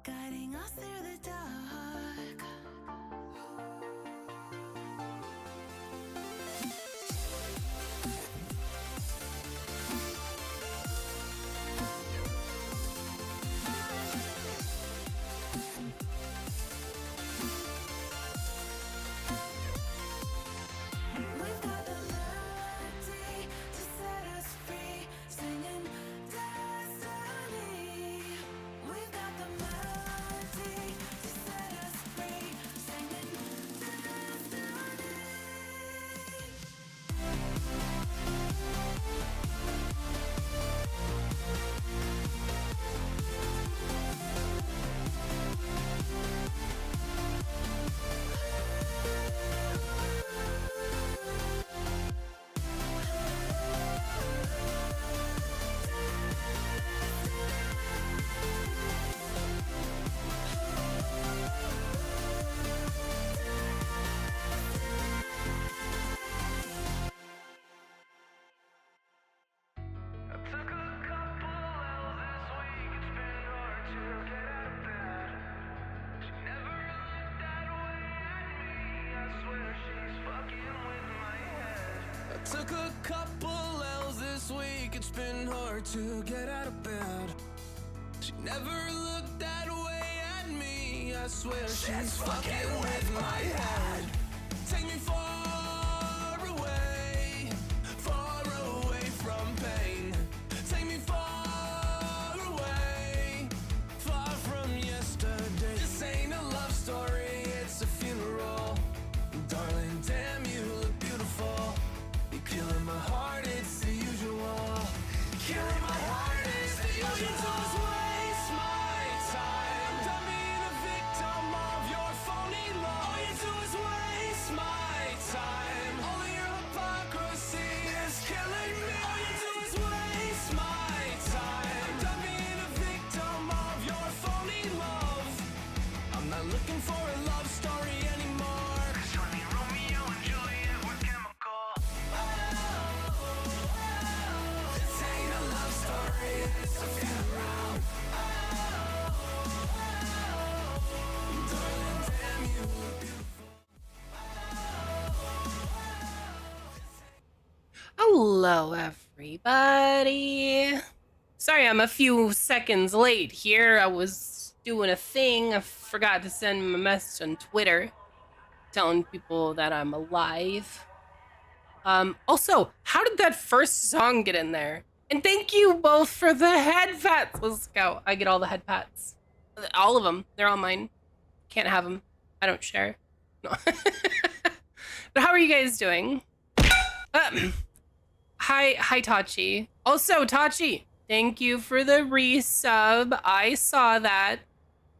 guiding us through the dark. We've got the melody to set us free, singing destiny. We've got the melody to set us free, singing destiny. Took a couple L's this week, it's been hard to get out of bed. She never looked that way at me, I swear she's fucking with my head. Take me far away from pain. Take me far away, far from yesterday. This ain't a love story, it's a funeral. Darling, damn, you look beautiful. You're killing my heart, it's the usual. Killing my heart, it's the usual. All you do is waste my time. I'm done being a victim of your phony love. All you do is waste my time. All of your hypocrisy is killing me. All you do is waste my time. I'm done being a victim of your phony love. I'm not looking for a love story anymore. 'Cause only Romeo and Juliet were chemical. This ain't a love story, it's a funeral. Darling, damn, you look beautiful. Hello, everybody. Sorry, I'm a few seconds late here. I was doing a thing. I forgot to send a message on Twitter telling people that I'm alive. Also, how did that first song get in there? And thank you both for the head pats. Let's go. I get all the head pats. All of them. They're all mine. Can't have them. I don't share. No. But how are you guys doing? Hi, Tachi. Also, Tachi, thank you for the resub. I saw that.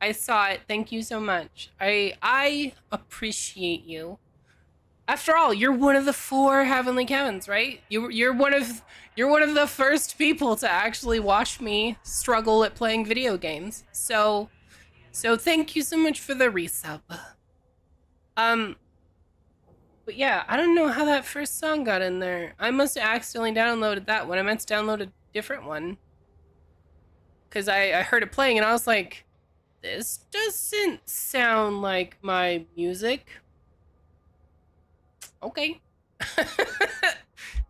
I saw it. Thank you so much. I appreciate you. After all, you're one of the 4 Heavenly Kevins, right? You're one of the first people to actually watch me struggle at playing video games. So thank you so much for the resub. But yeah, I don't know how that first song got in there. I must have accidentally downloaded that one. I meant to download a different one. Because I heard it playing and I was like, this doesn't sound like my music. Okay.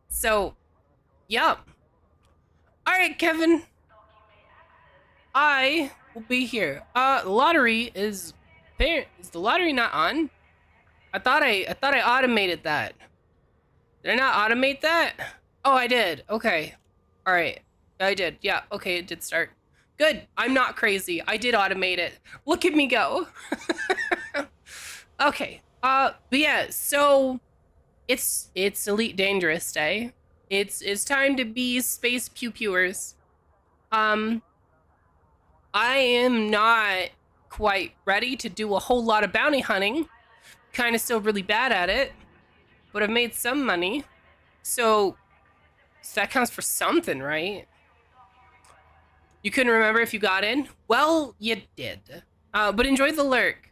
So, yeah. Alright, Kevin. I will be here. The lottery is the lottery not on? I thought I automated that. Did I not automate that? Oh, I did. Okay. All right. I did. Yeah. Okay, it did start. Good. I'm not crazy. I did automate it. Look at me go. Okay. But yeah, so it's Elite Dangerous Day. It's time to be space pew-pewers. I am not quite ready to do a whole lot of bounty hunting. Kind of still really bad at it, but I've made some money. So that counts for something, right? You couldn't remember if you got in? Well, you did. But enjoy the lurk.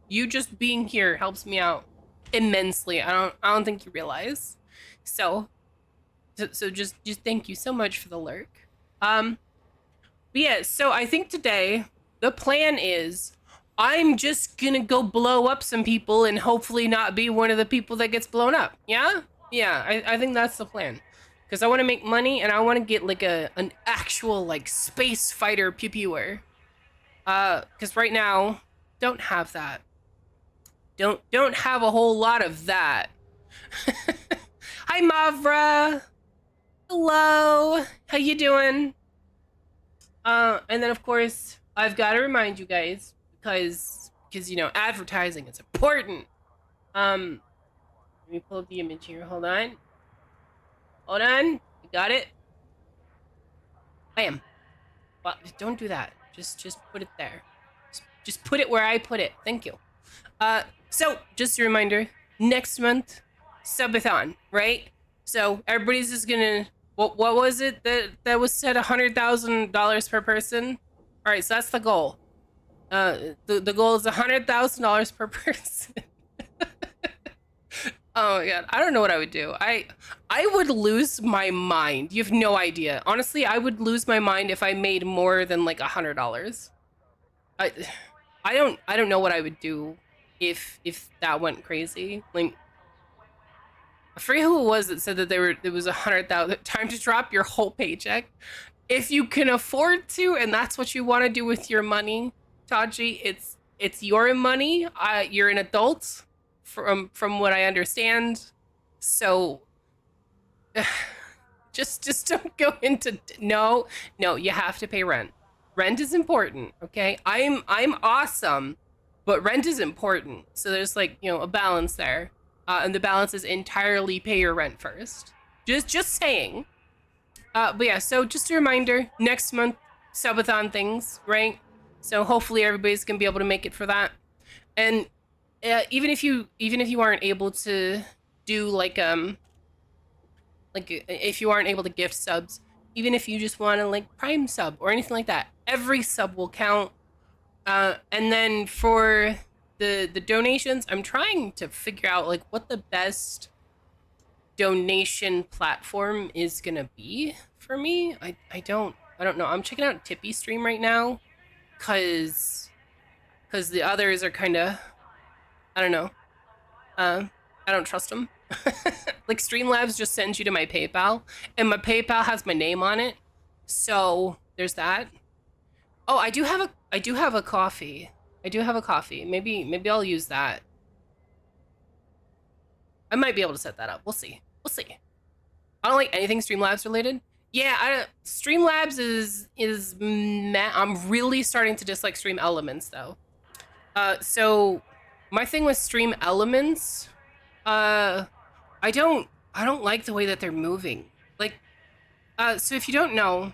You just being here helps me out immensely. I don't think you realize. So just thank you so much for the lurk. But yeah, so I think today the plan is I'm just gonna go blow up some people and hopefully not be one of the people that gets blown up. Yeah? Yeah, I think that's the plan. Because I want to make money and I want to get like an actual like space fighter pew pewer. Because right now, don't have that. Don't have a whole lot of that. Hi Mavra. Hello. How you doing? And then of course, I've got to remind you guys because you know, advertising is important. Let me pull up the image here. Hold on. Hold on. You got it? Bam. Well, don't do that. Just put it there. Just put it where I put it. Thank you. So just a reminder, next month, subathon, right? So everybody's just gonna what was it that was said, $100,000 per person? All right, so that's the goal. The goal is $100,000 per person. Oh my god, I don't know what I would do. I would lose my mind. You have no idea. Honestly, I would lose my mind if I made more than like $100. I don't know what I would do if that went crazy. Like, I forget who it was that said that there was 100,000 time to drop your whole paycheck. If you can afford to, and that's what you want to do with your money, Taji, it's your money. You're an adult, from what I understand. So just don't go into no, you have to pay rent. Rent is important, okay? I'm awesome, but rent is important. So there's like, you know, a balance there. And the balance is entirely pay your rent first. Just saying. But yeah, so just a reminder, next month, subathon things, right? So hopefully everybody's gonna be able to make it for that. And even if you aren't able to do like if you aren't able to gift subs, even if you just want to like prime sub or anything like that, every sub will count. And then for the donations, I'm trying to figure out like what the best donation platform is gonna be for me. I don't know. I'm checking out Tippy Stream right now because the others are kind of, I don't know. I don't trust them. Like Streamlabs just sends you to my PayPal, and my PayPal has my name on it. So there's that. Oh, I do have a coffee. I do have a coffee. Maybe I'll use that. I might be able to set that up. We'll see. We'll see. I don't like anything Streamlabs related. Yeah, Streamlabs is meh. I'm really starting to dislike Stream Elements though. So my thing with Stream Elements, I don't like the way that they're moving. Like, so if you don't know,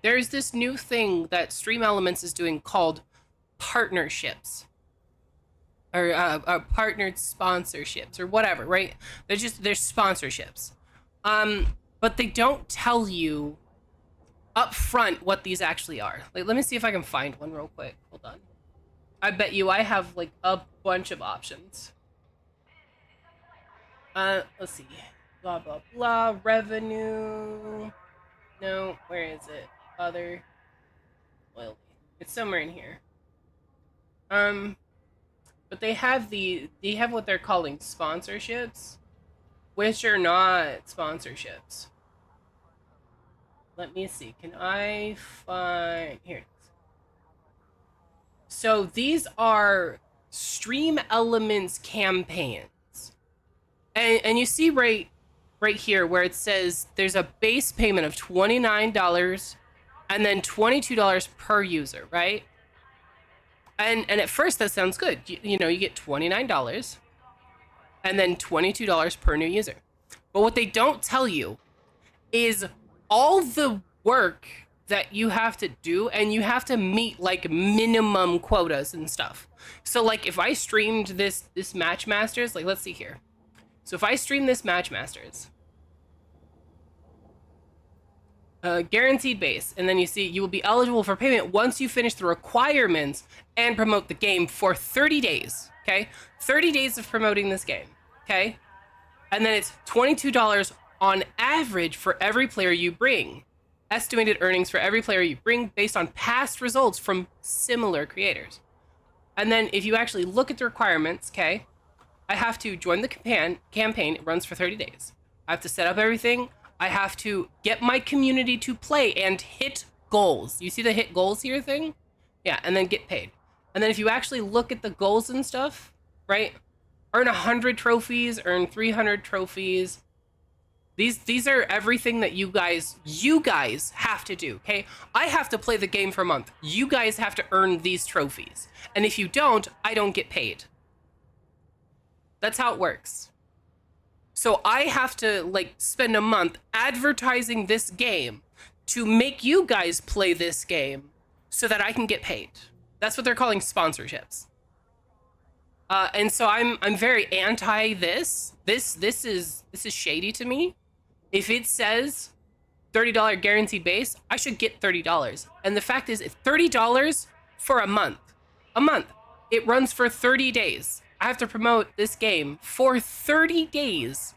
there's this new thing that Stream Elements is doing called partnerships. Or partnered sponsorships or whatever, right? They're sponsorships. But they don't tell you up front what these actually are. Like, let me see if I can find one real quick. Hold on. I bet you I have like a bunch of options. Let's see. Blah, blah, blah. Revenue. No, where is it? Other. Loyalty. It's somewhere in here. But they have what they're calling sponsorships, which are not sponsorships. Let me see. Can I find here? It is. So these are Stream Elements campaigns, and you see right here where it says there's a base payment of $29 and then $22 per user, right? And at first that sounds good. You know, you get $29 and then $22 per new user. But what they don't tell you is all the work that you have to do, and you have to meet like minimum quotas and stuff. So like if I streamed this Matchmasters, like let's see here. So if I stream this Matchmasters, guaranteed base, and then you see you will be eligible for payment once you finish the requirements and promote the game for 30 days. Okay, 30 days of promoting this game. Okay, and then it's $22 on average for every player you bring, estimated earnings for every player you bring based on past results from similar creators. And then if you actually look at the requirements, okay, I have to join the campaign. It runs for 30 days. I have to set up everything. I have to get my community to play and hit goals. You see the hit goals here thing? Yeah, and then get paid. And then if you actually look at the goals and stuff, right? Earn 100 trophies, earn 300 trophies. These are everything that you guys have to do, okay? I have to play the game for a month. You guys have to earn these trophies. And if you don't, I don't get paid. That's how it works. So I have to like spend a month advertising this game to make you guys play this game so that I can get paid. That's what they're calling sponsorships. And so I'm very anti this. This is shady to me. If it says $30 guaranteed base, I should get $30. And the fact is, it's $30 for a month. A month. It runs for 30 days. I have to promote this game for 30 days.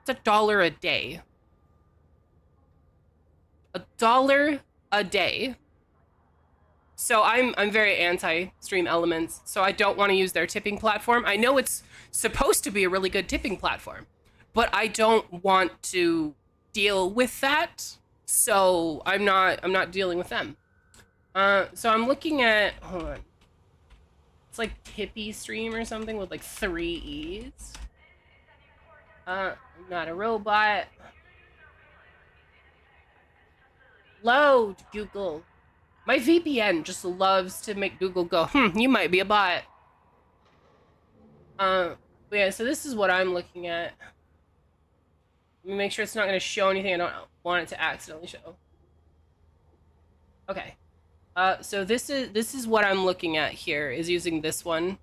It's $1 a day. $1 a day. So I'm very anti Stream Elements, so I don't want to use their tipping platform. I know it's supposed to be a really good tipping platform, but I don't want to deal with that. So I'm not dealing with them. So I'm looking at, hold on. It's like Tippy Stream or something with like 3 E's. I'm not a robot. Load, Google. My VPN just loves to make Google go, you might be a bot. But yeah, so this is what I'm looking at. Let me make sure it's not going to show anything I don't want it to accidentally show. Okay. So this is what I'm looking at here, is using this one.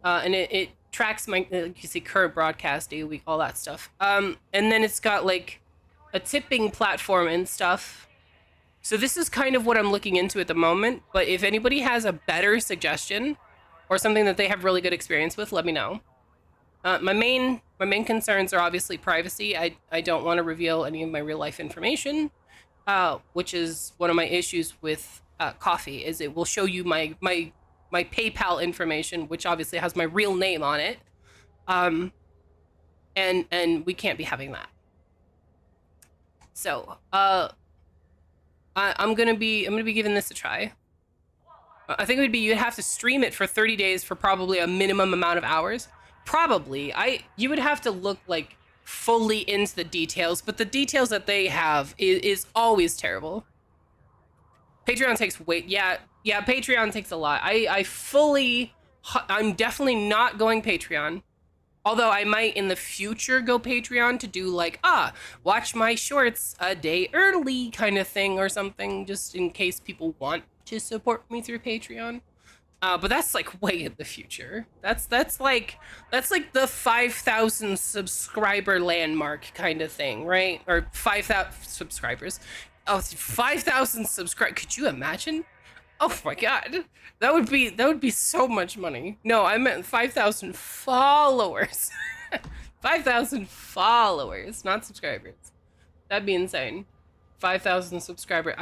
And it tracks my, you see, current broadcast, day, week, all that stuff. And then it's got like a tipping platform and stuff. So this is kind of what I'm looking into at the moment, but if anybody has a better suggestion or something that they have really good experience with, let me know. My main concerns are obviously privacy. I don't want to reveal any of my real life information, which is one of my issues with Coffee, is it will show you my PayPal information, which obviously has my real name on it. And we can't be having that. So, I'm gonna be giving this a try. I think it would be, you'd have to stream it for 30 days for probably a minimum amount of hours. Probably. You would have to look like fully into the details, but the details that they have is always terrible. Patreon takes yeah, Patreon takes a lot. I'm definitely not going Patreon. Although I might in the future go Patreon to do like, watch my shorts a day early kind of thing or something, just in case people want to support me through Patreon. But that's like way in the future. That's like the 5,000 subscriber landmark kind of thing, right? Or 5,000 subscribers. Oh, 5,000 subscribers. Could you imagine? Oh my god, that would be so much money. No, I meant 5,000 followers. 5,000 followers, not subscribers. That'd be insane. 5,000 subscribers.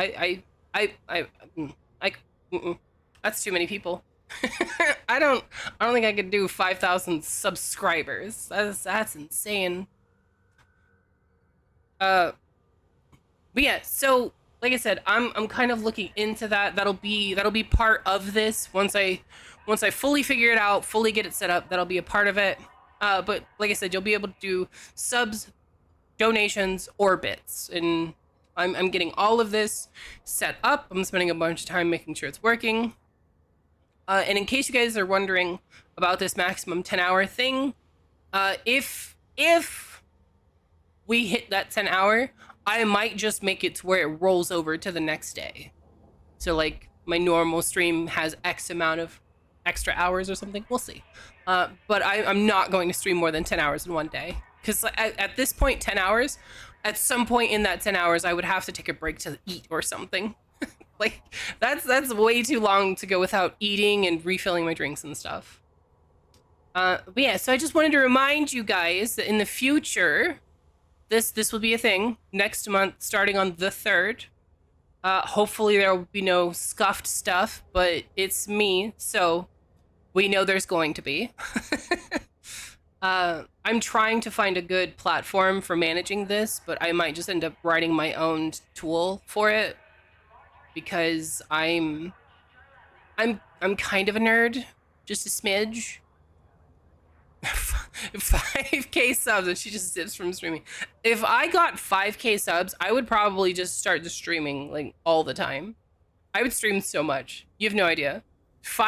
That's too many people. I don't think I could do 5,000 subscribers. That's insane. But yeah, so. Like I said, I'm kind of looking into that. That'll be part of this once I fully figure it out, fully get it set up. That'll be a part of it. But like I said, you'll be able to do subs, donations, or bits, and I'm getting all of this set up. I'm spending a bunch of time making sure it's working. And in case you guys are wondering about this maximum 10-hour thing, if we hit that 10-hour. I might just make it to where it rolls over to the next day. So like my normal stream has X amount of extra hours or something. We'll see. But I'm not going to stream more than 10 hours in one day. Because at this point, 10 hours, at some point in that 10 hours, I would have to take a break to eat or something. Like that's way too long to go without eating and refilling my drinks and stuff. But yeah, so I just wanted to remind you guys that in the future, this will be a thing next month, starting on the 3rd. Hopefully there will be no scuffed stuff, but it's me, so we know there's going to be. I'm trying to find a good platform for managing this, but I might just end up writing my own tool for it because I'm kind of a nerd, just a smidge. 5k subs and she just zips from streaming. If I got 5k subs, I would probably just start the streaming like all the time. I would stream so much. You have no idea. If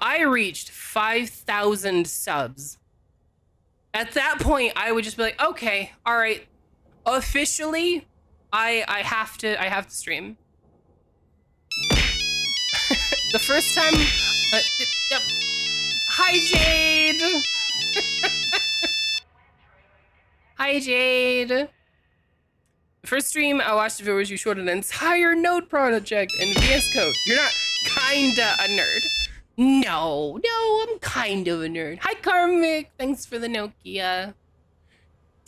I reached 5,000 subs, at that point I would just be like, okay, all right, officially, I have to stream. The first time, yep. Hi, Jade. Hi, Jade. The first stream I watched of yours, you showed an entire Node project in VS Code. You're not kinda a nerd. No, I'm kind of a nerd. Hi, Karmic. Thanks for the Nokia.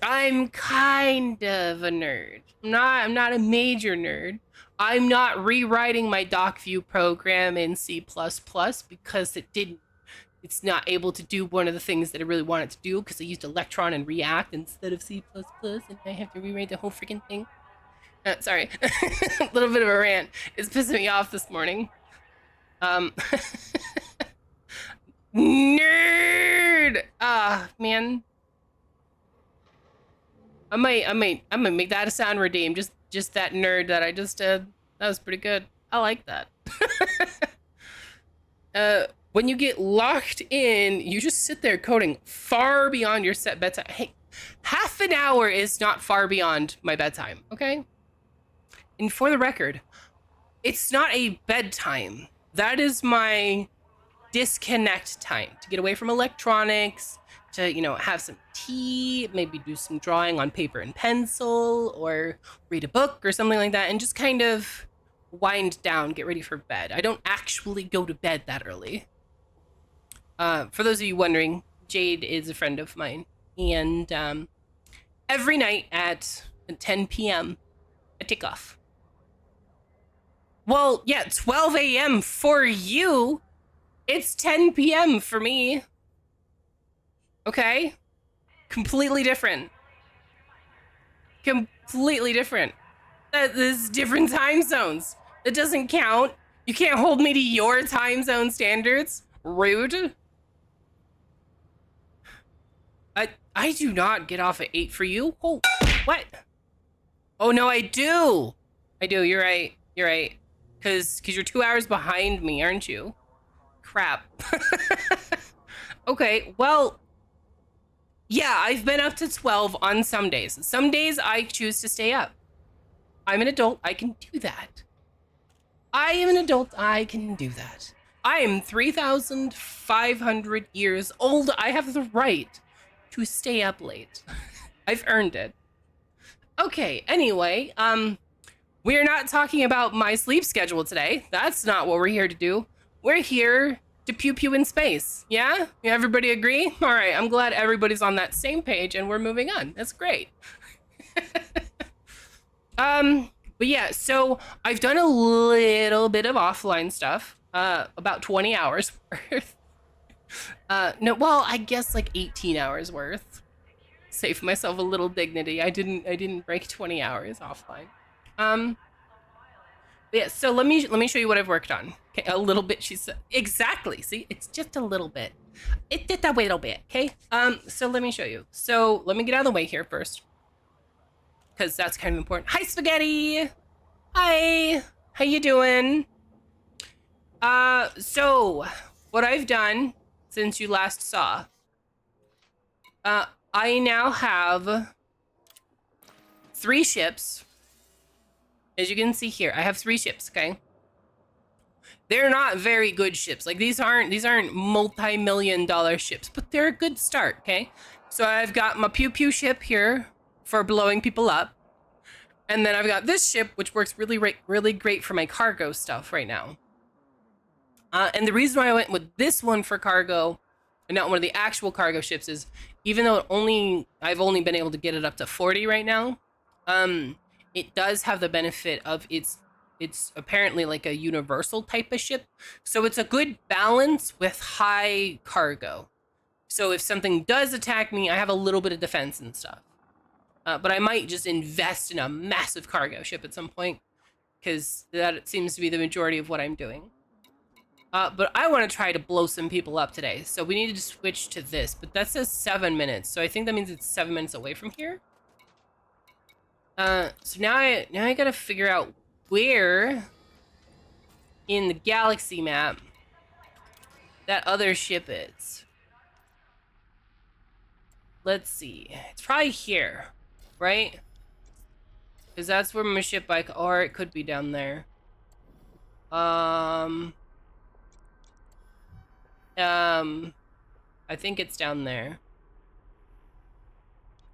I'm kind of a nerd. I'm not a major nerd. I'm not rewriting my DocView program in C++ because it's not able to do one of the things that I really want it to do because I used Electron and React instead of C++, and I have to rewrite the whole freaking thing. Sorry, a little bit of a rant. It's pissing me off this morning. Nerd! Man. I might make that a sound redeem. Just that nerd that I just did. That was pretty good. I like that. When you get locked in, you just sit there coding far beyond your set bedtime. Hey, half an hour is not far beyond my bedtime, okay? And for the record, it's not a bedtime. That is my disconnect time to get away from electronics, to, have some tea, maybe do some drawing on paper and pencil, or read a book or something like that, and just kind of wind down, get ready for bed. I don't actually go to bed that early. For those of you wondering, Jade is a friend of mine, and every night at 10 p.m. I take off. Well, yeah, 12 a.m. for you. It's 10 p.m. for me. Okay? Completely different. Completely different. This is different time zones. That doesn't count. You can't hold me to your time zone standards. Rude. I do not get off at 8 for you. Oh, what? Oh, no, I do. You're right. Because you're 2 hours behind me, aren't you? Crap. Okay, well, yeah, I've been up to 12 on some days. Some days I choose to stay up. I'm an adult. I can do that. I am an adult. I can do that. I am 3,500 years old. I have the right to stay up late. I've earned it. Okay, anyway, we're not talking about my sleep schedule today. That's not what we're here to do. We're here to pew pew in space. Yeah? Everybody agree? All right, I'm glad everybody's on that same page and we're moving on. That's great. But yeah, so I've done a little bit of offline stuff, about 20 hours worth. No, well, I guess like 18 hours worth. Save myself a little dignity. I didn't break 20 hours offline. Yeah, so let me show you what I've worked on. Okay, a little bit, she said. Exactly, see? It's just a little bit. It's just a little bit, okay? So let me show you. So let me get out of the way here first, because that's kind of important. Hi, Spaghetti! Hi! How you doing? So what I've done since you last saw, I now have 3 ships. As you can see here, I have 3 ships, okay? They're not very good ships. Like these aren't multi-million-dollar ships, but they're a good start, okay? So I've got my pew pew ship here for blowing people up. And then I've got this ship, which works really great for my cargo stuff right now. And the reason why I went with this one for cargo, and not one of the actual cargo ships, is even though I've only been able to get it up to 40 right now, it does have the benefit of it's apparently like a universal type of ship. So it's a good balance with high cargo. So if something does attack me, I have a little bit of defense and stuff. But I might just invest in a massive cargo ship at some point, because that seems to be the majority of what I'm doing. But I want to try to blow some people up today, so we need to switch to this. But that says 7 minutes, so I think that means it's 7 minutes away from here. So now I gotta figure out where in the galaxy map that other ship is. Let's see. It's probably here, right? Because that's where my ship or it could be down there. I think it's down there.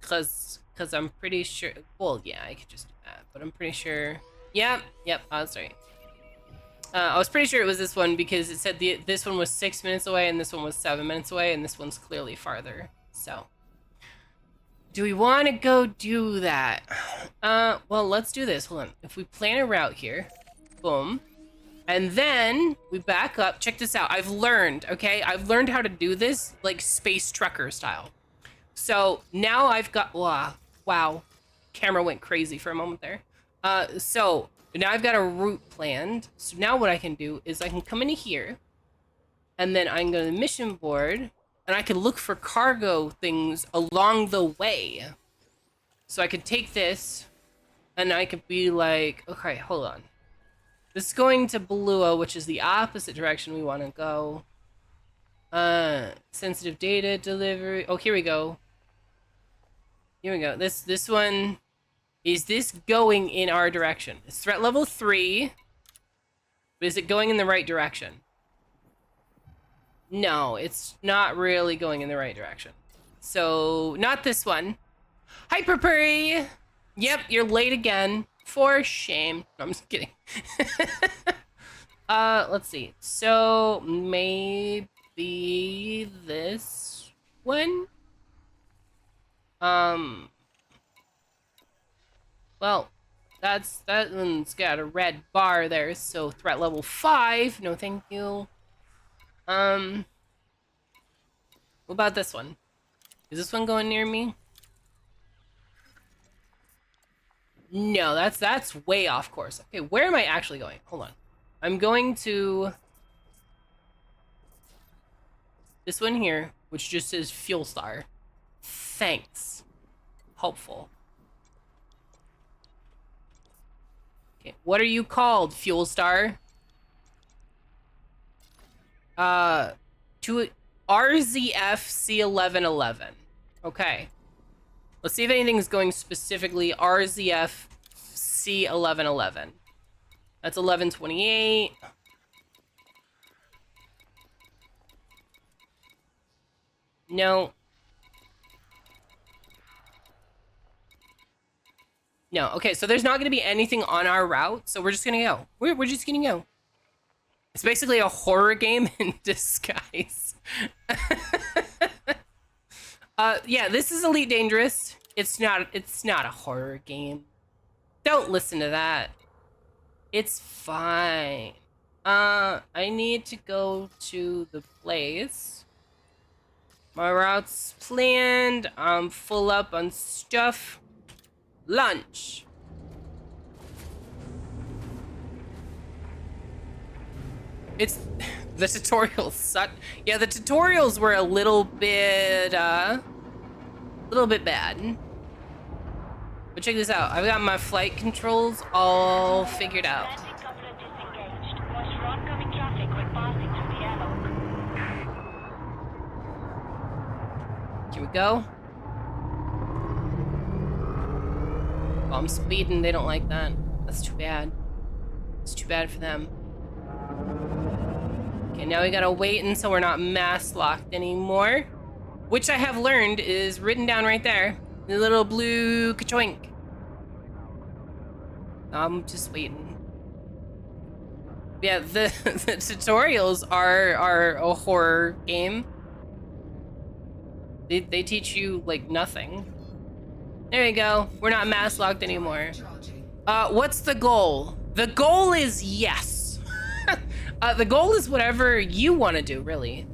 Cause I'm pretty sure. Well, yeah, I could just do that, but I'm pretty sure. Yep, I was right. I was pretty sure it was this one because it said this one was 6 minutes away and this one was 7 minutes away, and this one's clearly farther. So, do we want to go do that? Well, let's do this. Hold on. If we plan a route here, boom. And then we back up. Check this out. I've learned, okay? I've learned how to do this like space trucker style. So now I've got, wow. Camera went crazy for a moment there. So now I've got a route planned. So now what I can do is I can come into here and then I can go to the mission board and I can look for cargo things along the way. So I could take this and I could be like, okay, hold on. This is going to Balua, which is the opposite direction we want to go. Sensitive data delivery. Oh, here we go. Here we go. This one, is this going in our direction? It's threat level 3, but is it going in the right direction? No, it's not really going in the right direction. So, not this one. Hyperpuri! Yep, you're late again. For shame. No, I'm just kidding. Let's see. So, maybe this one? Well, that one's got a red bar there, so threat level 5. No, thank you. What about this one? Is this one going near me? No, that's way off course. Okay, where am I actually going? Hold on. I'm going to this one here, which just says Fuel Star. Thanks. Helpful. Okay, what are you called, Fuel Star? To RZF C1111. Okay. Let's see if anything's going specifically RZF C1111. That's 1128. No. No. Okay, so there's not going to be anything on our route, so we're just going to go. We're just going to go. It's basically a horror game in disguise. Yeah, this is Elite Dangerous. It's not a horror game. Don't listen to that. It's fine. I need to go to the place. My route's planned. I'm full up on stuff. Lunch. It's the tutorials suck. Yeah, the tutorials were a little bit bad. But check this out. I've got my flight controls all figured out. Landing coupler disengaged. Watch for oncoming traffic when passing through the airlock. Here we go. Oh, I'm speeding. They don't like that. That's too bad. It's too bad for them. Okay, now we gotta wait until we're not mass locked anymore. Which I have learned is written down right there. The little blue ka-choink. I'm just waiting. Yeah, the tutorials are a horror game. They teach you like nothing. There you go. We're not mass locked anymore. What's the goal? The goal is yes. The goal is whatever you want to do, really.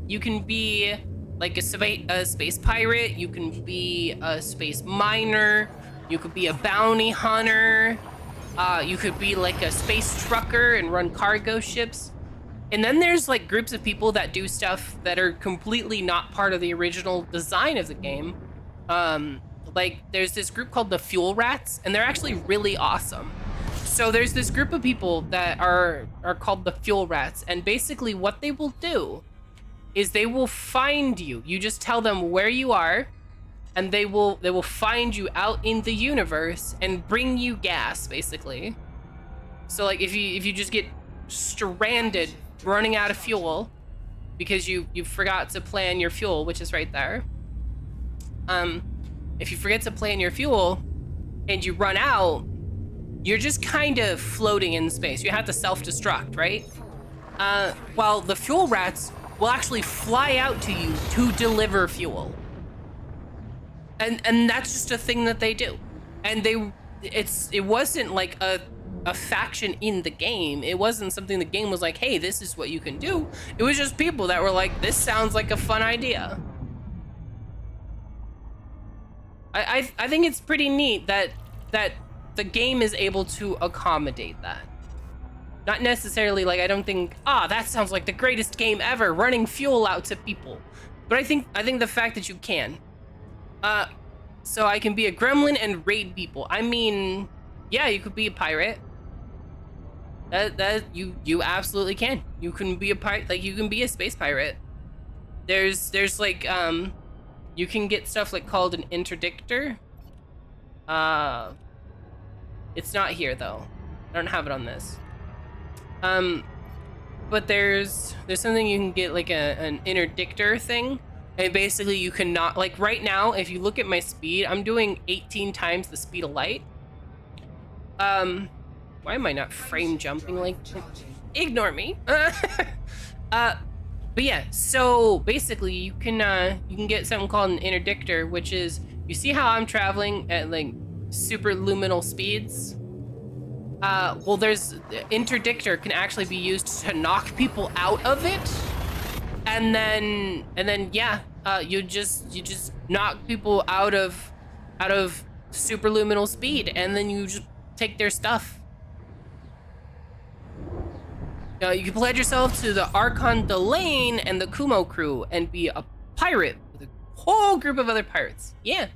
You can be like a space pirate. You can be a space miner. You could be a bounty hunter. You could be like a space trucker and run cargo ships. And then there's like groups of people that do stuff that are completely not part of the original design of the game. Like there's this group called the Fuel Rats, and they're actually really awesome. So there's this group of people that are called the Fuel Rats, and basically what they will do is they will find you. You just tell them where you are, and they will find you out in the universe and bring you gas, basically. So like if you just get stranded running out of fuel because you forgot to plan your fuel, which is right there. If you forget to plan your fuel and you run out, you're just kind of floating in space. You have to self-destruct, right? While the Fuel Rats will actually fly out to you to deliver fuel. And that's just a thing that they do. And it wasn't like a faction in the game. It wasn't something the game was like, hey, this is what you can do. It was just people that were like, this sounds like a fun idea. I think it's pretty neat that the game is able to accommodate that. Not necessarily like, I don't think, that sounds like the greatest game ever, running fuel out to people. But I think the fact that you can. So I can be a gremlin and raid people. I mean, yeah, you could be a pirate. That you absolutely can. You can be a pirate, like you can be a space pirate. There's like you can get stuff like called an interdictor. It's not here though. I don't have it on this. But there's something you can get like an interdictor thing. And basically you cannot, like right now, if you look at my speed, I'm doing 18 times the speed of light. Why am I not frame jumping like, ignore me. But yeah, so basically you can get something called an interdictor, which is, you see how I'm traveling at like super luminal speeds? Well, there's interdictor can actually be used to knock people out of it. And then yeah, you just knock people out of superluminal speed, and then you just take their stuff. You can pledge yourself to the Archon Delane and the Kumo crew and be a pirate with a whole group of other pirates. Yeah,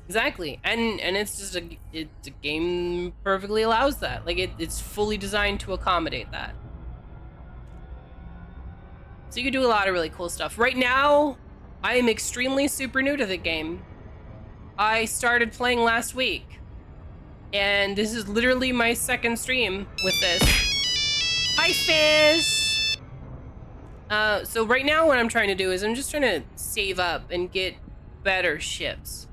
exactly. And it's just a game perfectly allows that. Like it's fully designed to accommodate that. So you can do a lot of really cool stuff. Right now, I am extremely super new to the game. I started playing last week, and this is literally my second stream with this. Hi, fish! So right now what I'm trying to do is I'm just trying to save up and get better ships.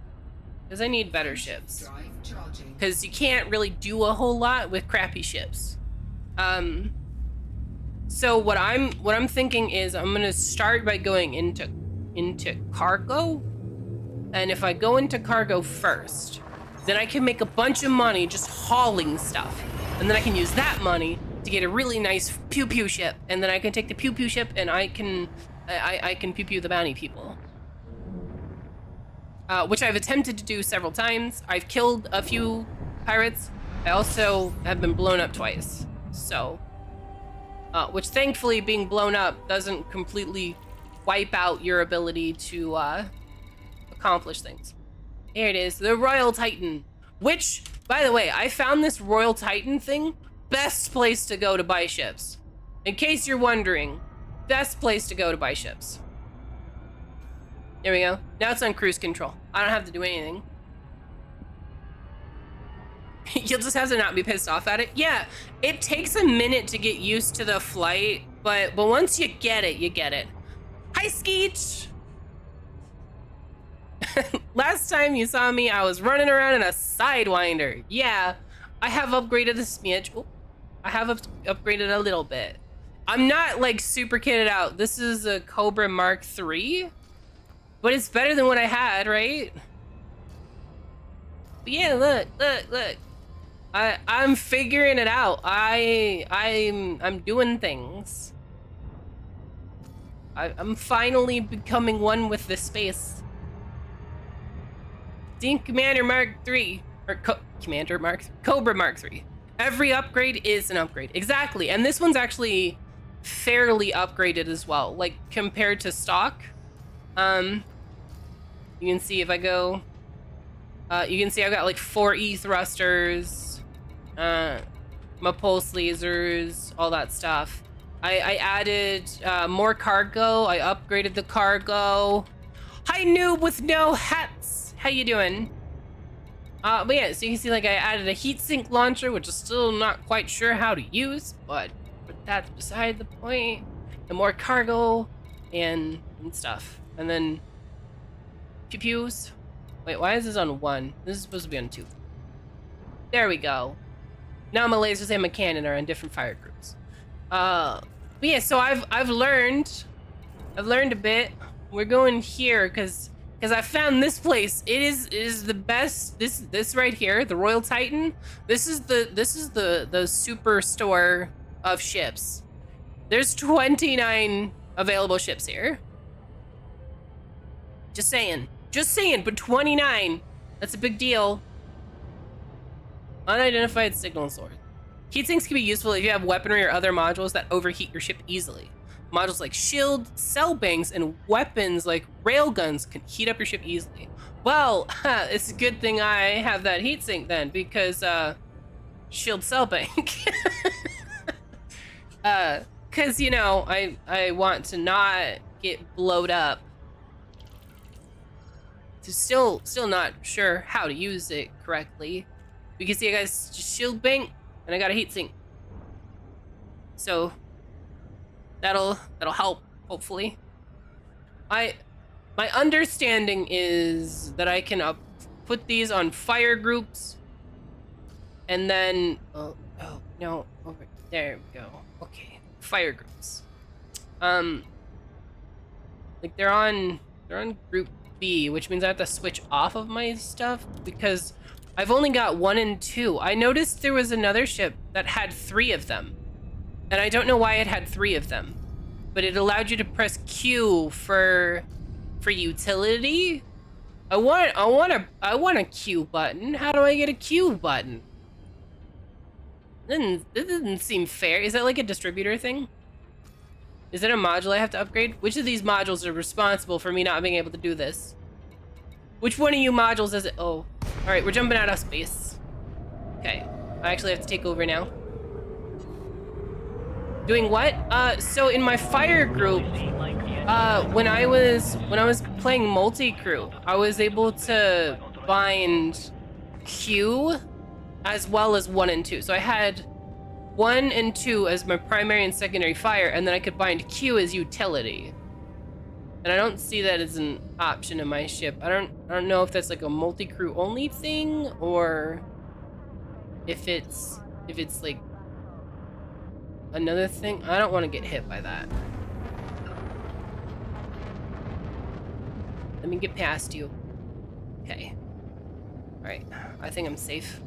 Because I need better ships. Because you can't really do a whole lot with crappy ships. So what I'm thinking is I'm gonna start by going into cargo, and if I go into cargo first, then I can make a bunch of money just hauling stuff, and then I can use that money to get a really nice pew pew ship, and then I can take the pew pew ship and I can pew pew the bounty people, which I've attempted to do several times. I've killed a few pirates. I also have been blown up twice, so. Which thankfully being blown up doesn't completely wipe out your ability to accomplish things. Here it is, the Royal Titan, which, by the way, I found this Royal Titan thing, best place to go to buy ships. In case you're wondering, best place to go to buy ships. There we go. Now it's on cruise control. I don't have to do anything. You'll just have to not be pissed off at it. Yeah, it takes a minute to get used to the flight, but once you get it, you get it. Hi, Skeech! Last time you saw me, I was running around in a Sidewinder. Yeah, I have upgraded a smidge. Oh, I have upgraded a little bit. I'm not like super kitted out. This is a Cobra Mark III. But it's better than what I had, right? But yeah, look. I'm figuring it out. I'm doing things. I'm finally becoming one with this space. Dean Commander Mark III, or Cobra Mark III. Every upgrade is an upgrade. Exactly. And this one's actually fairly upgraded as well, like compared to stock. You can see if I go, you can see I've got like 4 E thrusters, my pulse lasers, all that stuff. I added more cargo. I upgraded the cargo. Hi, noob with no hats. How you doing? But yeah, so you can see like I added a heatsink launcher, which is still not quite sure how to use, but that's beside the point. And more cargo and stuff. And then pew-pews. Wait, why is this on 1? This is supposed to be on 2. There we go. Now my lasers and my cannon are in different fire groups. But yeah, so I've learned a bit. We're going here because I found this place. It is the best. This right here, the Royal Titan. This is the super store of ships. There's 29 available ships here. Just saying, but 29. That's a big deal. Unidentified signal source. Heatsinks can be useful if you have weaponry or other modules that overheat your ship easily. Modules like shield, cell banks, and weapons like railguns can heat up your ship easily. Well, it's a good thing I have that heatsink then, because shield cell bank. Cause you know, I want to not get blowed up. Still not sure how to use it correctly. You can see I got a shield bank and I got a heatsink. So that'll help, hopefully. My understanding is that I can put these on fire groups, and then oh no, over there we go. Okay, fire groups. Like they're on group B, which means I have to switch off of my stuff because I've only got 1 and 2. I noticed there was another ship that had 3 of them. And I don't know why it had 3 of them. But it allowed you to press Q for utility. I want a Q button. How do I get a Q button? This doesn't seem fair. Is that like a distributor thing? Is it a module I have to upgrade? Which of these modules are responsible for me not being able to do this? Which one of you modules is it? Oh, all right, we're jumping out of space. Okay, I actually have to take over now. Doing what? So in my fire group, when I was playing multi-crew, I was able to bind Q as well as 1 and 2. So I had 1 and 2 as my primary and secondary fire, and then I could bind Q as utility. And I don't see that as an option in my ship. I don't know if that's like a multi-crew only thing, or if it's like another thing. I don't want to get hit by that. Let me get past you. Okay. All right. I think I'm safe.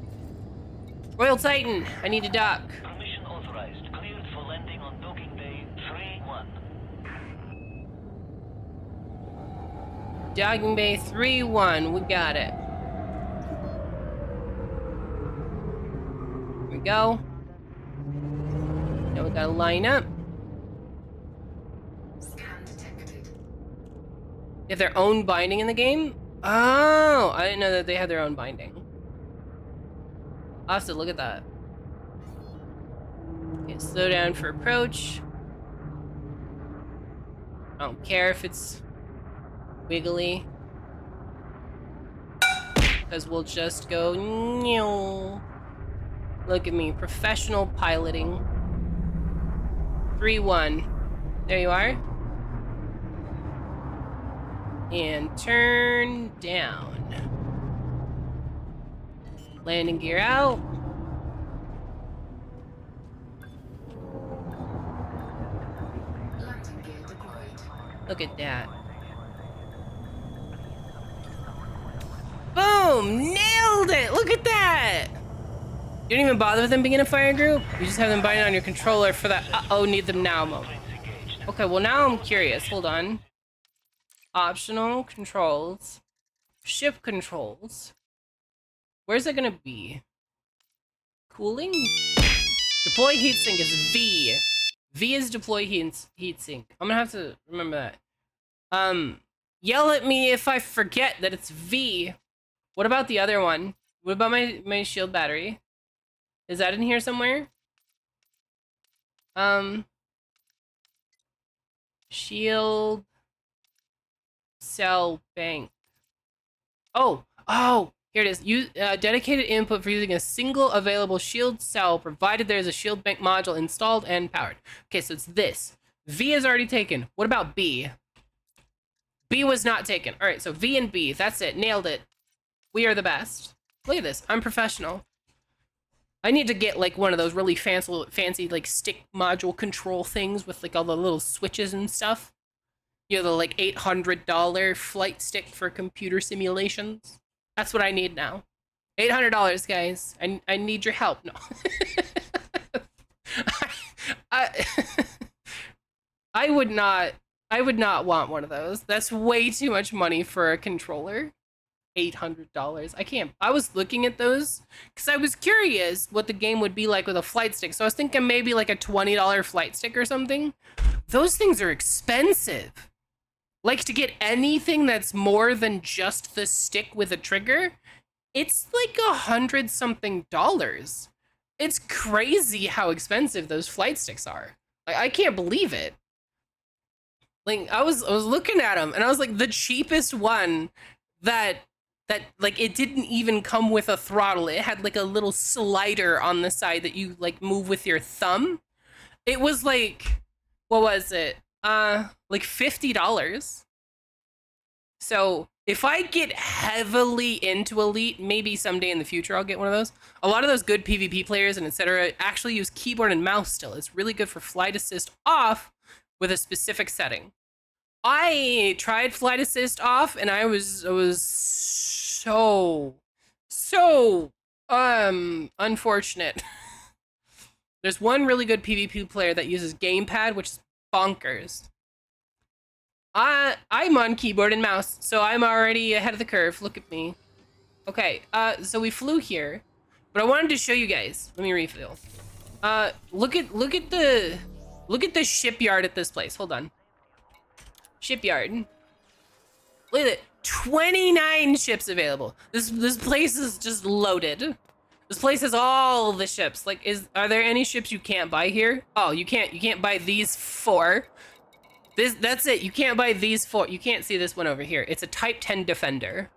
Royal Titan, I need to dock. Permission authorized. Cleared for landing on docking bay 3-1. Docking bay 3-1. We got it. Here we go. Now we gotta line up. They have their own binding in the game? Oh, I didn't know that they had their own binding. I'll have to look at that. Okay, slow down for approach. I don't care if it's wiggly, because we'll just go. Look at me, professional piloting. 3-1. There you are. And turn down. Landing gear out. Look at that. Boom! Nailed it! Look at that! You don't even bother with them being in a fire group? You just have them binding on your controller for that uh-oh, need them now moment. Okay, well now I'm curious. Hold on. Optional controls. Ship controls. Where's it gonna be? Cooling? Deploy heatsink is V. V is deploy heatsink. I'm gonna have to remember that. Yell at me if I forget that it's V. What about the other one? What about my shield battery? Is that in here somewhere? Shield cell bank. Oh, here it is. Use dedicated input for using a single available shield cell, provided there is a shield bank module installed and powered. Okay, so it's this. V is already taken. What about B? B was not taken. All right, so V and B. That's it. Nailed it. We are the best. Look at this. I'm professional. I need to get like one of those really fancy like stick module control things with like all the little switches and stuff. You know, the like $800 flight stick for computer simulations. That's what I need now. $800, guys. I need your help. No. I would not want one of those. That's way too much money for a controller. $800. I can't. I was looking at those because I was curious what the game would be like with a flight stick. So I was thinking maybe like a $20 flight stick or something. Those things are expensive. Like, to get anything that's more than just the stick with a trigger, it's like $100-something. It's crazy how expensive those flight sticks are. Like, I can't believe it. Like, I was looking at them and I was like, the cheapest one that like it didn't even come with a throttle. It had like a little slider on the side that you like move with your thumb. It was like, what was it? Like $50. So if I get heavily into Elite, maybe someday in the future I'll get one of those. A lot of those good PvP players and etc. actually use keyboard and mouse still. It's really good for flight assist off with a specific setting. I tried flight assist off and I was so unfortunate. There's one really good PvP player that uses gamepad, which is bonkers. I'm on keyboard and mouse, so I'm already ahead of the curve. Look at me. Okay, so we flew here, but I wanted to show you guys. Let me refill. Look at the shipyard at this place. Hold on. Shipyard. Look at it. 29 ships available. This place is just loaded. This place has all the ships. Like, are there any ships you can't buy here? Oh, you can't buy these 4. That's it. You can't buy these 4. You can't see this one over here. It's a Type 10 Defender.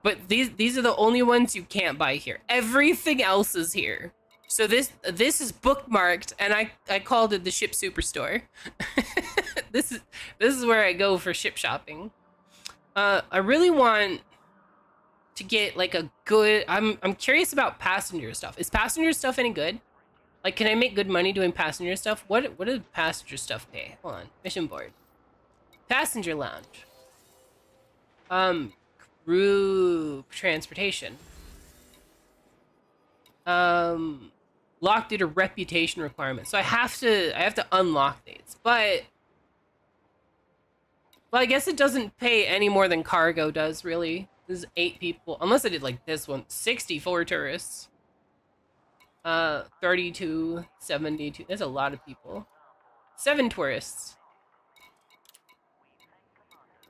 But these are the only ones you can't buy here. Everything else is here. So this is bookmarked, and I called it the Ship Superstore. This is where I go for ship shopping. I really want to get like a good. I'm curious about passenger stuff. Is passenger stuff any good? Like, can I make good money doing passenger stuff? What does passenger stuff pay? Hold on. Mission board. Passenger lounge. Crew transportation. Locked due to reputation requirements. So I have to unlock these. But I guess it doesn't pay any more than cargo does, really. This is 8 people. Unless I did like this one. 64 tourists. 32, 72. That's a lot of people. 7 tourists.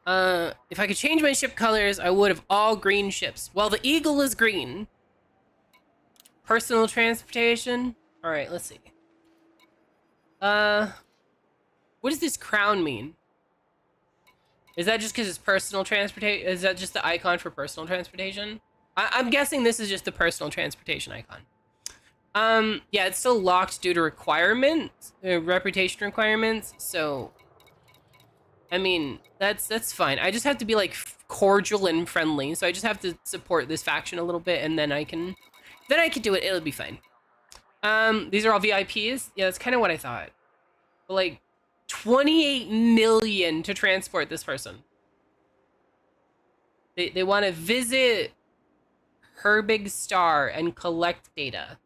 If I could change my ship colors, I would have all green ships. Well, the Eagle is green. Personal transportation. All right, let's see. What does this crown mean? Is that just because it's personal transportation? Is that just the icon for personal transportation? I'm guessing this is just the personal transportation icon. Yeah, it's still locked due to requirements, reputation requirements. So, I mean, that's fine. I just have to be like cordial and friendly. So I just have to support this faction a little bit, and then I can do it. It'll be fine. These are all VIPs. Yeah, that's kind of what I thought. But like, 28 million to transport this person. They want to visit her big star and collect data.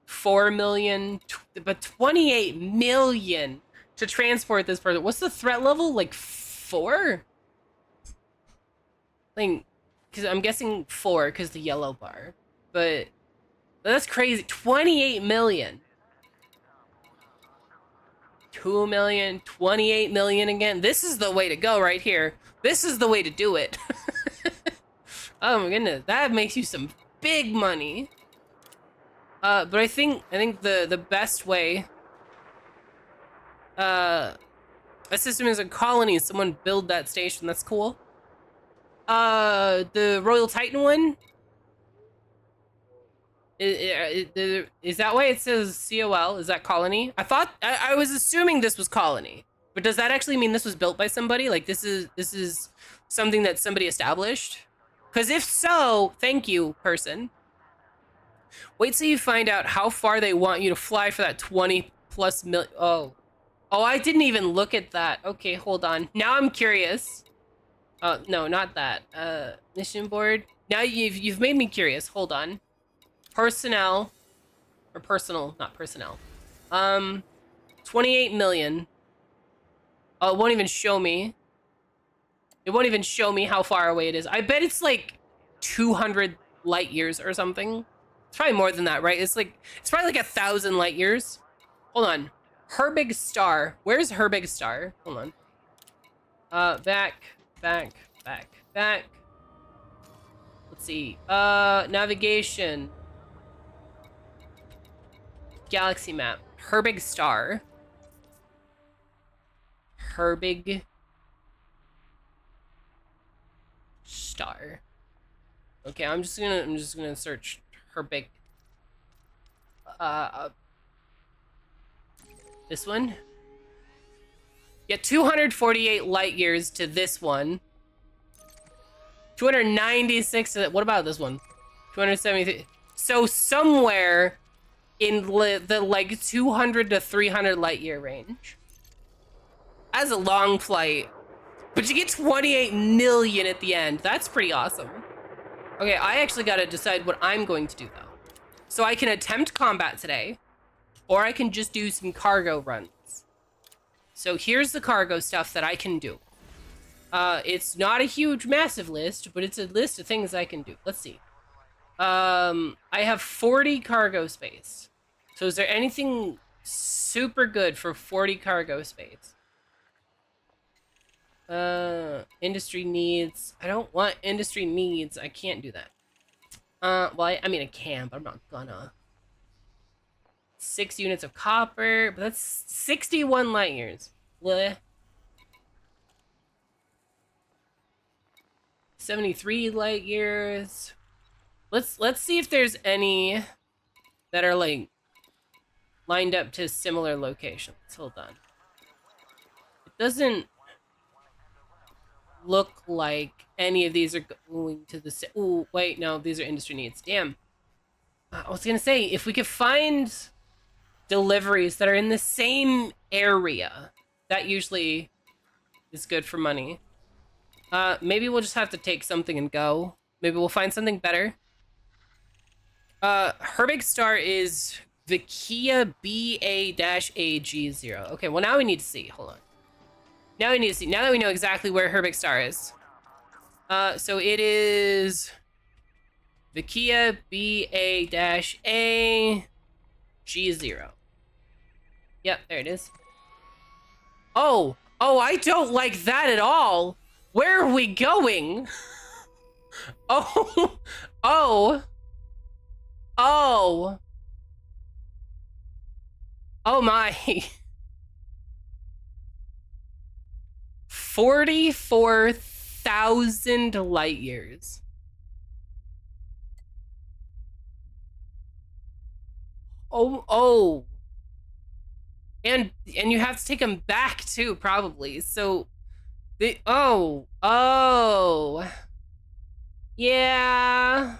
4 million, but 28 million to transport this person. What's the threat level? Like 4? Like, because I'm guessing 4 because the yellow bar. But that's crazy. 28 million. 2 million, 28 million again. This is the way to go right here. This is the way to do it. Oh my goodness, that makes you some big money. But I think the best way. A system is a colony. Someone build that station. That's cool. The Royal Titan one. Is that why it says COL? Is that colony? I was assuming this was colony, but does that actually mean this was built by somebody? Like this is something that somebody established? Because if so, thank you, person. Wait till you find out how far they want you to fly for that 20 plus million. Oh, I didn't even look at that. Okay, hold on. Now I'm curious. No, not that. Mission board. Now you've made me curious. Hold on. Personnel, or personal, not personnel. 28 million. Oh, it won't even show me. It won't even show me how far away it is. I bet it's like 200 light years or something. It's probably more than that, right? It's probably like 1,000 light years. Hold on. Her big star. Where's her big star? Hold on. Back. Let's see. Navigation. Galaxy map. Her big star. Her big star. Okay, I'm just gonna search her big. This one. Yeah, 248 light years to this one. 296. What about this one? 273. So somewhere in the like 200 to 300 light year range. That's a long flight, but you get 28 million at the end. That's pretty awesome. Okay, I actually got to decide what I'm going to do though. So I can attempt combat today, or I can just do some cargo runs. So here's the cargo stuff that I can do. It's not a huge, massive list, but it's a list of things I can do. Let's see. I have 40 cargo space. So is there anything super good for 40 cargo space? Industry needs. I don't want industry needs. I can't do that. Well, I mean, I can, but I'm not gonna. 6 units of copper, but that's 61 light years. Bleh. 73 light years. Let's see if there's any that are like lined up to similar locations. Hold on. It doesn't look like any of these are going to the. Ooh, wait, no, these are industry needs. Damn. I was gonna say if we could find deliveries that are in the same area, that usually is good for money. Maybe we'll just have to take something and go. Maybe we'll find something better. Her big star is Vikia BA-AG0. Okay, well now we need to see. Hold on. Now we need to see. Now that we know exactly where her big star is. So it is Vikia BA-AG0. Yep, there it is. Oh, I don't like that at all. Where are we going? Oh my. 44,000 light years. Oh. And you have to take them back too, probably. So yeah.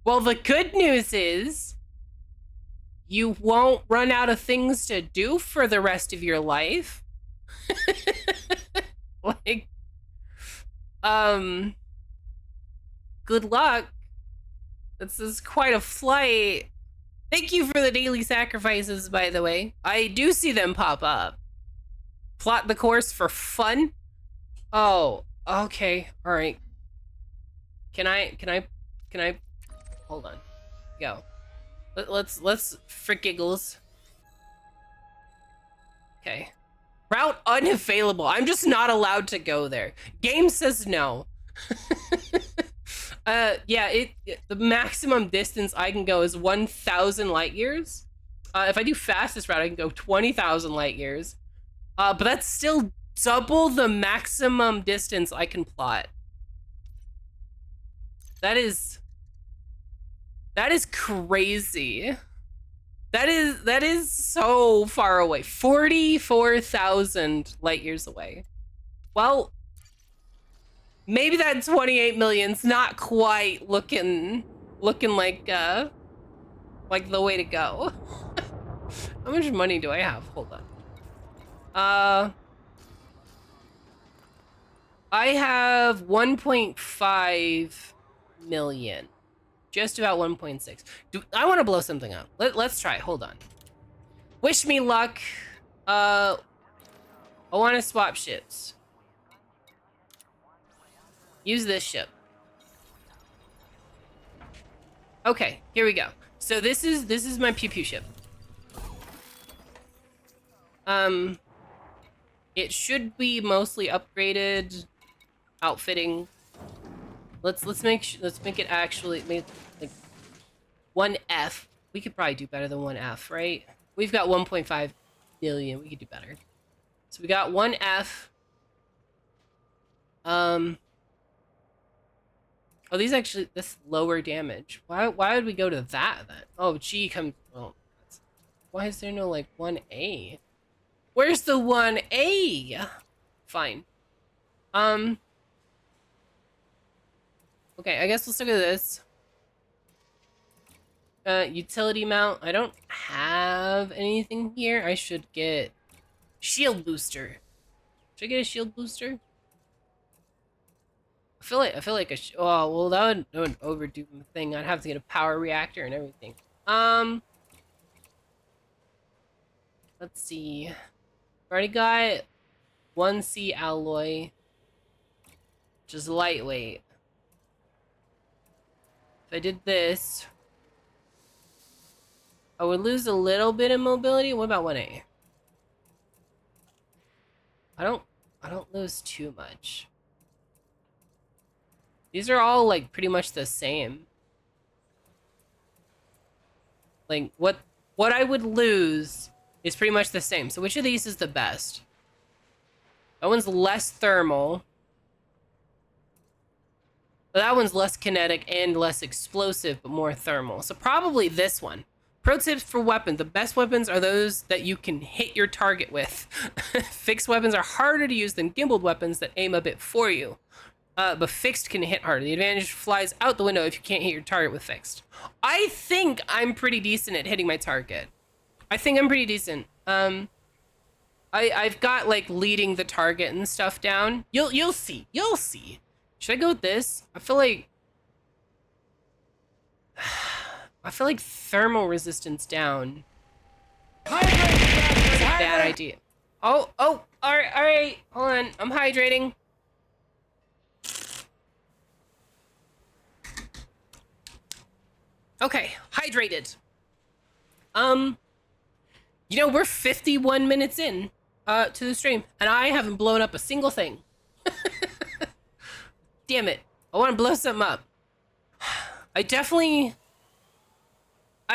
Well, the good news is you won't run out of things to do for the rest of your life. Like, good luck. This is quite a flight. Thank you for the daily sacrifices, by the way. I do see them pop up. Plot the course for fun? Oh, okay. All right. Can I hold on. Go. Let's for giggles. Okay. Route unavailable. I'm just not allowed to go there. Game says no. Yeah, the maximum distance I can go is 1,000 light years. If I do fastest route, I can go 20,000 light years. But that's still double the maximum distance I can plot. That is crazy. That is so far away. 44,000 light years away. Well, maybe that 28 million's not quite looking like the way to go. How much money do I have? Hold on. I have 1.5 million. Just about 1.6. I want to blow something up. Let's try. Hold on. Wish me luck. I want to swap ships. Use this ship. Okay, here we go. So this is my pew pew ship. It should be mostly upgraded, outfitting. Let's make it actually make like 1F. We could probably do better than 1F, right? We've got 1.5 billion. We could do better. So we got 1F. Oh, these actually this lower damage. Why would we go to that then? Oh, G comes. Oh, why is there no like 1A? Where's the 1A? Fine. Okay, I guess we'll stick with this. Utility mount. I don't have anything here. I should get shield booster. Should I get a shield booster? I feel like oh well, that would overdo the thing. I'd have to get a power reactor and everything. Let's see. Already got 1C alloy, which is lightweight. If I did this, I would lose a little bit of mobility. What about 1A? I don't lose too much. These are all like pretty much the same. Like what I would lose is pretty much the same. So which of these is the best? That one's less thermal. But that one's less kinetic and less explosive, but more thermal. So probably this one. Pro tips for weapons. The best weapons are those that you can hit your target with. Fixed weapons are harder to use than gimbaled weapons that aim a bit for you. But fixed can hit harder. The advantage flies out the window if you can't hit your target with fixed. I think I'm pretty decent at hitting my target. I think I'm pretty decent. I've got like leading the target and stuff down. You'll see. You'll see. Should I go with this? I feel like thermal resistance down. That's a bad idea. Oh, all right. Hold on. I'm hydrating. Okay, hydrated. You know, we're 51 minutes in to the stream, and I haven't blown up a single thing. Damn it. I want to blow something up. I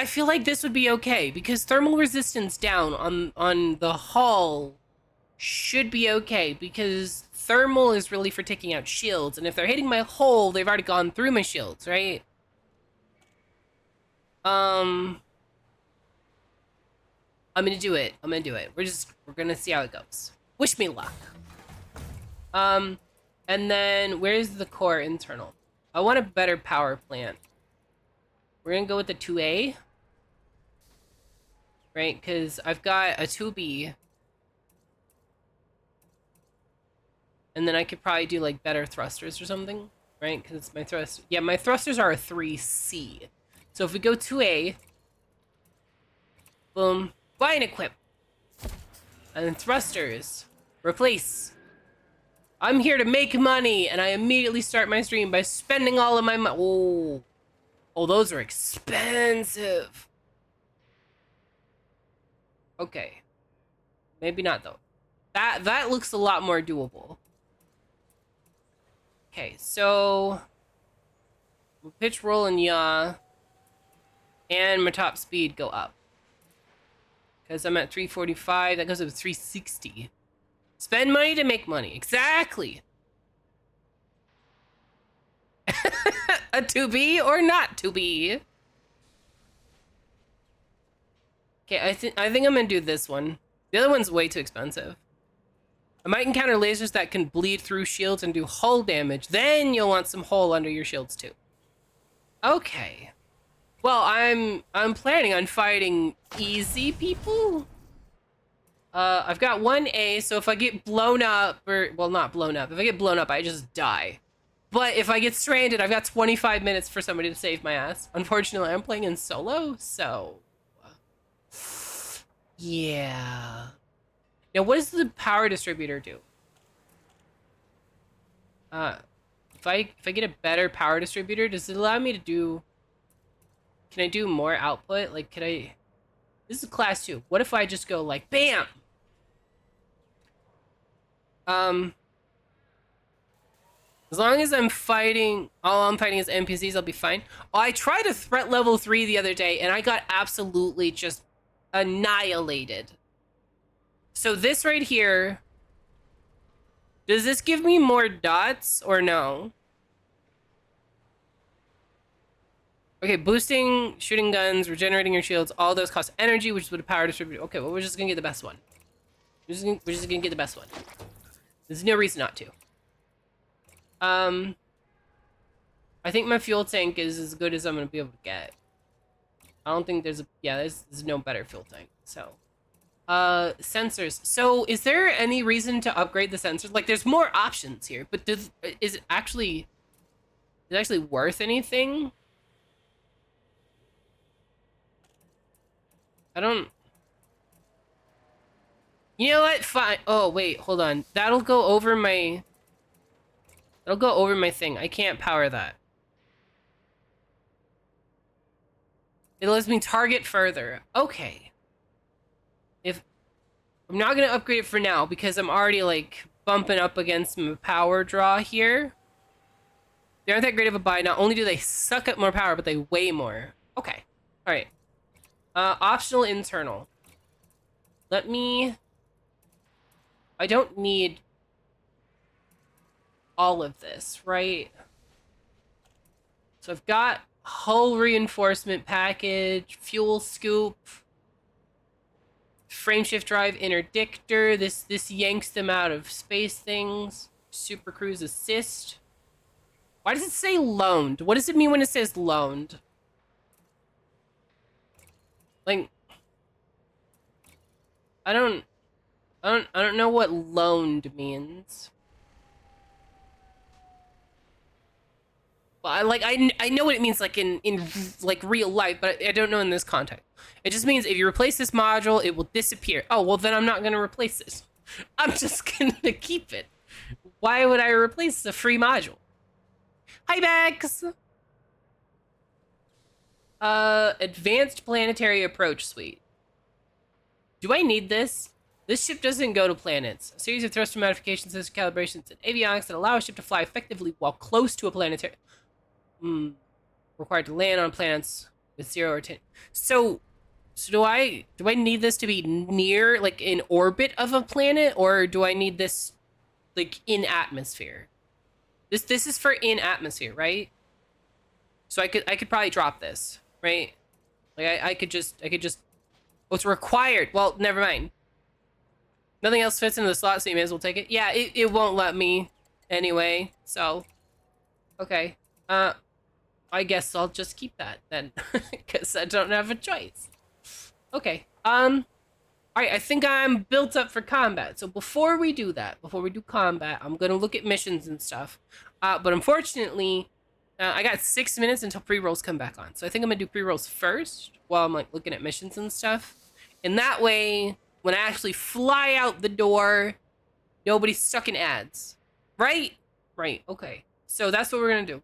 feel like this would be okay, because thermal resistance down on the hull should be okay, because thermal is really for taking out shields, and if they're hitting my hull, they've already gone through my shields, right? I'm gonna do it. We're gonna see how it goes. Wish me luck. And then where's the core internal? I want a better power plant. We're gonna go with the 2A. Right, because I've got a 2B. And then I could probably do like better thrusters or something, right? Because it's my thrust. Yeah, my thrusters are a 3C. So if we go 2A, boom, buy and equip. And then thrusters, replace. I'm here to make money, and I immediately start my stream by spending all of my money. Oh, those are expensive. Okay, maybe not though. That looks a lot more doable. Okay, so we'll pitch, roll, and yaw, and my top speed go up because I'm at 345. That goes up to 360. Spend money to make money. Exactly. A to be or not to be. Okay, I think I'm gonna do this one. The other one's way too expensive. I might encounter lasers that can bleed through shields and do hull damage. Then you'll want some hull under your shields too. Okay. Well, I'm planning on fighting easy people. I've got 1A, so if I get blown up, or, well, not blown up. If I get blown up, I just die. But if I get stranded, I've got 25 minutes for somebody to save my ass. Unfortunately, I'm playing in solo, so... yeah. Now, what does the power distributor do? If I get a better power distributor, does it allow me to do... Can I do more output? Like, could I... This is class 2. What if I just go like, BAM! As long as I'm fighting, all I'm fighting is NPCs, I'll be fine. Oh, I tried a threat level 3 the other day, and I got absolutely just annihilated. So this right here, does this give me more dots or no? Okay, boosting, shooting guns, regenerating your shields, all those cost energy, which is what a power distributor. Okay, well, we're just gonna get the best one. We're just gonna get the best one. There's no reason not to. I think my fuel tank is as good as I'm gonna be able to get. I don't think there's a, yeah, there's no better fuel tank, so. Sensors. So, is there any reason to upgrade the sensors? Like, there's more options here, but is it actually worth anything? I don't... You know what? Fine. Oh, wait, hold on. That'll go over my thing. I can't power that. It lets me target further. Okay. If I'm not gonna upgrade it for now because I'm already like bumping up against my power draw here. They aren't that great of a buy. Not only do they suck up more power, but they weigh more. Okay. All right. Optional internal. Let me... I don't need all of this, right? So I've got hull reinforcement package, fuel scoop, frameshift drive interdictor. This yanks them out of space things. Super cruise assist. Why does it say loaned? What does it mean when it says loaned? Like, I don't know what loaned means. Well, I know what it means like in like real life, but I don't know in this context. It just means if you replace this module, it will disappear. Oh, well then I'm not gonna replace this. I'm just gonna keep it. Why would I replace the free module? Hi, Bex! Advanced Planetary Approach Suite. Do I need this? This ship doesn't go to planets. A series of thruster modifications, sensor calibrations, and avionics that allow a ship to fly effectively while close to a planetary... Required to land on planets with 0 or 10. So do I need this to be near, like, in orbit of a planet, or do I need this, like, in atmosphere? This is for in atmosphere, right? So I could probably drop this, right? Like I could just oh, it's required. Well, never mind. Nothing else fits into the slot, so you may as well take it. Yeah, it won't let me anyway, so okay. I guess I'll just keep that then, because I don't have a choice. Okay, alright, I think I'm built up for combat. So before we do that, before we do combat, I'm gonna look at missions and stuff. But unfortunately, I got 6 minutes until pre-rolls come back on. So I think I'm gonna do pre-rolls first while I'm like looking at missions and stuff. And that way, when I actually fly out the door, nobody's stuck in ads. Right? Right. Okay. So that's what we're gonna do.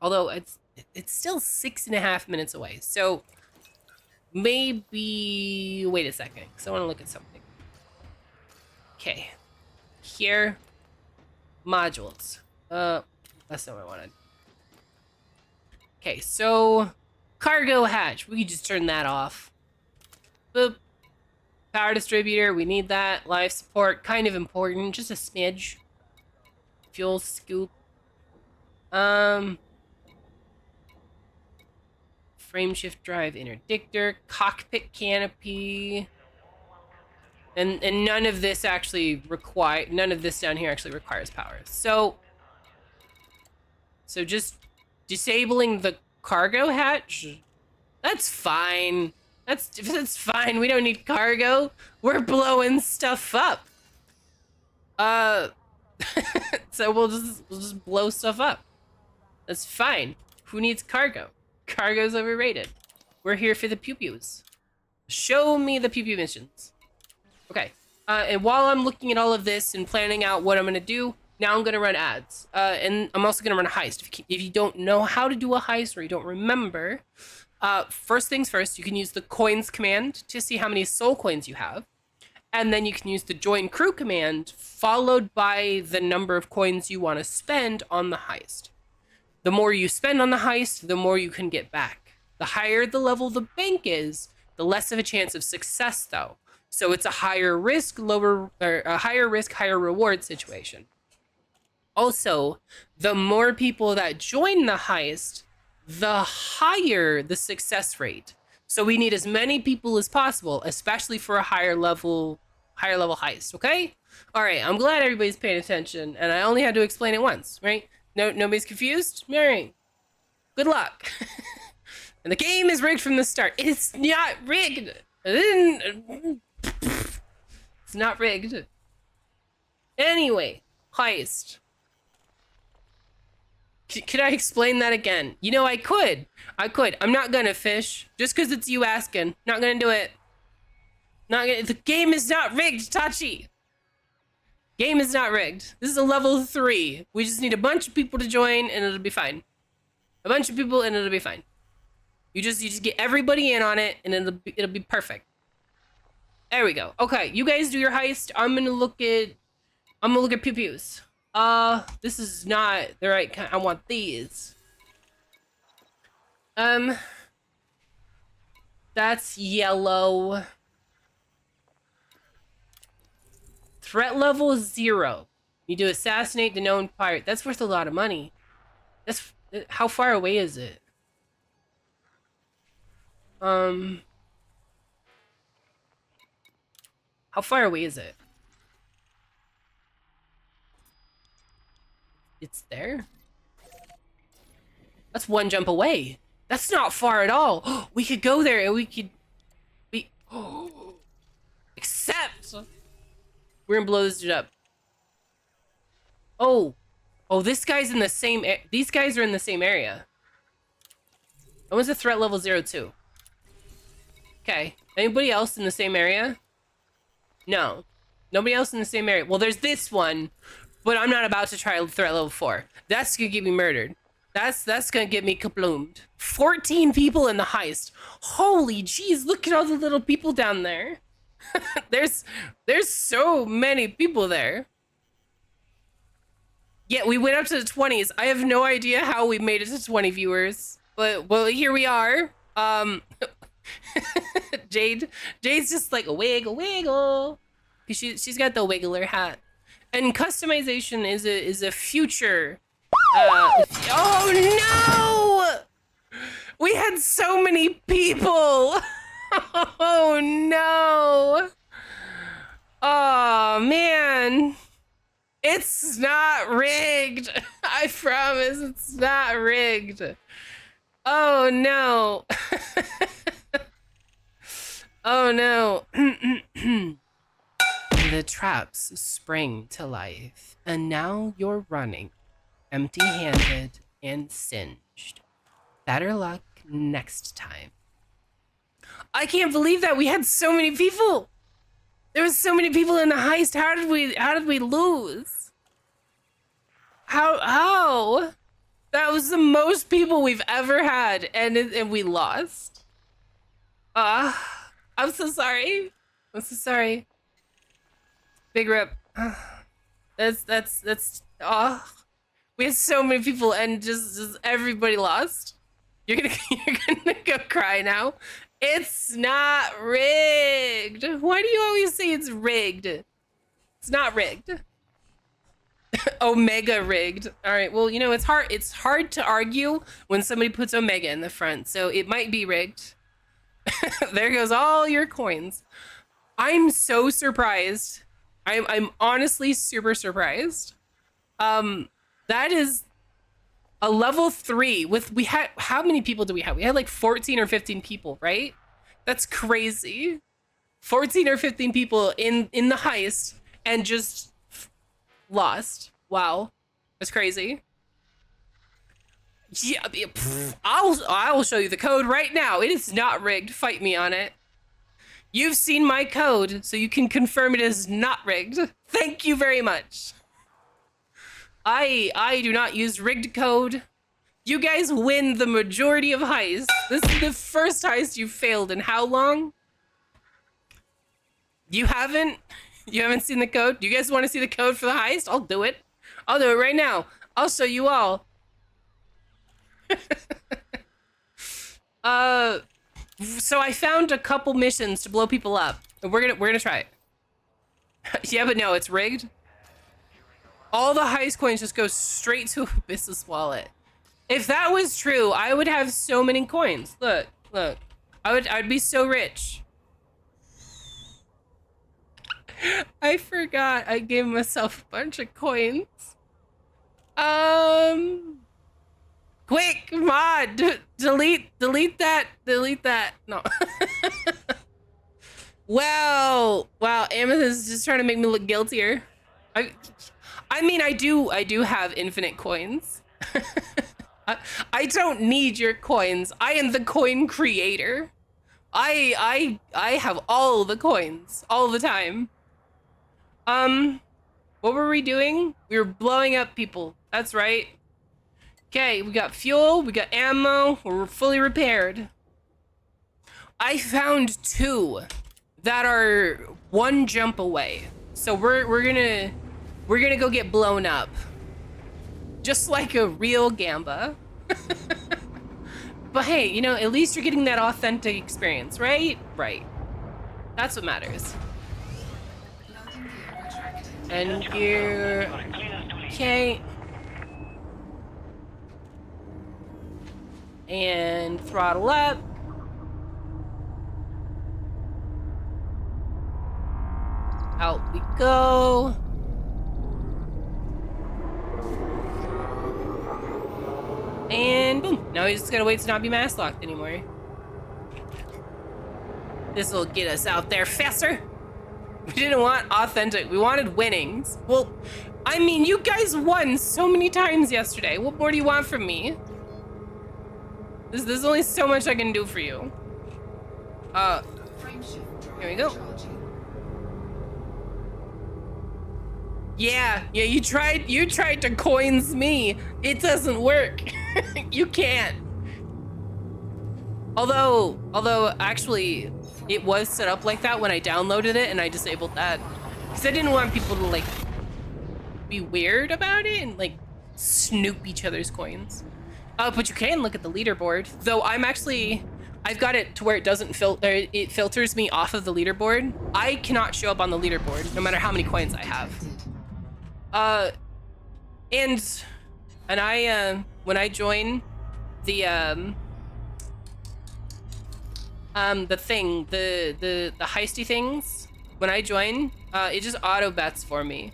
Although it's still 6.5 minutes away. So maybe wait a second, because I want to look at something. Okay. Here. Modules. That's not what I wanted. Okay, so cargo hatch. We can just turn that off. Boop. Power distributor, we need that. Life support, kind of important, just a smidge. Fuel scoop. Frame shift drive interdictor, cockpit canopy. And none of this down here actually requires power. So just disabling the cargo hatch, that's fine. That's fine. We don't need cargo. We're blowing stuff up. So we'll just blow stuff up. That's fine. Who needs cargo? Cargo's overrated. We're here for the pew-pews. Show me the pew-pew missions. Okay. And while I'm looking at all of this and planning out what I'm gonna do, now I'm gonna run ads. And I'm also gonna run a heist. If you don't know how to do a heist or you don't remember, first things first, you can use the coins command to see how many soul coins you have. And then you can use the join crew command followed by the number of coins you want to spend on the heist. The more you spend on the heist, the more you can get back. The higher the level the bank is, the less of a chance of success though. So it's a higher risk, higher reward situation. Also, the more people that join the heist, the higher the success rate. So we need as many people as possible, especially for a higher level heist, okay? All right, I'm glad everybody's paying attention, and I only had to explain it once, right? Nobody's confused? All right. Good luck. And the game is rigged from the start. It's not rigged. It's not rigged. Anyway, heist. Could I explain that again? You know, I could. I'm not gonna fish. Just because it's you asking. Not gonna do it. The game is not rigged, Tachi. Game is not rigged. This is a level 3. We just need a bunch of people to join and it'll be fine. A bunch of people and it'll be fine. You just get everybody in on it and it'll be perfect. There we go. Okay, you guys do your heist. I'm gonna look at pew-pews. This is not the right kind. I want these. That's yellow. Threat level 0. You do assassinate the known pirate. That's worth a lot of money. How far away is it? How far away is it? It's there? That's one jump away. That's not far at all. We could go there and except we're gonna blow this dude up. Oh, this guy's in the same. These guys are in the same area. That was a threat level 0 too. Okay. Anybody else in the same area? No. Nobody else in the same area. Well, there's this one, but I'm not about to try threat level 4. That's gonna get me murdered. That's gonna get me kabloomed. 14 people in the heist. Holy jeez, look at all the little people down there. There's so many people there. Yeah, we went up to the 20s. I have no idea how we made it to 20 viewers. But well, here we are. Jade's just like a wiggle. She's got the wiggler hat. And customization is a future. Oh no! We had so many people. Oh no! Oh man! It's not rigged. I promise it's not rigged. Oh no! Oh no! The traps sprang to life, and now you're running, empty-handed and singed. Better luck next time. I can't believe that we had so many people. There was so many people in the heist. How did we lose? How? That was the most people we've ever had, and we lost. I'm so sorry. I'm so sorry. Big rip. That's we had so many people and just everybody lost. You're gonna go cry now. It's not rigged. Why do you always say it's rigged? It's not rigged. Omega rigged. All right. Well, you know, it's hard to argue when somebody puts Omega in the front, so it might be rigged. There goes all your coins. I'm so surprised. I'm honestly super surprised. That is a level 3 with, we had, how many people do we have? We had like 14 or 15 people, right? That's crazy. 14 or 15 people in the heist and just lost. Wow. That's crazy. Yeah, I will show you the code right now. It is not rigged. Fight me on it. You've seen my code, so you can confirm it is not rigged. Thank you very much. I do not use rigged code. You guys win the majority of heists. This is the first heist you've failed in how long? You haven't seen the code? Do you guys want to see the code for the heist? I'll do it. I'll do it right now. I'll show you all. So I found a couple missions to blow people up. And we're gonna try it. Yeah, but no, it's rigged. All the heist coins just go straight to Abyss's wallet. If that was true, I would have so many coins. Look. I'd be so rich. I forgot I gave myself a bunch of coins. Quick, mod, delete that. No. Wow, Amethyst is just trying to make me look guiltier. I mean, I do have infinite coins. I don't need your coins. I am the coin creator. I have all the coins all the time. What were we doing? We were blowing up people. That's right. Okay, we got fuel, we got ammo, we're fully repaired. I found 2 that are 1 jump away. So we're gonna go get blown up. Just like a real Gamba. But hey, you know, at least you're getting that authentic experience, right? Right. That's what matters. And gear. Okay. And throttle up. Out we go. And boom. Now we just gotta wait to not be mass locked anymore. This will get us out there faster. We didn't want authentic. We wanted winnings. Well, I mean, you guys won so many times yesterday. What more do you want from me? There's only so much I can do for you. Here we go. Yeah, you tried to coins me. It doesn't work. You can't. Although actually it was set up like that when I downloaded it and I disabled that. Because I didn't want people to like be weird about it and like snoop each other's coins. But you can look at the leaderboard. Though I've got it to where it doesn't filter. It filters me off of the leaderboard. I cannot show up on the leaderboard no matter how many coins I have. And I when I join the thing, the heisty things, when I join, it just auto bets for me.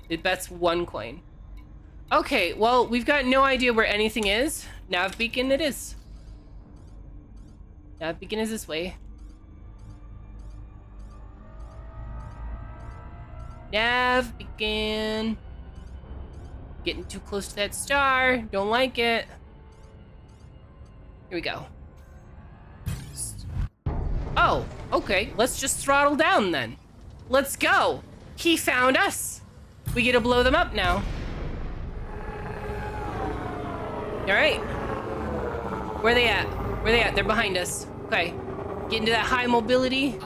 It bets 1 coin. Okay, well, we've got no idea where anything is. Nav beacon it is. Nav beacon is this way. Nav beacon. Getting too close to that star. Don't like it. Here we go. Oh, okay. Let's just throttle down then. Let's go. He found us. We get to blow them up now. All right. Where they at? Where they at? They're behind us. Okay. Get into that high mobility.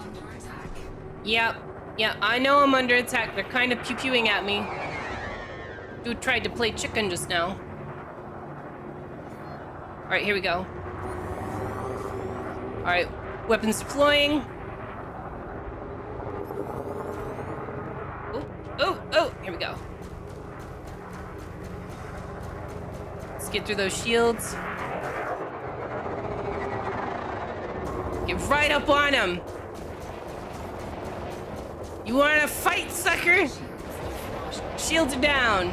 Yep. Yeah, I know I'm under attack. They're kind of pew-pewing at me. Dude tried to play chicken just now. All right, here we go. All right, weapons deploying. Oh, here we go. Let's get through those shields. Get right up on him. You wanna fight, sucker? Shields are down.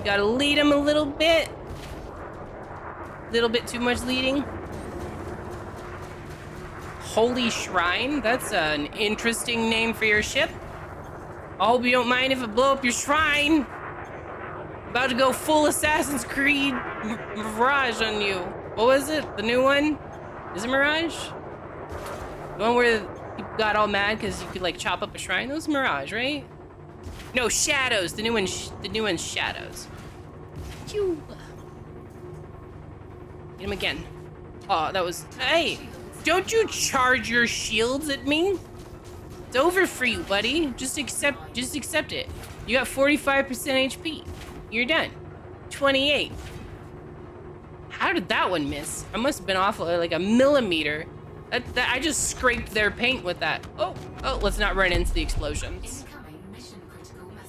Gotta lead him a little bit. Little bit too much leading. Holy Shrine? That's an interesting name for your ship. I hope you don't mind if I blow up your shrine. About to go full Assassin's Creed Mirage on you. What was it? The new one? Is it Mirage? The one where people got all mad because you could like chop up a shrine? That was Mirage, right? No, Shadows. The new one's Shadows. Phew. Hit him again. Oh, that was... Hey! Don't you charge your shields at me? It's over for you, buddy. Just accept it. You got 45% HP. You're done. 28. How did that one miss? I must have been off like a millimeter. I just scraped their paint with that. Oh, let's not run into the explosions.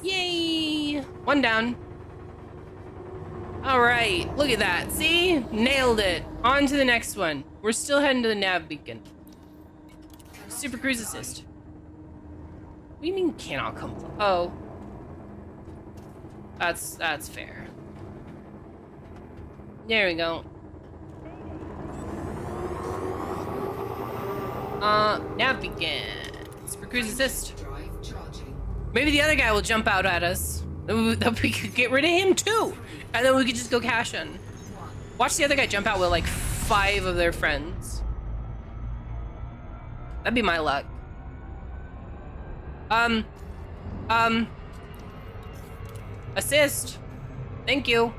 Yay! One down. All right, look at that. See? Nailed it. On to the next one. We're still heading to the nav beacon. Super Cruise Assist. What do you mean cannot come? Oh. That's fair. There we go. Nav beacon. Super Cruise Assist. Maybe the other guy will jump out at us. Then we could get rid of him too. And then we could just go cash in. Watch the other guy jump out with like 5 of their friends. That'd be my luck. Assist. Thank you.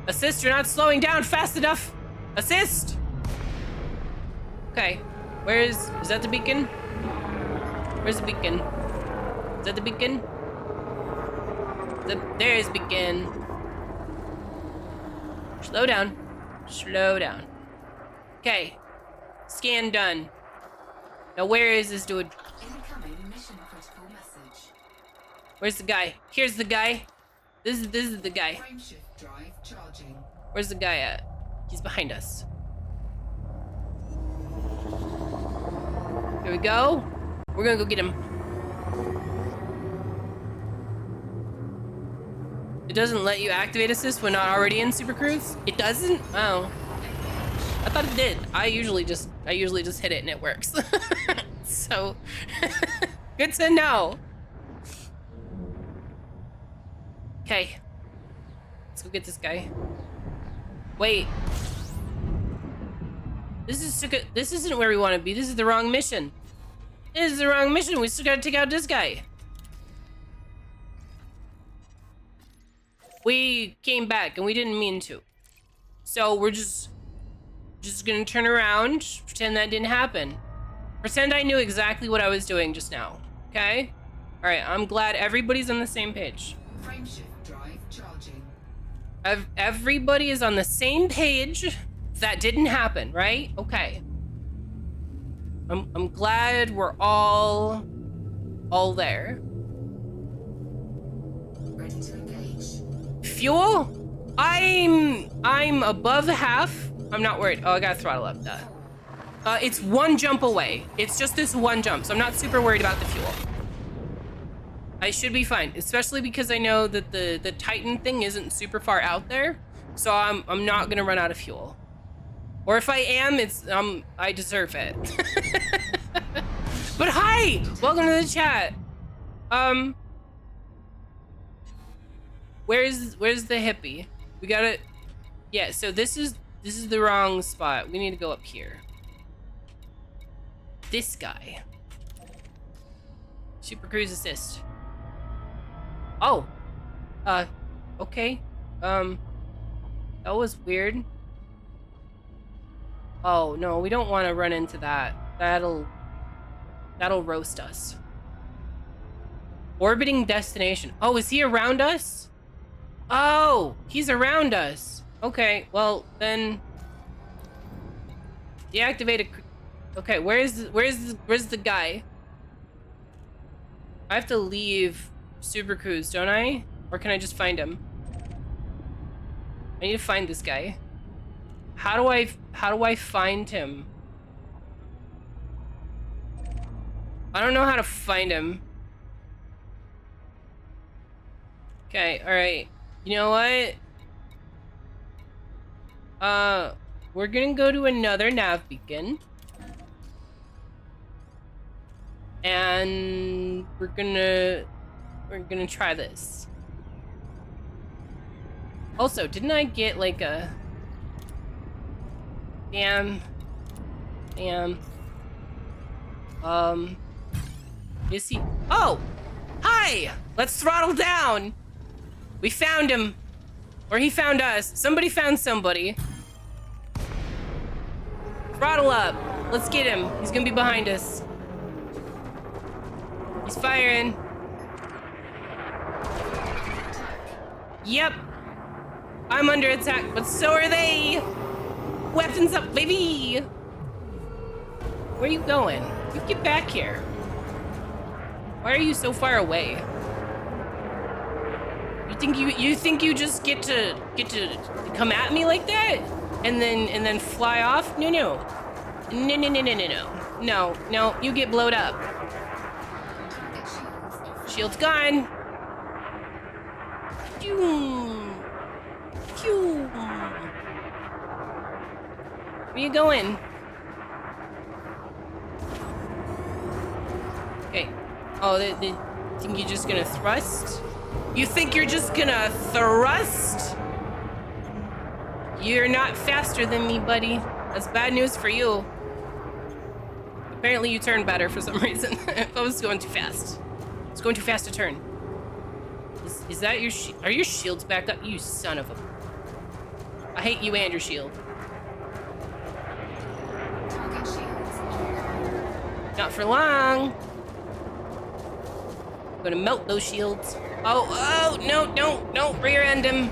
Assist, you're not slowing down fast enough. Assist. Okay. Is that the beacon? Where's the beacon? Is that the beacon? There's beacon. Slow down. Slow down. Okay. Scan done. Now where is this dude? Incoming mission critical message. Where's the guy? Here's the guy. This is the guy. Frameshift drive charging. Where's the guy at? He's behind us. Here we go. We're gonna go get him. It doesn't let you activate assist when not already in Super Cruise? It doesn't? Oh. I thought it did. I usually just hit it and it works. So good to know. Okay. Let's go get this guy. Wait. This isn't where we want to be. This is the wrong mission. This is the wrong mission. We still gotta take out this guy. We came back and we didn't mean to. So we're just gonna turn around, pretend that didn't happen. Pretend I knew exactly what I was doing just now. Okay? All right, I'm glad everybody's on the same page. Frameshift drive charging. Everybody is on the same page. That didn't happen, right? Okay. I'm glad we're all there. Ready to engage. Fuel? I'm above half. I'm not worried. Oh, I gotta throttle up that. It's one jump away. It's just this one jump, so I'm not super worried about the fuel. I should be fine, especially because I know that the Titan thing isn't super far out there, so I'm not gonna run out of fuel. Or if I am, it's I deserve it. But hi, Hi! Welcome to the chat. Where's the hippie? We gotta... Yeah, so this is the wrong spot. We need to go up here. This guy. Super Cruise Assist. Oh. Okay. That was weird. Oh, no, we don't want to run into that. That'll roast us. Orbiting destination. Oh, is he around us? Oh, he's around us. Okay, well, then... Deactivate a... Okay, where's the guy? I have to leave Super Cruise, don't I? Or can I just find him? I need to find this guy. How do I find him? I don't know how to find him. Okay, alright. You know what? We're gonna go to another nav beacon. And we're gonna try this. Also, didn't I get like a... Damn. Is he... Oh! Hi! Let's throttle down! We found him. Or he found us. Somebody found somebody. Throttle up. Let's get him. He's gonna be behind us. He's firing. Yep. I'm under attack, but so are they. Weapons up, baby. Where are you going? You get back here. Why are you so far away? You think you just get to come at me like that and then fly off? No. No, you get blowed up. Shield's gone. Pew. Where you going? Okay. Oh, they think you're just gonna thrust? You think you're just gonna thrust? You're not faster than me, buddy. That's bad news for you. Apparently you turned better for some reason. I was going too fast. It's going too fast to turn. Is that your are your shields back up? You son of a... I hate you and your shield. Not for long. I'm gonna melt those shields. Oh, no, rear end him.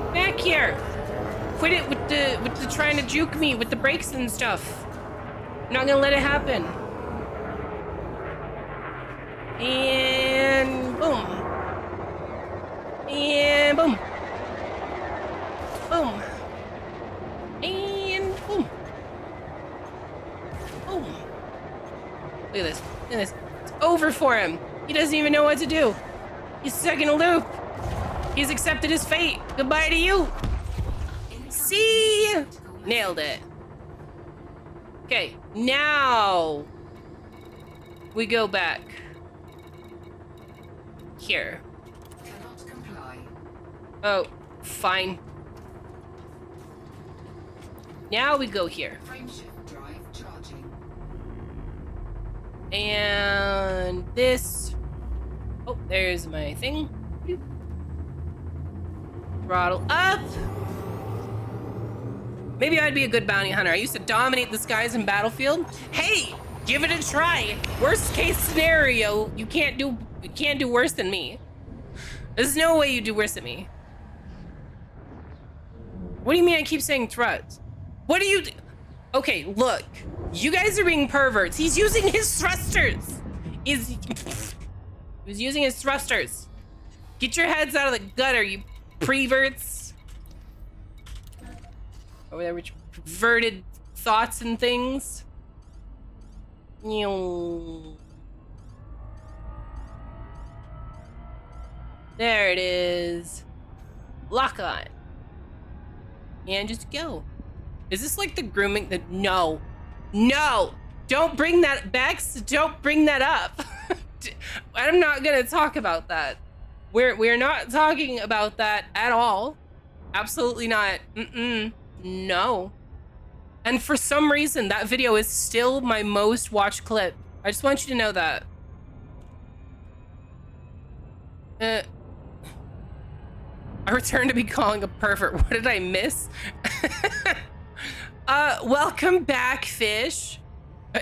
Get back here. Quit it with the trying to juke me with the brakes and stuff. I'm not gonna let it happen. And boom. And boom. Boom. And boom. Boom. Look at this. Look at this. It's over for him. He doesn't even know what to do. He's stuck in a loop. He's accepted his fate. Goodbye to you. See? Nailed it. Okay, now we go back here. Cannot comply. Oh, fine. Now we go here. Frameshift drive charging. And this. Oh, there's my thing. Throttle up. Maybe I'd be a good bounty hunter. I used to dominate the skies in Battlefield. Hey, give it a try. Worst case scenario, you can't do worse than me. There's no way you do worse than me. What do you mean I keep saying thrust? What do you do? Okay, look. You guys are being perverts. He's using his thrusters. He was using his thrusters. Get your heads out of the gutter, you preverts. Over there with perverted thoughts and things. There it is. Lock on. And just go. Is this like the grooming? No. No. Don't bring that, Bex. Don't bring that up. I'm not gonna talk about that. We're not talking about that at all. Absolutely not. No. And for some reason, that video is still my most watched clip. I just want you to know that. I returned to be calling a pervert. What did I miss? Welcome back, Fish.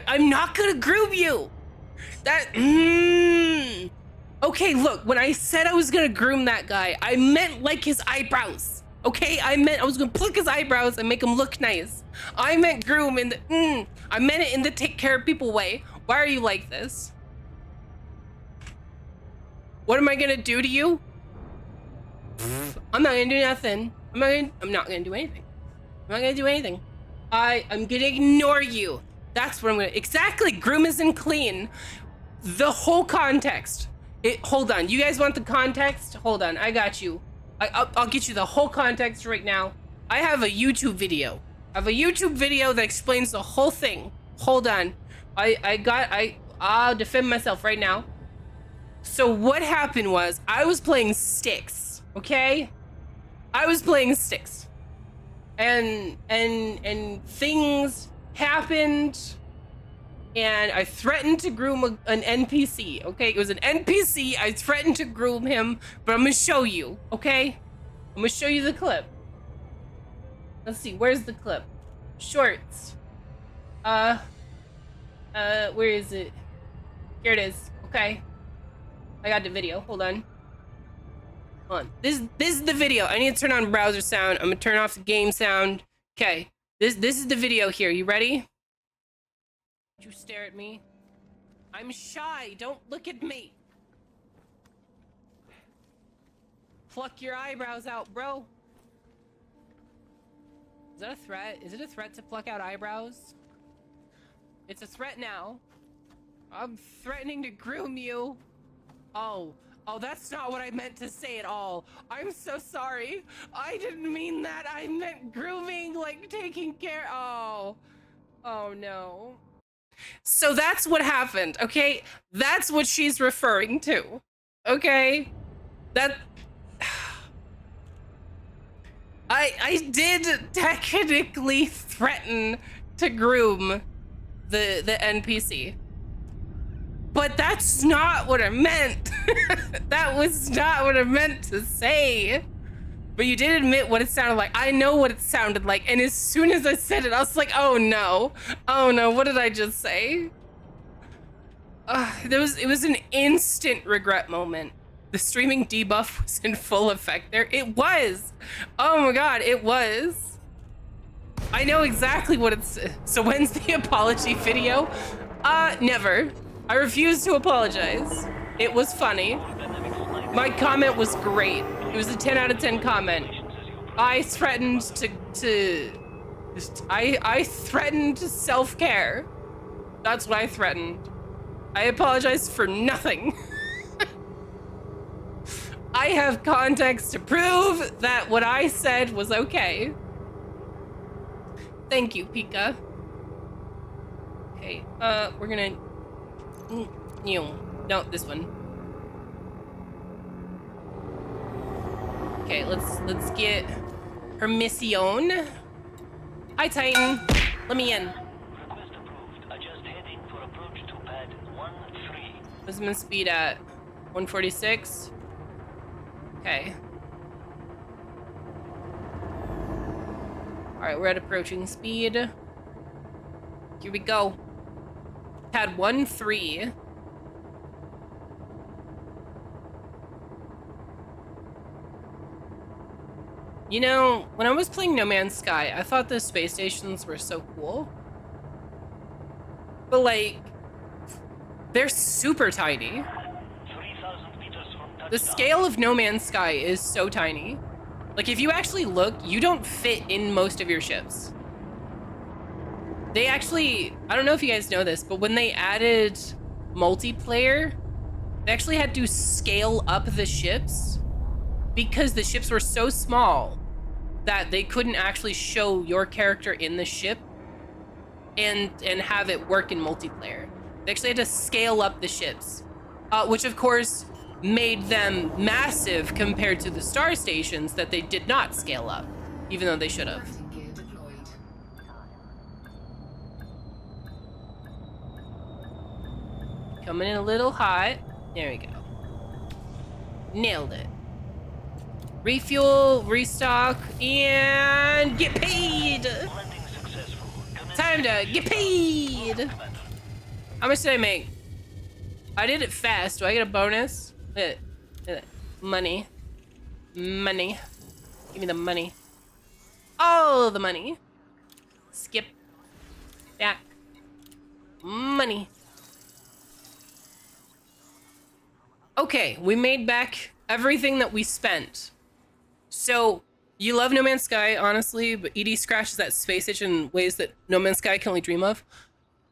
I'm not gonna groom you. Okay, look, when I said I was gonna groom that guy, I meant like his eyebrows. Okay, I was gonna pluck his eyebrows and make him look nice. I meant groom in the, I meant it in the take care of people way. Why are you like this? What am I gonna do to you? I'm not gonna do nothing. I'm not gonna do anything. I'm not gonna do anything. I'm gonna ignore you. That's what I'm gonna, exactly, groom isn't clean. The whole context. Hold on, you guys want the context? Hold on, I got you. I'll get you the whole context right now. I have a YouTube video. I have a YouTube video that explains the whole thing. Hold on. I'll defend myself right now. So what happened was I was playing Styx, okay? I was playing Styx. And things happened and I threatened to groom an NPC, okay? It was an NPC, I threatened to groom him, but I'm gonna show you, okay? I'm gonna show you the clip. Let's see, where's the clip? Shorts. Where is it? Here it is, okay. I got the video, hold on. Hold on, this is the video. I need to turn on browser sound. I'm gonna turn off the game sound. Okay, this is the video here, you ready? Don't you stare at me. I'm shy, don't look at me. Pluck your eyebrows out, bro. Is that a threat? Is it a threat to pluck out eyebrows? It's a threat now. I'm threatening to groom you. Oh, that's not what I meant to say at all. I'm so sorry. I didn't mean that. I meant grooming, like taking care. Oh no. So that's what happened, okay? That's what she's referring to, okay? I did technically threaten to groom the NPC. But that's not what I meant. That was not what I meant to say. But you did admit what it sounded like. I know what it sounded like. And as soon as I said it, I was like, oh no. Oh no, what did I just say? It was an instant regret moment. The streaming debuff was in full effect there. It was. Oh my God, it was. I know exactly what it's. So when's the apology video? Never. I refuse to apologize. It was funny. My comment was great. It was a 10 out of 10 comment. I threatened I threatened self-care. That's what I threatened. I apologize for nothing. I have context to prove that what I said was okay. Thank you, Pika. Okay, we're gonna... No, this one. Okay, let's get Hermission. Hi, Titan. Let me in. Request approved. Adjust heading for approach to pad 13. What's my speed at? 146? Okay. Alright, we're at approaching speed. Here we go. Pad 13. You know, when I was playing No Man's Sky, I thought the space stations were so cool. But like, they're super tiny. 3,000 meters from touchdown. The scale of No Man's Sky is so tiny. Like, if you actually look, you don't fit in most of your ships. They actually, I don't know if you guys know this, but when they added multiplayer, they actually had to scale up the ships because the ships were so small that they couldn't actually show your character in the ship. and have it work in multiplayer. They actually had to scale up the ships, which of course made them massive compared to the star stations that they did not scale up, even though they should have. Landing gear deployed. Coming in a little hot. There we go. Nailed it. Refuel, restock, and get paid! Landing successful. Commence Time to get paid! Commander. How much did I make? I did it fast. Do I get a bonus? Money. Money. Give me the money. Oh, the money. Skip. Back. Money. Okay, we made back everything that we spent. So, you love No Man's Sky, honestly, but ED scratches that space itch in ways that No Man's Sky can only dream of.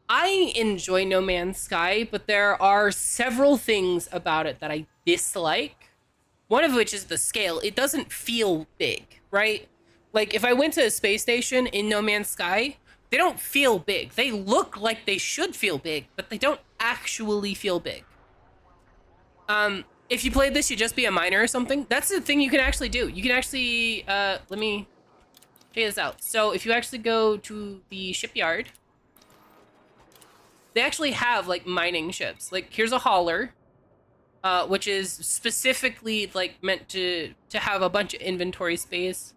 I enjoy No Man's Sky, but there are several things about it that I dislike. One of which is the scale. It doesn't feel big, right? Like, if I went to a space station in No Man's Sky, they don't feel big. They look like they should feel big, but they don't actually feel big. If you played this, you'd just be a miner or something. That's the thing you can actually do. You can actually, let me check this out. So if you actually go to the shipyard, they actually have like mining ships. Like here's a hauler, which is specifically like meant to have a bunch of inventory space.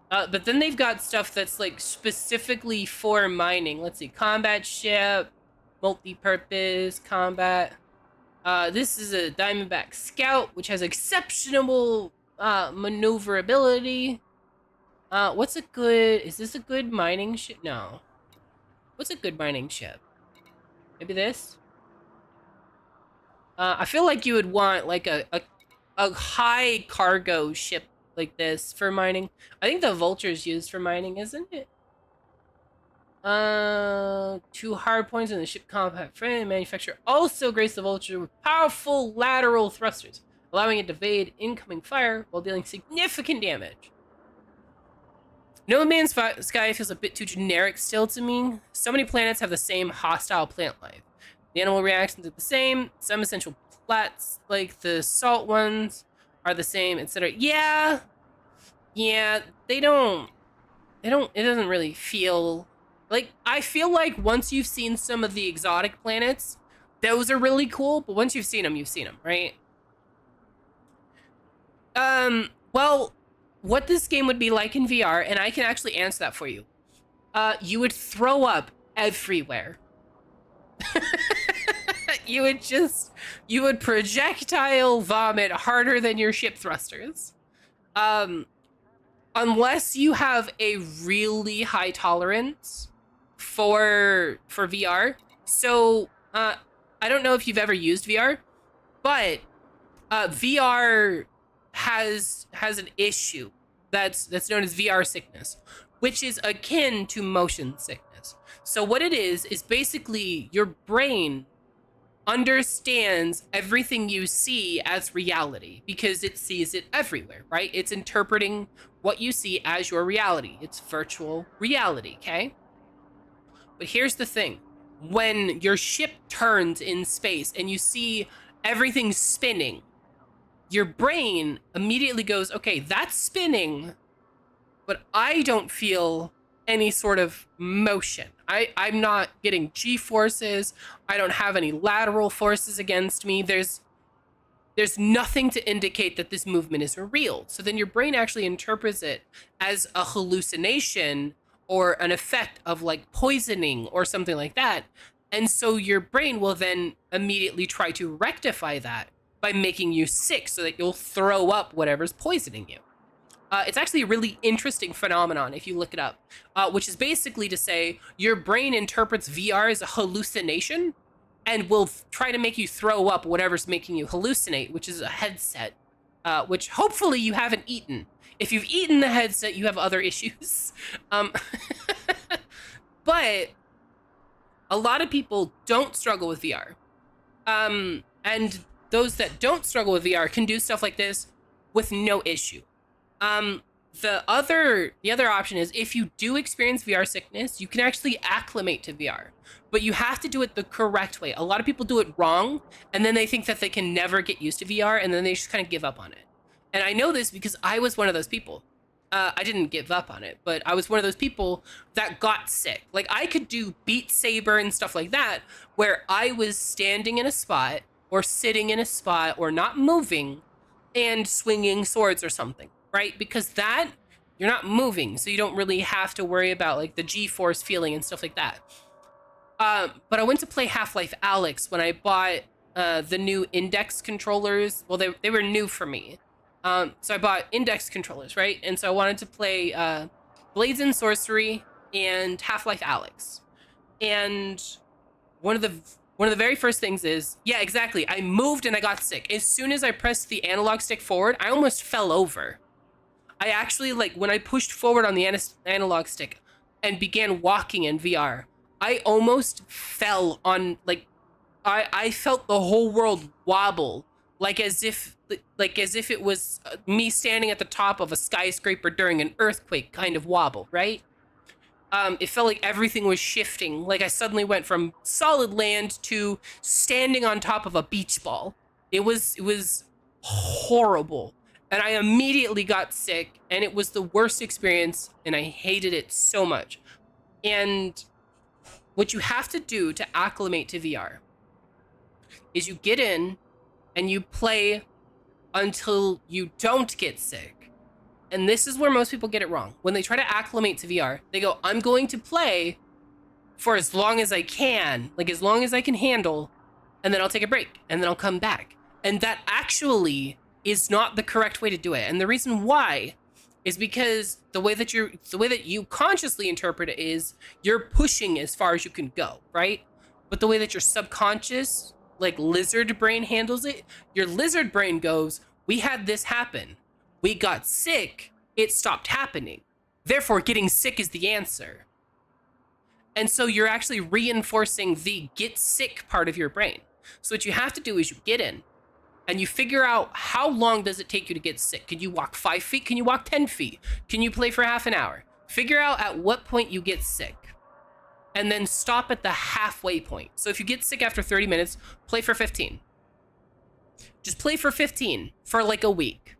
But then they've got stuff that's like specifically for mining. Let's see, combat ship, multi-purpose, combat. This is a Diamondback Scout, which has exceptional maneuverability. What's a good... Is this a good mining ship? No. What's a good mining ship? Maybe this? I feel like you would want like a high cargo ship like this for mining. I think the Vulture's used for mining, isn't it? 2 hard points in the ship combat frame. Manufacturer also graced the Vulture with powerful lateral thrusters, allowing it to evade incoming fire while dealing significant damage. No Man's Sky feels a bit too generic still to me. So many planets have the same hostile plant life. The animal reactions are the same. Some essential plants, like the salt ones, are the same, etc. Yeah, they don't. It doesn't really feel. Like, I feel like once you've seen some of the exotic planets, those are really cool, but once you've seen them, right? Well, what this game would be like in VR, and I can actually answer that for you. You would throw up everywhere. You would projectile vomit harder than your ship thrusters. Unless you have a really high tolerance for VR. So, I don't know if you've ever used VR, but VR has an issue that's known as VR sickness, which is akin to motion sickness. So what it is basically your brain understands everything you see as reality because it sees it everywhere, right? It's interpreting what you see as your reality. It's virtual reality, okay? But here's the thing. When your ship turns in space and you see everything spinning, your brain immediately goes, okay, that's spinning, but I don't feel any sort of motion. I'm not getting G-forces. I don't have any lateral forces against me. There's nothing to indicate that this movement is real. So then your brain actually interprets it as a hallucination or an effect of like poisoning or something like that. And so your brain will then immediately try to rectify that by making you sick so that you'll throw up whatever's poisoning you. It's actually a really interesting phenomenon if you look it up, which is basically to say your brain interprets VR as a hallucination and will try to make you throw up whatever's making you hallucinate, which is a headset, which hopefully you haven't eaten. If you've eaten the headset, you have other issues. But a lot of people don't struggle with VR. And those that don't struggle with VR can do stuff like this with no issue. the other option is if you do experience VR sickness, you can actually acclimate to VR, but you have to do it the correct way. A lot of people do it wrong, and then they think that they can never get used to VR, and then they just kind of give up on it. And I know this because I was one of those people. I didn't give up on it, but I was one of those people that got sick. Like, I could do Beat Saber and stuff like that, where I was standing in a spot or sitting in a spot or not moving and swinging swords or something, right? Because that, you're not moving, so you don't really have to worry about like the G-force feeling and stuff like that. But I went to play Half-Life Alyx when I bought the new Index controllers. Well, they were new for me. So I bought Index controllers, right? And so I wanted to play Blades and Sorcery and Half-Life Alyx. And one of the very first things is, yeah, exactly. I moved and I got sick. As soon as I pressed the analog stick forward, I almost fell over. I actually, like, when I pushed forward on the analog stick and began walking in VR, I almost fell on, like, I felt the whole world wobble, like as if it was me standing at the top of a skyscraper during an earthquake kind of wobble, right? It felt like everything was shifting. Like I suddenly went from solid land to standing on top of a beach ball. It was horrible. And I immediately got sick, and it was the worst experience, and I hated it so much. And what you have to do to acclimate to VR is you get in and you play until you don't get sick. And this is where most people get it wrong. When they try to acclimate to VR, they go, I'm going to play for as long as I can, like as long as I can handle, and then I'll take a break, and then I'll come back. And that actually is not the correct way to do it. And the reason why is because the way that you consciously interpret it is you're pushing as far as you can go, right? But the way that your subconscious, like lizard brain, handles it, your lizard brain goes, we had this happen. We got sick, it stopped happening. Therefore, getting sick is the answer. And so you're actually reinforcing the get sick part of your brain. So what you have to do is you get in and you figure out how long does it take you to get sick. Can you walk 5 feet? Can you walk 10 feet? Can you play for half an hour? Figure out at what point you get sick. And then stop at the halfway point. So if you get sick after 30 minutes, play for 15. Just play for 15 for like a week.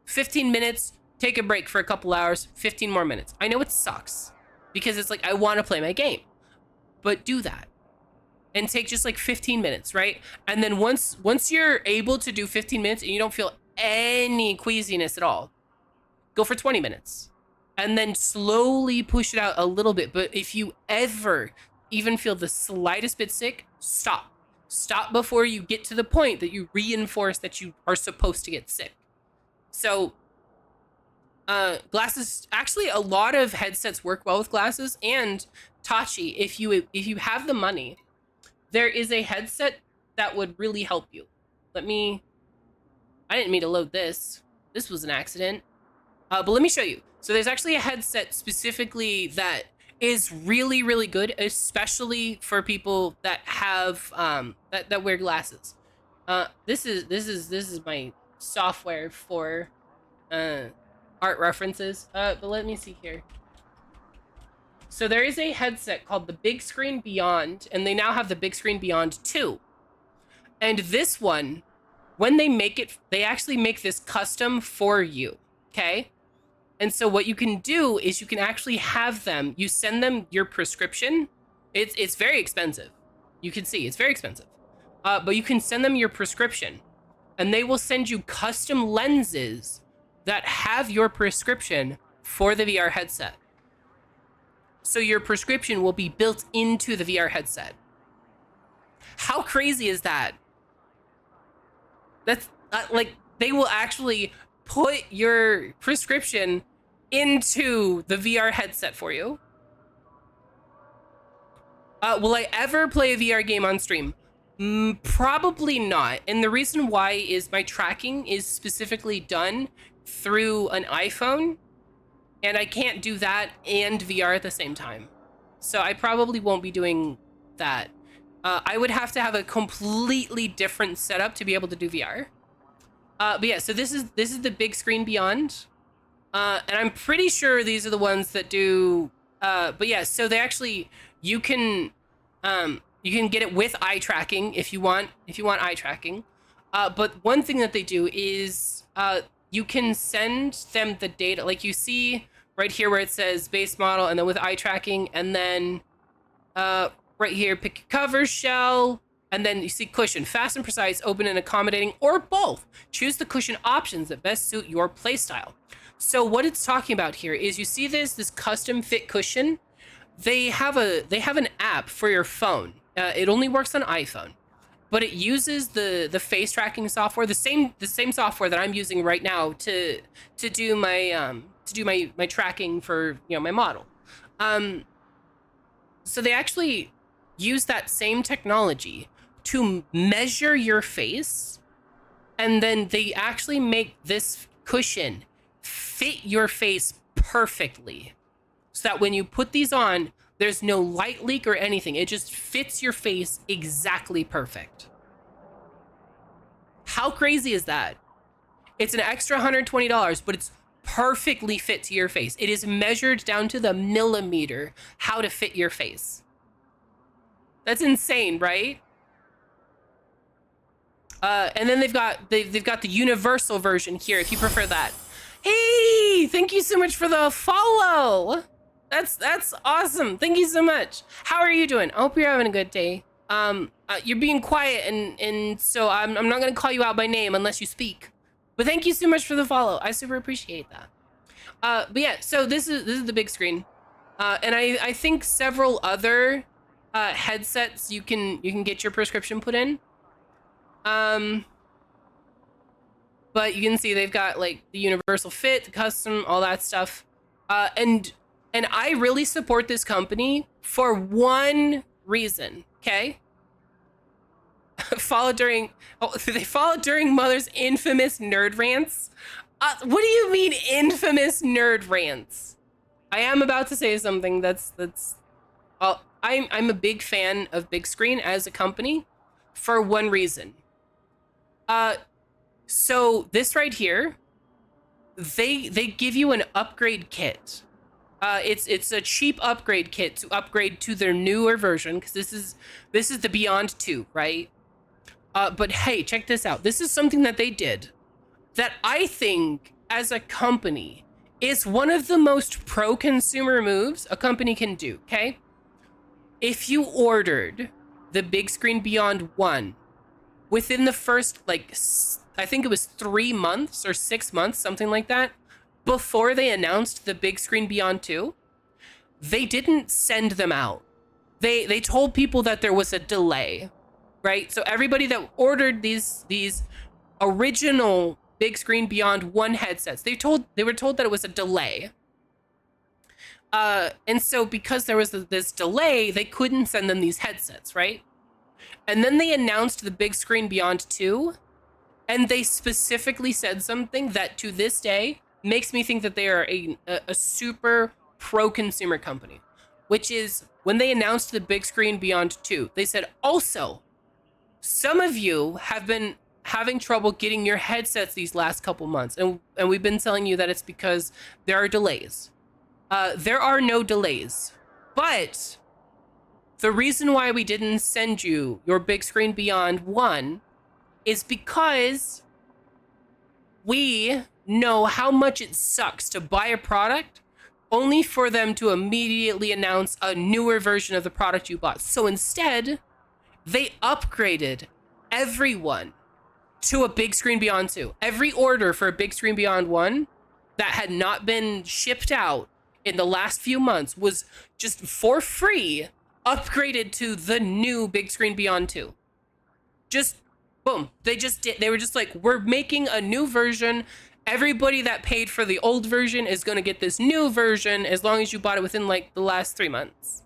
15 minutes, take a break for a couple hours, 15 more minutes. I know it sucks because it's like, I want to play my game, but do that and take just like 15 minutes, right? And then once you're able to do 15 minutes and you don't feel any queasiness at all, go for 20 minutes and then slowly push it out a little bit. But if you ever even feel the slightest bit sick, stop. Stop before you get to the point that you reinforce that you are supposed to get sick. So glasses, actually a lot of headsets work well with glasses. And Tachi, if you have the money, there is a headset that would really help you. I didn't mean to load this. This was an accident. But let me show you. So there's actually a headset specifically that is really, really good, especially for people that have that wear glasses. This is my software for art references. But let me see here. So there is a headset called the Big Screen Beyond, and they now have the Big Screen Beyond 2. And this one, when they make it, they actually make this custom for you, okay? And so what you can do is you can actually have them, you send them your prescription. It's very expensive. You can see, it's very expensive. But you can send them your prescription, and they will send you custom lenses that have your prescription for the VR headset. So your prescription will be built into the VR headset. How crazy is that? That's like, they will actually put your prescription into the VR headset for you. Will I ever play a VR game on stream? Probably not. And the reason why is my tracking is specifically done through an iPhone, and I can't do that and VR at the same time. So I probably won't be doing that. I would have to have a completely different setup to be able to do VR. But yeah, so this is the Big Screen Beyond. And I'm pretty sure these are the ones that do. But yeah, so they actually you can get it with eye tracking if you want eye tracking. But one thing that they do is you can send them the data, like you see right here where it says base model, and then with eye tracking, and then right here pick your cover shell. And then you see cushion, fast and precise, open and accommodating, or both. Choose the cushion options that best suit your playstyle. So what it's talking about here is you see this custom fit cushion. They have an app for your phone. It only works on iPhone, but it uses the face tracking software, the same software that I'm using right now to do my tracking for my model. So they actually use that same technology to measure your face, and then they actually make this cushion fit your face perfectly, so that when you put these on, there's no light leak or anything. It just fits your face exactly perfect. How crazy is that? It's an extra $120, but it's perfectly fit to your face. It is measured down to the millimeter how to fit your face. That's insane, right? And then they've got the universal version here if you prefer that. Hey, thank you so much for the follow. That's awesome. Thank you so much. How are you doing? I hope you're having a good day. You're being quiet, and so I'm not gonna call you out by name unless you speak. But thank you so much for the follow. I super appreciate that. But yeah, so this is the big screen, and I think several other headsets you can get your prescription put in. But you can see they've got like the universal fit, the custom, all that stuff. And I really support this company for one reason, okay? They followed during Mother's infamous nerd rants. What do you mean infamous nerd rants? I am about to say something that's I'm a big fan of Big Screen as a company for one reason. So this right here, they give you an upgrade kit. It's a cheap upgrade kit to upgrade to their newer version, because this is the Beyond 2, right? But hey, check this out. This is something that they did that I think as a company is one of the most pro-consumer moves a company can do, okay? If you ordered the Big Screen Beyond 1 within the first, like, I think it was 3 months or 6 months, something like that, before they announced the Big Screen Beyond 2, they didn't send them out. They told people that there was a delay, right? So everybody that ordered these original Big Screen Beyond 1 headsets, they were told that it was a delay. And so because there was this delay, they couldn't send them these headsets, right? And then they announced the Big Screen Beyond 2, and they specifically said something that to this day makes me think that they are a super pro-consumer company, which is when they announced the Big Screen Beyond 2, they said, also, some of you have been having trouble getting your headsets these last couple months, and we've been telling you that it's because there are delays. There are no delays, but the reason why we didn't send you your Big Screen Beyond 1 is because we know how much it sucks to buy a product only for them to immediately announce a newer version of the product you bought. So instead, they upgraded everyone to a Big Screen Beyond 2. Every order for a Big Screen Beyond 1 that had not been shipped out in the last few months was just for free upgraded to the new Big Screen Beyond 2. Just boom. They were just like, we're making a new version. Everybody that paid for the old version is going to get this new version as long as you bought it within like the last 3 months.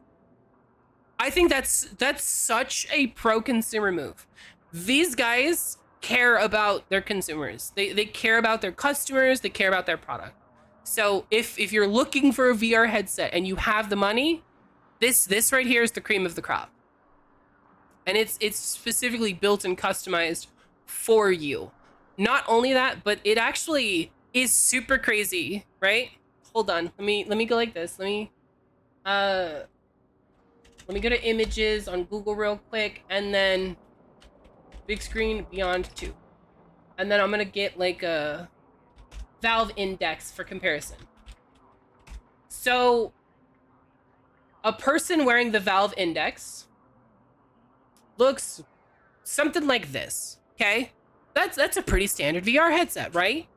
I think that's such a pro-consumer move. These guys care about their consumers. They care about their customers. They care about their product. So if you're looking for a VR headset and you have the money, this right here is the cream of the crop. And it's specifically built and customized for you. Not only that, but it actually is super crazy, right? Hold on. Let me go like this. Let me go to images on Google real quick, and then big screen Beyond 2. And then I'm gonna get like a Valve index for comparison. So a person wearing the Valve index looks something like this. Okay, that's a pretty standard VR headset, right?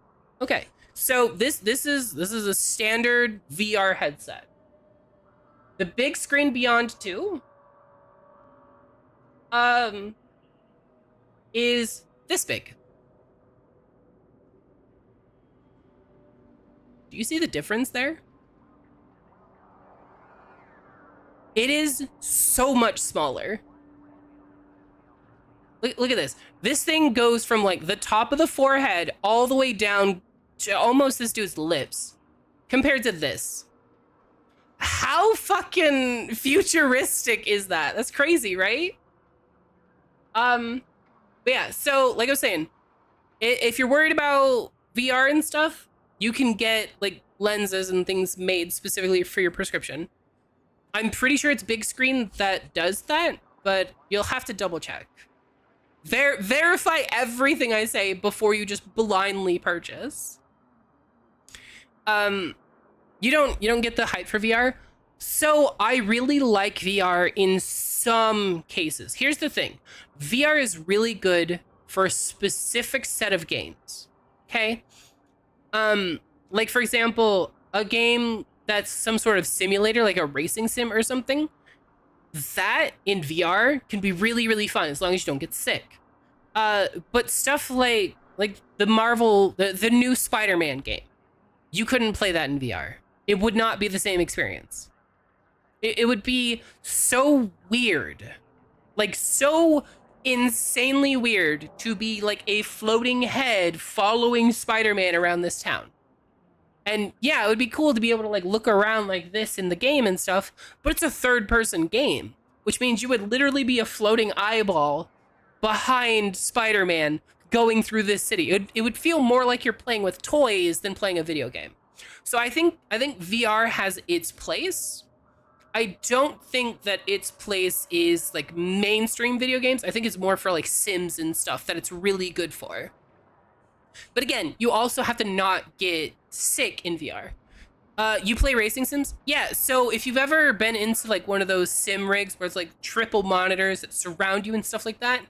Okay, so this is a standard VR headset. The big screen Beyond 2 is this big. Do you see the difference there? It is so much smaller. Look at this. This thing goes from like the top of the forehead all the way down to almost this dude's lips compared to this. How fucking futuristic is that? That's crazy, right? But yeah, so like I was saying, if you're worried about VR and stuff, you can get like lenses and things made specifically for your prescription. I'm pretty sure it's big screen that does that, but you'll have to double check. Verify everything I say before you just blindly purchase. You don't get the hype for VR. So I really like VR in some cases. Here's the thing. VR is really good for a specific set of games. Okay? Like for example, a game that's some sort of simulator, like a racing sim or something, that in VR can be really, really fun as long as you don't get sick. But stuff like the Marvel, the new Spider-Man game, you couldn't play that in VR. It would not be the same experience. It would be so weird, like so insanely weird to be like a floating head following Spider-Man around this town. And yeah, it would be cool to be able to like look around like this in the game and stuff, but it's a third-person game, which means you would literally be a floating eyeball behind Spider-Man going through this city. It would feel more like you're playing with toys than playing a video game. So I think VR has its place. I don't think that its place is like mainstream video games. I think it's more for like Sims and stuff that it's really good for. But again, you also have to not get sick in VR. You play racing sims? Yeah, so if you've ever been into like one of those sim rigs where it's like triple monitors that surround you and stuff like that,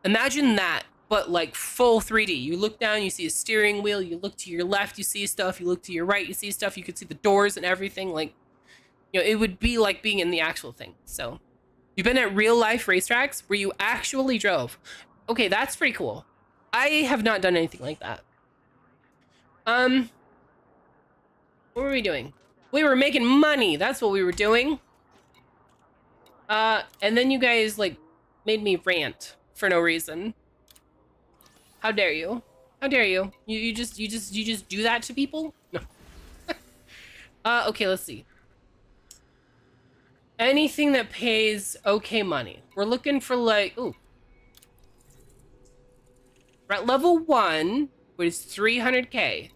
imagine that, but like full 3D. You look down, you see a steering wheel, you look to your left, you see stuff, you look to your right, you see stuff, you could see the doors and everything. Like, you know, it would be like being in the actual thing. So you've been at real life racetracks where you actually drove. Okay, that's pretty cool. I have not done anything like that. What were we doing? We were making money. That's what we were doing. And then you guys like made me rant for no reason. How dare you? How dare you? You just do that to people? No. Okay, let's see. Anything that pays okay money. We're looking for like, ooh. We're at level 1, which is 300k.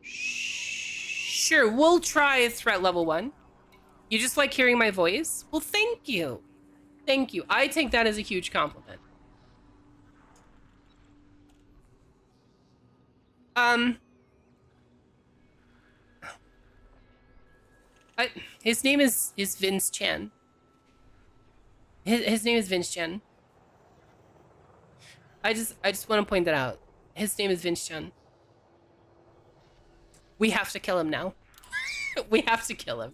Sure, we'll try threat level 1. You just like hearing my voice? Well, thank you. Thank you. I take that as a huge compliment. His name is Vince Chan. His name is Vince Chan. I just want to point that out. His name is Vince Chan. We have to kill him now. We have to kill him.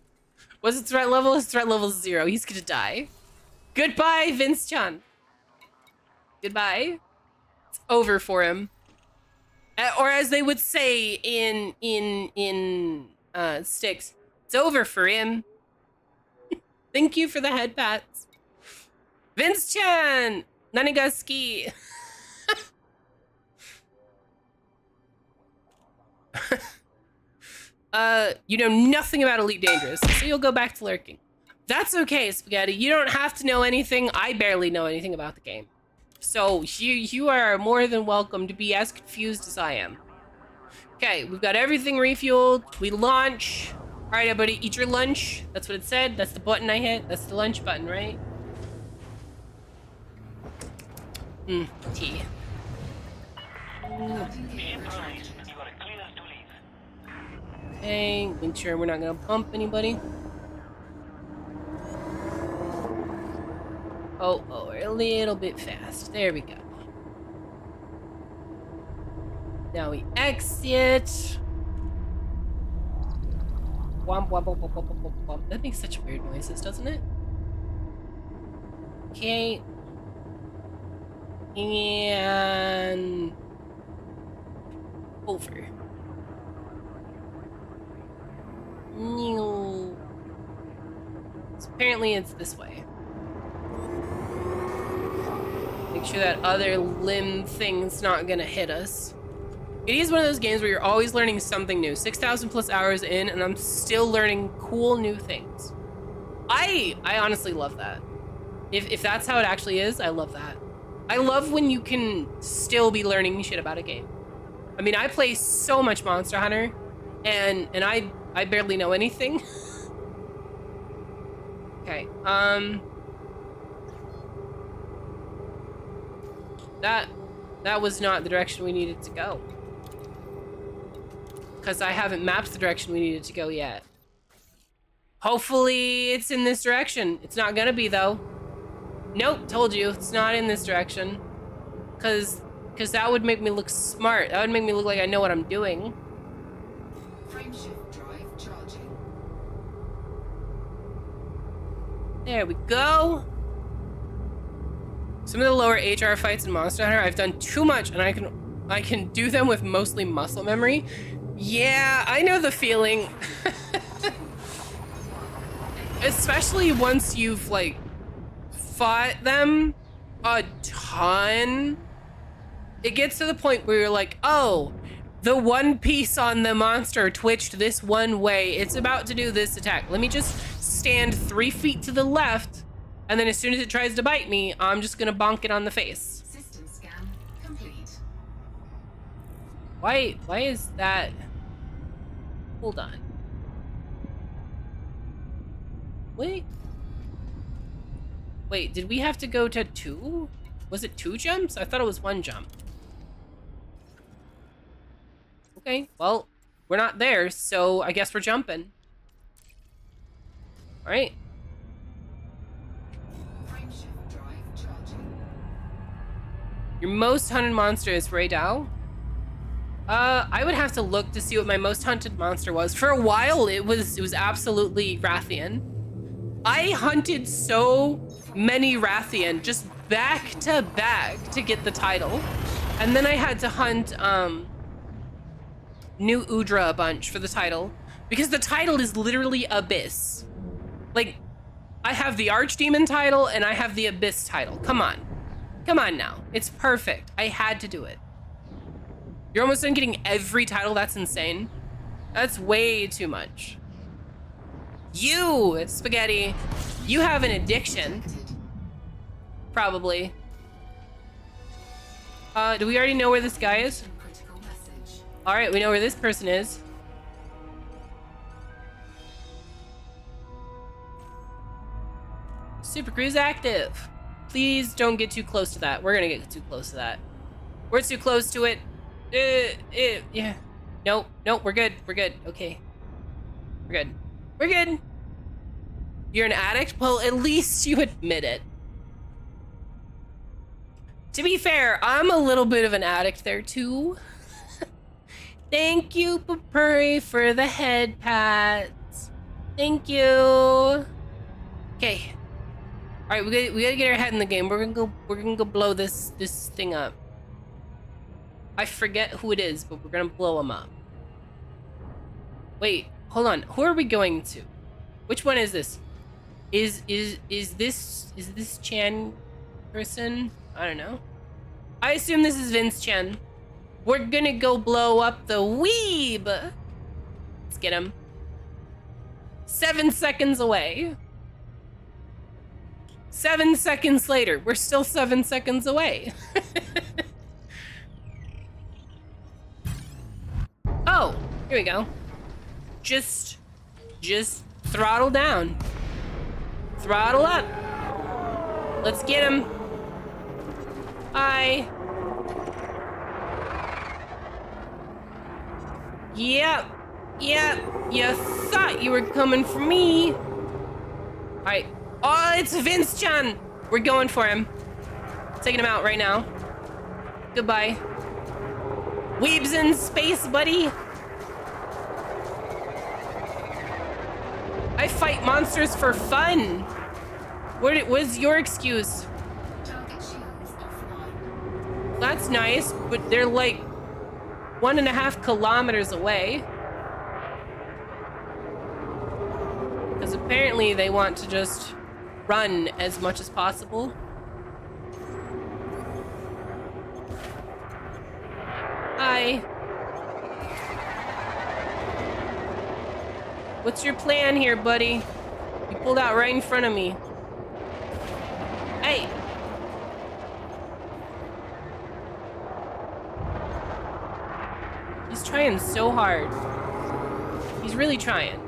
What's his threat level? His threat level is 0. He's gonna die. Goodbye, Vince Chan. Goodbye. It's over for him. Or as they would say in Styx, it's over for him. Thank you for the head pats. Vince Chan! Nanigaski! You know nothing about Elite Dangerous, so you'll go back to lurking. That's okay, Spaghetti. You don't have to know anything. I barely know anything about the game. So you are more than welcome to be as confused as I am. Okay, we've got everything refueled. We launch. All right, everybody, eat your lunch. That's what it said. That's the button I hit. That's the lunch button, right? Tea. Landing gear Ship retracted. released. You are clear to leave. Okay, make sure we're not gonna bump anybody. Oh, we're a little bit fast. There we go. Now we exit. Womp, womp, womp, womp, womp, womp, womp. That makes such weird noises, doesn't it? Okay. And over. So apparently it's this way. Make sure that other limb thing's not gonna hit us. It is one of those games where you're always learning something new. 6,000 plus hours in, and I'm still learning cool new things. I honestly love that. If that's how it actually is, I love that. I love when you can still be learning shit about a game. I mean, I play so much Monster Hunter, and I barely know anything. Okay, that was not the direction we needed to go. Because I haven't mapped the direction we needed to go yet. Hopefully it's in this direction. It's not gonna be though. Nope, told you, it's not in this direction. Cause that would make me look smart. That would make me look like I know what I'm doing. Frameshift drive charging. There we go. Some of the lower HR fights in Monster Hunter, I've done too much, and I can do them with mostly muscle memory. Yeah, I know the feeling. Especially once you've like fought them a ton. It gets to the point where you're like, oh, the one piece on the monster twitched this one way. It's about to do this attack. Let me just stand 3 feet to the left, and then as soon as it tries to bite me, I'm just gonna bonk it on the face. System scan complete. Why is that? Hold on. Wait, did we have to go to 2? Was it 2 jumps? I thought it was 1 jump. Okay, well, we're not there, so I guess we're jumping. All right. Frameshift drive charging. Your most hunted monster is Raydal. I would have to look to see what my most hunted monster was. For a while, it was absolutely Rathian. I hunted so many Rathian just back to back to get the title, and then I had to hunt New Udra a bunch for the title because the title is literally Abyss. Like, I have the Archdemon title and I have the Abyss title. Come on now, it's perfect. I had to do it. You're almost done getting every title. That's insane. That's way too much. You, Spaghetti, you have an addiction. Detected. Probably. Do we already know where this guy is? Critical message. All right, we know where this person is. Super Cruise active. Please don't get too close to that. We're gonna get too close to that. We're too close to it. Yeah. Nope, we're good. We're good. Okay. We're good. We're good. You're an addict? Well, at least you admit it. To be fair, I'm a little bit of an addict there too. Thank you, Papuri, for the head pats. Thank you. Okay. All right, we gotta get our head in the game. We're gonna go blow this thing up. I forget who it is, but we're gonna blow him up. Wait, hold on. Who are we going to? Which one is this? Is this Chan person? I don't know. I assume this is Vince Chen. We're gonna go blow up the weeb. Let's get him. 7 seconds away. 7 seconds later, we're still 7 seconds away. Oh, Here we go. Just throttle down. Throttle up. Let's get him. Hi. Yep. You thought you were coming for me. Alright. Oh, it's Vince Chan. We're going for him. Taking him out right now. Goodbye. Weebs in space, buddy. I fight monsters for fun. What was your excuse? Target shields offline. That's nice, but they're like 1.5 kilometers away. Because apparently they want to just run as much as possible. Hi. What's your plan here, buddy? You pulled out right in front of me. Hey. He's trying so hard. He's really trying.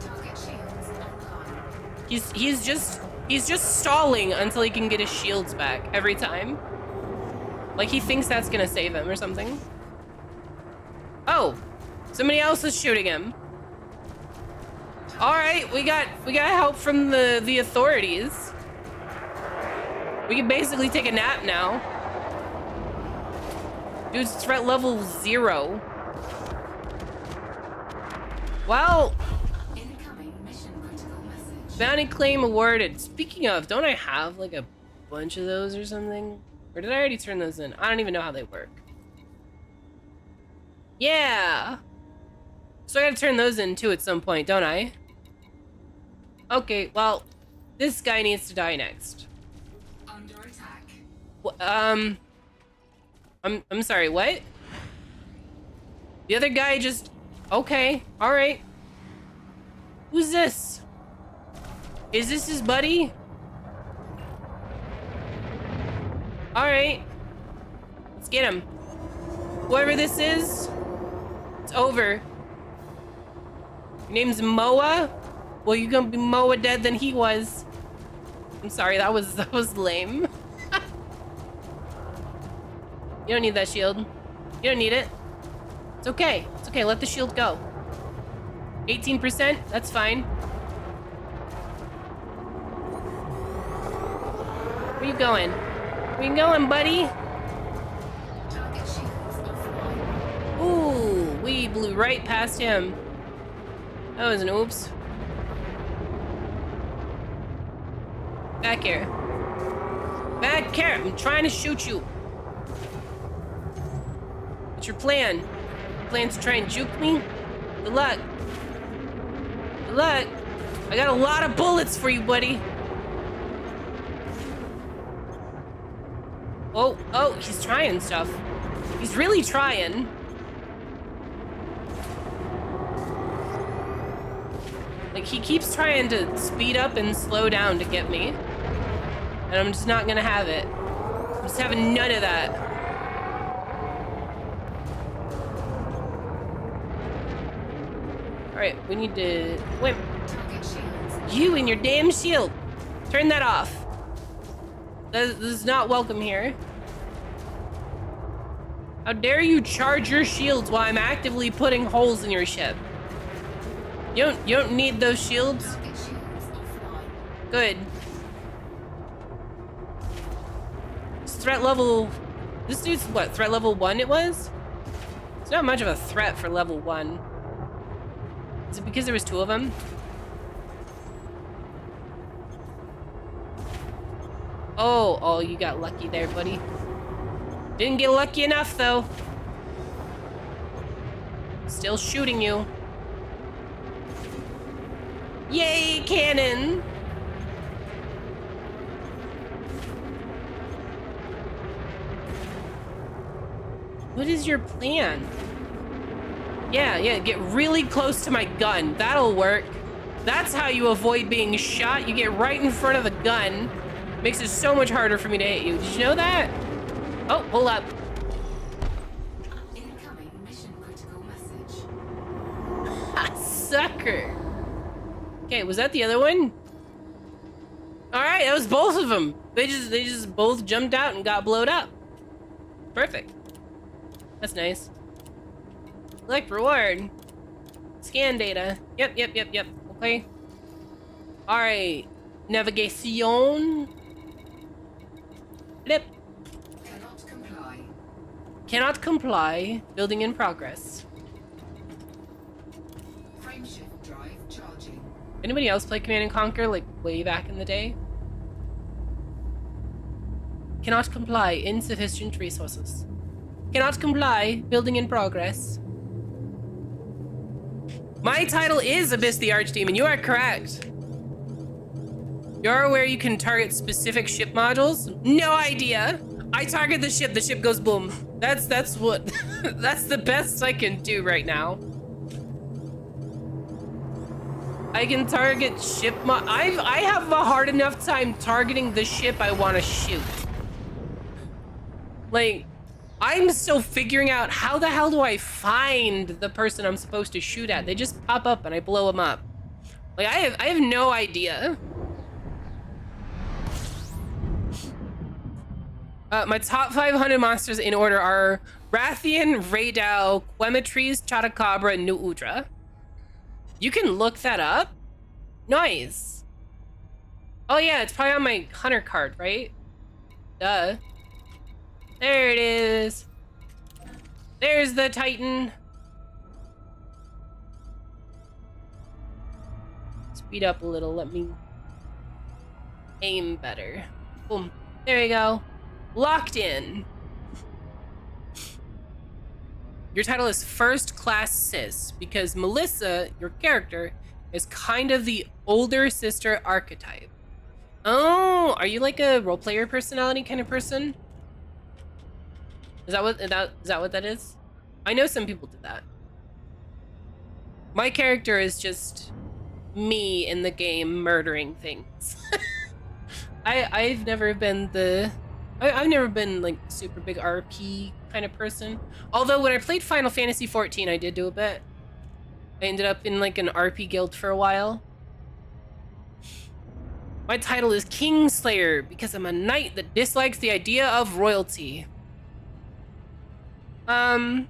Target shields online. He's just stalling until he can get his shields back every time. Like he thinks that's gonna save him or something. Oh, somebody else is shooting him. All right, we got help from the authorities. We can basically take a nap now. Dude's threat level 0. Well, Incoming mission critical message. bounty claim awarded. Speaking of, don't I have like a bunch of those or something? Or did I already turn those in? I don't even know how they work. Yeah. So I gotta turn those in too at some point, don't I? Okay, well, this guy needs to die next. Under attack. I'm sorry, what? The other guy just... Okay, alright. Who's this? Is this his buddy? Alright. Let's get him. Whoever this is, it's over. Your name's Moa? Well, you're gonna be Moa dead than he was. I'm sorry, that was lame. You don't need that shield. You don't need it. It's okay. It's okay. Let the shield go. 18%? That's fine. Where you going? Where you going, buddy? Target shields offline. Ooh, we blew right past him. That was an oops. Back here. Back here. I'm trying to shoot you. What's your plan? Plan to try and juke me? Good luck. Good luck. I got a lot of bullets for you, buddy. Oh, he's trying stuff. He's really trying. Like, he keeps trying to speed up and slow down to get me. And I'm just not gonna have it. I'm just having none of that. Alright, we need to... Wait. Target shields. You and your damn shield. Turn that off. This is not welcome here. How dare you charge your shields while I'm actively putting holes in your ship? You don't need those shields? Target shields offline. Good. It's threat level... This dude's what, threat level 1 it was? It's not much of a threat for level 1. Is it because there was 2 of them? Oh, you got lucky there, buddy. Didn't get lucky enough, though. Still shooting you. Yay, cannon! What is your plan? Yeah, get really close to my gun. That'll work. That's how you avoid being shot. You get right in front of the gun. Makes it so much harder for me to hit you. Did you know that? Oh, hold up. Incoming mission critical sucker. Okay, was that the other one? All right, that was both of them. They just both jumped out and got blowed up. Perfect. That's nice. Select reward. Scan data. Yep. Okay. All right. Navigation. Flip. Cannot comply. Cannot comply. Building in progress. Frameshift drive charging. Anybody else play Command and Conquer like way back in the day? Cannot comply. Insufficient resources. Cannot comply. Building in progress. My title is Abyss the Archdemon. You are correct. You're aware you can target specific ship modules? No idea. I target the ship goes boom. That's what that's the best I can do right now. I can target ship I have a hard enough time targeting the ship I want to shoot. Like, I'm still figuring out how the hell do I find the person I'm supposed to shoot at? They just pop up and I blow them up. Like, I have no idea. My top 500 monsters in order are Rathian, Raydal, Quemetries, Chotacabra, and New Udra. You can look that up? Nice. Oh yeah, it's probably on my hunter card, right? Duh. There it is. There's the Titan. Speed up a little, let me aim better. Boom. There you go. Locked in. Your title is First Class Sis because Melissa, your character, is kind of the older sister archetype. Oh, are you like a role player personality kind of person? Is that what that is? I know some people did that. My character is just me in the game murdering things. I've never been like super big RP kind of person. Although when I played Final Fantasy XIV, I did do a bit. I ended up in like an RP guild for a while. My title is Kingslayer because I'm a knight that dislikes the idea of royalty. Okay.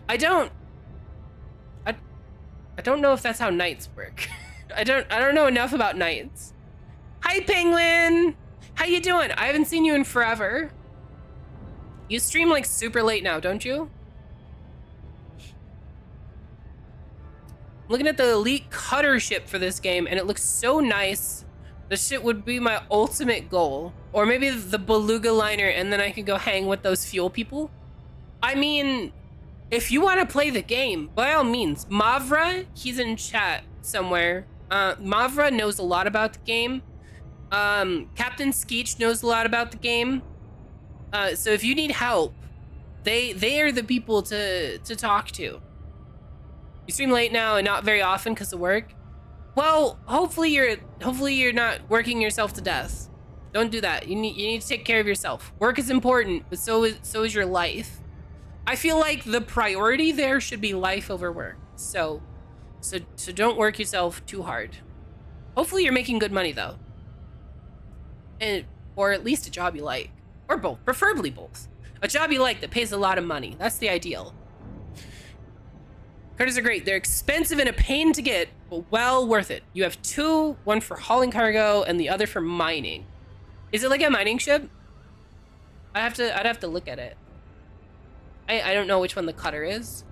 I don't know if that's how knights work. I don't know enough about knights. Hi, Penguin! How you doing? I haven't seen you in forever. You stream like super late now, don't you? Looking at the elite cutter ship for this game, and it looks so nice. This shit would be my ultimate goal. Or maybe the beluga liner, and then I could go hang with those fuel people. I mean, if you want to play the game, by all means. Mavra, he's in chat somewhere. Mavra knows a lot about the game. Captain Skeech knows a lot about the game. So if you need help, they are the people to talk to. You stream late now and not very often because of work. Well, hopefully you're not working yourself to death. Don't do that. You need to take care of yourself. Work is important, but so is your life. I feel like the priority there should be life over work. So don't work yourself too hard. Hopefully you're making good money though. Or at least a job you like. Or both, preferably both. A job you like that pays a lot of money. That's the ideal. Cutters are great. They're expensive and a pain to get, but well worth it. You have two, one for hauling cargo and the other for mining. Is it like a mining ship? I'd have to look at it. I don't know which one the cutter is.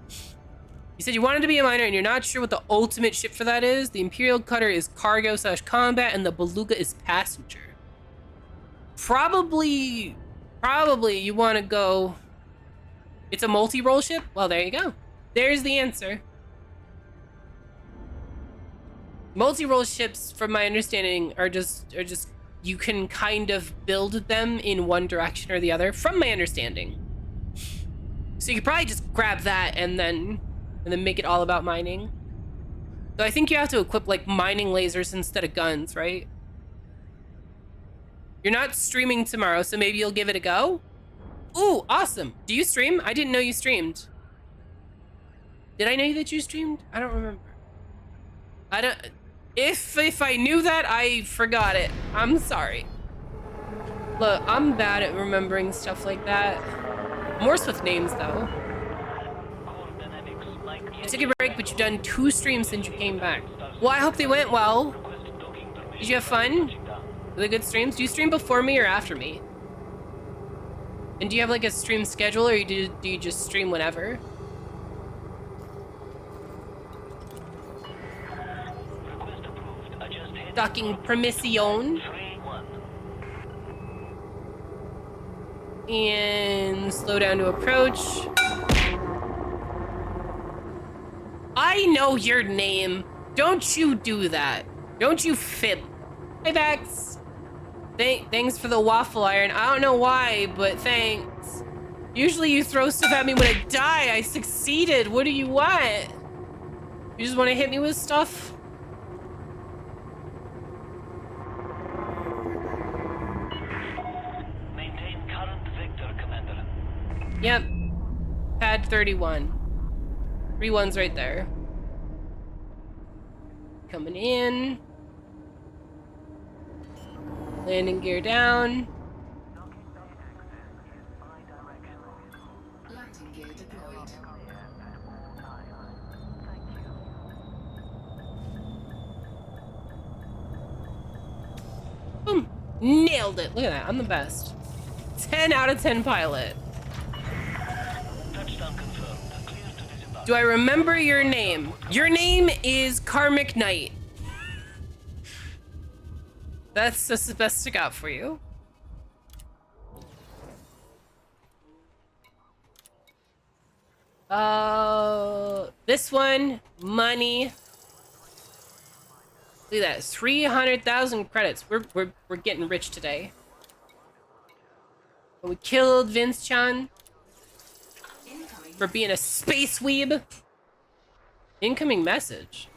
You said you wanted to be a miner and you're not sure what the ultimate ship for that is. The Imperial cutter is cargo/combat and the beluga is passenger. Probably you want to go... It's a multi-role ship? Well, there you go. There's the answer. Multi-role ships, from my understanding, are just you can kind of build them in one direction or the other, from my understanding. So you could probably just grab that and then make it all about mining. So I think you have to equip like mining lasers instead of guns, right? You're not streaming tomorrow, so maybe you'll give it a go? Ooh, awesome. Do you stream? I didn't know you streamed. Did I know that you streamed? I don't remember. I don't. If I knew that, I forgot it. I'm sorry. Look, I'm bad at remembering stuff like that. Worse with names, though. Core dynamics. Mike, You took a break, but you've done 2 streams since you came back. Well, I hope they went well. request docking permission. Did you have fun? Down. Were they good streams? Do you stream before me or after me? And do you have like a stream schedule, or do you just stream whenever? Request approved. Adjust heading Docking permission. 3-1. And slow down to approach. I know your name. Don't you do that. Don't you fib. Hey, Vex. Thanks for the waffle iron. I don't know why, but thanks. Usually you throw stuff at me when I die. I succeeded. What do you want? You just want to hit me with stuff? Maintain current vector, Commander. Yep. Pad 31. 3 ones right there. Coming in. Landing gear down. Landing gear deployed. Boom. Nailed it. Look at that. I'm the best. 10 out of 10 pilot. Touchdown confirmed. Clear to disembark. Do I remember your name? Your name is Karmic Knight. That's the best I got for you. This one, money. Look at that, 300,000 credits. We're getting rich today. We killed Vince Chan Incoming. for being a space weeb. Incoming message.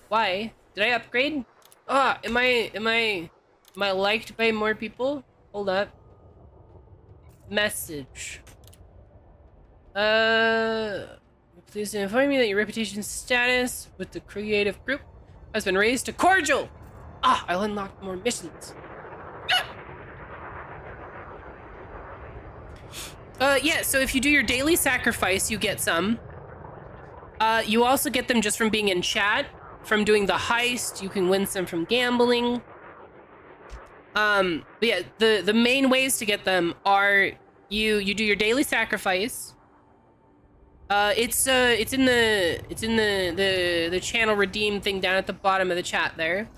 Why? Did I upgrade? Ah, am I liked by more people? Hold up. Message. Please inform me that your reputation status with the creative group has been raised to cordial. Ah, I'll unlock more missions. Yeah, so if you do your daily sacrifice, you get some. You also get them just from being in chat, from doing the heist. You can win some from gambling. But yeah, the main ways to get them are you do your daily sacrifice. It's in the channel redeem thing down at the bottom of the chat there.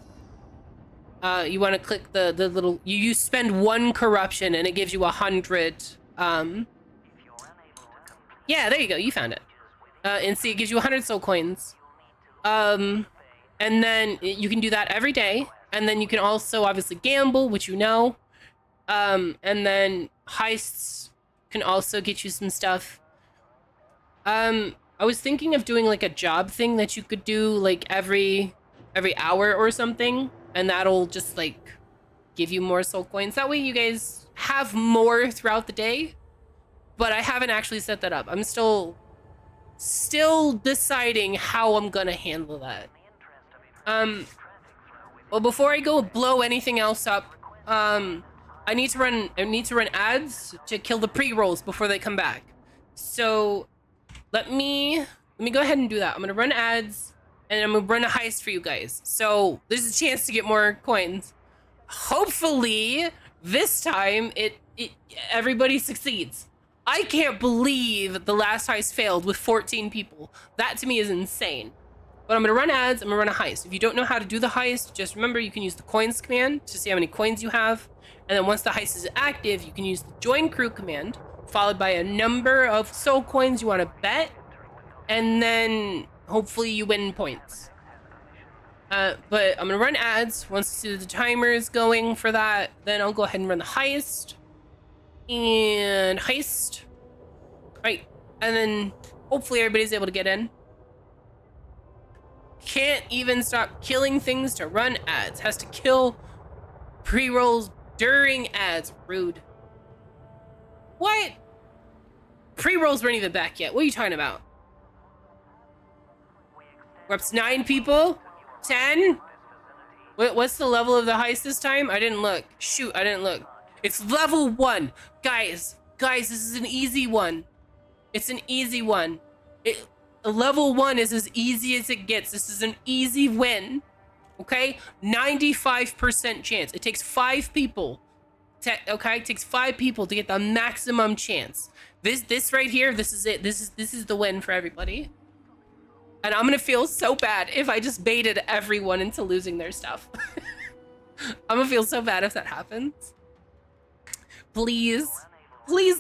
You want to click the little, you spend 1 corruption and it gives you 100. Yeah, there you go. You found it. And see, it gives you 100 soul coins. And then you can do that every day. And then you can also obviously gamble, which you know. And then heists can also get you some stuff. I was thinking of doing like a job thing that you could do like every hour or something. And that'll just like give you more soul coins. That way you guys have more throughout the day. But I haven't actually set that up. I'm still deciding how I'm gonna handle that. Well, before I go blow anything else up, I need to run ads to kill the pre-rolls before they come back. So let me go ahead and do that. I'm gonna run ads and I'm gonna run a heist for you guys. So there's a chance to get more coins. Hopefully this time everybody succeeds. I can't believe the last heist failed with 14 people. That to me is insane. But I'm gonna run ads, I'm gonna run a heist. If you don't know how to do the heist, just remember you can use the coins command to see how many coins you have. And then once the heist is active, you can use the join crew command, followed by a number of soul coins you wanna bet. And then hopefully you win points. But I'm gonna run ads. Once I see the timer is going for that, then I'll go ahead and run the heist. And heist. Right. And then hopefully everybody's able to get in. Can't even stop killing things to run ads. Has to kill pre-rolls during ads. Rude. What? Pre-rolls weren't even back yet. What are you talking about? We're up to 9 people? 10? What's the level of the heist this time? I didn't look. Shoot, I didn't look. It's level 1. Guys, this is an easy one. It's an easy one. Level 1 is as easy as it gets. This is an easy win. Okay? 95% chance. It takes 5 people. Okay? It takes 5 people to get the maximum chance. This right here, this is it. This is the win for everybody. And I'm gonna feel so bad if I just baited everyone into losing their stuff. I'm gonna feel so bad if that happens. Please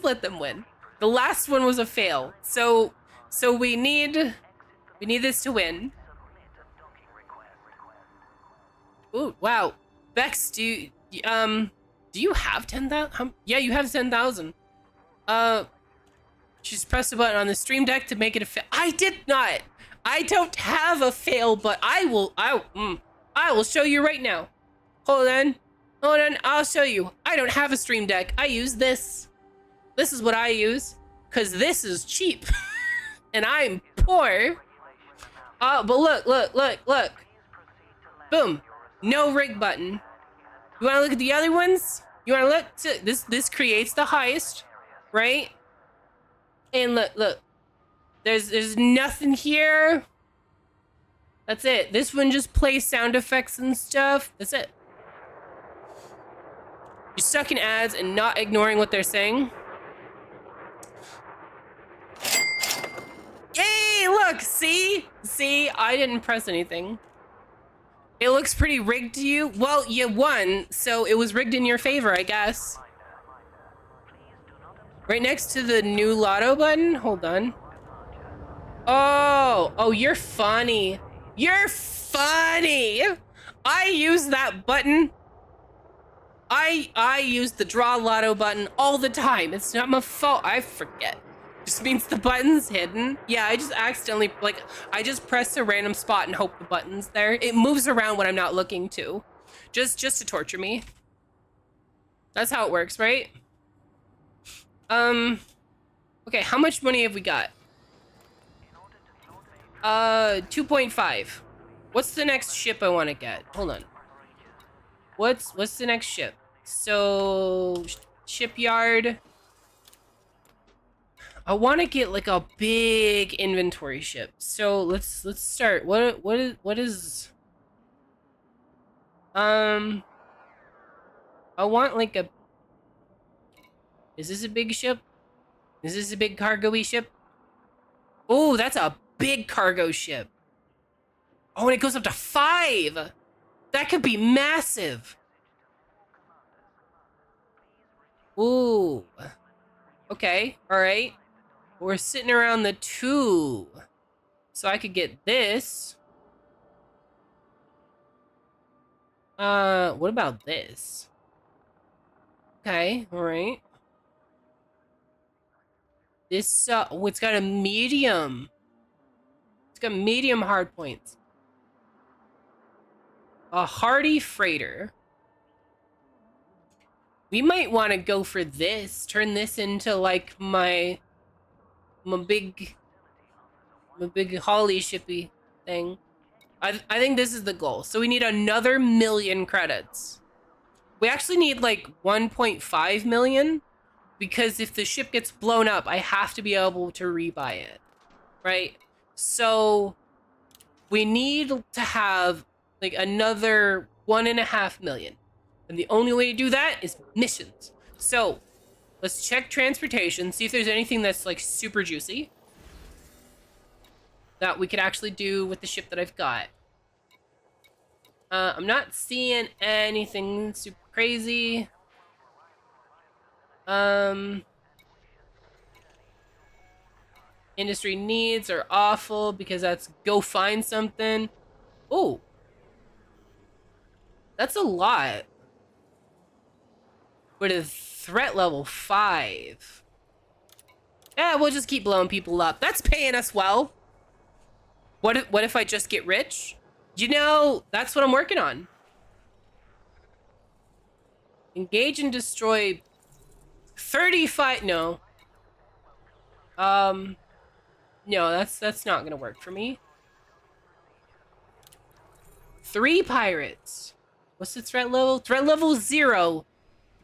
let them win. The last one was a fail. So we need this to win. Ooh, wow. Bex, do you have 10,000? Yeah, you have 10,000. Just press the button on the stream deck to make it a fail. I did not. I don't have a fail, but I will show you right now. Hold on, I'll show you. I don't have a stream deck. I use this. This is what I use, cause this is cheap, and I'm poor. But look. Boom. No rig button. You wanna look at the other ones? You wanna look to this creates the heist, right? And look. There's nothing here. That's it. This one just plays sound effects and stuff. That's it. You're stuck in ads and not ignoring what they're saying. Yay! Look, see, I didn't press anything. It looks pretty rigged to you. Well, you won, so it was rigged in your favor, I guess. Right next to the new lotto button. Hold on. Oh, you're funny. You're funny. I use that button. I use the draw lotto button all the time. It's not my fault. I forget. Just means the button's hidden. Yeah, I just accidentally, I just press a random spot and hope the button's there. It moves around when I'm not looking to. Just to torture me. That's how it works, right? Okay, how much money have we got? 2.5. What's the next ship I want to get? Hold on. What's the next ship? So, shipyard. I want to get like a big inventory ship. So let's start. What is? I want like a. Is this a big ship? Is this a big cargo-y ship? Oh, that's a big cargo ship. Oh, and it goes up to 5. That could be massive. Ooh. Okay, all right. We're sitting around the 2. So I could get this. What about this? Okay, all right. This, oh, it's got a medium. It's got medium hard points. A hardy freighter. We might want to go for this. Turn this into like my big Holly shippy thing. I think this is the goal. So we need another 1,000,000 credits. We actually need like 1.5 million, because if the ship gets blown up, I have to be able to rebuy it, right? So we need to have like another 1.5 million. And the only way to do that is missions. So let's check transportation, see if there's anything that's like super juicy that we could actually do with the ship that I've got. I'm not seeing anything super crazy. Industry needs are awful because that's go find something. Oh, that's a lot. But a threat level 5. Yeah, we'll just keep blowing people up. That's paying us well. What if I just get rich? You know, that's what I'm working on. Engage and destroy 35. No. No, that's not gonna work for me. 3 pirates. What's the threat level? Threat level 0.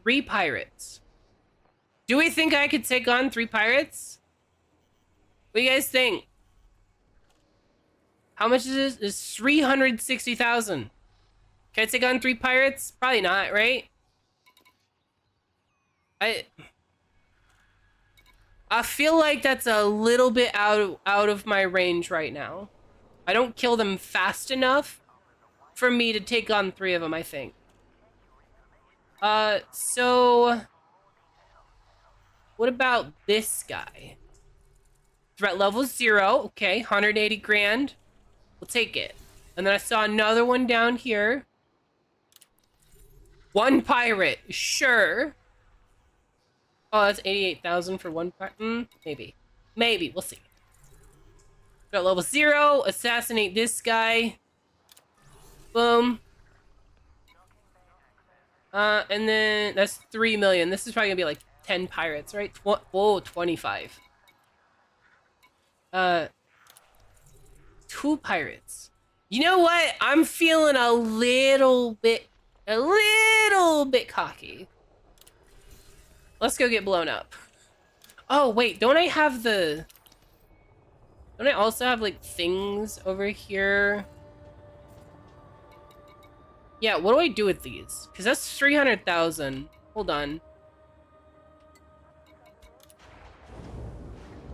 3 pirates. Do we think I could take on 3 pirates? What do you guys think? How much is this? It's 360,000. Can I take on 3 pirates? Probably not, right? I feel like that's a little bit out of my range right now. I don't kill them fast enough for me to take on 3 of them, I think. So what about this guy? Threat level 0. Okay, 180 grand. We'll take it. And then I saw another one down here. 1 pirate. Sure. Oh, that's 88,000 for 1 pirate. Maybe. Maybe. We'll see. Threat level 0. Assassinate this guy. Boom. And then that's 3 million. This is probably gonna be like 10 pirates, right? Whoa, 25. 2 pirates. You know what? I'm feeling a little bit cocky. Let's go get blown up. Oh, wait, don't I also have like things over here? Yeah, what do I do with these? Because that's 300,000. Hold on.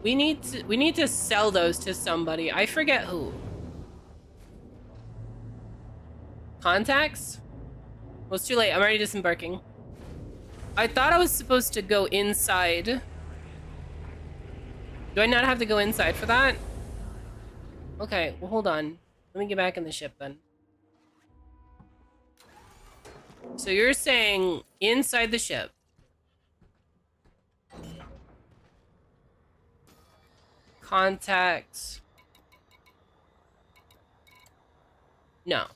We need to sell those to somebody. I forget who. Contacts? Well, it's too late. I'm already disembarking. I thought I was supposed to go inside. Do I not have to go inside for that? Okay, well, hold on. Let me get back in the ship then. So you're saying inside the ship. Contacts. No.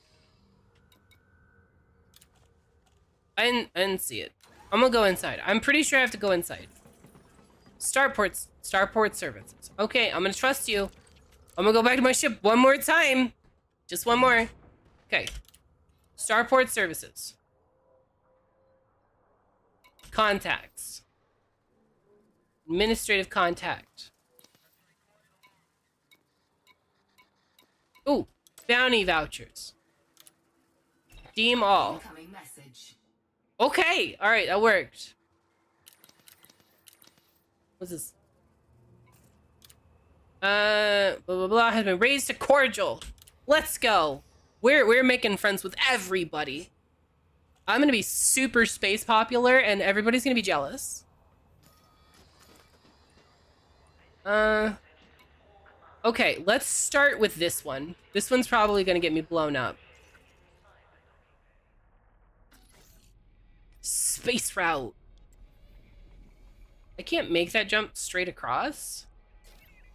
I didn't see it. I'm gonna go inside. I'm pretty sure I have to go inside. Starport services. Okay, I'm gonna trust you. I'm gonna go back to my ship one more time. Just one more. Okay. Starport services. Contacts. Administrative contact. Ooh, bounty vouchers. Deem all. Incoming message. Okay, all right, that worked. What's this? Blah blah blah has been raised to cordial. Let's go. We're making friends with everybody. I'm gonna be super space popular, and everybody's gonna be jealous. Okay, let's start with this one. This one's probably gonna get me blown up. Space route. I can't make that jump straight across.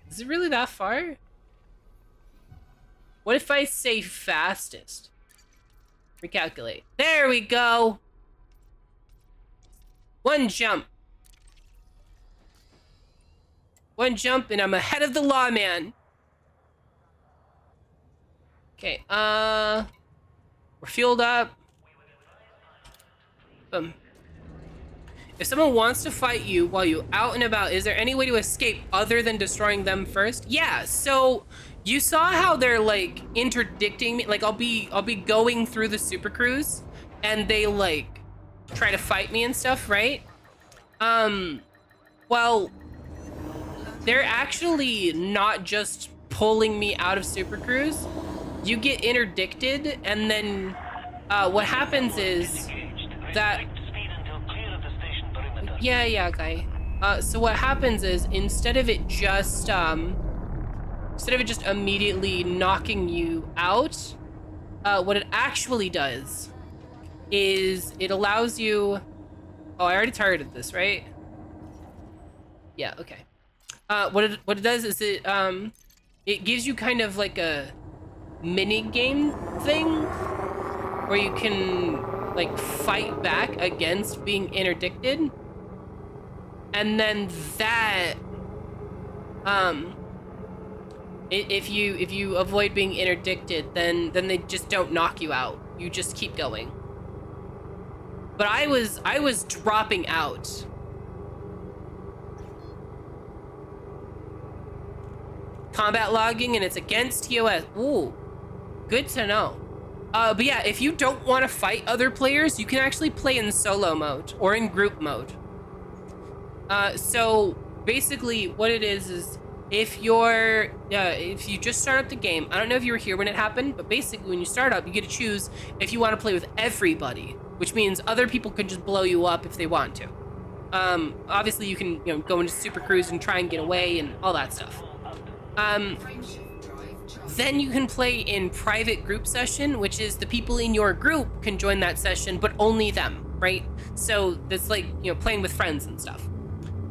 Is it really that far? What if I say fastest? Recalculate. There we go. 1 jump. 1 jump and I'm ahead of the lawman. Okay, we're fueled up. Boom. If someone wants to fight you while you're out and about, is there any way to escape other than destroying them first? Yeah, so you saw how they're like interdicting me. Like I'll be going through the Super Cruise and they like try to fight me and stuff, right? Well, they're actually not just pulling me out of Super Cruise. You get interdicted, and then what happens is that yeah guy. So what happens is instead of it just immediately knocking you out, what it actually does is it allows you. Oh, I already targeted this, right? Yeah. Okay. What it does is it gives you kind of like a mini game thing where you can like fight back against being interdicted. And then that, if you avoid being interdicted, then they just don't knock you out. You just keep going. But I was dropping out. Combat logging, and it's against TOS. Ooh, good to know. But yeah, if you don't want to fight other players, you can actually play in solo mode or in group mode. So basically what it is if you just start up the game, I don't know if you were here when it happened, but basically when you start up, you get to choose if you want to play with everybody, which means other people can just blow you up if they want to. Obviously you can, go into Super Cruise and try and get away and all that stuff. Frameshift drive charged. Then you can play in private group session, which is the people in your group can join that session, but only them, right? So that's like, playing with friends and stuff.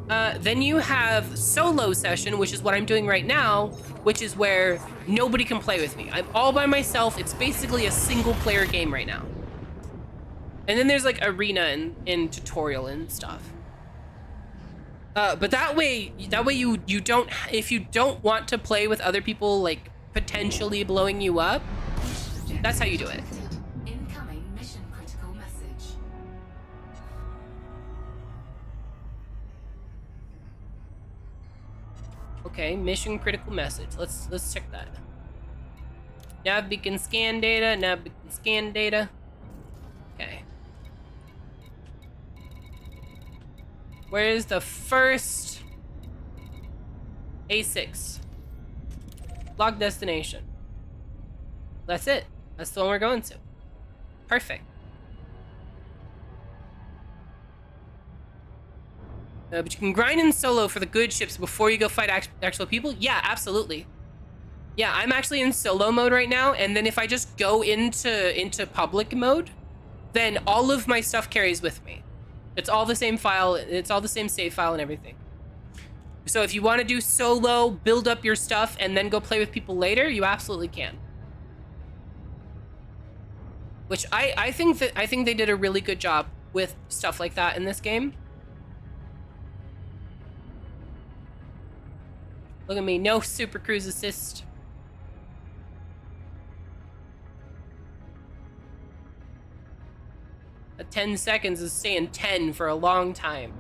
Then you have solo session, which is what I'm doing right now, which is where nobody can play with me. I'm all by myself. It's basically a single player game right now. And then there's like arena and tutorial and stuff. But that way you don't, if you don't want to play with other people like potentially blowing you up, that's how you do it. Incoming mission critical message. Okay, mission critical message. Let's check that. Nav beacon scan data, nav beacon scan data. Okay. Where's the first A6? Log destination. That's it. That's the one we're going to. Perfect. But you can grind in solo for the good ships before you go fight actual people? Yeah, absolutely. Yeah, I'm actually in solo mode right now, and then if I just go into public mode, then all of my stuff carries with me. It's all the same file, it's all the same save file and everything. So if you want to do solo, build up your stuff, and then go play with people later, you absolutely can. Which I think they did a really good job with stuff like that in this game. Look at me, no Super Cruise assist. A 10 seconds is staying 10 for a long time.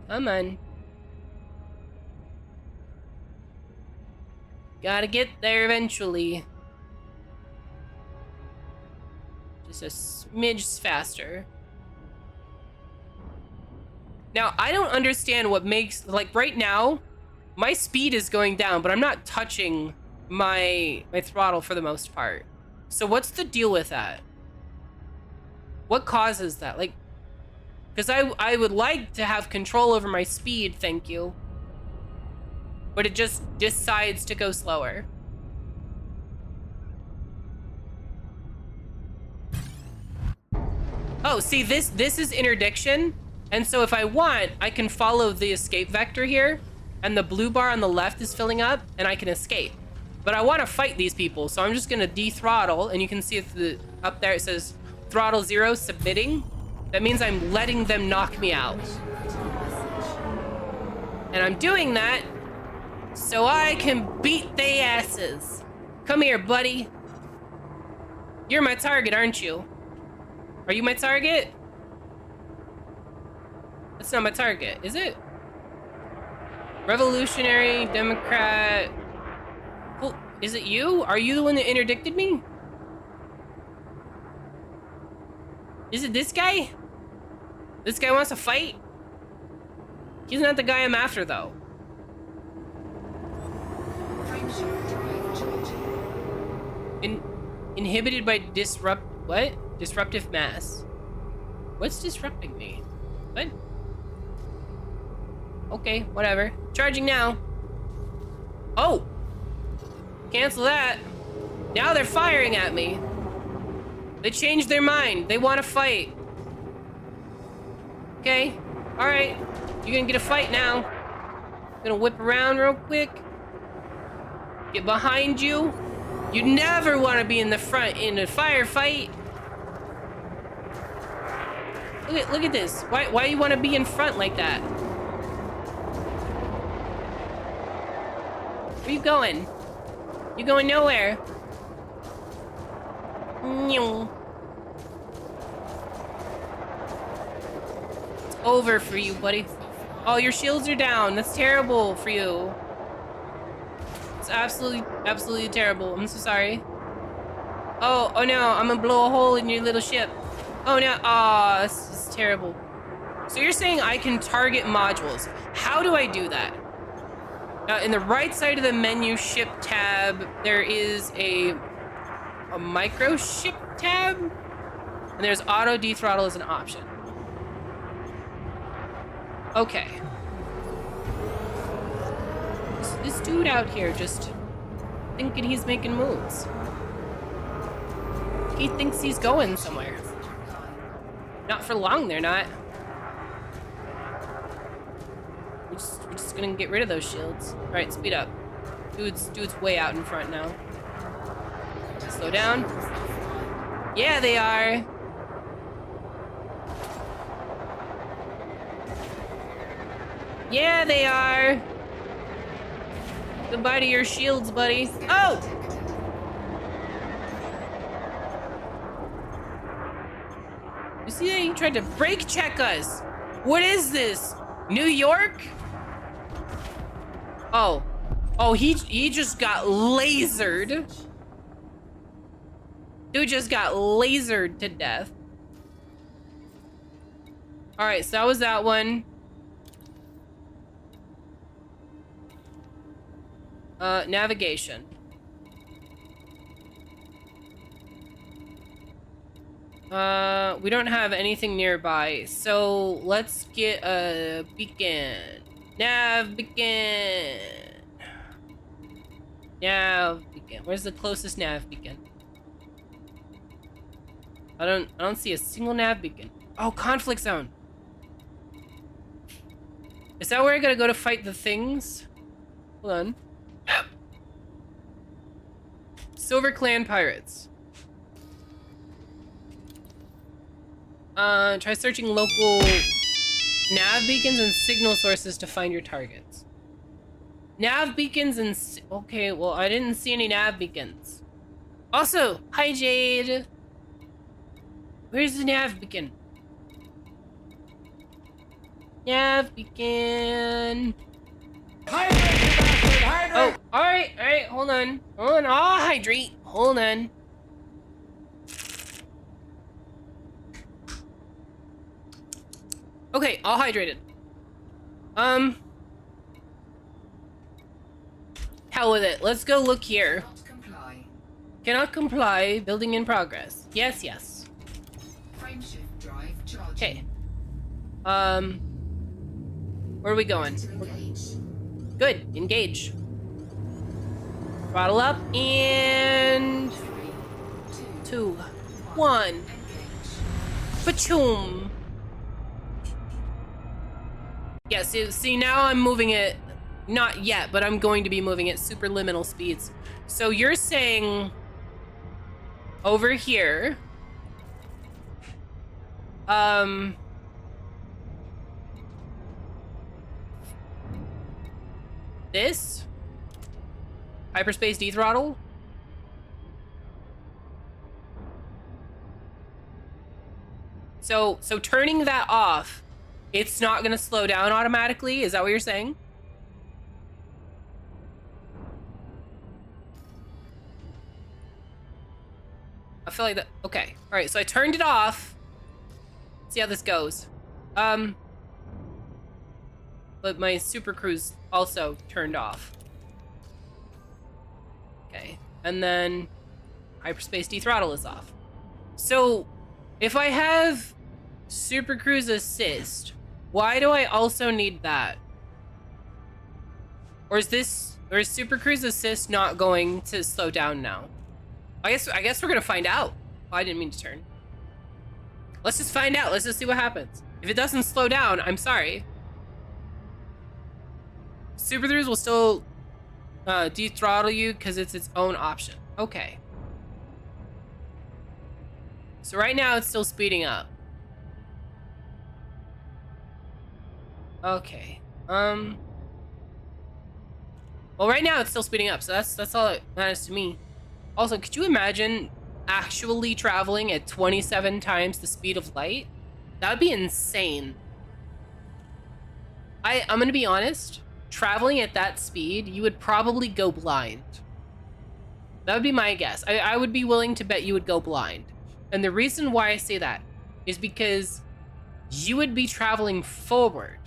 Come on. Gotta get there eventually. Just a smidge faster. Now, I don't understand what makes, like right now, my speed is going down, but I'm not touching my throttle for the most part. So what's the deal with that? What causes that? Like, because I would like to have control over my speed, thank you. But it just decides to go slower. Oh, see, this is interdiction. And so if I want, I can follow the escape vector here, and the blue bar on the left is filling up, and I can escape. But I want to fight these people, so I'm just gonna dethrottle, and you can see up there it says throttle 0 submitting. That means I'm letting them knock me out. And I'm doing that so I can beat they asses. Come here, buddy. You're my target, aren't you? Are you my target? That's not my target, is it? Revolutionary Democrat. Well, is it you? Are you the one that interdicted me? Is it this guy? This guy wants to fight? He's not the guy I'm after, though. Frameshift drive charging. Inhibited by disruptive mass. What's disrupting me? What? Okay, whatever. Charging now. Oh! Cancel that. Now they're firing at me. They changed their mind. They want to fight. Okay. Alright. You're gonna get a fight now. Gonna whip around real quick. Get behind you. You never want to be in the front in a firefight. Look at this. Why you want to be in front like that? Where you going? You going nowhere. Nyeh. It's over for you, buddy. Oh, your shields are down. That's terrible for you. It's absolutely terrible. I'm so sorry. Oh no, I'm gonna blow a hole in your little ship. Oh no, this is terrible. So you're saying I can target modules. How do I do that? In the right side of the menu ship tab, there is a micro ship tab, and there's auto dethrottle as an option. Okay. This dude out here just thinking he's making moves. He thinks he's going somewhere. Not for long, they're not. We're just gonna get rid of those shields. All right, speed up. Dude's way out in front now. Slow down. Yeah, they are. Yeah, they are. Goodbye to your shields, buddy. Oh! You see that he tried to brake check us? What is this? New York? Oh. Oh, he just got lasered. Dude just got lasered to death. All right, so that was that one. Navigation. We don't have anything nearby, so let's get a beacon. Nav beacon. Nav beacon. Where's the closest nav beacon? I don't see a single nav beacon. Oh, conflict zone. Is that where I gotta go to fight the things? Hold on. Silver Clan pirates. Try searching local nav beacons and signal sources to find your targets. Nav beacons and... Okay, well, I didn't see any nav beacons. Also, hi, Jade. Where's the nav beacon? Nav beacon. Oh, alright, hold on. I'll hydrate. Hold on. Okay, all hydrated. Hell with it. Let's go look here. Cannot comply. Building in progress. Yes. Frameshift drive charging. Okay. Where are we going? Engage. Good. Engage. Throttle up and 3, 2, 1. engage. Pachoom. Yeah, see now I'm moving it, not yet, but I'm going to be moving at superliminal speeds. So you're saying over here, this hyperspace dethrottle. So turning that off, it's not gonna slow down automatically. Is that what you're saying? I feel like that. Okay. All right. So I turned it off. Let's see how this goes. But my super cruise also turned off. Okay. And then hyperspace dethrottle is off. So if I have super cruise assist, why do I also need that? Or is super cruise assist not going to slow down now? I guess we're gonna find out. Oh, I didn't mean to turn. Let's just find out. Let's just see what happens. If it doesn't slow down, I'm sorry. Super cruise will still dethrottle you because it's its own option. Okay. So right now it's still speeding up. Okay. Well, right now it's still speeding up, so that's all that matters to me. Also, could you imagine actually traveling at 27 times the speed of light? That would be insane. I'm gonna be honest. Traveling at that speed, you would probably go blind. That would be my guess. I would be willing to bet you would go blind. And the reason why I say that is because you would be traveling forward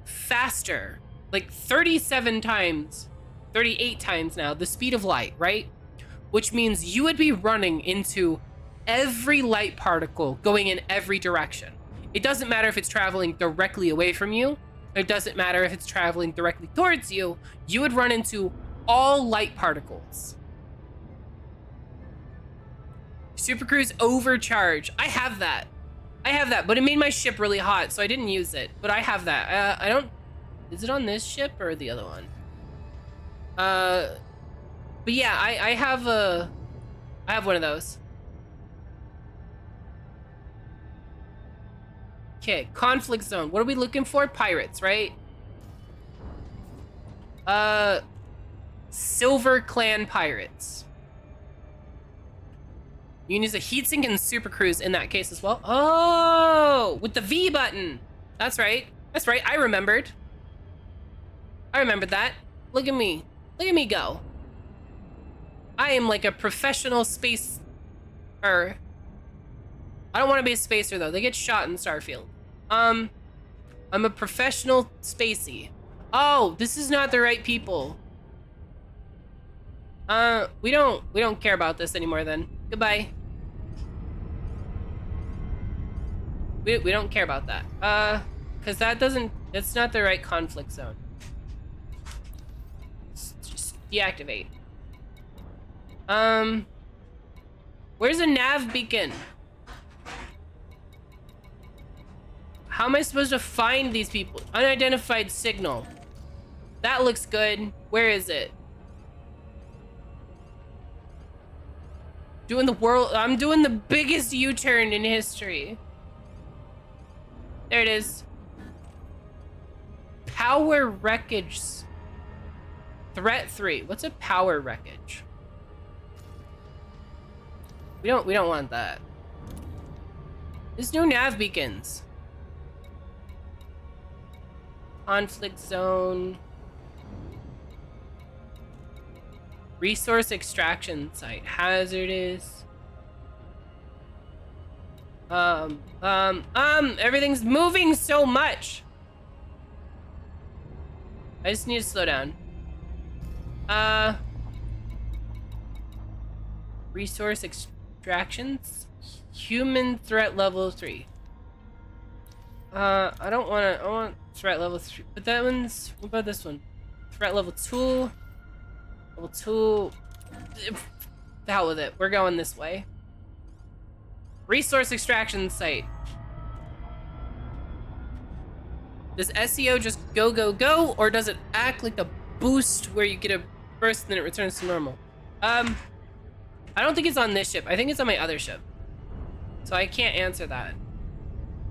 faster, like 37 times, 38 times now, the speed of light, right? Which means you would be running into every light particle going in every direction. It doesn't matter if it's traveling directly away from you. It doesn't matter if it's traveling directly towards you. You would run into all light particles. Super Cruise overcharge. I have that, but it made my ship really hot, so I didn't use it. But I have that. I don't. Is it on this ship or the other one? But yeah, I have one of those. Okay, conflict zone. What are we looking for? Pirates, right? Silver Clan pirates. You can use a heatsink and Super Cruise in that case as well. Oh, with the V button. That's right. That's right. I remembered that. Look at me. Look at me go. I am like a professional spacer. I don't want to be a spacer though. They get shot in Starfield. I'm a professional spacey. Oh, this is not the right people. We don't care about this anymore then. Goodbye. We don't care about that. Cause it's not the right conflict zone. Just deactivate. Where's a nav beacon? How am I supposed to find these people? Unidentified signal. That looks good. Where is it? I'm doing the biggest U-turn in history. There it is. Power wreckage. Threat 3. What's a power wreckage? We don't want that. There's no nav beacons. Conflict zone. Resource extraction site. Hazardous. Everything's moving so much. I just need to slow down. Resource extractions. Human threat level 3. I want threat level 3, but that one's, what about this one? Threat level 2. Level 2. The hell with it. We're going this way. Resource extraction site. Does SEO just go, or does it act like a boost where you get a burst and then it returns to normal? I don't think it's on this ship. I think it's on my other ship. So I can't answer that.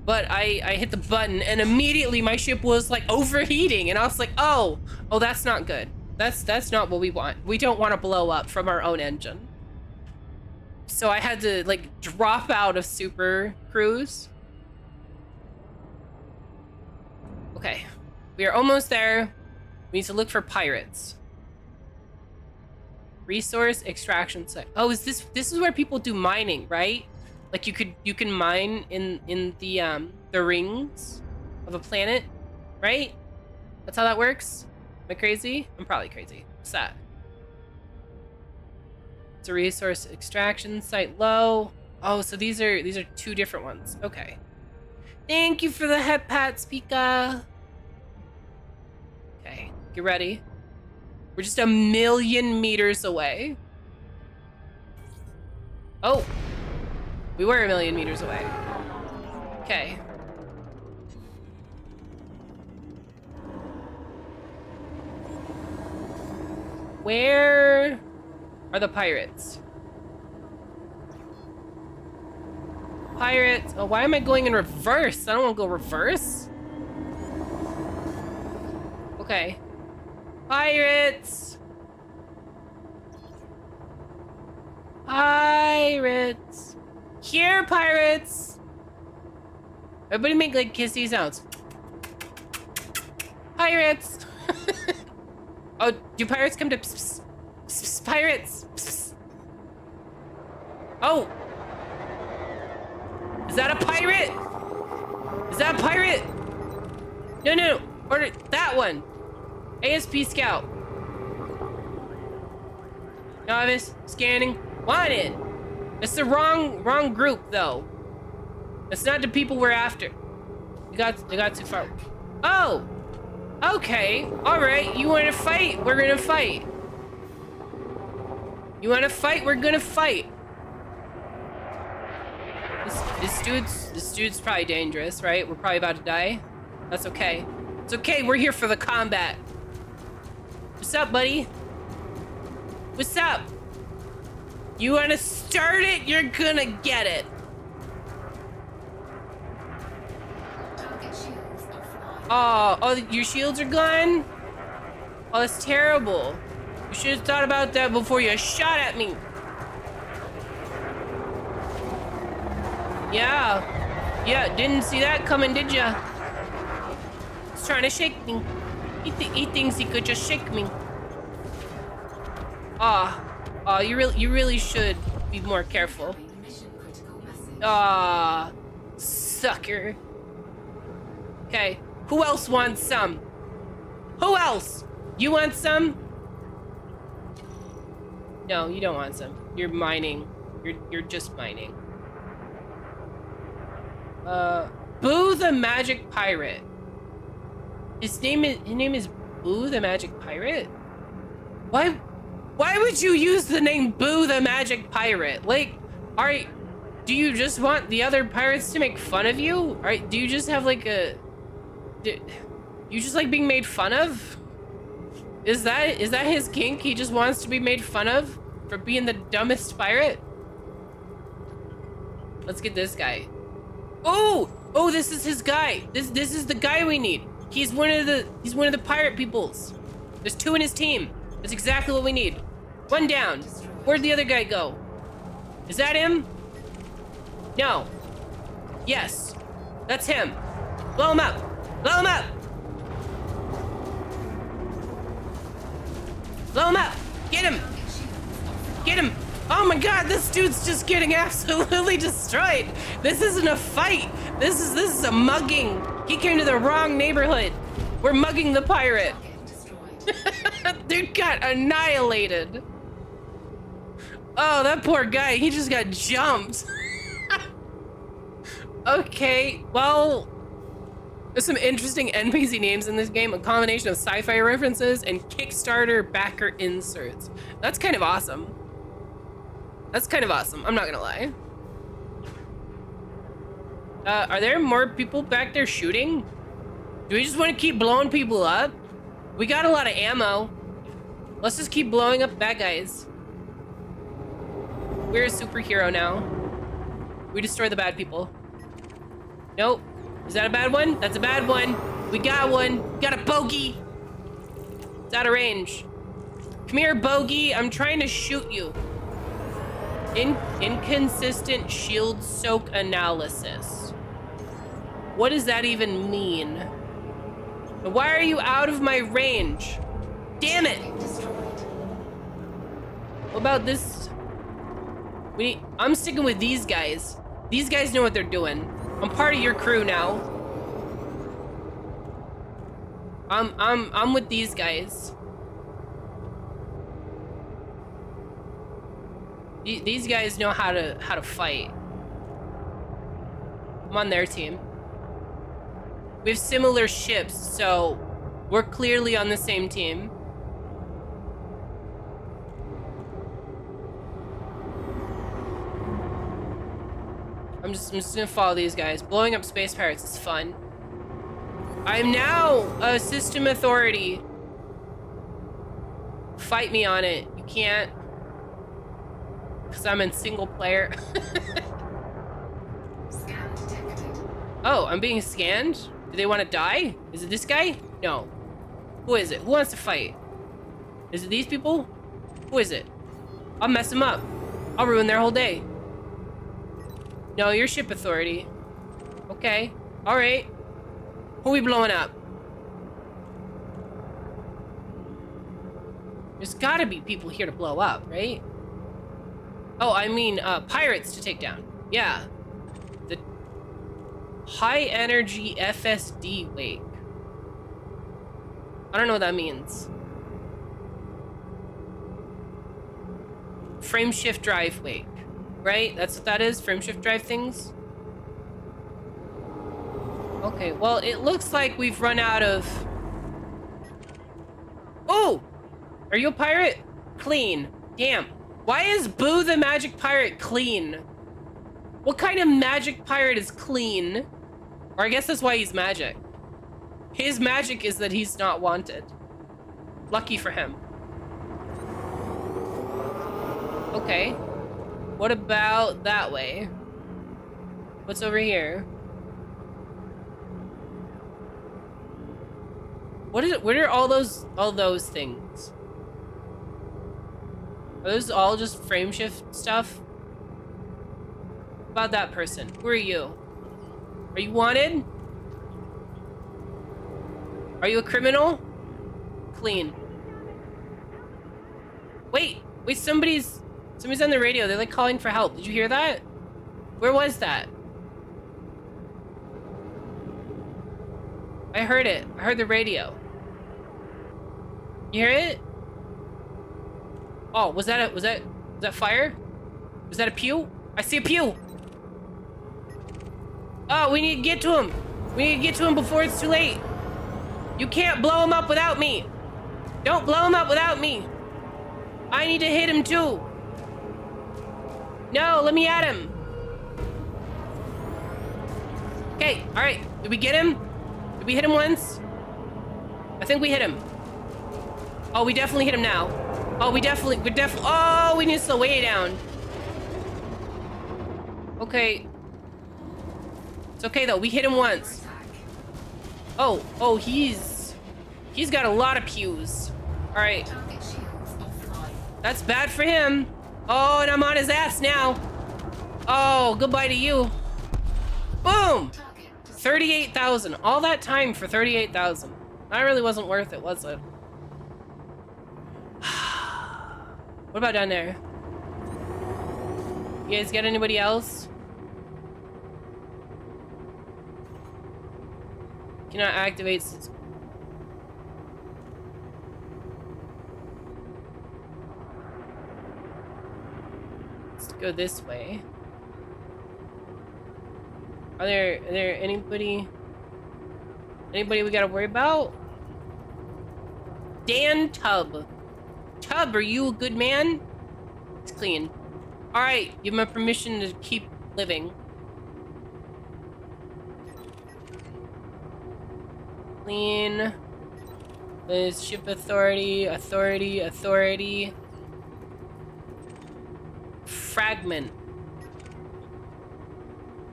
But I hit the button and immediately my ship was like overheating and I was like, oh, that's not good. That's not what we want. We don't want to blow up from our own engine. So I had to like drop out of Super Cruise. Okay, we are almost there. We need to look for pirates. Resource extraction site. Oh, is this is where people do mining, right? Like you can mine in the rings of a planet, right? That's how that works? Am I crazy? I'm probably crazy. What's that? It's a resource extraction site low. Oh, so these are two different ones. Okay. Thank you for the head pats, Pika. Okay, get ready. We're just 1,000,000 meters away. Oh, we were 1,000,000 meters away. Okay. Where are the pirates? Pirates. Oh, why am I going in reverse? I don't want to go reverse. Okay. Pirates! Pirates! Here, pirates! Everybody make like kissy sounds. Pirates! Oh, do pirates come to pss, pss, pss, pss, pirates? Pss, pss. Oh! Is that a pirate? Is that a pirate? No, no, no. Order that one. ASP Scout. Novice, scanning, wanted. It's the wrong group though. It's not the people we're after. They got too far. Oh, okay, all right. You want to fight? We're gonna fight. You want to fight? We're gonna fight. This dude's probably dangerous, right? We're probably about to die. That's okay. It's okay. We're here for the combat. What's up, buddy? What's up? You want to start it? You're gonna get it. Target shields offline. Oh, your shields are gone? Oh, that's terrible. You should have thought about that before you shot at me. Yeah, didn't see that coming, did ya? He's trying to shake me. He thinks he could just shake me. Oh, you really should be more careful. Mission critical message. Sucker. Okay, who else wants some? Who else? You want some? No, you don't want some. You're mining. You're just mining. Boo the Magic Pirate. His name is Boo the Magic Pirate? Why would you use the name Boo the Magic Pirate? Like, do you just want the other pirates to make fun of you? Do you just have like you just like being made fun of? Is that his kink? He just wants to be made fun of for being the dumbest pirate? Let's get this guy. Oh, this is his guy. This is the guy we need. He's one of the pirate peoples. There's 2 in his team. That's exactly what we need. 1 down. Where'd the other guy go? Is that him? No. Yes. That's him. Blow him up. Blow him up. Blow him up. Get him. Get him. Oh my god, this dude's just getting absolutely destroyed. This isn't a fight. This is a mugging. He came to the wrong neighborhood. We're mugging the pirate. Target destroyed. Dude got annihilated. Oh, that poor guy. He just got jumped. Okay, well, there's some interesting NPC names in this game. A combination of sci-fi references and Kickstarter backer inserts. That's kind of awesome. That's kind of awesome. I'm not gonna lie. Are there more people back there shooting? Do we just want to keep blowing people up? We got a lot of ammo. Let's just keep blowing up bad guys. We're a superhero now. We destroy the bad people. Nope. Is that a bad one? That's a bad one. We got one. Got a bogey. It's out of range. Come here, bogey. I'm trying to shoot you. Inconsistent shield soak analysis. What does that even mean? Why are you out of my range? Damn it! What about this? I'm sticking with these guys. These guys know what they're doing. I'm part of your crew now. I'm with these guys. These guys know how to fight. I'm on their team. We have similar ships, so we're clearly on the same team. I'm just gonna follow these guys. Blowing up space pirates is fun. I'm now a system authority. Fight me on it. You can't. Because I'm in single player. Scan detected. Oh, I'm being scanned? Do they want to die? Is it this guy? No. Who is it? Who wants to fight? Is it these people? Who is it? I'll mess them up. I'll ruin their whole day. No, you're ship authority. Okay. Alright. Who we blowing up? There's gotta be people here to blow up, right? Oh, I mean, pirates to take down. Yeah. The high energy FSD wake. I don't know what that means. Frame shift drive wake. Right? That's what that is? Frame shift drive things? Okay, well, it looks like we've run out of... Oh! Are you a pirate? Clean. Damn. Why is Boo the magic pirate clean? What kind of magic pirate is clean? Or I guess that's why he's magic. His magic is that he's not wanted. Lucky for him. Okay. What about that way? What's over here? What is it? What are all those things? Are those all just frame shift stuff? About that person. Who are you? Are you wanted? Are you a criminal? Clean. Wait, somebody's on the radio. They're like calling for help. Did you hear that? Where was that? I heard it. I heard the radio. You hear it? Oh, was that fire? Was that a pew? I see a pew. Oh, we need to get to him. We need to get to him before it's too late. You can't blow him up without me. Don't blow him up without me. I need to hit him too. No, let me at him. Okay, all right. Did we get him? Did we hit him once? I think we hit him. Oh, we definitely hit him now. Oh, we're definitely, oh, we need to slow way down. Okay. It's okay though, we hit him once. Oh, he's got a lot of pews. All right. Target shields offline. That's bad for him. Oh, and I'm on his ass now. Oh, goodbye to you. Boom! Target 38,000. All that time for 38,000. That really wasn't worth it, was it? What about down there? You guys get anybody else? Cannot activate. Let's go this way. Are there anybody we gotta worry about? Dan Tubb. Tubb, are you a good man? It's clean. Alright, give him permission to keep living. Clean. There's ship authority. Fragment.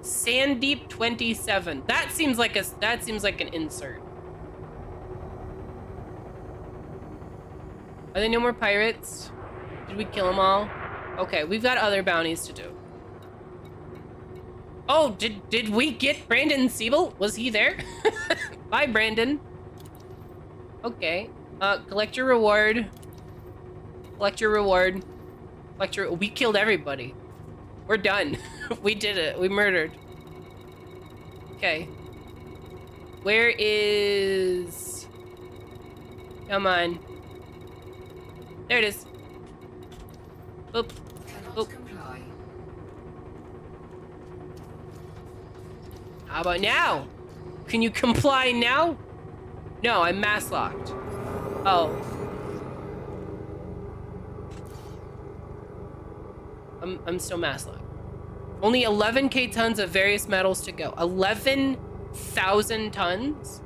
Sandeep 27. That seems like an insert. Are there no more pirates? Did we kill them all? Okay, we've got other bounties to do. Oh, did we get Brandon Siebel? Was he there? Bye, Brandon. Okay. Collect your reward. We killed everybody. We're done. We did it. We murdered. Okay. Where is... Come on. There it is. Boop. cannot Boop. comply. How about now? Can you comply now? No, I'm mass locked. Oh. I'm still mass locked. Only 11k tons of various metals to go. 11,000 tons?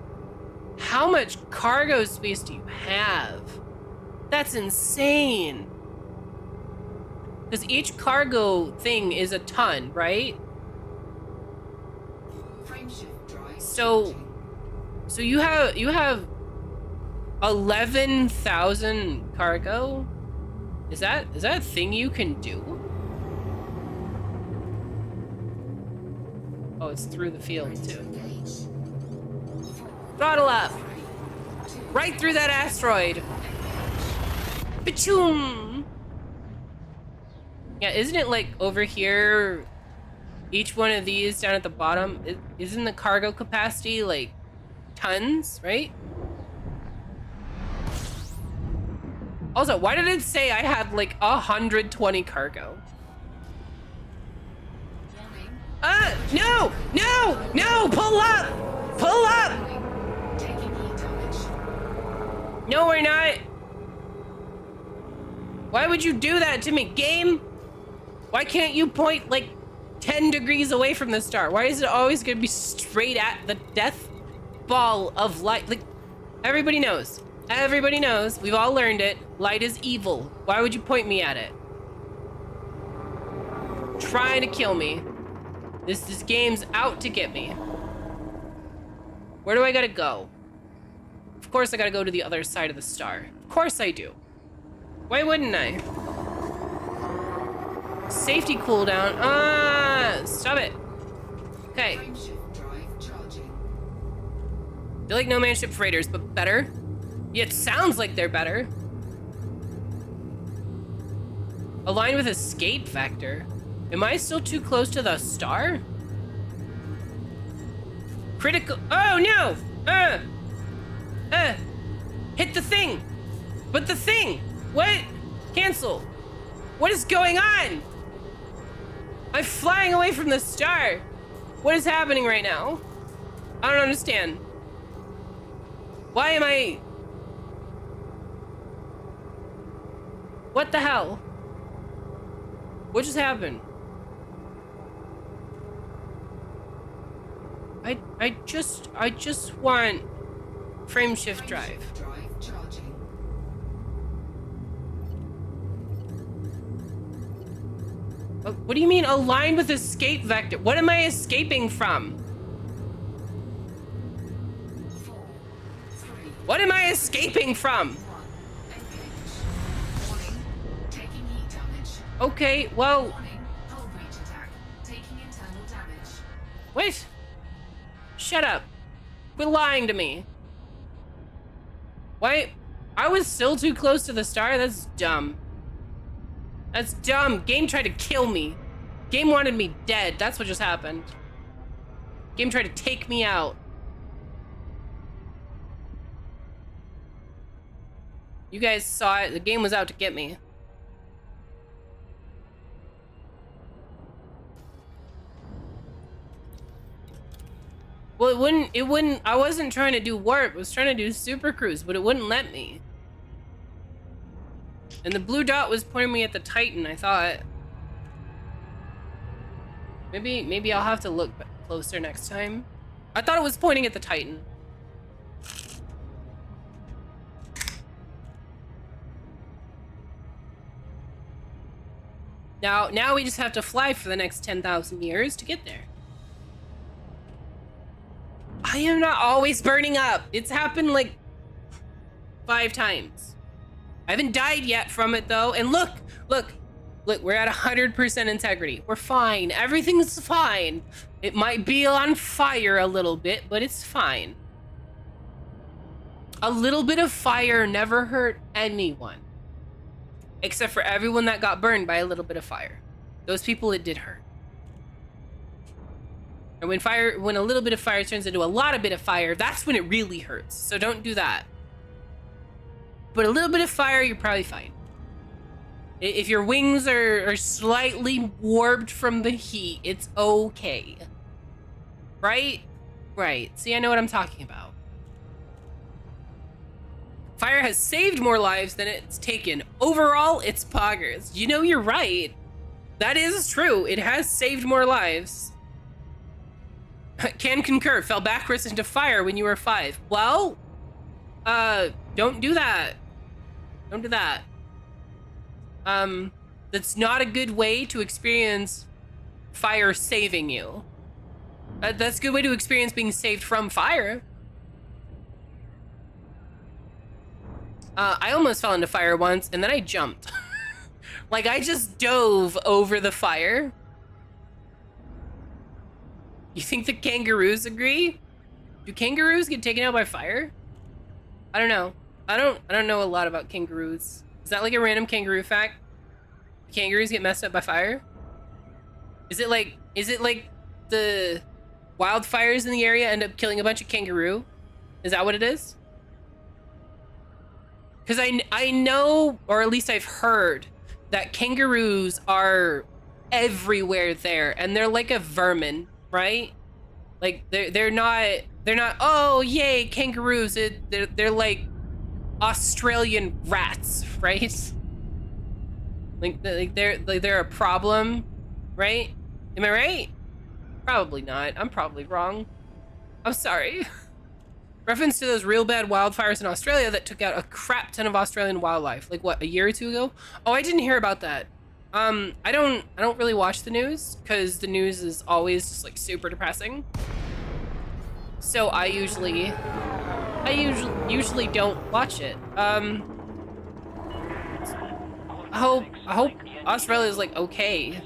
How much cargo space do you have? That's insane. Because each cargo thing is a ton, right? Frame shift drive. So you have 11,000 cargo? Is that a thing you can do? Oh, it's through the field too. Throttle up! Right through that asteroid! Bachoom! Yeah, isn't it like over here? Each one of these down at the bottom, isn't the cargo capacity like tons, right? Also, why did it say I had like 120 cargo? No! No! No! Pull up! Pull up! Taking heat damage. No, we're not. Why would you do that to me, game? Why can't you point like 10 degrees away from the star? Why is it always gonna be straight at the death ball of light? Like, everybody knows. Everybody knows. We've all learned it. Light is evil. Why would you point me at it? Trying to kill me. This game's out to get me. Where do I gotta go? Of course I gotta go to the other side of the star. Of course I do. Why wouldn't I? Safety cooldown. Stop it. Okay. Frameshift drive charging. They're like No Man's Ship freighters, but better. Yeah, it sounds like they're better. Aligned with escape vector. Am I still too close to the star? Critical. Oh no! Hit the thing! But the thing! What? Cancel! What is going on? I'm flying away from the star! What is happening right now? I don't understand. Why am I... What the hell? What just happened? I just want frame shift drive. Frameshift drive charging. What do you mean aligned with escape vector? What am I escaping from? 4, 3, What am I escaping from? 1. Engage. Warning. Taking heat damage. Okay, well, Warning. Hull breach attack. Taking internal damage. wait. Shut up. Quit lying to me. Why? I was still too close to the star? That's dumb. That's dumb. Game tried to kill me. Game wanted me dead. That's what just happened. Game tried to take me out. You guys saw it. The game was out to get me. Well, it wouldn't, I wasn't trying to do warp. I was trying to do super cruise, but it wouldn't let me. And the blue dot was pointing me at the Titan, I thought. Maybe I'll have to look closer next time. I thought it was pointing at the Titan. Now we just have to fly for the next 10,000 years to get there. I am not always burning up. It's happened like 5 times. I haven't died yet from it though. And look, we're at 100% integrity. We're fine. Everything's fine. It might be on fire a little bit, but it's fine. A little bit of fire never hurt anyone. Except for everyone that got burned by a little bit of fire. Those people it did hurt. And when a little bit of fire turns into a lot of bit of fire, that's when it really hurts. So don't do that. But a little bit of fire, you're probably fine. If your wings are slightly warped from the heat, it's okay. Right? Right. See, I know what I'm talking about. Fire has saved more lives than it's taken. Overall, it's poggers. You know, you're right. That is true. It has saved more lives. Can concur. Fell backwards into fire when you were 5. Well, don't do that. Don't do that. That's not a good way to experience fire saving you. That's a good way to experience being saved from fire. I almost fell into fire once, and then I jumped. Like, I just dove over the fire. You think the kangaroos agree? Do kangaroos get taken out by fire? I don't know. I don't know a lot about kangaroos. Is that like a random kangaroo fact? Kangaroos get messed up by fire? Is it like the wildfires in the area end up killing a bunch of kangaroo? Is that what it is? Because I know, or at least I've heard, that kangaroos are everywhere there, and they're like a vermin, right? Like they're not oh yay kangaroos, they're like Australian rats, right? Like they're a problem, right? Am I right? Probably not. I'm probably wrong. I'm sorry. Reference to those real bad wildfires in Australia that took out a crap ton of Australian wildlife. Like what, a year or two ago? Oh, I didn't hear about that. I don't really watch the news because the news is always just like super depressing. So I usually don't watch it. I hope Australia's like okay.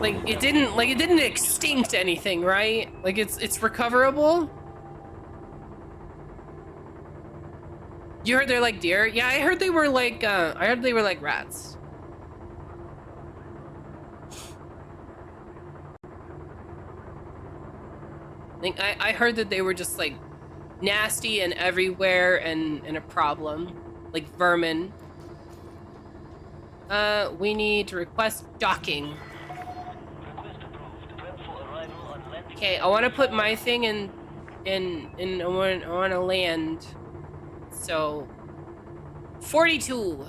Like it didn't extinct anything, right? Like it's recoverable. You heard they're like deer? Yeah, I heard they were like rats. I heard that they were just like nasty and everywhere and a problem, like vermin. We need to request docking. Okay, I want to put my thing in I want to land. So 42.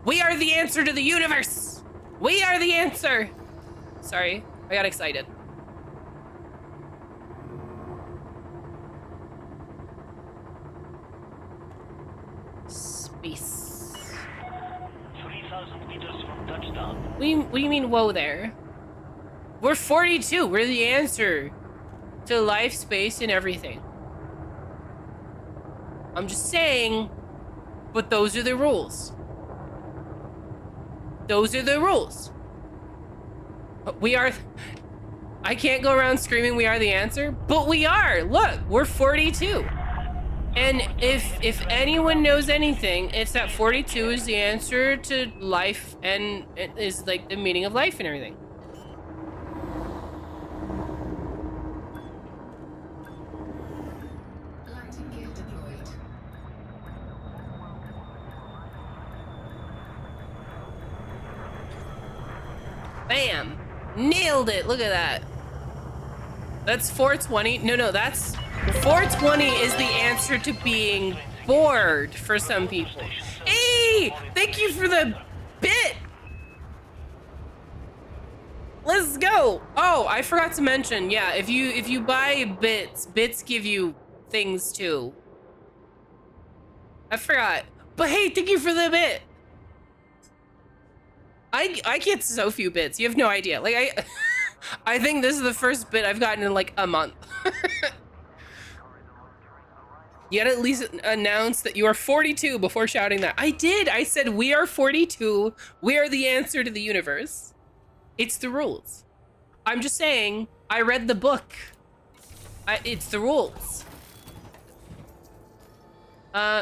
We are the answer to the universe. We are the answer. Sorry, I got excited. Space. 3,000 meters from touchdown. What do you mean, whoa there? We're 42. We're the answer to life, space, and everything. I'm just saying, but those are the rules. Those are the rules. We are... I can't go around screaming we are the answer, but we are. Look, we're 42. And if anyone knows anything, it's that 42 is the answer to life and it is like the meaning of life and everything. Landing gear deployed. Bam! Nailed it! Look at that. That's 420. No, that's 420 is the answer to being bored for some people. Hey! Thank you for the bit! Let's go! Oh, I forgot to mention, yeah, if you buy bits give you things too. I forgot. But hey, thank you for the bit! I get so few bits. You have no idea. Like I think this is the first bit I've gotten in like a month. You gotta at least announce that you are 42 before shouting that. I did. I said we are 42. We are the answer to the universe. It's the rules. I'm just saying. I read the book. It's the rules.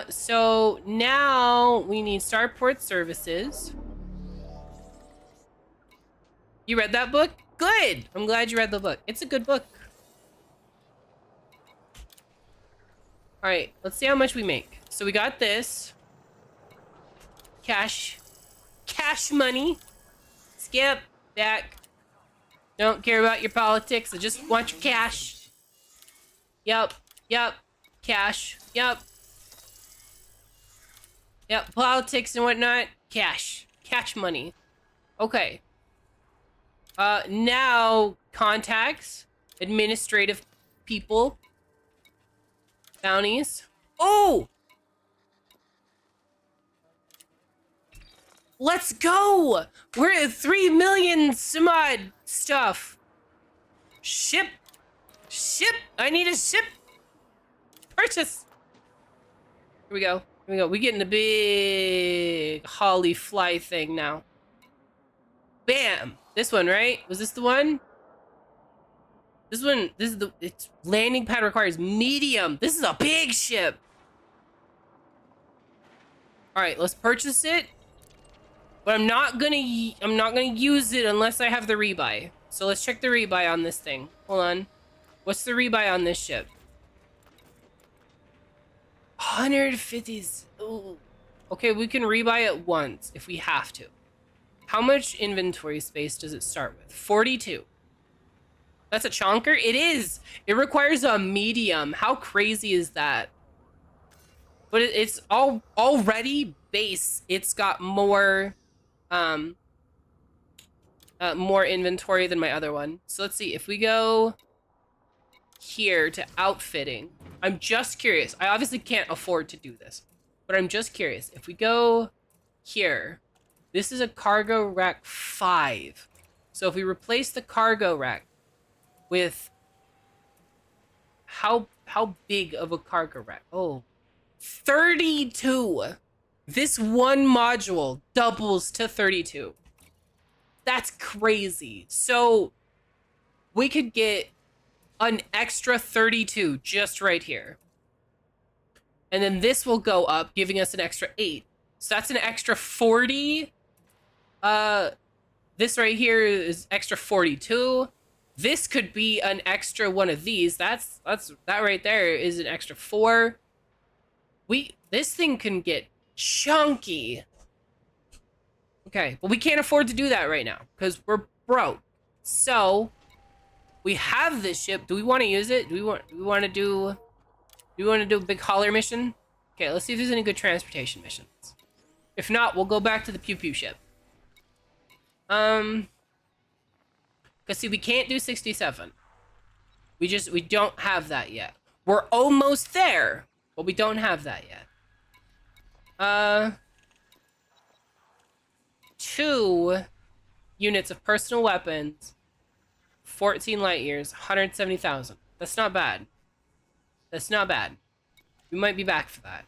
So now we need Starport Services. You read that book? Good! I'm glad you read the book. It's a good book. Alright, let's see how much we make. So we got this. Cash. Cash money. Skip. Back. Don't care about your politics. I just want your cash. Yep. Cash. Yep. Politics and whatnot. Cash. Cash money. Okay. Now, contacts, administrative people, bounties. Oh! Let's go! We're at 3 million some odd stuff. Ship. I need a ship. Purchase. Here we go. Here we go. We getting the big Holly fly thing now. Bam! This one, right? Was this the one? This one, this is the, its landing pad requires medium. This is a big ship. All right, let's purchase it. But I'm not gonna use it unless I have the rebuy. So let's check the rebuy on this thing. Hold on. What's the rebuy on this ship? 150s. Ooh. Okay, we can rebuy it once if we have to. How much inventory space does it start with? 42. That's a chonker? It is. It requires a medium. How crazy is that? But it's already base. It's got more more inventory than my other one. So let's see if we go here to outfitting. I'm just curious. I obviously can't afford to do this, but I'm just curious. If we go here, this is a cargo rack 5. So if we replace the cargo rack with how big of a cargo rack? Oh, 32. This one module doubles to 32. That's crazy. So we could get an extra 32 just right here. And then this will go up, giving us an extra 8. So that's an extra 40. This right here is extra 42. This could be an extra one of these. That right there is an extra 4. This thing can get chunky. Okay, but we can't afford to do that right now because we're broke. So we have this ship. Do we want to use it? Do we want to do a big hauler mission? Okay, let's see if there's any good transportation missions. If not, we'll go back to the pew pew ship. Cause see, we can't do 67. We don't have that yet. We're almost there, but we don't have that yet. 2 units of personal weapons, 14 light years, 170,000. That's not bad. That's not bad. We might be back for that.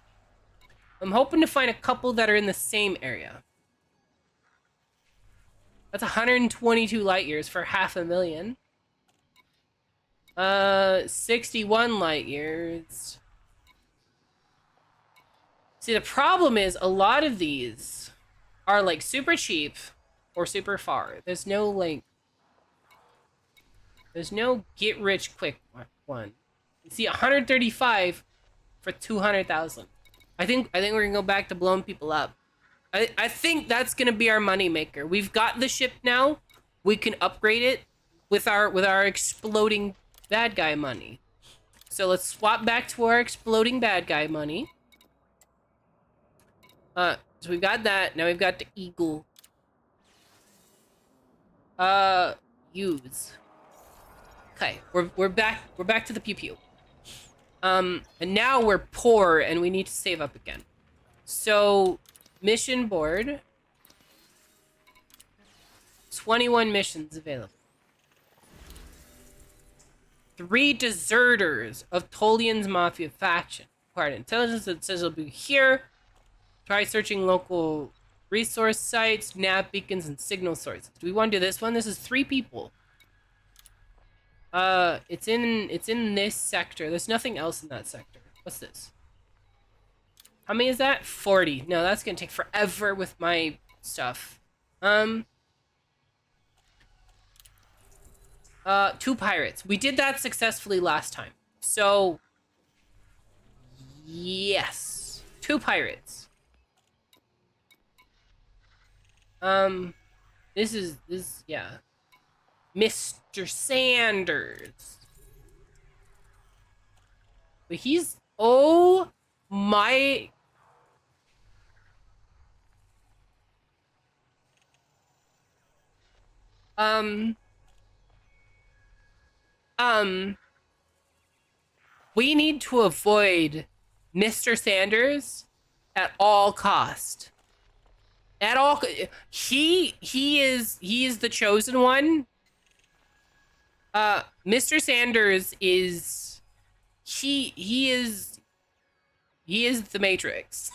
I'm hoping to find a couple that are in the same area. That's 122 light years for 500,000. 61 light years. See, the problem is a lot of these are like super cheap or super far. There's no get rich quick one. You see 135 for 200,000. I think we're gonna go back to blowing people up. I think that's gonna be our money maker. We've got the ship now. We can upgrade it with our exploding bad guy money. So let's swap back to our exploding bad guy money. So we've got that. Now we've got the eagle. Use. Okay, we're back to the pew pew. And now we're poor and we need to save up again. So mission board. 21 missions available. 3 deserters of Tolian's Mafia faction. Acquired intelligence that says it'll be here. Try searching local resource sites, nav beacons, and signal sources. Do we want to do this one? This is 3 people. It's in this sector. There's nothing else in that sector. What's this? How many is that? 40. No, that's gonna take forever with my stuff. 2 pirates. We did that successfully last time. So, yes. 2 pirates. This, yeah. Mr. Sanders. But he's, oh my. We need to avoid Mr. Sanders at all cost. At all, he is the chosen one. Mr. Sanders is he is He is the Matrix.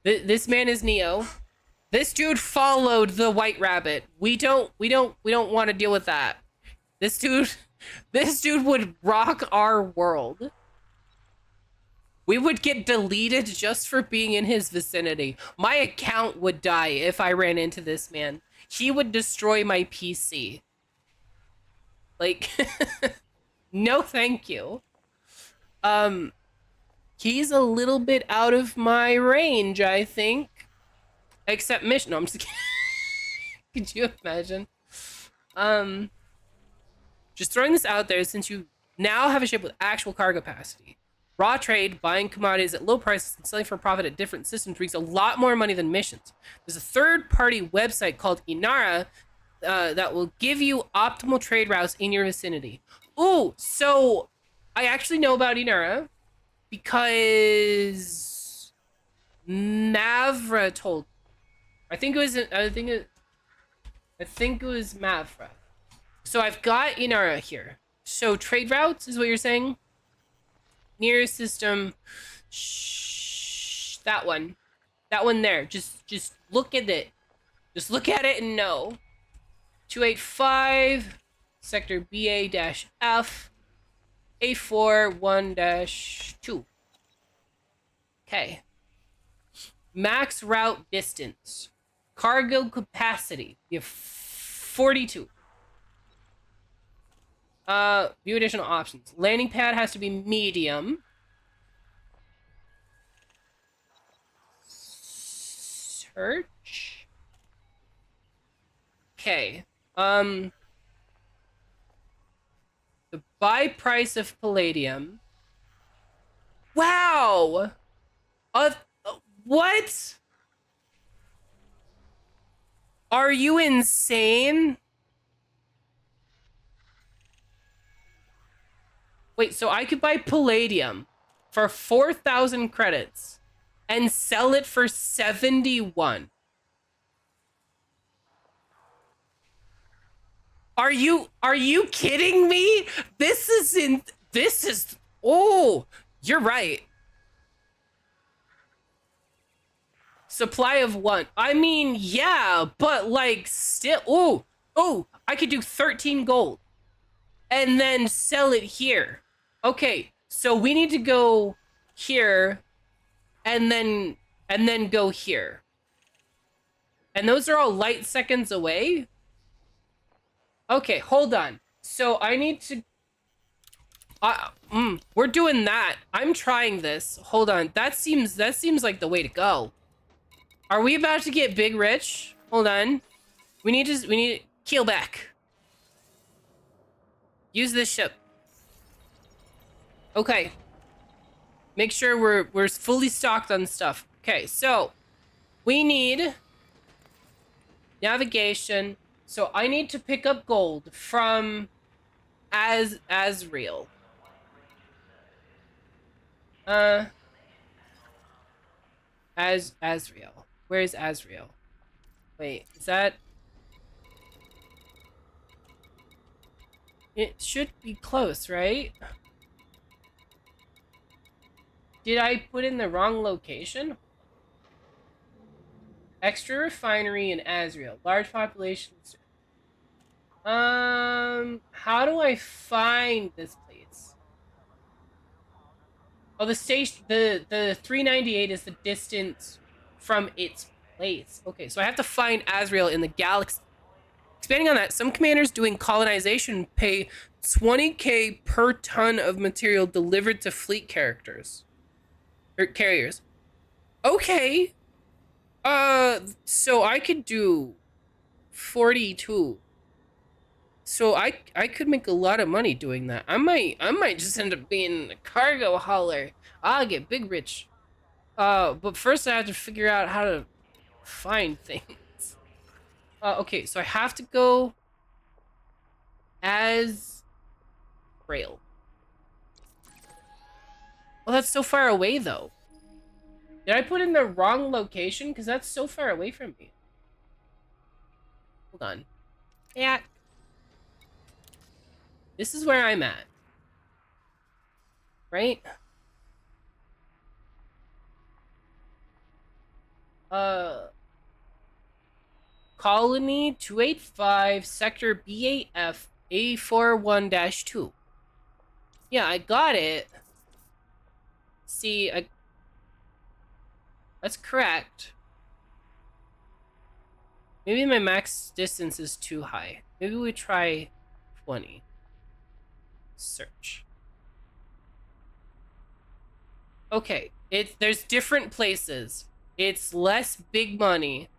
This man is Neo. This dude followed the White Rabbit. We don't want to deal with that. This dude would rock our world. We would get deleted just for being in his vicinity. My account would die if I ran into this man. He would destroy my PC. Like, no thank you. He's a little bit out of my range, I think. Except mission. No, I'm just kidding. Could you imagine? Just throwing this out there, since you now have a ship with actual cargo capacity. Raw trade, buying commodities at low prices and selling for profit at different systems brings a lot more money than missions. There's a third-party website called Inara that will give you optimal trade routes in your vicinity. Ooh, so I actually know about Inara because Mavra told. I think it was Mavra. So I've got Inara here. So trade routes is what you're saying? Nearest system, that one there. Just look at it. Just look at it and know. 285, sector BA-F, A41-2. Okay. Max route distance. Cargo capacity. You have 42. View additional options. Landing pad has to be medium. Search. Okay. The buy price of palladium. Wow. What? Are you insane? Wait, so I could buy palladium for 4,000 credits and sell it for 71. Are you kidding me? Oh, you're right. Supply of 1. I mean, yeah, but like still, oh, I could do 13 gold and then sell it here. Okay, so we need to go here and then go here. And those are all light seconds away? Okay, hold on. So I need to we're doing that. I'm trying this. Hold on. That seems like the way to go. Are we about to get big rich? Hold on. We need to keel back. Use this ship. Okay. Make sure we're fully stocked on stuff. Okay, so we need navigation. So I need to pick up gold from Azrael. Azrael. Where is Azrael? Wait, is that? It should be close, right? Did I put in the wrong location? Extra refinery in Azrael. Large population. How do I find this place? Oh, the station, the 398 is the distance from its place. Okay, so I have to find Azrael in the galaxy. Expanding on that, some commanders doing colonization pay 20k per ton of material delivered to fleet carriers. Okay. So I could do 42. So I could make a lot of money doing that. I might just end up being a cargo hauler. I'll get big rich. But first I have to figure out how to find things. Okay, so I have to go as rail. Well, that's so far away though. Did I put in the wrong location? Because that's so far away from me. Hold on. Yeah. This is where I'm at. Right? Colony 285, Sector BAF A41-2. Yeah, I got it. See, that's correct. Maybe my max distance is too high. Maybe we try 20. Search. Okay, there's different places. It's less big money,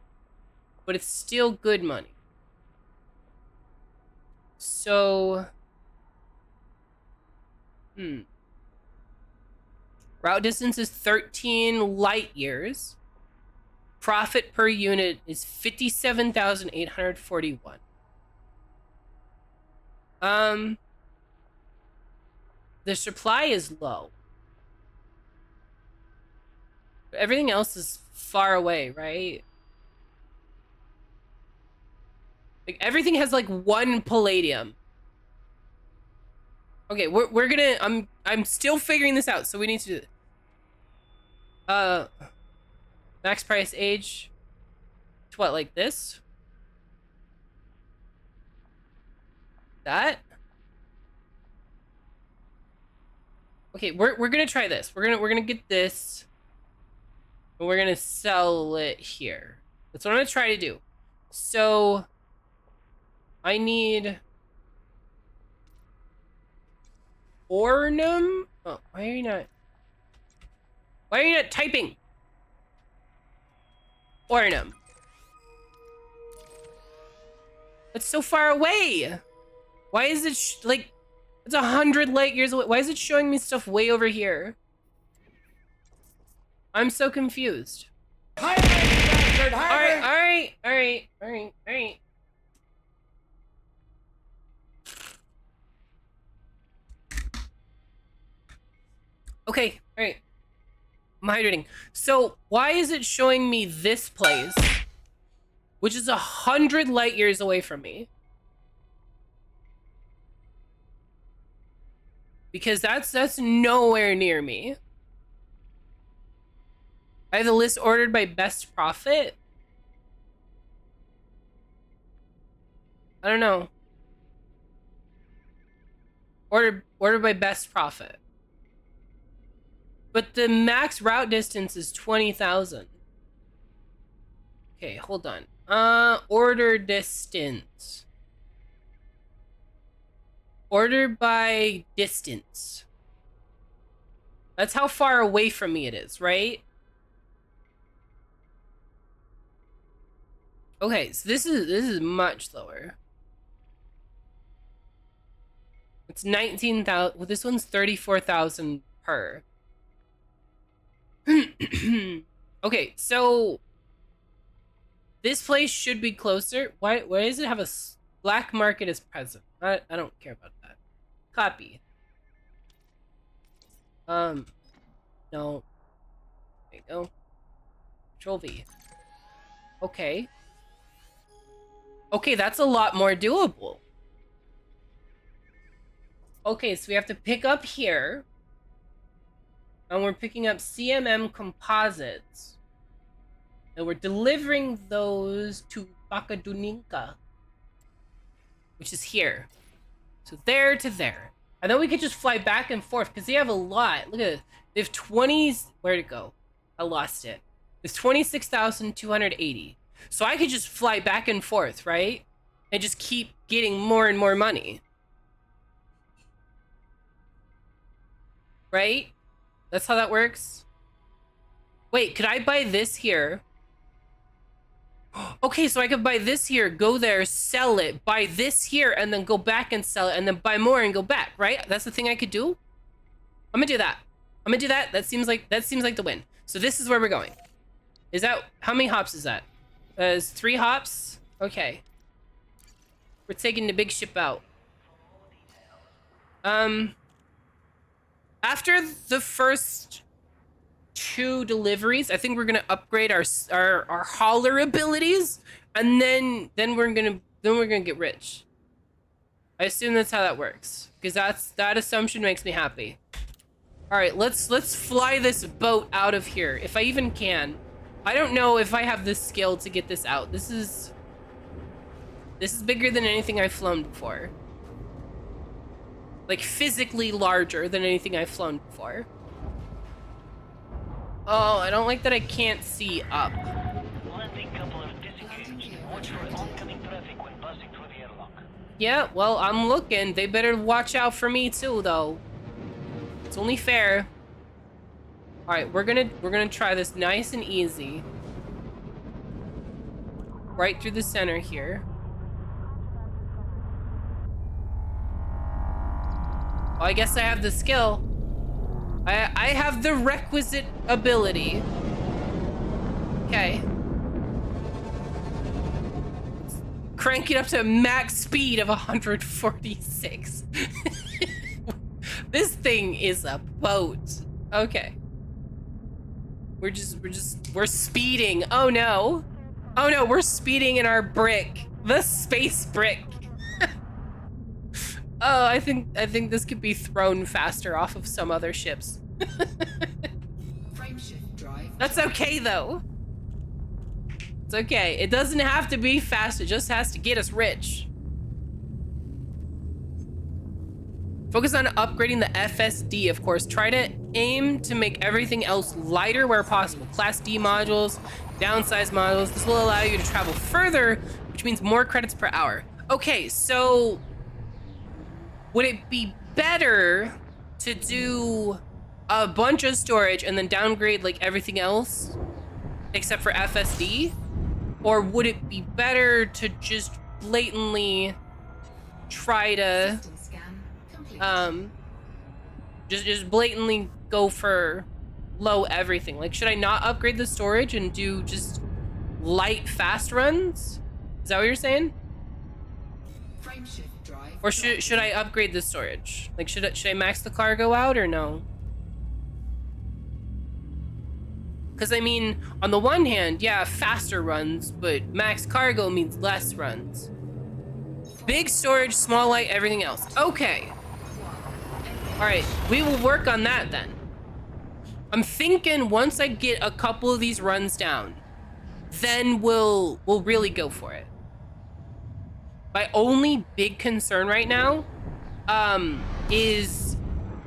but it's still good money. So, route distance is 13 light years. Profit per unit is 57,841. The supply is low. Everything else is far away, right? Like everything has like 1 palladium. Okay, we're gonna I'm still figuring this out, so we need to do this. Max price age to what, like this? That? Okay, we're gonna try this. We're gonna get this. And we're gonna sell it here. That's what I'm gonna try to do. So I need Ornum. Oh, why are you not typing? Ornum. That's so far away. Why is it like it's 100 light years away? Why is it showing me stuff way over here? I'm so confused. Alright. Okay, alright. I'm hydrating. So, why is it showing me this place, which is 100 light years away from me? Because that's nowhere near me. I have the list ordered by best profit. I don't know. Ordered by best profit. But the max route distance is 20,000. Okay, hold on. Order distance. Order by distance. That's how far away from me it is, right? Okay, so this is much lower. It's 19,000. Well, this one's 34,000 per. Okay, so this place should be closer. Why does it have a black market as present? I don't care about that. Copy. No. There you go. Control V. Okay. Okay, that's a lot more doable. Okay, so we have to pick up here. And we're picking up CMM composites. And we're delivering those to Bakaduninka, which is here. So there to there. And then we could just fly back and forth because they have a lot. Look at it. They have 20s. Where'd it go? I lost it. There's 26,280. So I could just fly back and forth, right? And just keep getting more and more money. Right? That's how that works? Wait, could I buy this here? Okay, so I could buy this here, go there, sell it, buy this here, and then go back and sell it, and then buy more and go back, right? That's the thing I could do? I'm gonna do that. That seems like the win. So this is where we're going. Is that, how many hops is that? Is 3 hops? Okay. We're taking the big ship out. After the first 2 deliveries, I think we're gonna upgrade our hauler abilities, and then we're gonna get rich. I assume that's how that works, because that assumption makes me happy. All right, let's fly this boat out of here if I even can. I don't know if I have the skill to get this out. This is bigger than anything I've flown before. Like physically larger than anything I've flown before. Oh, I don't like that I can't see up. Landing coupler disengaged. Watch for oncoming traffic when passing through the airlock. Yeah, well, I'm looking. They better watch out for me too, though. It's only fair. All right, we're gonna try this nice and easy. Right through the center here. Oh, I guess I have the skill. I have the requisite ability. Okay. Crank it up to max speed of 146. This thing is a boat. Okay. We're speeding. Oh no. Oh no, we're speeding in our brick. The space brick. Oh, I think this could be thrown faster off of some other ships. Frameshift drive. That's okay though. It's okay. It doesn't have to be fast, it just has to get us rich. Focus on upgrading the FSD, of course. Try to aim to make everything else lighter where possible. Class D modules, downsize modules. This will allow you to travel further, which means more credits per hour. Okay, so would it be better to do a bunch of storage and then downgrade like everything else except for FSD? Or would it be better to just blatantly try to System scan complete. just blatantly go for low everything? Like, should I not upgrade the storage and do just light fast runs? Is that what you're saying? Frameshift drive. Or should I upgrade the storage? Like, should I max the cargo out or no? Because I mean, on the one hand, yeah, faster runs, but max cargo means less runs. Big storage, small light, everything else. Okay. All right, we will work on that then. I'm thinking once I get a couple of these runs down, then we'll really go for it. My only big concern right now is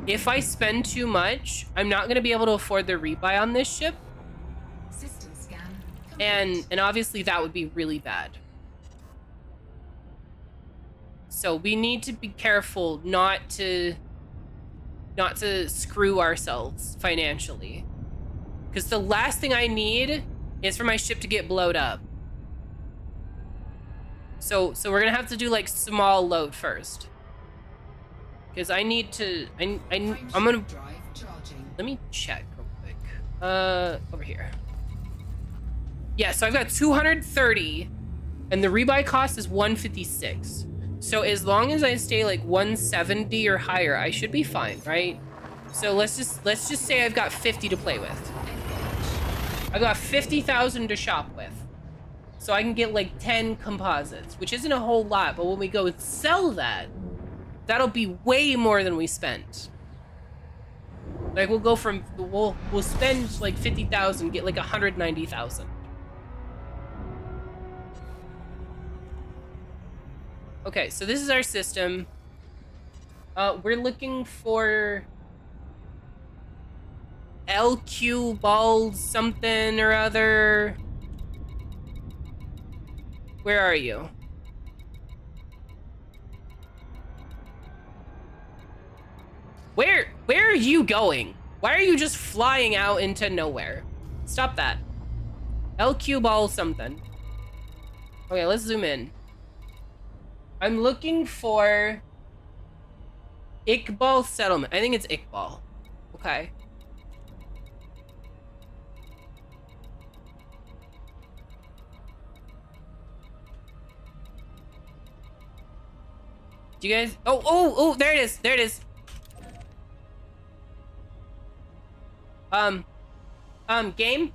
if I spend too much, I'm not gonna be able to afford the rebuy on this ship. System scan complete. And obviously that would be really bad. So we need to be careful not to screw ourselves financially. Because the last thing I need is for my ship to get blowed up. So we're gonna have to do like small load first. Because I need to I'm gonna Drive charging. let me check real quick. Over here. Yeah, so I've got 230 and the rebuy cost is 156. So as long as I stay like 170 or higher, I should be fine, right? So let's just say I've got 50 to play with. I've got 50,000 to shop with. So I can get like 10 composites, which isn't a whole lot, but when we go and sell that, that'll be way more than we spent. Like we'll spend like 50,000, get like 190,000. Okay, so this is our system. We're looking for LQ balls something or other. Where are you? Where are you going? Why are you just flying out into nowhere? Stop that. LQ ball something. Okay, let's zoom in. I'm looking for Iqbal Settlement. I think it's Iqbal. Okay. Do you guys? Oh, there it is. There it is. Game?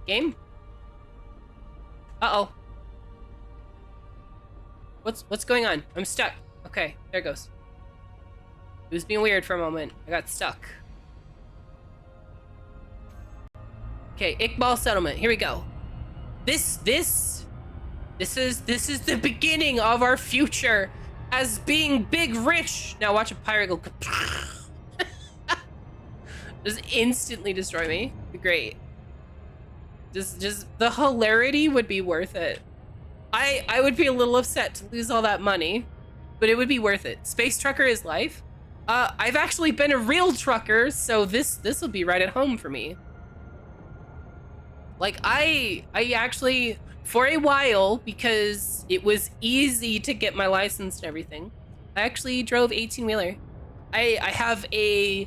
Game? Uh-oh. What's going on? I'm stuck. Okay, there it goes. It was being weird for a moment. I got stuck. Okay, Iqbal settlement. Here we go. This is the beginning of our future as being big rich. Now watch a pirate go just instantly destroy me. Be great. Just the hilarity would be worth it. I would be a little upset to lose all that money, but it would be worth it. Space trucker is life. I've actually been a real trucker, so this will be right at home for me. Like I actually, for a while, because it was easy to get my license and everything, I actually drove 18-wheeler. I have a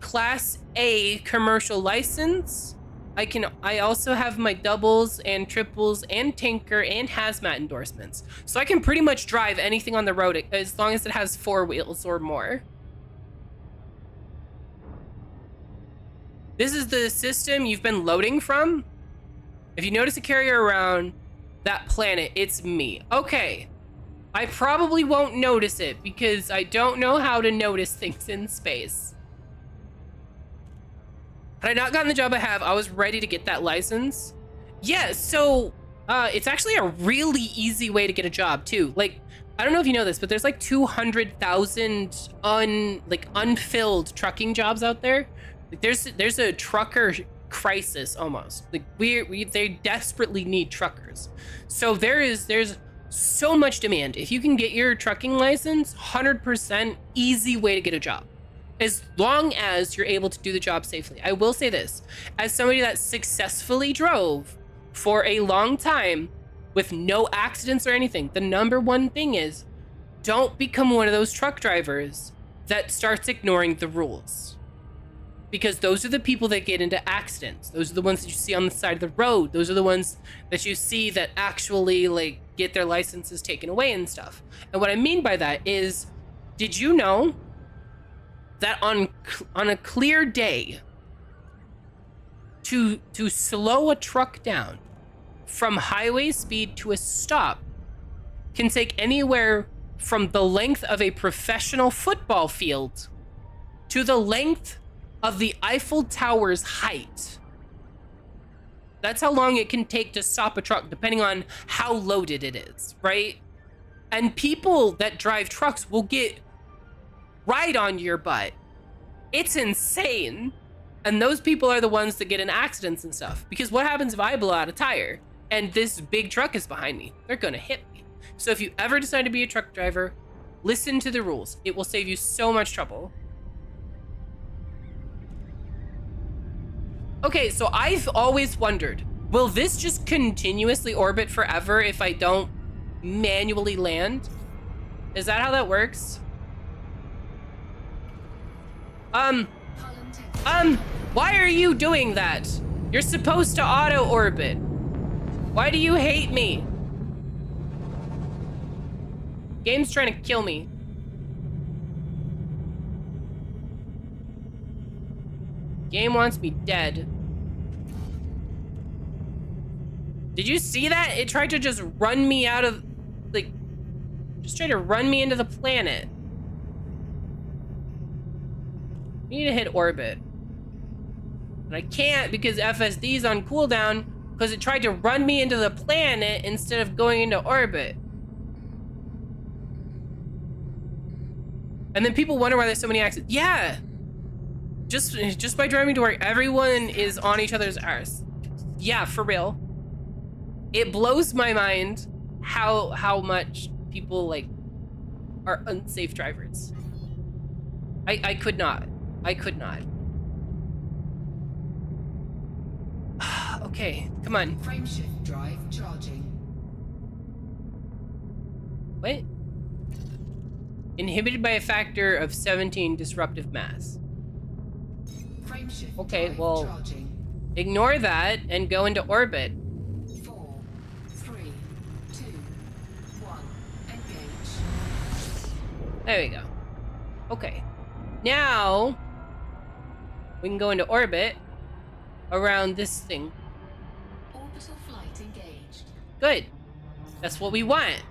Class A commercial license. I also have my doubles and triples and tanker and hazmat endorsements. So I can pretty much drive anything on the road as long as it has 4 wheels or more. This is the system you've been loading from. If you notice a carrier around that planet, it's me. Okay. I probably won't notice it because I don't know how to notice things in space. Had I not gotten the job I have, I was ready to get that license. Yeah, so it's actually a really easy way to get a job too. Like, I don't know if you know this, but there's like 200,000 unfilled trucking jobs out there. Like, there's a trucker crisis almost. Like they desperately need truckers. So there's so much demand. If you can get your trucking license, 100% easy way to get a job. As long as you're able to do the job safely. I will say this, as somebody that successfully drove for a long time with no accidents or anything, the number one thing is don't become one of those truck drivers that starts ignoring the rules. Because those are the people that get into accidents. Those are the ones that you see on the side of the road. Those are the ones that you see that actually like get their licenses taken away and stuff. And what I mean by that is, did you know that on a clear day, to slow a truck down from highway speed to a stop can take anywhere from the length of a professional football field to the length of the Eiffel Tower's height. That's how long it can take to stop a truck, depending on how loaded it is, right? And people that drive trucks will get right on your butt. It's insane. And those people are the ones that get in accidents and stuff. Because what happens if I blow out a tire and this big truck is behind me? They're gonna hit me. So if you ever decide to be a truck driver, listen to the rules. It will save you so much trouble. Okay, so I've always wondered, will this just continuously orbit forever if I don't manually land? Is that how that works? Why are you doing that? You're supposed to auto orbit. Why do you hate me? Game's trying to kill me. Game wants me dead. Did you see that? It tried to just run me out of, like, just tried to run me into the planet. I need to hit orbit. But I can't because FSD's on cooldown because it tried to run me into the planet instead of going into orbit. And then people wonder why there's so many accidents. Yeah. Just by driving to where everyone is on each other's arse. Yeah, for real. It blows my mind how much people like are unsafe drivers. I could not. I could not. Okay, come on. Frameshift drive charging. What? Inhibited by a factor of 17 disruptive mass. Frameshift Okay, drive well, charging. ignore that and go into orbit. 4, 3, 2, 1. Engage. There we go. Okay. Now, we can go into orbit around this thing. Orbital flight engaged. Good. That's what we want.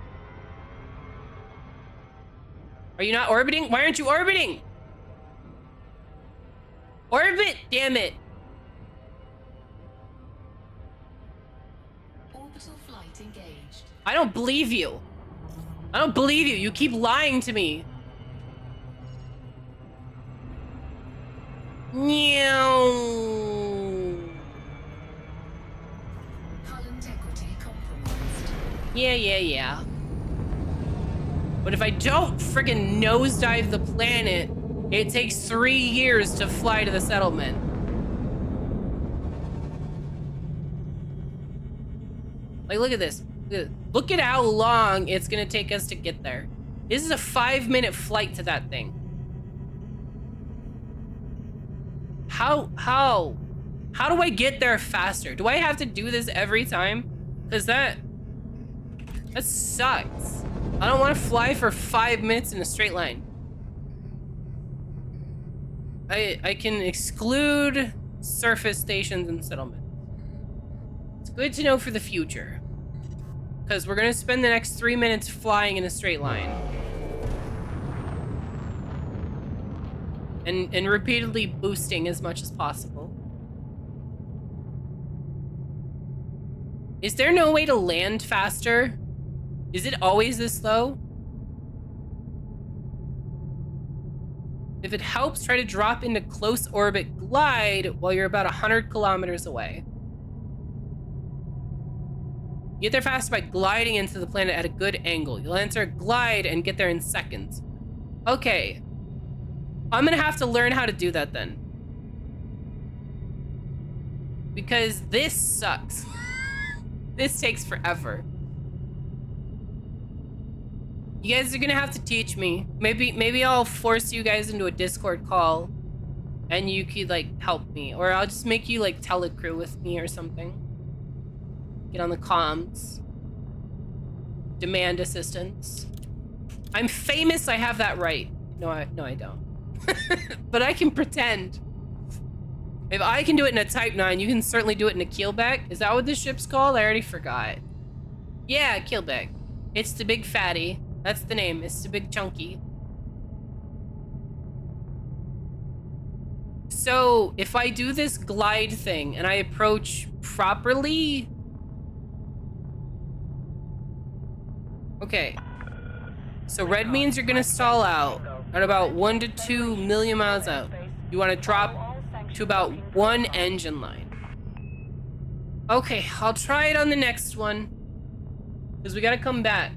Are you not orbiting? Why aren't you orbiting? Orbit, damn it. I don't believe you. I don't believe you. You keep lying to me. Meow. Hull integrity compromised. Yeah. But if I don't friggin' nosedive the planet, it takes 3 years to fly to the settlement. Like, look at this. Look at how long it's gonna take us to get there. This is a 5-minute flight to that thing. How do I get there faster? Do I have to do this every time? Because that sucks. I don't want to fly for 5 minutes in a straight line. I can exclude surface stations and settlements. It's good to know for the future. Because we're gonna spend the next 3 minutes flying in a straight line. And repeatedly boosting as much as possible. Is there no way to land faster? Is it always this slow? If it helps, try to drop into close orbit glide while you're about 100 kilometers away. Get there faster by gliding into the planet at a good angle. You'll enter a glide and get there in seconds. Okay. I'm gonna have to learn how to do that then. Because this sucks. This takes forever. You guys are gonna have to teach me. Maybe I'll force you guys into a Discord call and you could like help me. Or I'll just make you like telecrew with me or something. Get on the comms. Demand assistance. I'm famous, I have that right. No, I don't. But I can pretend. If I can do it in a Type 9, you can certainly do it in a Keelback. Is that what this ship's called? I already forgot. Yeah, Keelback. It's the big fatty. That's the name. It's the big chunky. So, if I do this glide thing and I approach properly... Okay. So red means you're gonna stall out at about 1 to 2 million miles out. You want to drop to about 1 engine line. Okay, I'll try it on the next one. Because we gotta come back.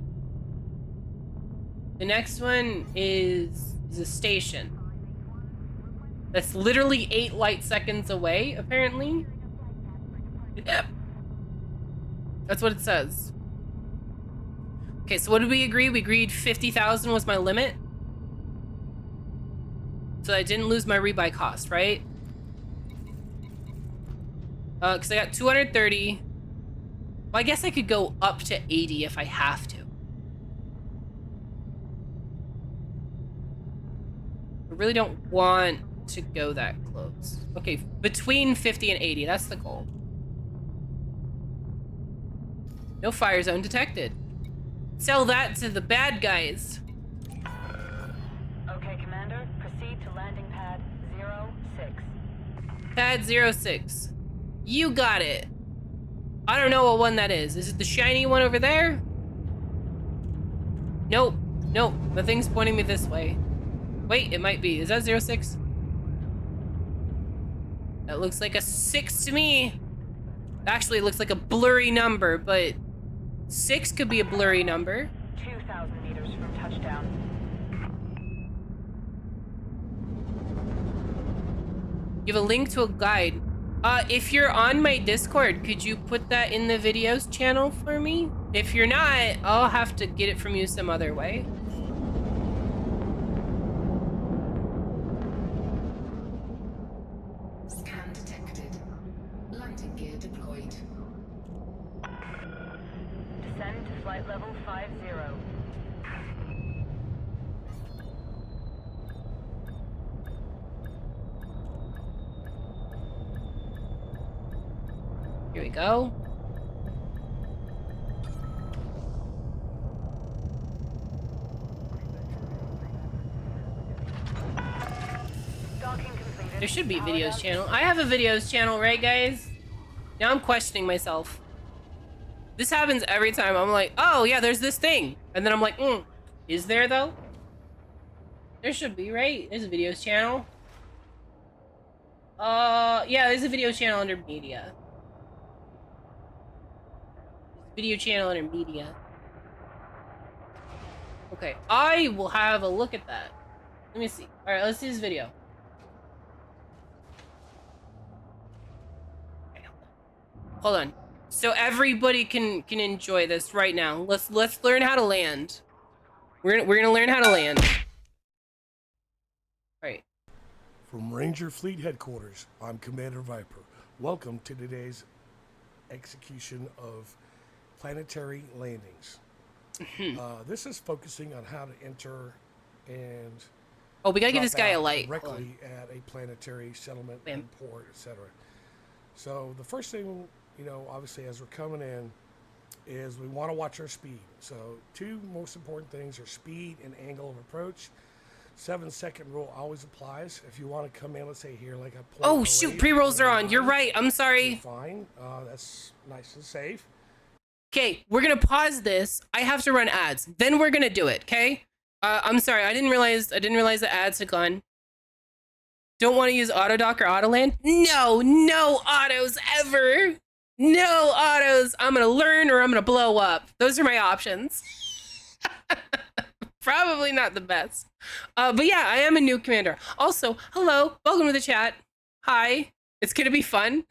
The next one is a station. That's literally 8 light seconds away, apparently. Yep. That's what it says. Okay, so what did we agree? We agreed 50,000 was my limit. So I didn't lose my rebuy cost, right? Because I got 230. Well, I guess I could go up to 80 if I have to. I really don't want to go that close. Okay, between 50 and 80, that's the goal. No fire zone detected. Sell that to the bad guys. Okay, Commander. Proceed to landing pad 06. Pad 06. You got it. I don't know what one that is. Is it the shiny one over there? Nope. Nope. The thing's pointing me this way. Wait, it might be. Is that 06? That looks like a 6 to me. Actually, it looks like a blurry number, but 6 could be a blurry number. 2,000 meters from touchdown. You have a link to a guide. If you're on my Discord, could you put that in the videos channel for me? If you're not, I'll have to get it from you some other way. Scan detected. Landing gear deployed. Descend to flight level 50. Here we go. Docking completed. There should be a Powered videos up. channel. I have a videos channel, right, guys? Now I'm questioning myself. This happens every time. I'm like, oh yeah, there's this thing. And then I'm like, is there though? There should be, right? There's a videos channel. Yeah, there's a video channel under media. Video channel under media. Okay, I will have a look at that. Let me see. All right, let's see this video. Okay, hold on. So everybody can enjoy this right now. Let's learn how to land. We're gonna learn how to land. All right. From Ranger Fleet Headquarters, I'm Commander Viper. Welcome to today's execution of planetary landings. This is focusing on how to enter and Oh, we gotta give drop this guy a out light. Hold on. directly at a planetary settlement Bam. and port, etc. So the first thing, obviously as we're coming in, is we want to watch our speed. So two most important things are speed and angle of approach. 7-second rule always applies. If you want to come in, let's say here, like a point Oh 08, shoot, pre-rolls are on. You're right. I'm you're sorry. fine. That's nice and safe. Okay, we're gonna pause this. I have to run ads. Then we're gonna do it. Okay. I'm sorry. I didn't realize the ads had gone. Don't want to use AutoDock or AutoLand? No autos ever. No autos. I'm gonna learn or I'm gonna blow up. Those are my options. Probably not the best. But yeah, I am a new commander. Also, hello, welcome to the chat. Hi, it's gonna be fun.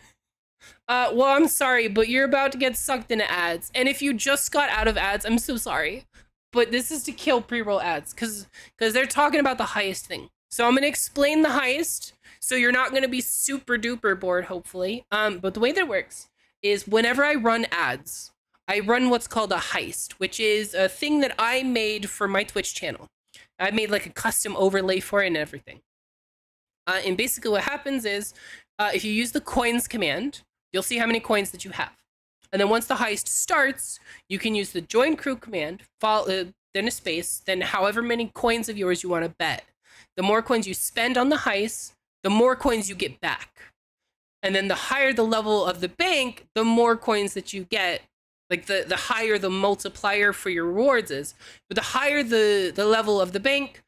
Well, I'm sorry, but you're about to get sucked into ads. And if you just got out of ads, I'm so sorry. But this is to kill pre-roll ads, because they're talking about the heist thing. So I'm gonna explain the heist, so you're not gonna be super duper bored, hopefully. But the way that works is whenever I run ads, I run what's called a heist, which is a thing that I made for my Twitch channel. I made like a custom overlay for it and everything. And basically what happens is, if you use the coins command, you'll see how many coins that you have. And then once the heist starts, you can use the join crew command, then a space, then however many coins of yours you want to bet. The more coins you spend on the heist, the more coins you get back. And then the higher the level of the bank, the more coins that you get. Like the higher the multiplier for your rewards is. But the higher the level of the bank,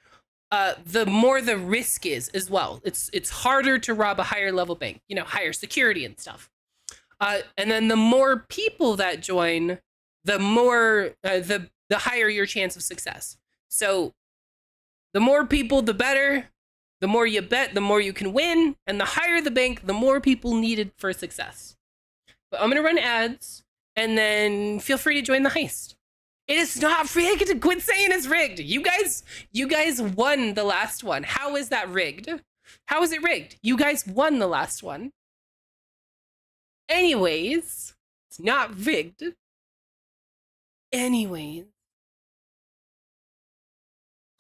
the more the risk is as well. It's harder to rob a higher level bank, higher security and stuff. And then the more people that join, the more the higher your chance of success. So the more people, the better. The more you bet, the more you can win, and the higher the bank, the more people needed for success. But I'm gonna run ads, and then feel free to join the heist. It is not rigged. Quit saying it's rigged. You guys won the last one. How is that rigged? How is it rigged? You guys won the last one. Anyways, it's not rigged. Anyways,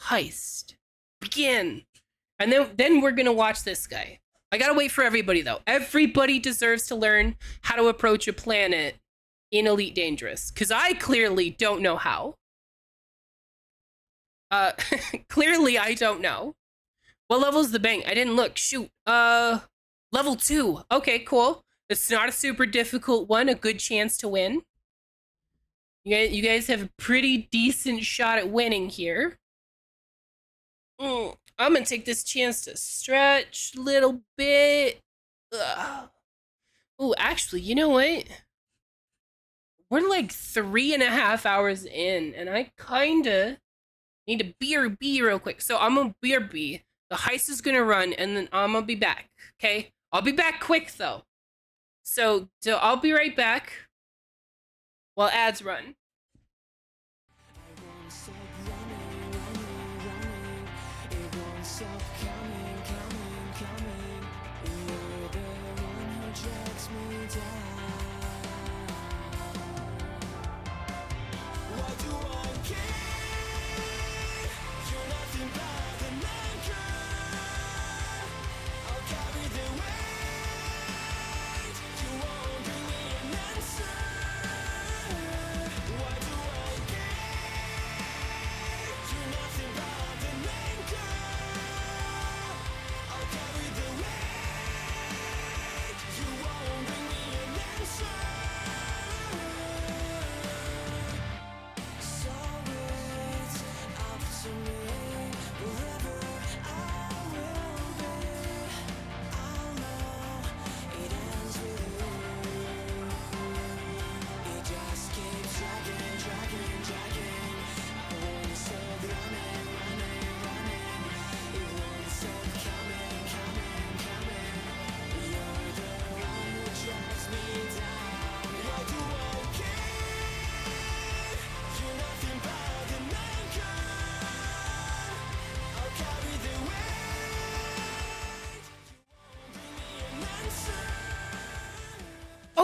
heist begin, and then we're gonna watch this guy. I gotta wait for everybody though. Everybody deserves to learn how to approach a planet in Elite Dangerous, because I clearly don't know how. Clearly I don't know. What level's the bank? I didn't look. Shoot. Level 2. Okay, cool. It's not a super difficult one. A good chance to win. You guys have a pretty decent shot at winning here. I'm gonna take this chance to stretch a little bit. Oh, actually, you know what? We're like 3.5 hours in, and I kinda need to BRB real quick. So I'm gonna BRB. The heist is gonna run, and then I'm gonna be back. Okay? I'll be back quick though. So I'll be right back while ads run.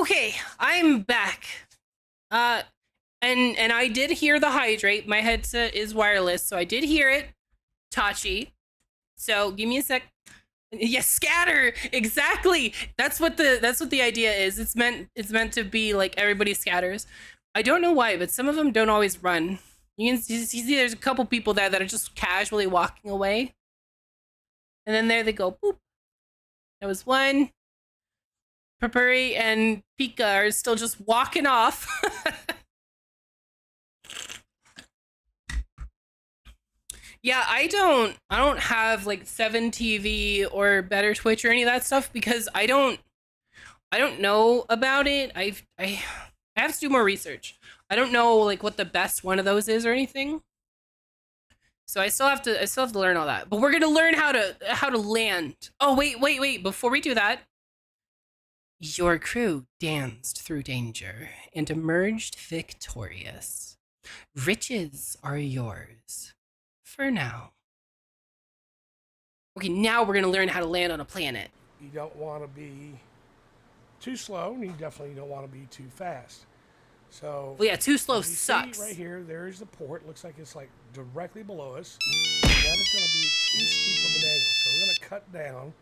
Okay, I'm back. And I did hear the hydrate. My headset is wireless, so I did hear it. Tachi. So give me a sec. Yes, scatter. Exactly. That's what the idea is. It's meant to be like everybody scatters. I don't know why, but some of them don't always run. You see there's a couple people there that are just casually walking away. And then there they go. Boop. That was one. Purpuri and Pika are still just walking off. Yeah, I don't have like 7TV or Better Twitch or any of that stuff because I don't know about it. I have to do more research. I don't know like what the best one of those is or anything. So I still have to learn all that. But we're gonna learn how to land. Oh wait, before we do that. Your crew danced through danger and emerged victorious. Riches are yours. For now. Okay, now we're gonna learn how to land on a planet. You don't want to be too slow, and you definitely don't want to be too fast. So, Well, yeah, too slow as you see sucks. right here, there's the port. Looks like it's like directly below us. And that is going to be too steep of an angle. So we're going to cut down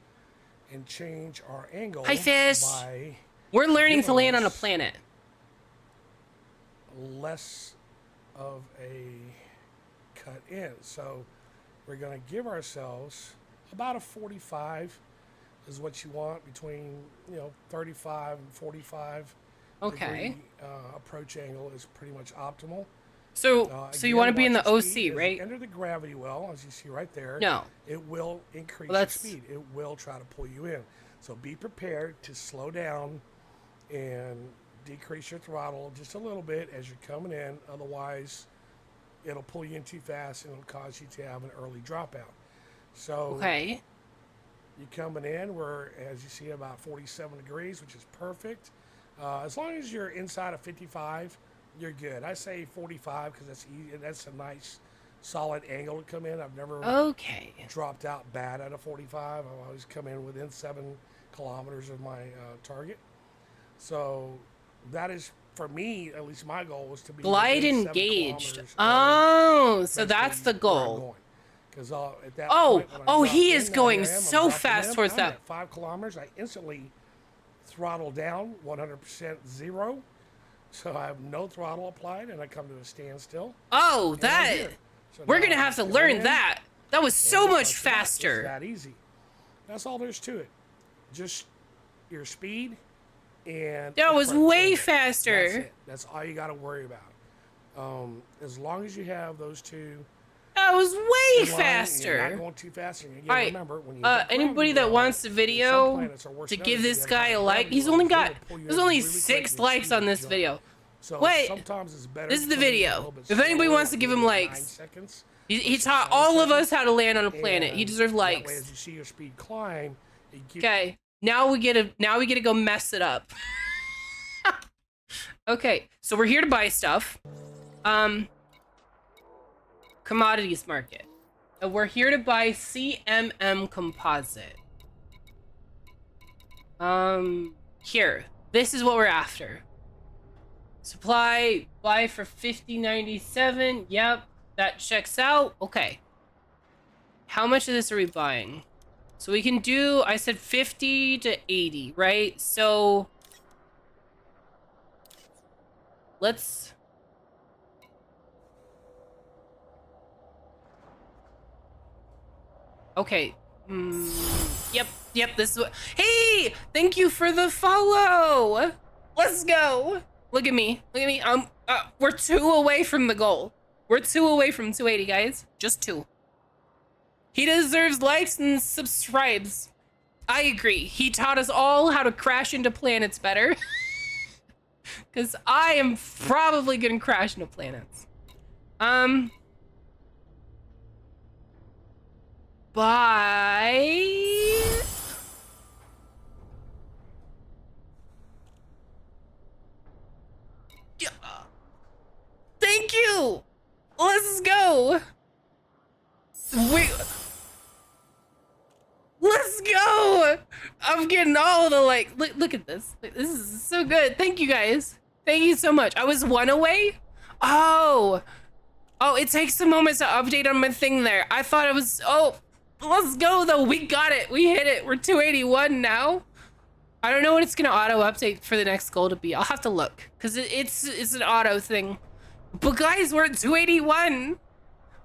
and change our angle. Hi, fish. By We're learning to land on a Yes. planet. less of a cut in. So we're going to give ourselves about a 45 is what you want, between 35 and 45 Okay. degree approach angle is pretty much optimal. So Again, you want to be in the watch your speed. OC, As right? you enter the gravity well, as you see right there. No. It will increase Well, your that's- speed. It will try to pull you in. So be prepared to slow down and decrease your throttle just a little bit as you're coming in. Otherwise, it'll pull you in too fast and it'll cause you to have an early dropout. So Okay. you're coming in, we're, as you see, about 47 degrees, which is perfect. As long as you're inside of 55, you're good. I say 45 because that's easy. That's a nice, solid angle to come in. I've never Okay. dropped out bad at a 45. I always come in within 7 kilometers of my target. So that is, for me, at least my goal was to be Glide within 7 engaged. kilometers of Oh, so eventually that's the where I'm goal. going. 'Cause, at that Oh, point, when I oh, drop he in, is now going here I am, I'm so dropping fast in, towards I'm that. at 5 kilometers. I instantly throttle down 100% zero. So I have no throttle applied and I come to a standstill. Oh, and I'm that. here. So We're now going to I have to go learn in, that. That was and so just much like that, it's faster. that easy. That's all there's to it. Just your speed and That was approach way angle. faster. That's it. That's all you got to worry about. As long as you have those two That was way in line, and you're not faster. going too fast. And again, All right. remember, when you hit the Anybody gravity that well, wants the some video planets are worse to than give others. this You have guy a high like, gravity he's wells, only they got, will pull you there's in only really quick 6 and likes speed on this jump. video. So Wait, sometimes it's better this to is the come in a video. little bit If anybody slower, wants to give him maybe 9 likes. seconds, He versus taught 9 all of seconds. us how to land on a planet. He And deserves that way, likes. as you see your speed climb, it gives Okay, now we get to go mess it up. Okay, so we're here to buy stuff. Commodities market. We're here to buy CMM composite. Here. This is what we're after. Supply, buy for 50.97. Yep, that checks out. Okay. How much of this are we buying? So we can do, I said 50 to 80, right? So let's okay. Yep, this is what, hey, thank you for the follow. Let's go. Look at me. We're 2 away from the goal. We're 2 away from 280, guys. Just 2. He deserves likes and subscribes. I agree. He taught us all how to crash into planets better. Because I am probably gonna crash into planets. Bye. Yeah. Thank you. Let's go. Wait. Let's go. I'm getting all the like. Look at this. This is so good. Thank you guys. Thank you so much. I was 1 away. Oh, it takes a moment to update on my thing there. I thought it was. Oh, let's go though. We got it. We hit it. We're 281 now. I don't know what it's gonna auto update for the next goal to be. I'll have to look because it's an auto thing. But guys, we're at 281.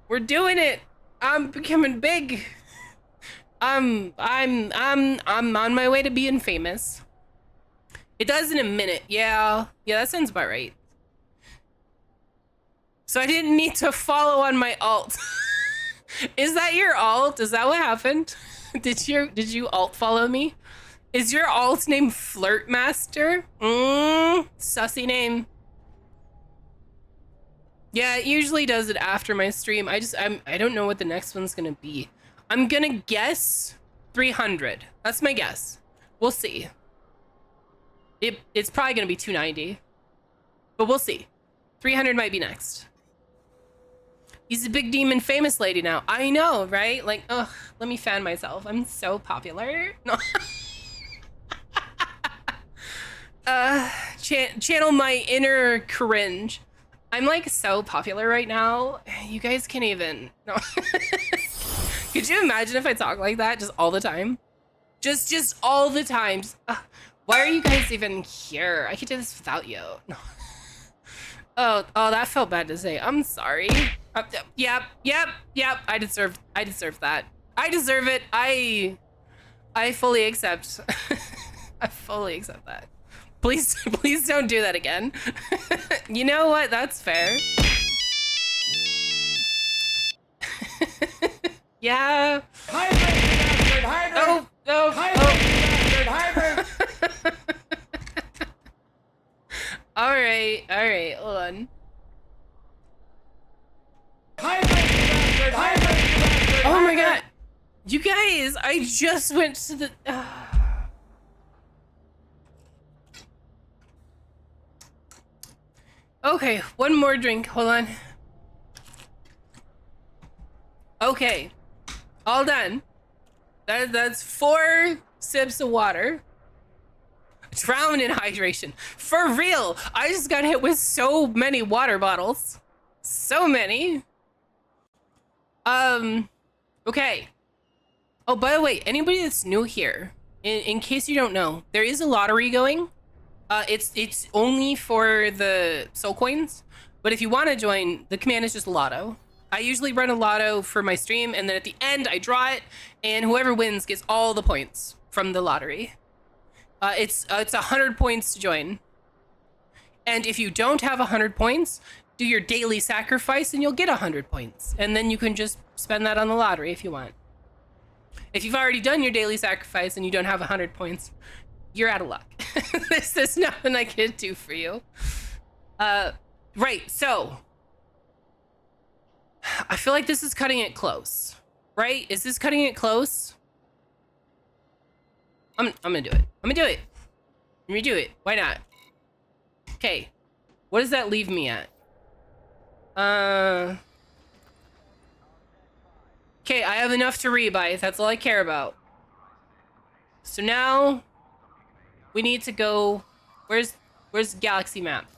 We're doing it. I'm becoming big. I'm on my way to being famous. It does in a minute. Yeah, that sounds about right. So I didn't need to follow on my alt. Is that your alt? Is that what happened? Did you alt follow me? Is your alt name Flirtmaster? Sussy name. Yeah, it usually does it after my stream. I don't know what the next one's gonna be. I'm gonna guess 300. That's my guess. We'll see. It's probably gonna be 290, but we'll see. 300 might be next. He's a big demon famous lady now. I know, right? Like, ugh, let me fan myself. I'm so popular. No. Channel my inner cringe. I'm like so popular right now. You guys can't even. No. Could you imagine if I talk like that just all the time? Just all the time. Why are you guys even here? I could do this without you. No. Oh, that felt bad to say. I'm sorry. Yep. I deserve that. I deserve it. I fully accept. I fully accept that. Please don't do that again. You know what? That's fair. Yeah. Oh. All right. Hold on. Oh my god. You guys, I just went to the... Okay, one more drink. Hold on. Okay. All done. That's 4 sips of water. Drown in hydration. For real. I just got hit with so many water bottles. So many. Okay. Oh, by the way, anybody that's new here, in case you don't know, there is a lottery going. It's only for the soul coins, but if you want to join, the command is just lotto. I usually run a lotto for my stream, and then at the end I draw it, and whoever wins gets all the points from the lottery. It's 100 points to join, and if you don't have 100 points, do your daily sacrifice, and you'll get 100 points, and then you can just spend that on the lottery if you want. If you've already done your daily sacrifice and you don't have 100 points, you're out of luck. There's nothing I can do for you. Right, so I feel like this is cutting it close, right? Is this cutting it close? I'm gonna do it. I'm gonna do it. Why not? Okay, what does that leave me at? Okay, I have enough to rebuy. That's all I care about. So now we need to go. Where's the galaxy map?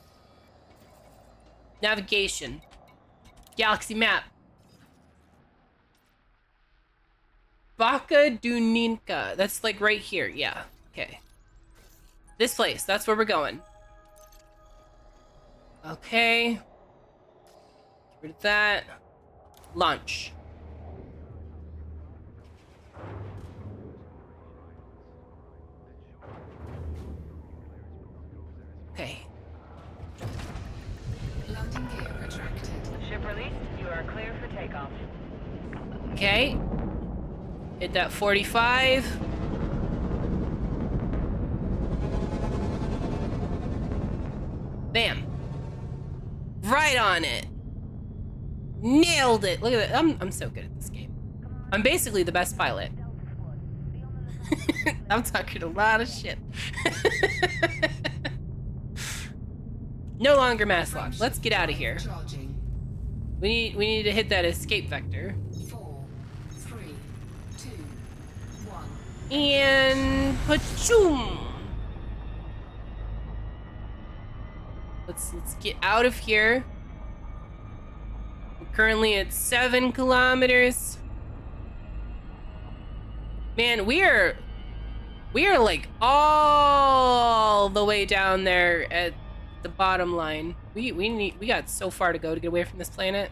Navigation. Galaxy map. Baka Duninka. That's like right here. Yeah. Okay. This place. That's where we're going. Okay. Get rid of that. Launch. Okay. Landing gear retracted. Ship released. You are clear for takeoff. Okay. Hit that 45. Bam. Right on it. Nailed it. Look at that. I'm so good at this game. I'm basically the best pilot. I'm talking a lot of shit. No longer mass lock. Let's get out of here. Charging. We need to hit that escape vector. 4, 3, 2, 1. And pachoom. Let's get out of here. We're currently at 7 kilometers. Man, we are like all the way down there at the bottom line. We got so far to go to get away from this planet.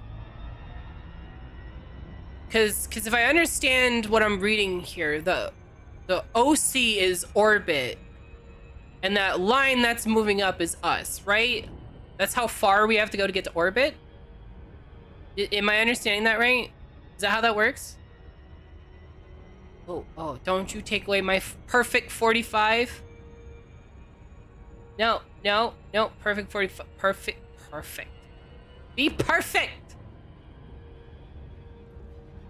Cause if I understand what I'm reading here, the OC is orbit, and that line that's moving up is us, right? That's how far we have to go to get to orbit? Am I understanding that right? Is that how that works? Oh, don't you take away my perfect 45. No, perfect 45, perfect. Be perfect.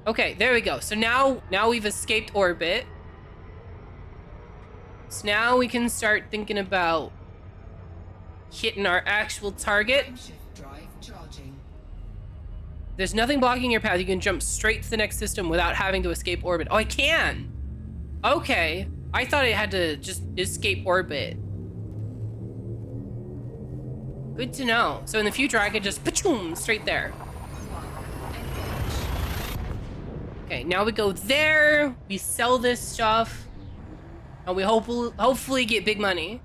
Okay, there we go. So now we've escaped orbit. So now we can start thinking about hitting our actual target. Shift drive charging. There's nothing blocking your path. You can jump straight to the next system without having to escape orbit. Oh, I can. Okay. I thought I had to just escape orbit. Good to know. So in the future, I could just pachoom straight there. Okay, now we go there. We sell this stuff. And we hopefully get big money.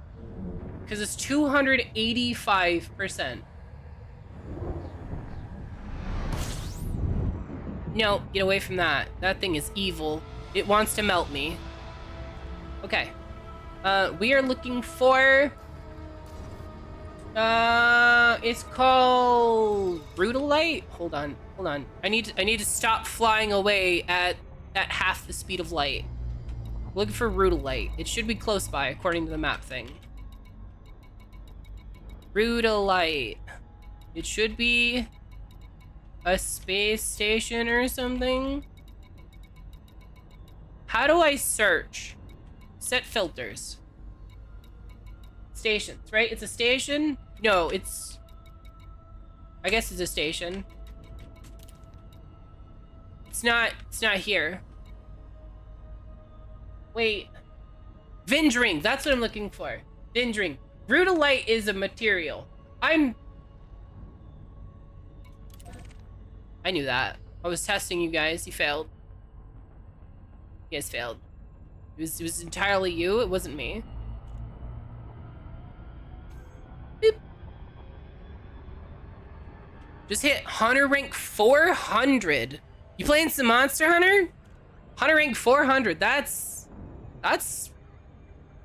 Because it's 285%. No, get away from that. That thing is evil. It wants to melt me. Okay. We are looking for... it's called... Rudolite? Hold on. I need to stop flying away at half the speed of light. Looking for Rudolite. It should be close by, according to the map thing. Rudolite. It should be a space station or something. How do I search? Set filters. Stations, right? It's a station? No, it's... I guess it's a station. It's not here. Wait. Vindring, that's what I'm looking for. Vindring. Rudolite is a material. I knew that. I was testing you guys. You failed. You guys failed. It was entirely you. It wasn't me. Boop. Just hit Hunter rank 400. You playing some Monster Hunter? Hunter rank 400. That's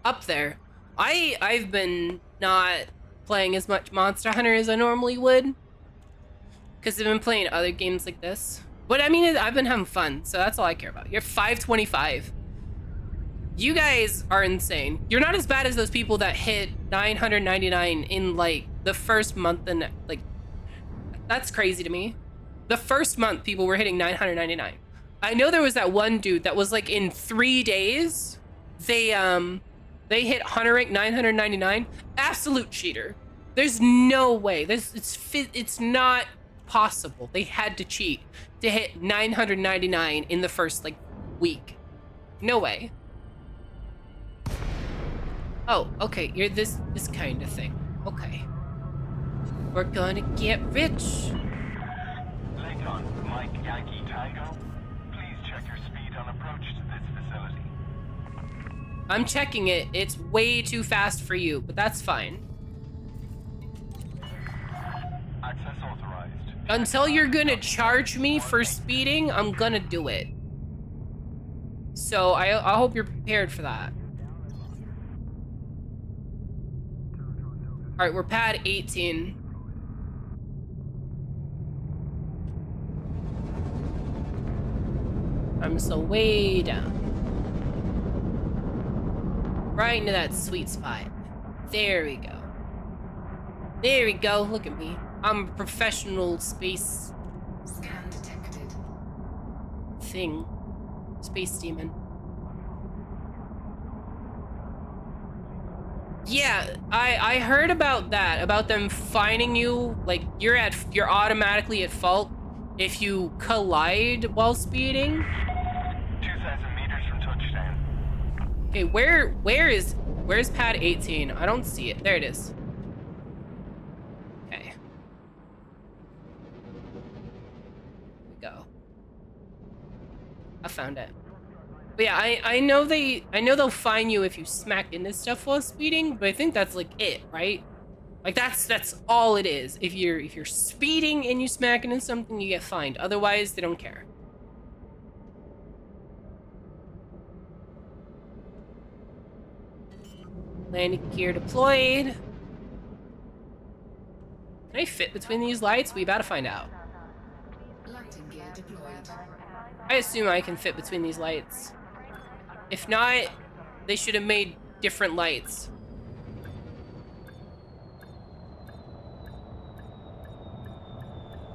up there. I've been not playing as much Monster Hunter as I normally would. Because I've been playing other games like this. But I mean, I've been having fun, so that's all I care about. You're 525. You guys are insane. You're not as bad as those people that hit 999 in like the first month, and like, that's crazy to me. The first month people were hitting 999. I know there was that one dude that was like in 3 days, they hit Hunter rank 999. Absolute cheater. There's no way. It's not possible. They had to cheat to hit 999 in the first like week. No way. Oh, okay. You're this kind of thing. Okay. We're gonna get rich. Layton, Mike Yankee Tango, please check your speed on approach to this facility. I'm checking it. It's way too fast for you, but that's fine. Access authorized. Until you're gonna charge me for speeding, I'm gonna do it. So I hope you're prepared for that. All right, we're pad 18. I'm still way down. Right into that sweet spot. There we go. There we go. Look at me. I'm a professional space Scan detected. thing. Space demon. Yeah, I heard about that. About them fining you. Like you're automatically at fault if you collide while speeding. 2,000 meters from touchdown. Okay, where's pad 18? I don't see it. There it is. Okay. Here we go. I found it. But yeah, I know they'll fine you if you smack into stuff while speeding, but I think that's like it, right? Like that's all it is. If you're speeding and you smack into something, you get fined. Otherwise, they don't care. Landing gear deployed. Can I fit between these lights? We about to find out. Landing gear deployed. I assume I can fit between these lights. If not, they should have made different lights.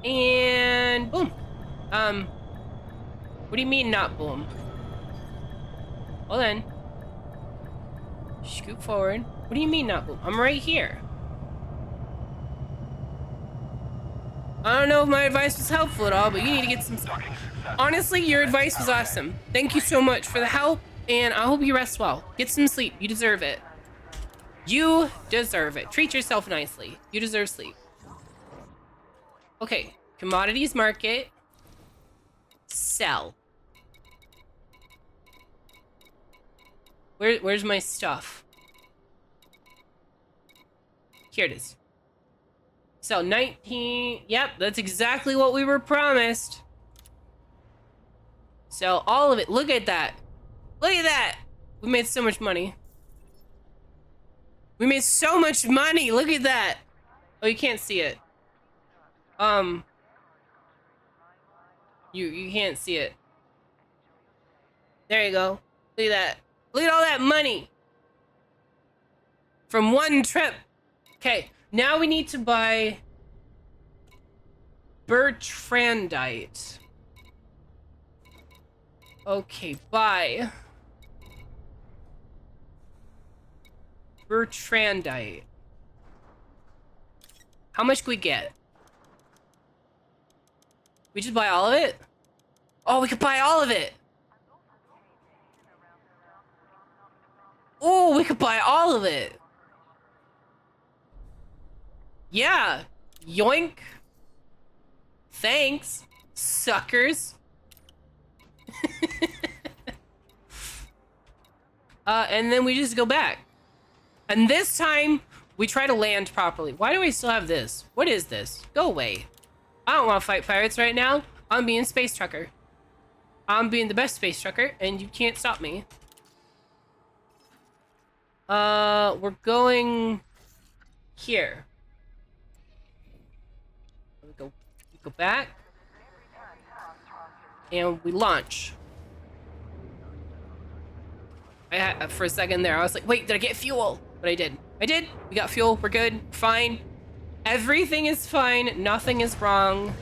And boom. What do you mean not boom? Hold on. Scoot forward. What do you mean not boom? I'm right here. I don't know if my advice was helpful at all, but you need to get some... Honestly, your advice was awesome. Thank you so much for the help, and I hope you rest well. Get some sleep. You deserve it. You deserve it. Treat yourself nicely. You deserve sleep. Okay. Commodities market. Sell. Where's my stuff? Here it is. So 19, yep, that's exactly what we were promised. So all of it, look at that. Look at that. We made so much money. We made so much money, look at that. Oh, you can't see it. You can't see it. There you go. Look at that. Look at all that money. From one trip. Okay. Now we need to buy Bertrandite. Okay, buy Bertrandite. How much can we get? We just buy all of it? Oh, we could buy all of it. Oh, we could buy all of it. Yeah. Yoink. Thanks, suckers. And then we just go back. And this time, we try to land properly. Why do I still have this? What is this? Go away. I don't want to fight pirates right now. I'm being Space Trucker. I'm being the best Space Trucker, and you can't stop me. We're going here. We go back. And we launch. For a second there, I was like, wait, did I get fuel? But I did. I did. We got fuel. We're good. Fine. Everything is fine. Nothing is wrong.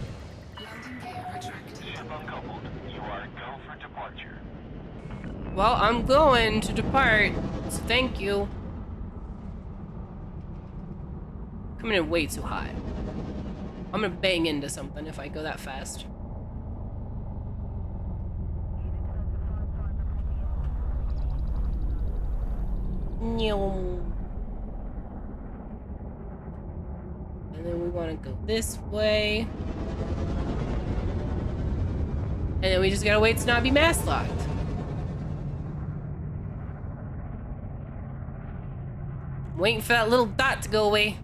Landing gear retracted. Ship uncoupled. You are go for departure. Well, I'm going to depart. So thank you. Coming in way too high. I'm gonna bang into something if I go that fast. No. And then we want to go this way. And then we just gotta wait to not be mass locked. Waiting for that little dot to go away.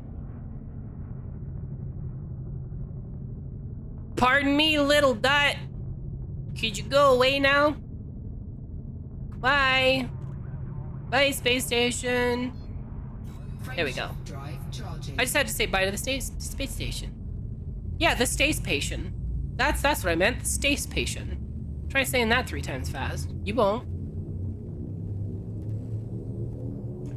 Pardon me, little dot. Could you go away now? Bye. Bye, space station. There we go. Drive charging. I just had to say bye to the space station. Yeah, the space patient. That's what I meant. The space patient. Try saying that 3 times fast. You won't.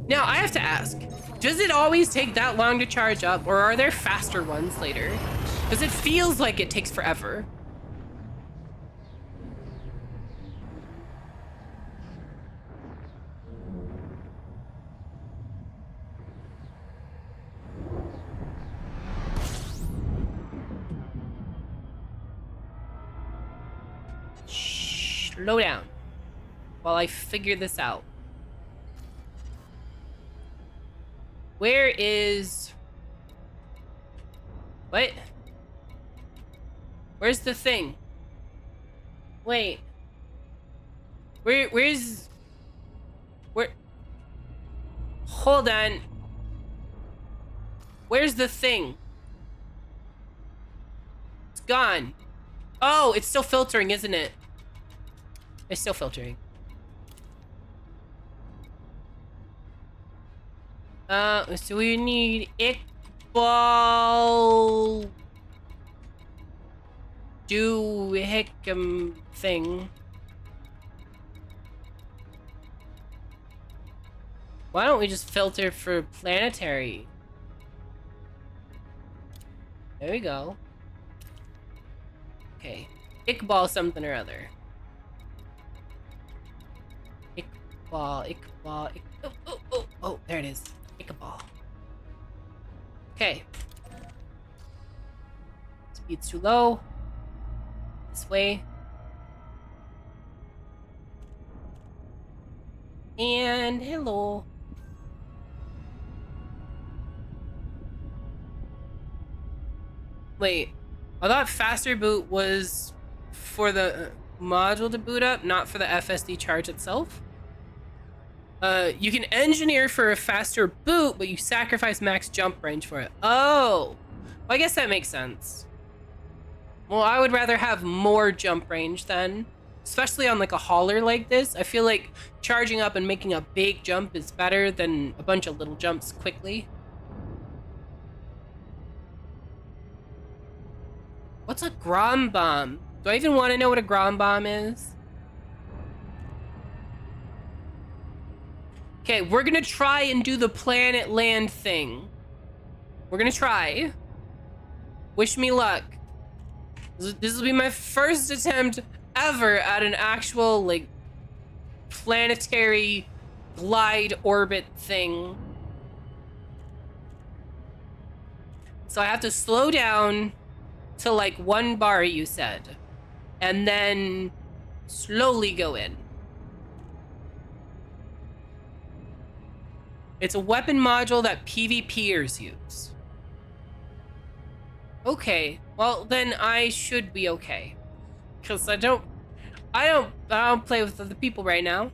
Now, I have to ask, does it always take that long to charge up, or are there faster ones later? Because it feels like it takes forever. Slow down while I figure this out. Where is... What? Where's the thing? Wait. Where's... Where... Hold on. Where's the thing? It's gone. Oh, it's still filtering, isn't it? It's still filtering. So we need Iqbal... Do Hickam thing. Why don't we just filter for planetary? There we go. Okay. Iqbal something or other. Iqbal. Oh, there it is. Iqbal. Okay. Speed's too low. This way. And hello. Wait, I thought faster boot was for the module to boot up, not for the FSD charge itself. You can engineer for a faster boot, but you sacrifice max jump range for it. Oh, well, I guess that makes sense. Well, I would rather have more jump range then, especially on like a hauler like this. I feel like charging up and making a big jump is better than a bunch of little jumps quickly. What's a Grom Bomb? Do I even want to know what a Grom Bomb is? Okay, we're gonna try and do the planet land thing. We're gonna try. Wish me luck. This will be my first attempt ever at an actual, like, planetary glide orbit thing. So I have to slow down to like 1 bar, you said, and then slowly go in. It's a weapon module that PvPers use. Okay, well then I should be okay, because I don't play with other people right now.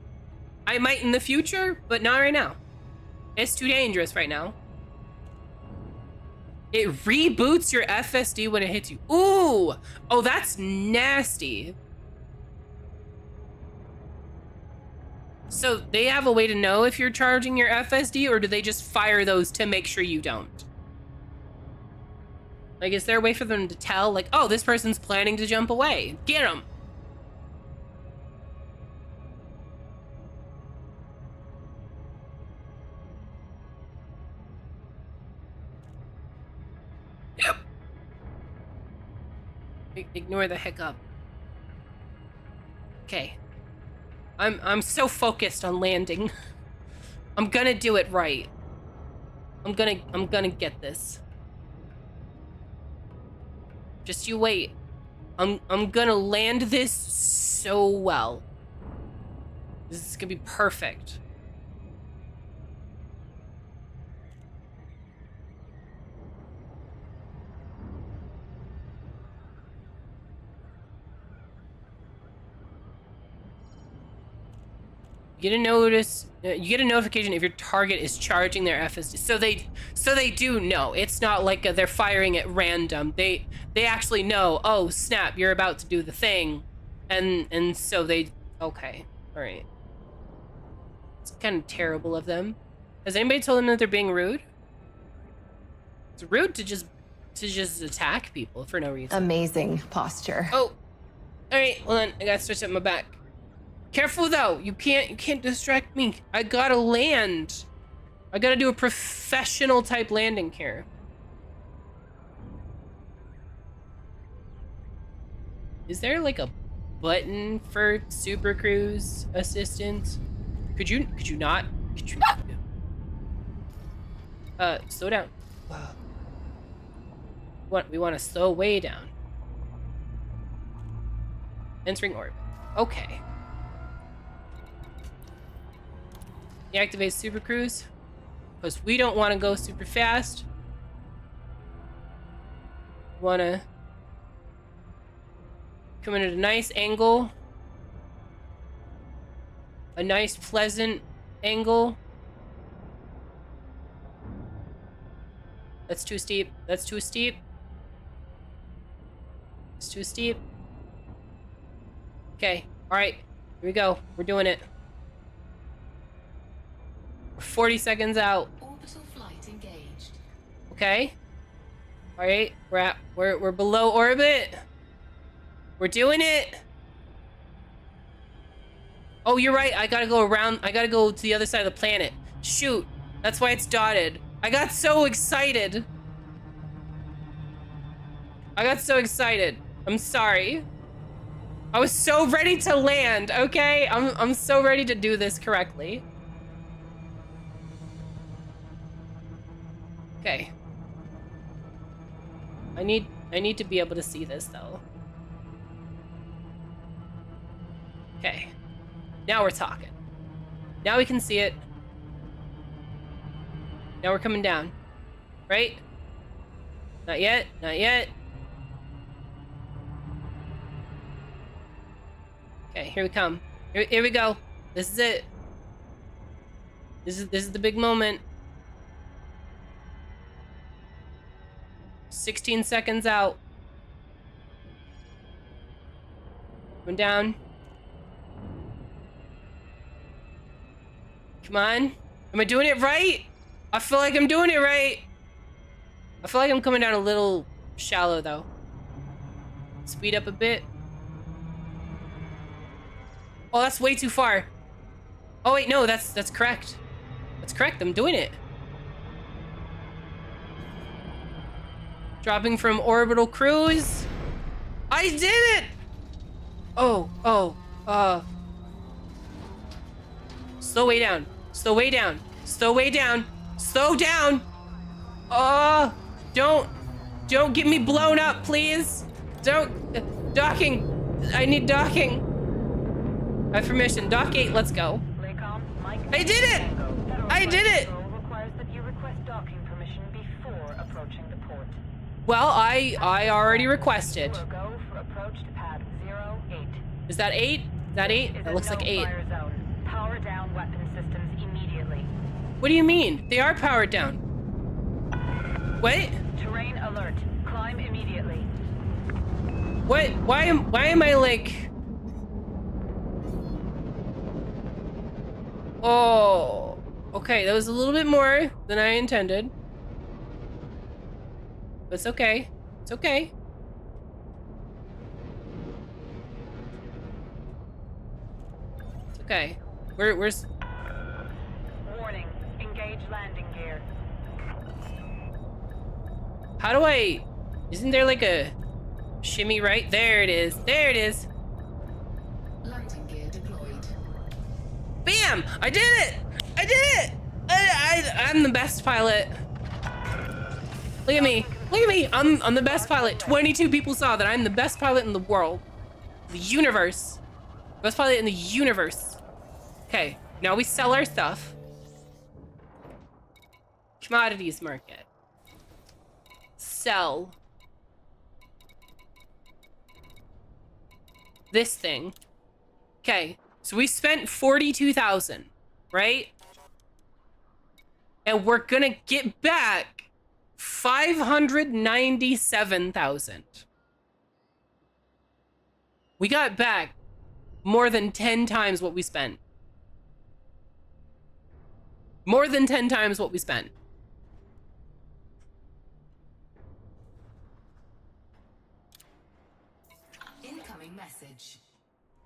I might in the future, but not right now. It's too dangerous right now. It reboots your FSD when it hits you. Ooh! Oh, that's nasty. So they have a way to know if you're charging your FSD, or do they just fire those to make sure you don't? Like, is there a way for them to tell, like, oh, this person's planning to jump away. Get them! Yep. Ignore the hiccup. Okay. I'm so focused on landing. I'm gonna do it right. I'm gonna get this. Just you wait. I'm gonna land this so well. This is gonna be perfect. You get a notification if your target is charging their FSD. So they do know. It's not like they're firing at random. They actually know, oh snap, you're about to do the thing. And so they, okay, all right. It's kind of terrible of them. Has anybody told them that they're being rude? It's rude to just attack people for no reason. Amazing posture. Oh, all right, well then I gotta switch up my back. Careful though, you can't distract me. I gotta land. I gotta do a professional type landing here. Is there like a button for Super Cruise assistance? Could you not? Slow down. We want to slow way down. Entering orbit. Okay. Deactivate Super Cruise. because we don't want to go super fast. Want to come in at a nice angle. A nice, pleasant angle. That's too steep. That's too steep. It's too steep. Okay. All right. Here we go. We're doing it. We're 40 seconds out. Orbital flight engaged. Okay. All right. We're below orbit. We're doing it. Oh, you're right. I gotta go around. I gotta go to the other side of the planet. Shoot. That's why it's dotted. I got so excited. I'm sorry. I was so ready to land, okay? I'm so ready to do this correctly. Okay. I need to be able to see this though. Okay. Now we're talking. Now we can see it. Now we're coming down. Right? Not yet. Not yet. Okay, here we come. Here we go. This is it. This is the big moment. 16 seconds out. Going down. Come on. Am I doing it right? I feel like I'm doing it right. I feel like I'm coming down a little shallow though. Speed up a bit. Oh, that's way too far. Oh wait, no, that's correct. That's correct. I'm doing it. Dropping from orbital cruise. I did it. Oh. Slow way down. Slow way down. Slow way down. Slow down. Oh, don't get me blown up, please. Don't. Docking. I need docking. I have permission. Dock 8, let's go. Lakon, Mike. I did it! Federal I did it! Flight Control requires that you request docking permission before approaching the port. Well, I already requested. Will go for approach to pad 08. Is that 8? Is that 8? Is That a looks like 8. no-fire zone. Power down weapon systems immediately. What do you mean? They are powered down. What? Terrain alert. Climb immediately. What? Why am I like... Oh, okay, that was a little bit more than I intended. But it's okay. It's okay. It's okay. Where's... Warning. Engage landing gear. How do I... Isn't there like a shimmy right? There it is. There it is. Landing gear deployed. Bam! I did it! I did it! I'm the best pilot. Look at me. Look at me. I'm the best pilot. 22 people saw that I'm the best pilot in the world. The universe. Best pilot in the universe. Okay, now we sell our stuff. Commodities market. Sell. This thing. Okay, so we spent 42,000, right? And we're gonna get back 597,000. We got back more than 10 times what we spent. More than 10 times what we spent. Incoming message.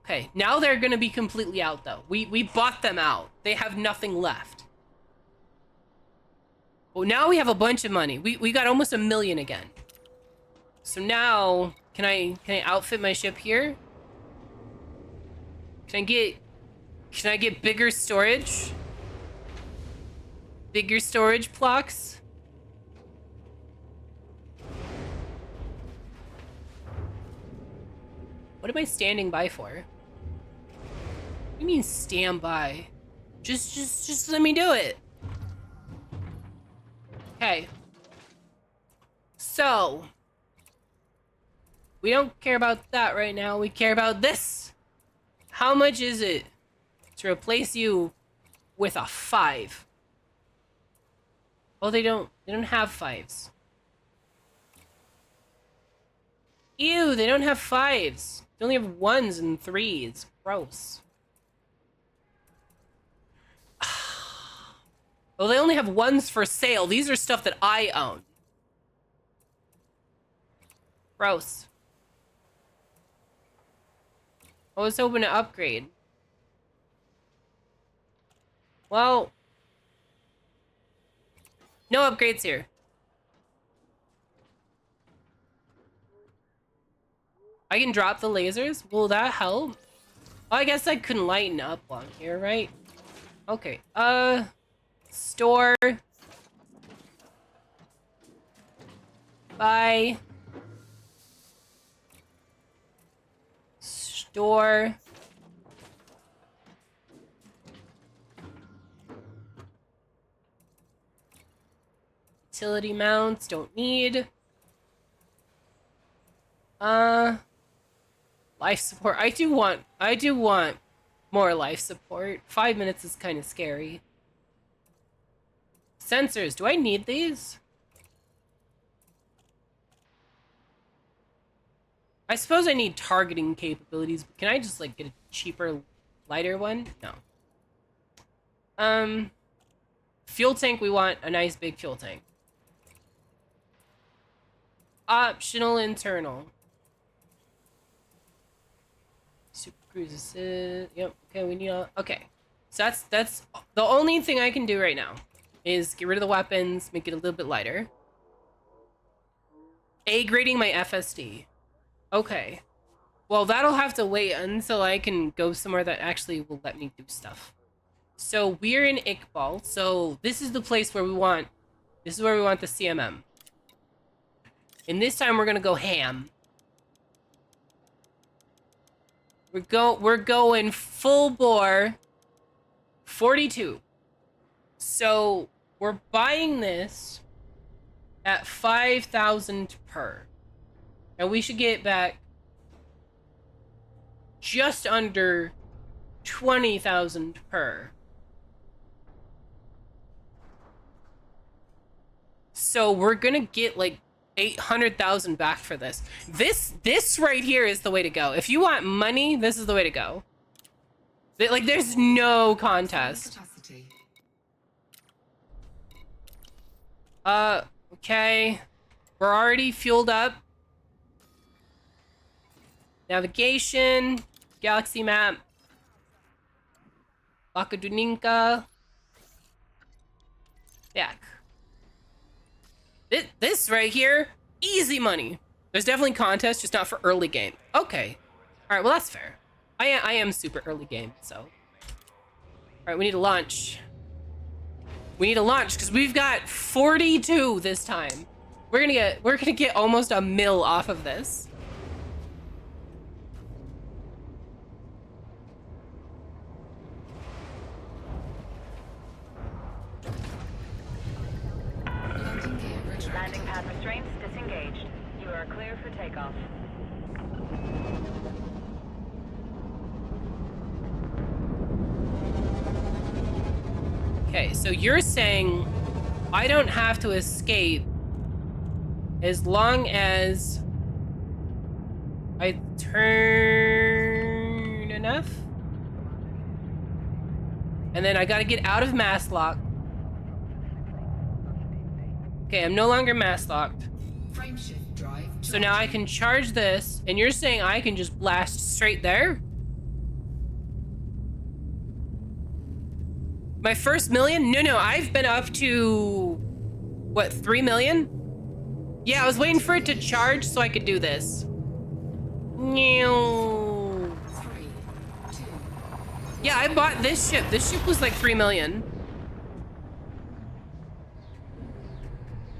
Okay, now they're gonna be completely out though. We bought them out. They have nothing left. Well, now we have a bunch of money. We got almost 1 million again. So now, can I outfit my ship here? Can I get bigger storage? Bigger storage blocks? What am I standing by for? What do you mean stand by? Just let me do it. Okay. So, we don't care about that right now. We care about this. How much is it to replace you with a 5? Oh, they don't have 5s. Ew, they don't have 5s. They only have 1s and 3s. Gross. Oh, they only have 1s for sale. These are stuff that I own. Gross. I was hoping to upgrade. Well, no upgrades here. I can drop the lasers. Will that help? Oh, I guess I can lighten up on here, right? Okay. Store. Buy. Store. Utility mounts, don't need. Life support. I do want more life support. 5 minutes is kind of scary. Sensors, do I need these? I suppose I need targeting capabilities, but can I just like get a cheaper, lighter one? No. Fuel tank, we want a nice big fuel tank. Optional internal. Super cruise assist. Yep. Okay, we need okay. So that's the only thing I can do right now is get rid of the weapons, make it a little bit lighter. A-grading my FSD. Okay. Well, that'll have to wait until I can go somewhere that actually will let me do stuff. So we're in Iqbal. So this is the place where we want. This is where we want the CMM. And this time we're gonna go ham. We're going full bore. 42. So we're buying this at 5,000 per. And we should get back just under 20,000 per. So we're gonna get like 800,000 back for this. This right here is the way to go. If you want money, this is the way to go. Like, there's no contest. Capacity. Okay. We're already fueled up. Navigation. Galaxy map. Lakaduninka. Back. This right here, easy money. There's definitely contests, just not for early game. Okay. All right, well, that's fair. I am super early game, so. All right, we need to launch. We need to launch because we've got 42 this time. We're gonna get almost a mil off of this. Landing gear retracted. Landing pad restraints disengaged. You are clear for takeoff. Okay, so you're saying I don't have to escape as long as I turn enough? And then I gotta get out of mask lock. Okay, I'm no longer mask locked. Frameshift drive. So now I can charge this, and you're saying I can just blast straight there? My first million? No, I've been up to, what, 3 million? Yeah, I was waiting for it to charge so I could do this. No. 3, 2. Yeah, I bought this ship. This ship was like 3 million.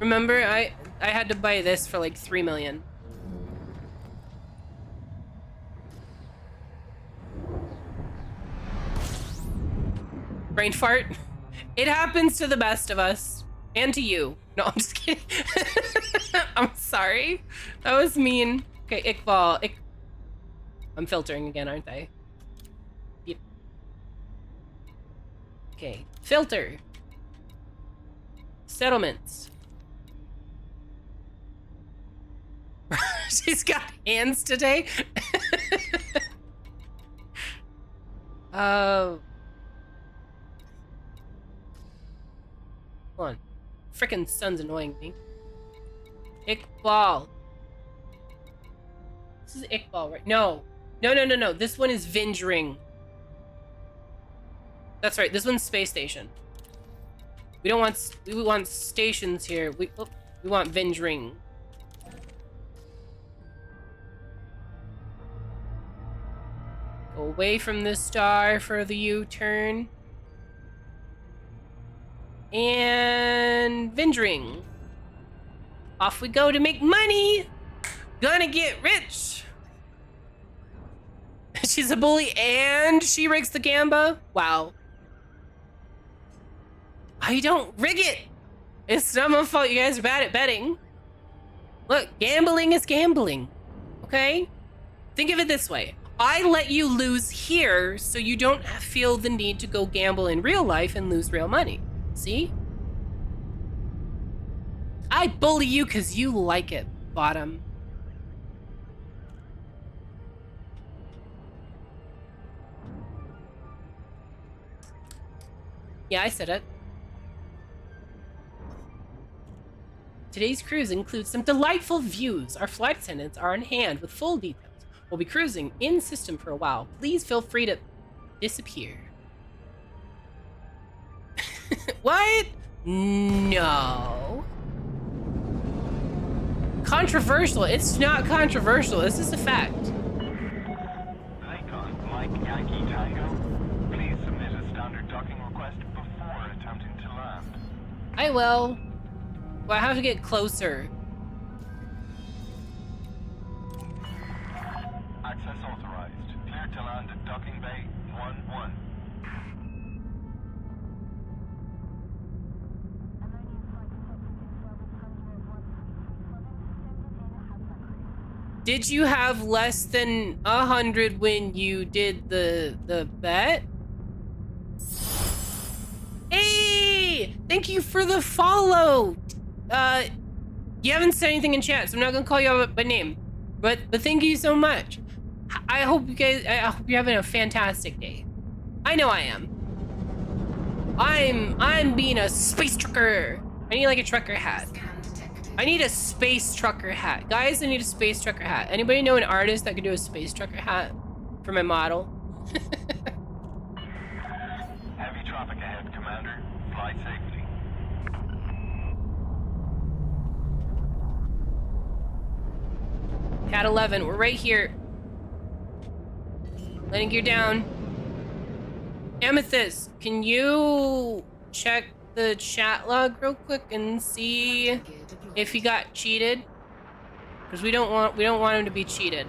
Remember, I had to buy this for like 3 million. Brain fart. It happens to the best of us. And to you. No, I'm just kidding. I'm sorry. That was mean. Okay, Iqbal. I'm filtering again, aren't I? Yep. Okay, filter. Settlements. She's got hands today. Hold on. Frickin' sun's annoying me. Iqbal. This is Iqbal, right? No. No. This one is Vindring. That's right. This one's Space Station. We want stations here. We want Vindring. Go away from the star for the U-turn. And Vindring. Off we go to make money. Gonna get rich. She's a bully and she rigs the gamba. Wow. I don't rig it. It's not my fault. You guys are bad at betting. Look, gambling is gambling. Okay? Think of it this way. I let you lose here so you don't feel the need to go gamble in real life and lose real money. See? I bully you because you like it, bottom. Yeah, I said it. Today's cruise includes some delightful views. Our flight attendants are on hand with full details. We'll be cruising in system for a while. Please feel free to disappear. What? No. Controversial. It's not controversial. This is a fact. Lakon, Mike Yankee Tango, please submit a standard docking request before attempting to land. I will. Well, I have to get closer. Access authorized. Clear to land at docking bay 1-1. Did you have less than 100 when you did the bet? Hey! Thank you for the follow! You haven't said anything in chat, so I'm not gonna call you out by name. But thank you so much. I hope you're having a fantastic day. I know I am. I'm being a space trucker. I need like a trucker hat. I need a space trucker hat. Guys, I need a space trucker hat. Anybody know an artist that could do a space trucker hat for my model? Heavy traffic ahead, Commander. Fly safely. Cat 11, we're right here. Landing gear down. Amethyst, can you check the chat log real quick and see if he got cheated? Because we don't want him to be cheated.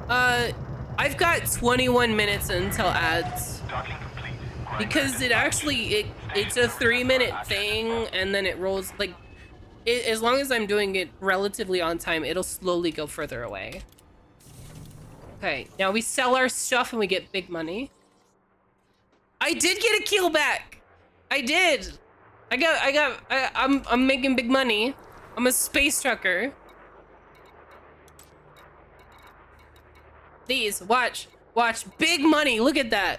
I've got 21 minutes until ads. Docking complete. Because it actually, it's a 3-minute thing, and then it rolls, like, as long as I'm doing it relatively on time, it'll slowly go further away. Okay, now we sell our stuff and we get big money. I did get a kill back! I did! I'm making big money. I'm a space trucker. These, watch, big money, look at that.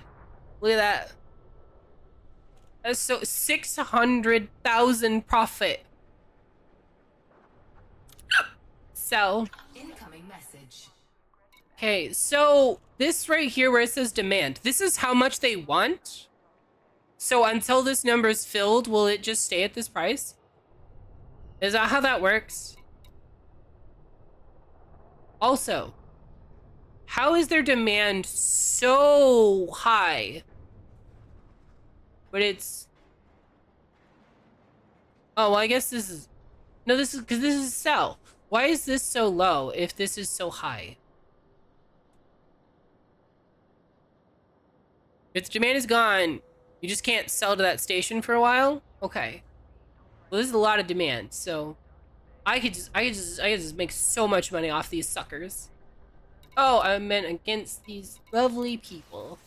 Look at that. That's so 600,000 profit. Sell. Incoming message. Okay, so this right here where it says demand, this is how much they want. So until this number is filled, will it just stay at this price? Is that how that works? Also, how is their demand so high? But it's... Oh, well, I guess this is... No, this is... Because this is sell. Why is this so low if this is so high? Its demand is gone. You just can't sell to that station for a while? Okay. Well, this is a lot of demand, so I could just make so much money off these suckers. Oh, I meant against these lovely people.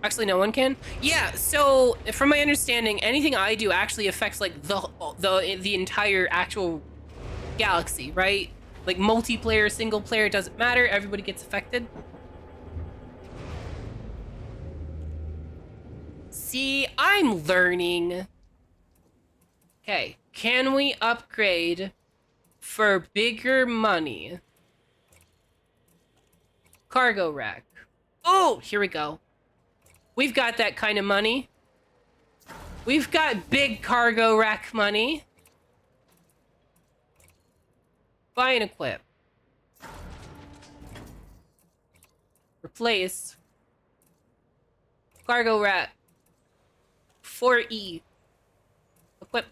Actually, no one can. Yeah. So, from my understanding, anything I do actually affects like the entire actual galaxy, right? Like multiplayer, single player, doesn't matter. Everybody gets affected. See, I'm learning. Okay, can we upgrade for bigger money? Cargo rack. Oh, here we go. We've got that kind of money. We've got big cargo rack money. Buy and equip. Replace. Cargo rack. 4E. Equip.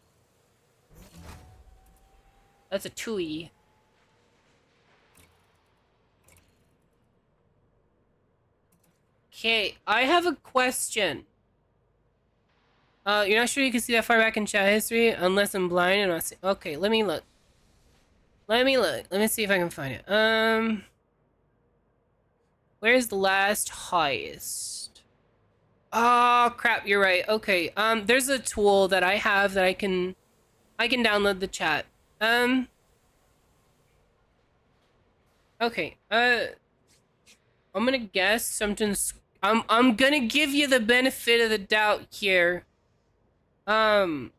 That's a 2E. Okay, I have a question. You're not sure you can see that far back in chat history unless I'm blind and not see. Okay, let me look. Let me see if I can find it. Where's the last heist? Oh crap, you're right. Okay, there's a tool that I have that I can download the chat. Okay, I'm gonna guess something's. I'm gonna give you the benefit of the doubt here. Add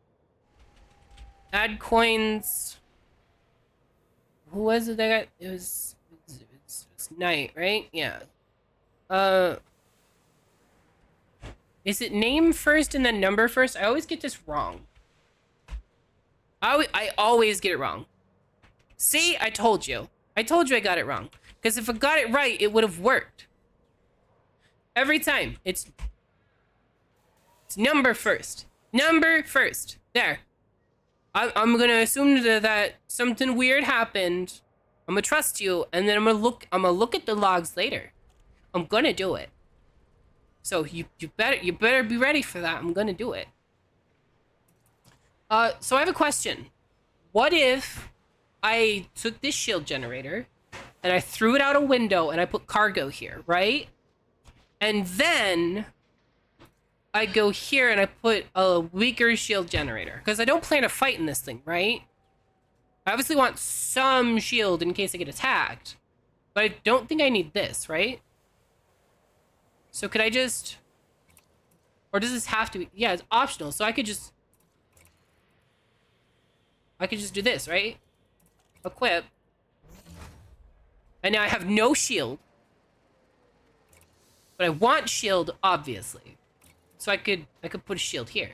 coins. Who was it that got? It was Knight, right? Yeah. Is it name first and then number first? I always get this wrong. I always get it wrong. See, I told you. I told you I got it wrong. Because if I got it right, it would have worked. Every time. It's number first. Number first. There. I'm gonna assume that something weird happened. I'm gonna trust you, and then I'm gonna look at the logs later. I'm gonna do it. So you better be ready for that. I'm gonna do it. So I have a question. What if I took this shield generator and I threw it out a window and I put cargo here, right? And then I go here and I put a weaker shield generator. Because I don't plan to fight in this thing, right? I obviously want some shield in case I get attacked. But I don't think I need this, right? So could I just... Or does this have to be... Yeah, it's optional. So I could just do this, right? Equip. And now I have no shield. But I want shield, obviously. So I could put a shield here.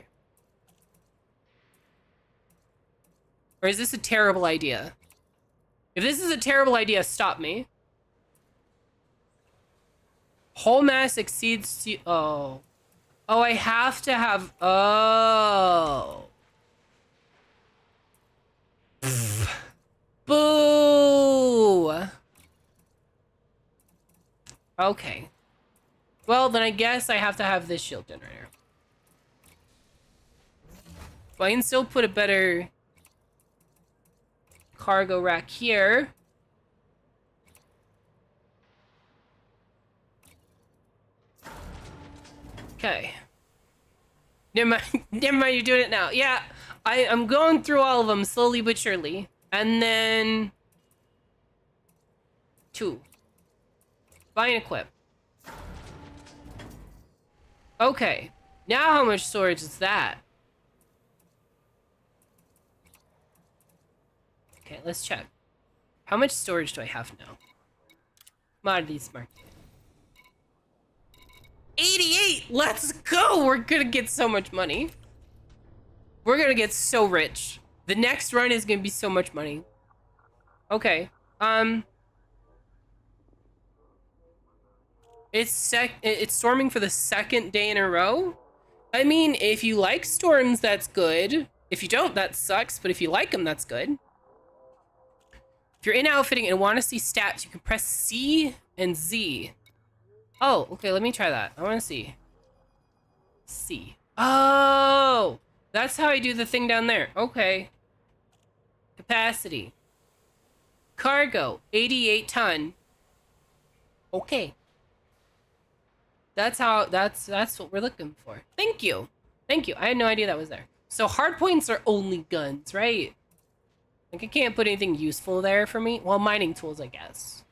Or is this a terrible idea? If this is a terrible idea, stop me. Whole mass exceeds... Oh. Oh, I have to have... Oh. Boo! Okay. Well, then I guess I have to have this shield generator. But I can still put a better cargo rack here. Okay. Never mind, you're doing it now. Yeah, I'm going through all of them slowly but surely. And then... 2. Buy and equip. Okay. Now how much storage is that? Okay, let's check. How much storage do I have now? Commodities market. 88! Let's go! We're gonna get so much money. We're gonna get so rich. The next run is gonna be so much money. Okay. It's storming for the second day in a row? I mean, if you like storms, that's good. If you don't, that sucks. But if you like them, that's good. If you're in outfitting and want to see stats, you can press C and Z. Oh, okay, let me try that. I want to see. C. Oh, that's how I do the thing down there. Okay. Capacity. Cargo, 88 ton. Okay. That's what we're looking for. Thank you. Thank you. I had no idea that was there. So hard points are only guns, right? Like I can't put anything useful there for me. Well, mining tools, I guess.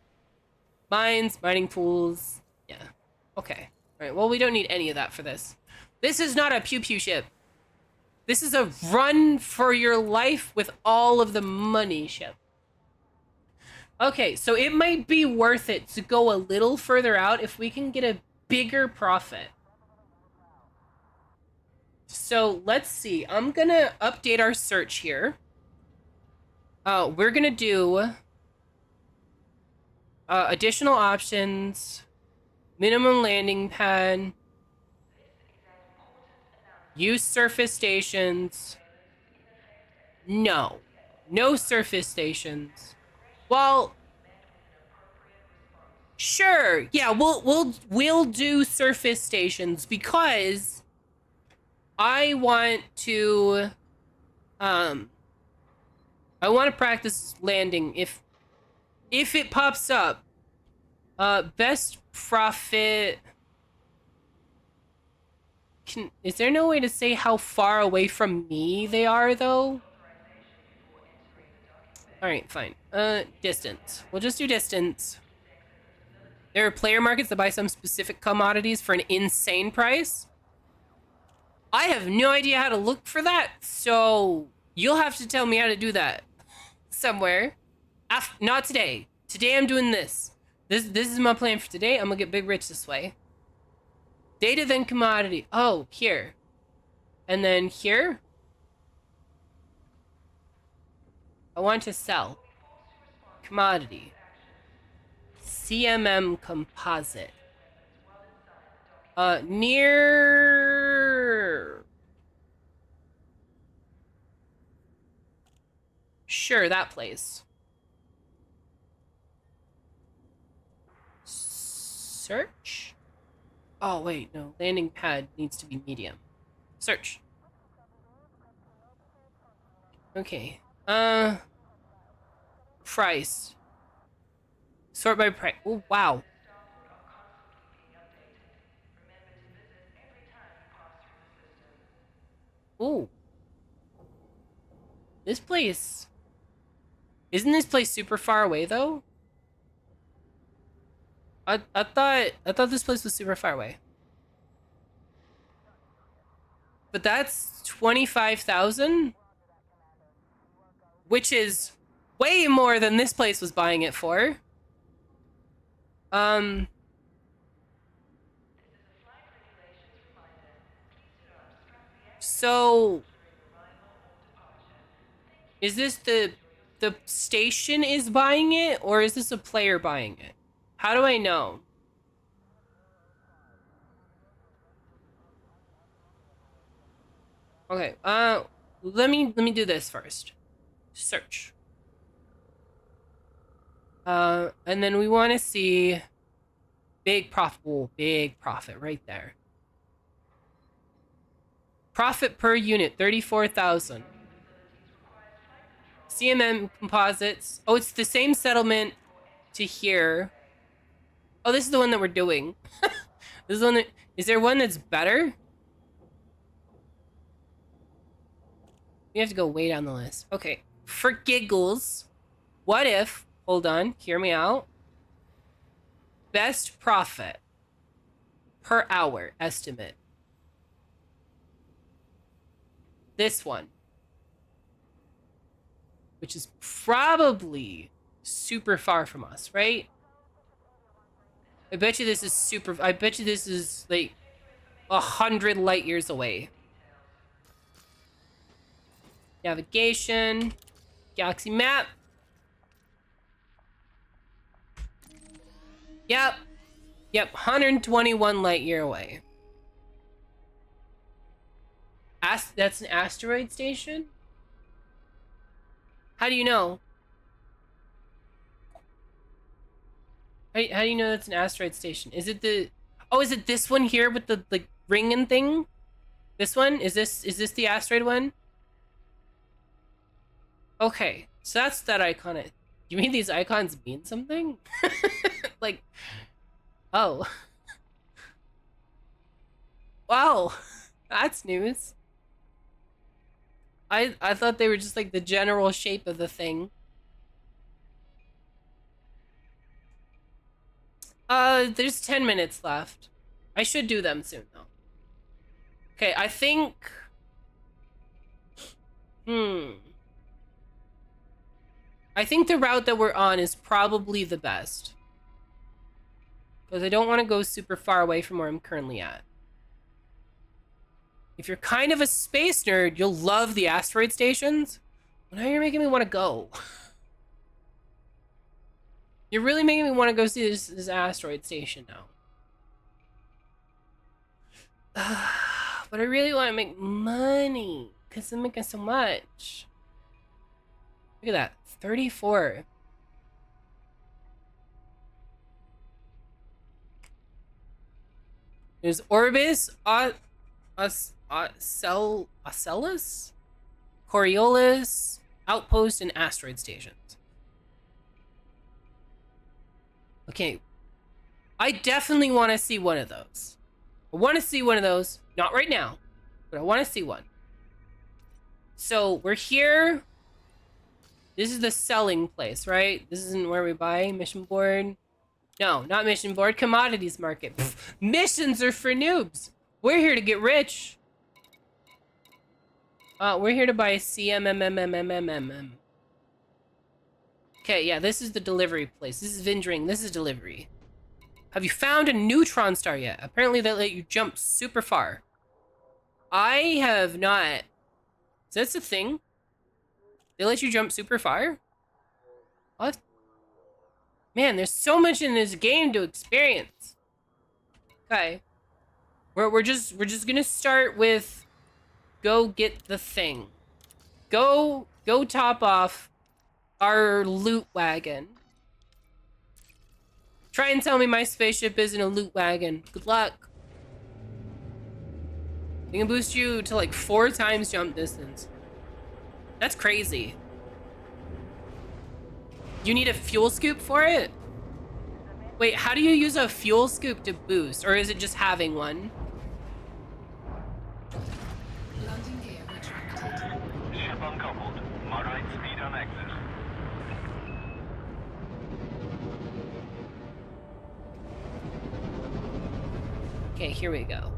Mines, mining tools. Yeah. Okay. All right. Well, we don't need any of that for this. This is not a pew-pew ship. This is a run for your life with all of the money ship. Okay, so it might be worth it to go a little further out if we can get a bigger profit. So let's see. I'm gonna update our search here. We're gonna do additional options, minimum landing pad, use surface stations. No surface stations. Well, sure. Yeah, we'll do surface stations because I want to practice landing if it pops up. Best profit. Is there no way to say how far away from me they are though? All right, fine. Distance. We'll just do distance. There are player markets that buy some specific commodities for an insane price. I have no idea how to look for that, so you'll have to tell me how to do that somewhere. Not today. Today I'm doing this. This is my plan for today. I'm gonna get big rich this way. Data, then commodity. Oh, here. And then here. I want to sell. Commodity. CMM composite. Near... Sure, that place. Search? Oh, wait, no. Landing pad needs to be medium. Search. Okay. Price. Sort by price. Oh, wow. Ooh. This place... Isn't this place super far away, though? I thought this place was super far away. But that's 25,000? Which is way more than this place was buying it for. So is this the station is buying it, or is this a player buying it? How do I know? Okay, let me do this first. Search. And then we want to see big profit right there. Profit per unit, 34,000. CMM composites. Oh, it's the same settlement to here. Oh, this is the one that we're doing. This is the one that... Is there one that's better? We have to go way down the list. Okay. For giggles, what if... Hold on. Hear me out. Best profit per hour estimate. This one. Which is probably super far from us, right? I bet you this is super... I bet you this is like 100 light years away. Navigation. Galaxy map. Yep. 121 light year away. That's an asteroid station? How do you know? How do you know that's an asteroid station? Is it the... Oh, is it this one here with the like ring and thing? This one? Is this the asteroid one? Okay, so that's that icon. You mean these icons mean something? Like, oh. Wow, that's news. I thought they were just like the general shape of the thing. There's 10 minutes left. I should do them soon though. Okay, I think... I think the route that we're on is probably the best. Because I don't want to go super far away from where I'm currently at. If you're kind of a space nerd, you'll love the asteroid stations. Well, now you're making me want to go. You're really making me want to go see this asteroid station now. But I really want to make money. Because I'm making so much. Look at that. 34. There's Orbis, Ocellus, Coriolis, Outpost, and Asteroid Stations. Okay. I definitely want to see one of those. I want to see one of those. Not right now, but I want to see one. So we're here. This is the selling place, right? This isn't where we buy. Mission board. No, not mission board. Commodities market. Pfft, missions are for noobs. We're here to get rich. We're here to buy CMMMMMMM. Okay, yeah, this is the delivery place. This is Vindring. This is delivery. Have you found a neutron star yet? Apparently they let you jump super far. I have not. Is that a thing? They let you jump super far? What? Man, there's so much in this game to experience. Okay. We're just gonna start with go get the thing. Go top off our loot wagon. Try and tell me my spaceship isn't a loot wagon. Good luck. They can boost you to like 4 times jump distance. That's crazy. You need a fuel scoop for it? Wait, how do you use a fuel scoop to boost? Or is it just having one? Landing gear retracted. Ship uncoupled. Moderate speed on exit. Okay, here we go.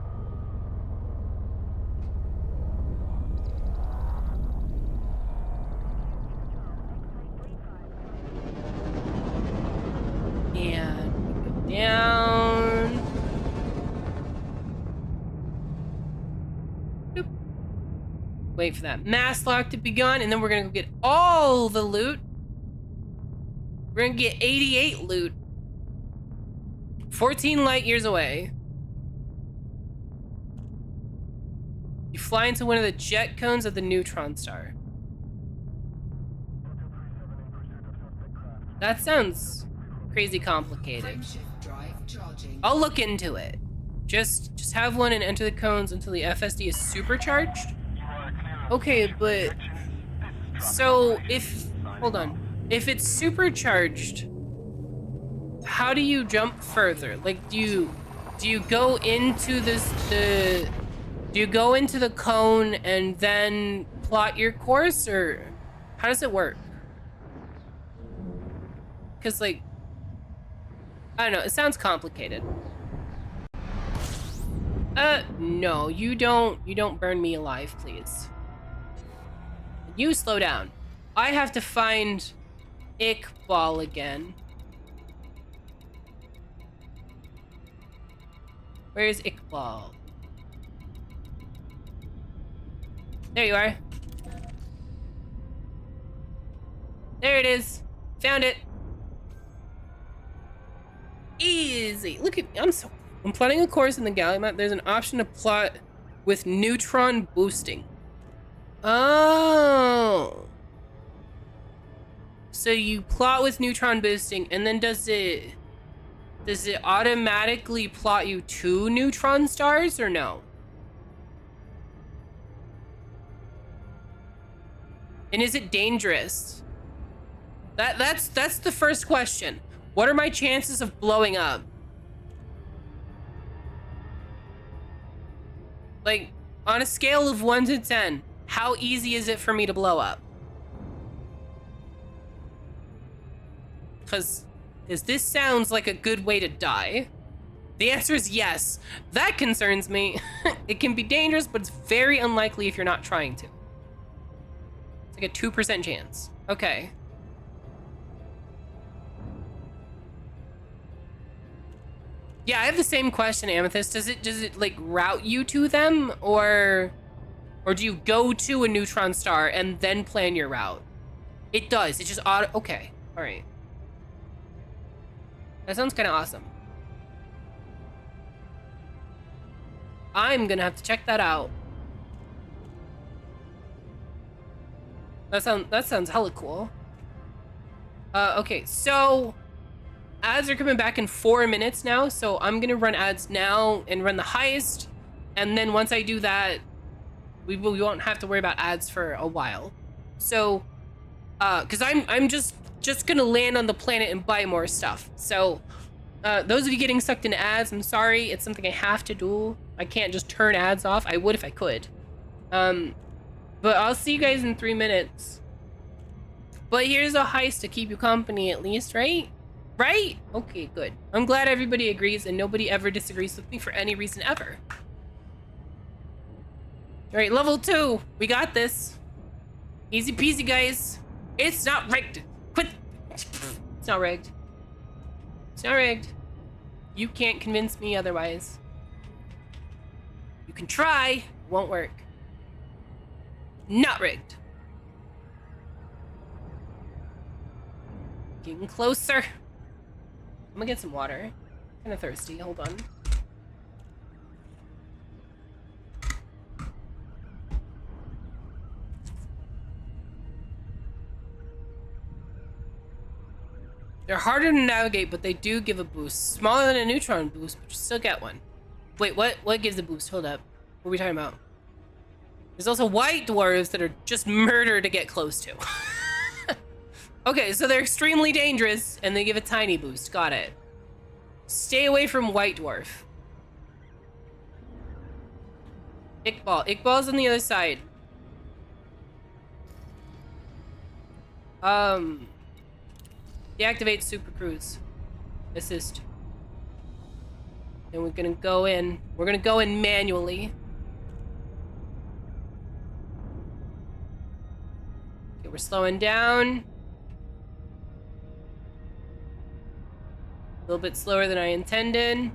And go down. Boop. Wait for that mass lock to be gone, and then we're gonna go get all the loot. We're gonna get 88 loot. 14 light years away. You fly into one of the jet cones of the neutron star. That sounds crazy complicated. Frameshift drive charging. I'll look into it. Just have one and enter the cones until the FSD is supercharged. Okay, but so hold on. If it's supercharged, how do you jump further? Like, do you go into do you go into the cone and then plot your course, or how does it work? Because, like, I don't know, it sounds complicated. No, you don't burn me alive, please. You slow down. I have to find Iqbal again. Where's Iqbal? There you are. There it is. Found it. Easy. Look at I'm plotting a course in the galaxy map. There's an option to plot with neutron boosting. Oh. So you plot with neutron boosting, and then does it Does it automatically plot you to neutron stars or no? And is it dangerous? That's the first question. What are my chances of blowing up? Like, on a scale of 1 to 10, how easy is it for me to blow up? Because this sounds like a good way to die. The answer is yes. That concerns me. It can be dangerous, but it's very unlikely if you're not trying to. It's like a 2% chance. Okay. Yeah, I have the same question, Amethyst. Does it like route you to them, or do you go to a neutron star and then plan your route? It does. It just auto. Okay. All right. That sounds kind of awesome. I'm gonna have to check that out. That sounds hella cool. Okay, so ads are coming back in 4 minutes now, so I'm gonna run ads now and run the heist, and then once I do that, we won't have to worry about ads for a while. So, because I'm just gonna land on the planet and buy more stuff. So, those of you getting sucked into ads, I'm sorry. It's something I have to do. I can't just turn ads off. I would if I could. But I'll see you guys in 3 minutes. But here's a heist to keep you company at least, right? Right? Okay, good. I'm glad everybody agrees and nobody ever disagrees with me for any reason ever. All right, level 2. We got this. Easy peasy, guys. It's not rigged. Quit. It's not rigged. It's not rigged. You can't convince me otherwise. You can try. Won't work. Not rigged. Getting closer. I'm gonna get some water. Kind of thirsty. Hold on. They're harder to navigate, but they do give a boost. Smaller than a neutron boost, but you still get one. Wait, what gives a boost? Hold up. What are we talking about? There's also white dwarves that are just murder to get close to. Okay, so they're extremely dangerous, and they give a tiny boost. Got it. Stay away from white dwarf. Iqbal. Iqbal's on the other side. Deactivate Super Cruise. Assist. And we're gonna go in. We're gonna go in manually. Okay, we're slowing down. A little bit slower than I intended.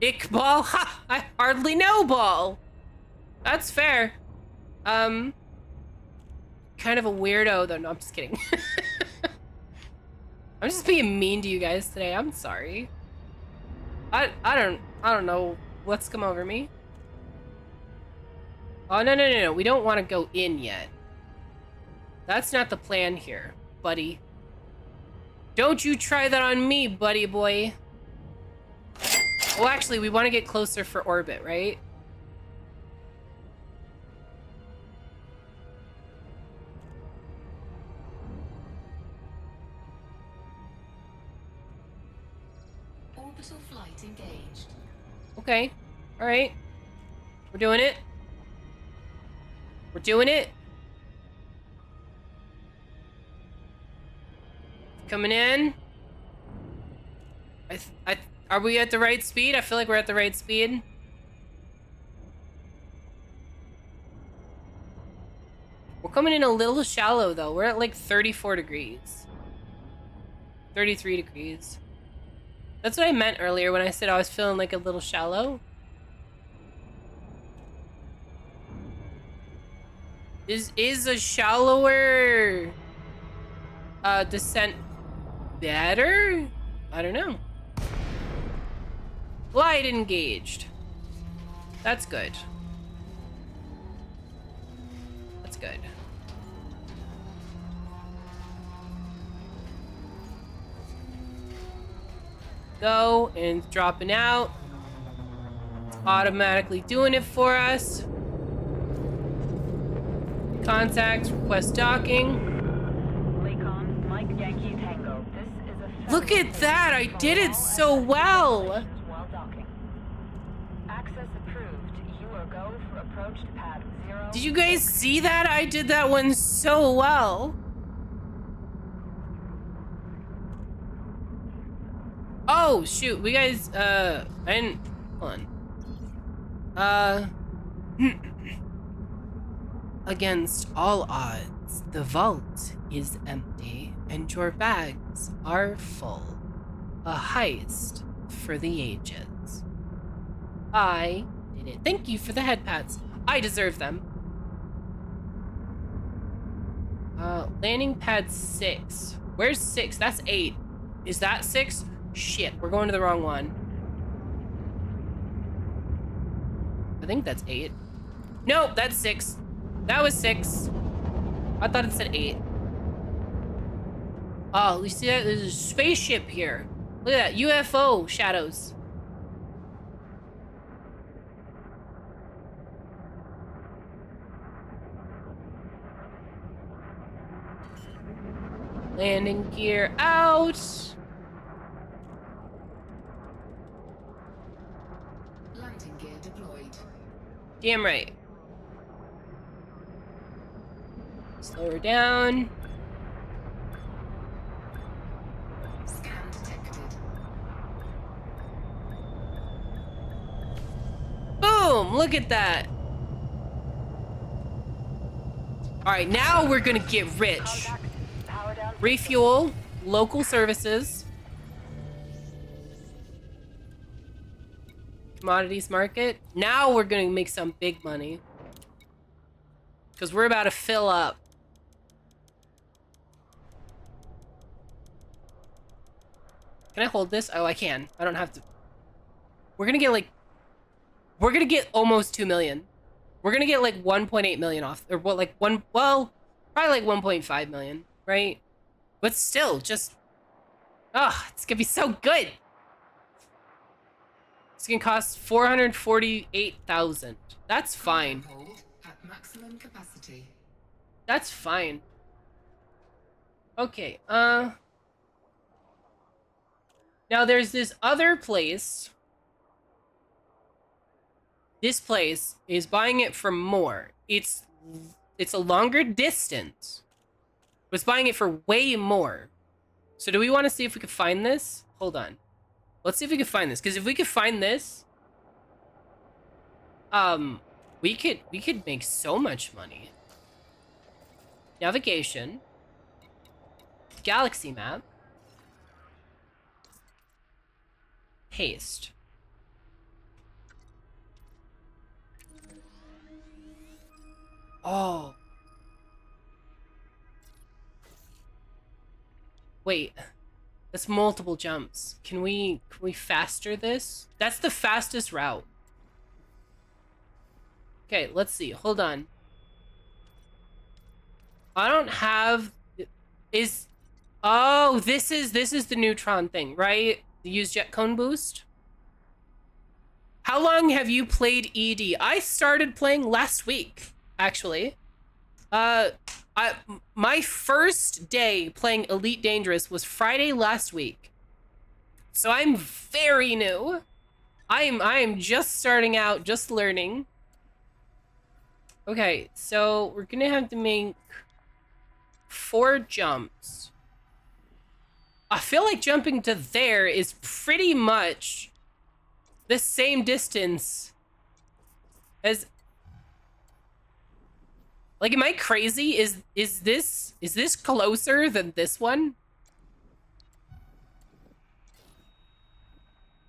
Iqbal? Ha! I hardly know Ball. That's fair. Kind of a weirdo though. No, I'm just kidding. I'm just being mean to you guys today. I'm sorry. I don't know what's come over me. Oh, no. We don't want to go in yet. That's not the plan here, buddy. Don't you try that on me, buddy boy. Well, actually, we want to get closer for orbit, right? Orbital flight engaged. Okay. All right. We're doing it. We're doing it. Coming in. Are we at the right speed? I feel like we're at the right speed. We're coming in a little shallow though. We're at like 34 degrees. 33 degrees. That's what I meant earlier when I said I was feeling like a little shallow. Is a shallower descent better? I don't know. Glide engaged. That's good. That's good. go, and it's dropping out. It's automatically doing it for us. Contacts, request docking. Lakon, Mike Yankee Tango. This is a Look at that! I did it so well! while docking. Access approved. You are go for approach to pad 0. Did you guys see that? I did that one so well. Oh, shoot. We guys, I didn't... Hold on. Against all odds, the vault is empty and your bags are full. A heist for the ages. I did it. Thank you for the head pats. I deserve them. Landing pad 6. Where's 6? That's 8. Is that 6? Shit, we're going to the wrong one. I think that's 8. Nope, that's 6. That was 6. I thought it said 8. Oh, you see that? There's a spaceship here. Look at that. UFO shadows. Landing gear out. Landing gear deployed. Damn right. Slow her down. Scan detected. Boom! Look at that. All right, now we're gonna get rich. Power down. Refuel, local services, commodities market. Now we're gonna make some big money because we're about to fill up. Can I hold this? Oh, I can. I don't have to. We're gonna get almost 2 million. We're gonna get like 1.8 million off, or what, like well, probably like 1.5 million, right? But still, just, it's gonna be so good. It's gonna cost 448,000. That's fine. Hold at maximum capacity. That's fine. Okay, now there's this other place. This place is buying it for more. It's a longer distance. But it's buying it for way more. So do we want to see if we could find this? Hold on. Let's see if we can find this. Because if we could find this, we could make so much money. Navigation. Galaxy map. Paste. Oh. Wait. That's multiple jumps. Can we faster this? That's the fastest route. Okay, let's see. Hold on. I don't have oh, this is the neutron thing, right? The use jet cone boost. How long have you played ED? I started playing last week, actually. My first day playing Elite Dangerous was Friday last week. So I'm very new. I am just starting out, just learning. Okay, so we're gonna have to make 4 jumps. I feel like jumping to there is pretty much the same distance as... Like, am I crazy? Is this closer than this one?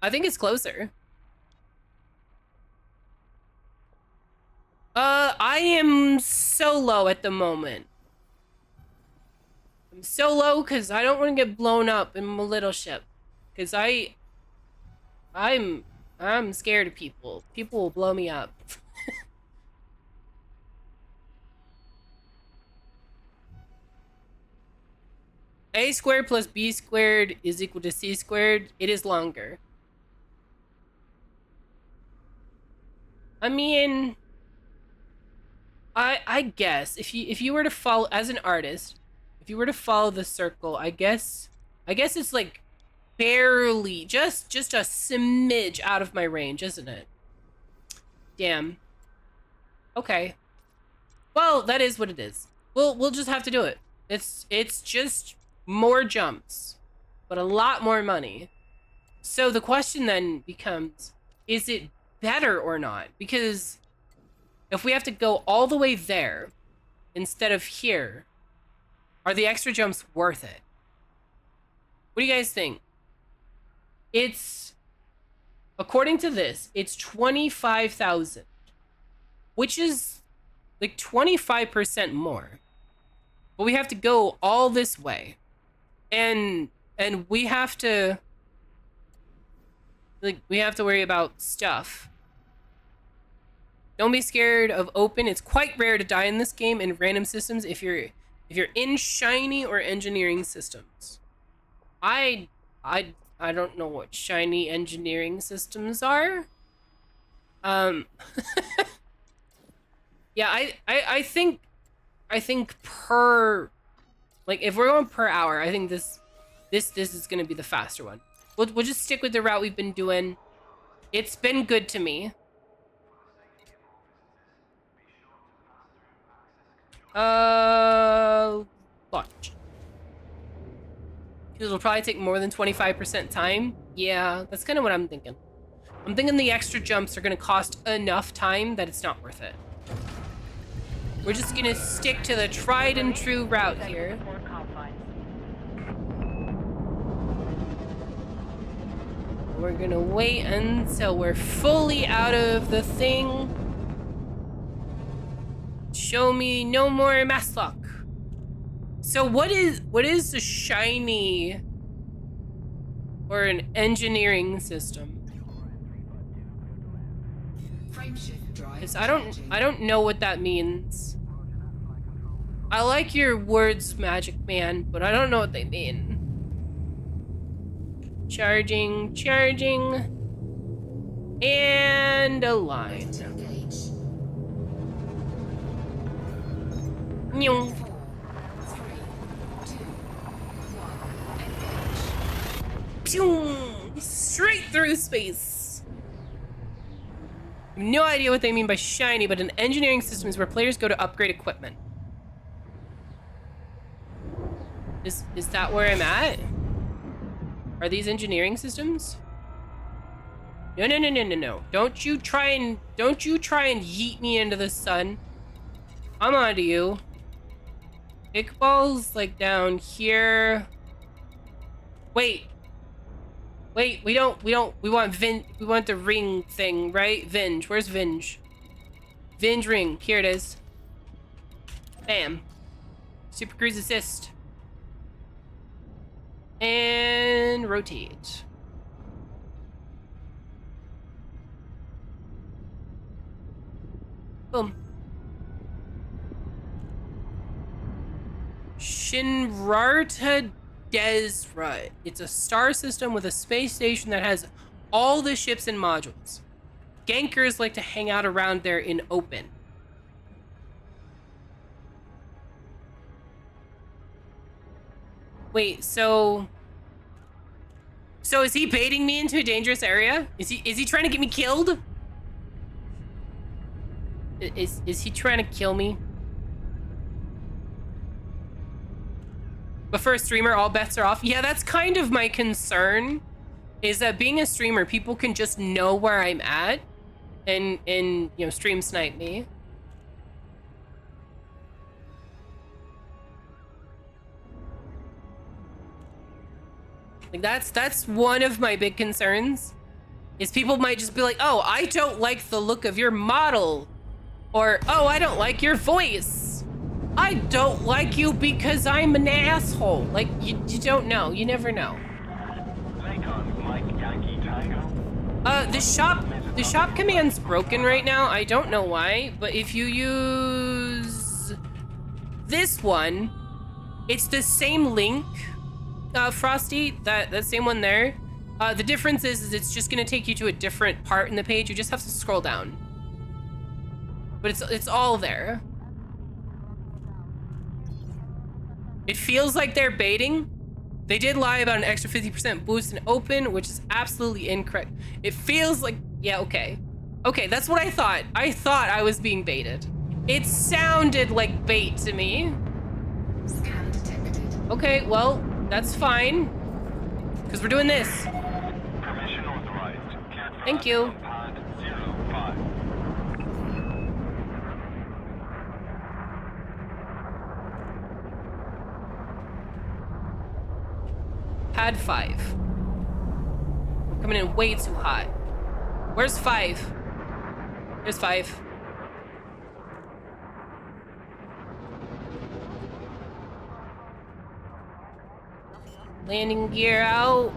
I think it's closer. I am so low at the moment. I'm so low because I don't want to get blown up in my little ship. Because I'm scared of people. People will blow me up. a squared plus b squared is equal to c squared, it is longer. I mean, I guess if you were to follow as an artist, if you were to follow the circle, I guess it's like barely just a smidge out of my range, isn't it? Damn. Okay. Well, that is what it is. We'll just have to do it. It's just more jumps, but a lot more money. So the question then becomes, is it better or not? Because if we have to go all the way there instead of here, are the extra jumps worth it? What do you guys think? It's, according to this, it's 25,000, which is like 25% more. But we have to go all this way. And we have to, like, we have to worry about stuff. Don't be scared of open. It's quite rare to die in this game in random systems if you're in shiny or engineering systems. I don't know what shiny engineering systems are. Yeah, I think per, like, if we're going per hour, I think this is gonna be the faster one. We'll just stick with the route we've been doing. It's been good to me. Launch. It'll probably take more than 25% time. Yeah, that's kind of what I'm thinking. I'm thinking the extra jumps are gonna cost enough time that it's not worth it. We're just gonna stick to the tried and true route here. Port confines. We're gonna wait until we're fully out of the thing. Show me no more mass lock. So what is a shiny or an engineering system? Frameshift drive. 'Cause I don't know what that means. I like your words, Magic Man, but I don't know what they mean. Charging, and a line. Engage. Nyong. 4, 3, 2, 1. Engage. Pew! Straight through space. I have no idea what they mean by shiny, but an engineering system is where players go to upgrade equipment. Is that where I'm at? Are these engineering systems? No. Don't you try and yeet me into the sun. I'm onto you. Kickball's like down here. Wait, we want the ring thing, right? Venge, where's Venge? Venge ring, here it is. Bam. Super Cruise assist. And rotate. Boom. Shinrarta Desra. It's a star system with a space station that has all the ships and modules. Gankers like to hang out around there in open. Wait, so is he baiting me into a dangerous area? Is he trying to get me killed? Is he trying to kill me? But for a streamer, all bets are off. Yeah, that's kind of my concern, is that being a streamer, people can just know where I'm at and you know, stream snipe me. Like that's one of my big concerns, is people might just be like, oh, I don't like the look of your model, or oh, I don't like your voice. I don't like you because I'm an asshole. Like, you don't know. You never know. Lakon, Mike Yankee Tango. The shop command's broken right now. I don't know why, but if you use this one, it's the same link Frosty, that same one there. The difference is it's just gonna take you to a different part in the page. You just have to scroll down. But it's all there. It feels like they're baiting. They did lie about an extra 50% boost in open, which is absolutely incorrect. It feels like, yeah, okay. Okay, that's what I thought. I thought I was being baited. It sounded like bait to me. Scan detected. Okay, well, that's fine. Because we're doing this. Permission authorized. Cleared for Thank you. Pod 05. Pad 5. We're coming in way too hot. Where's 5? There's 5. Landing gear out.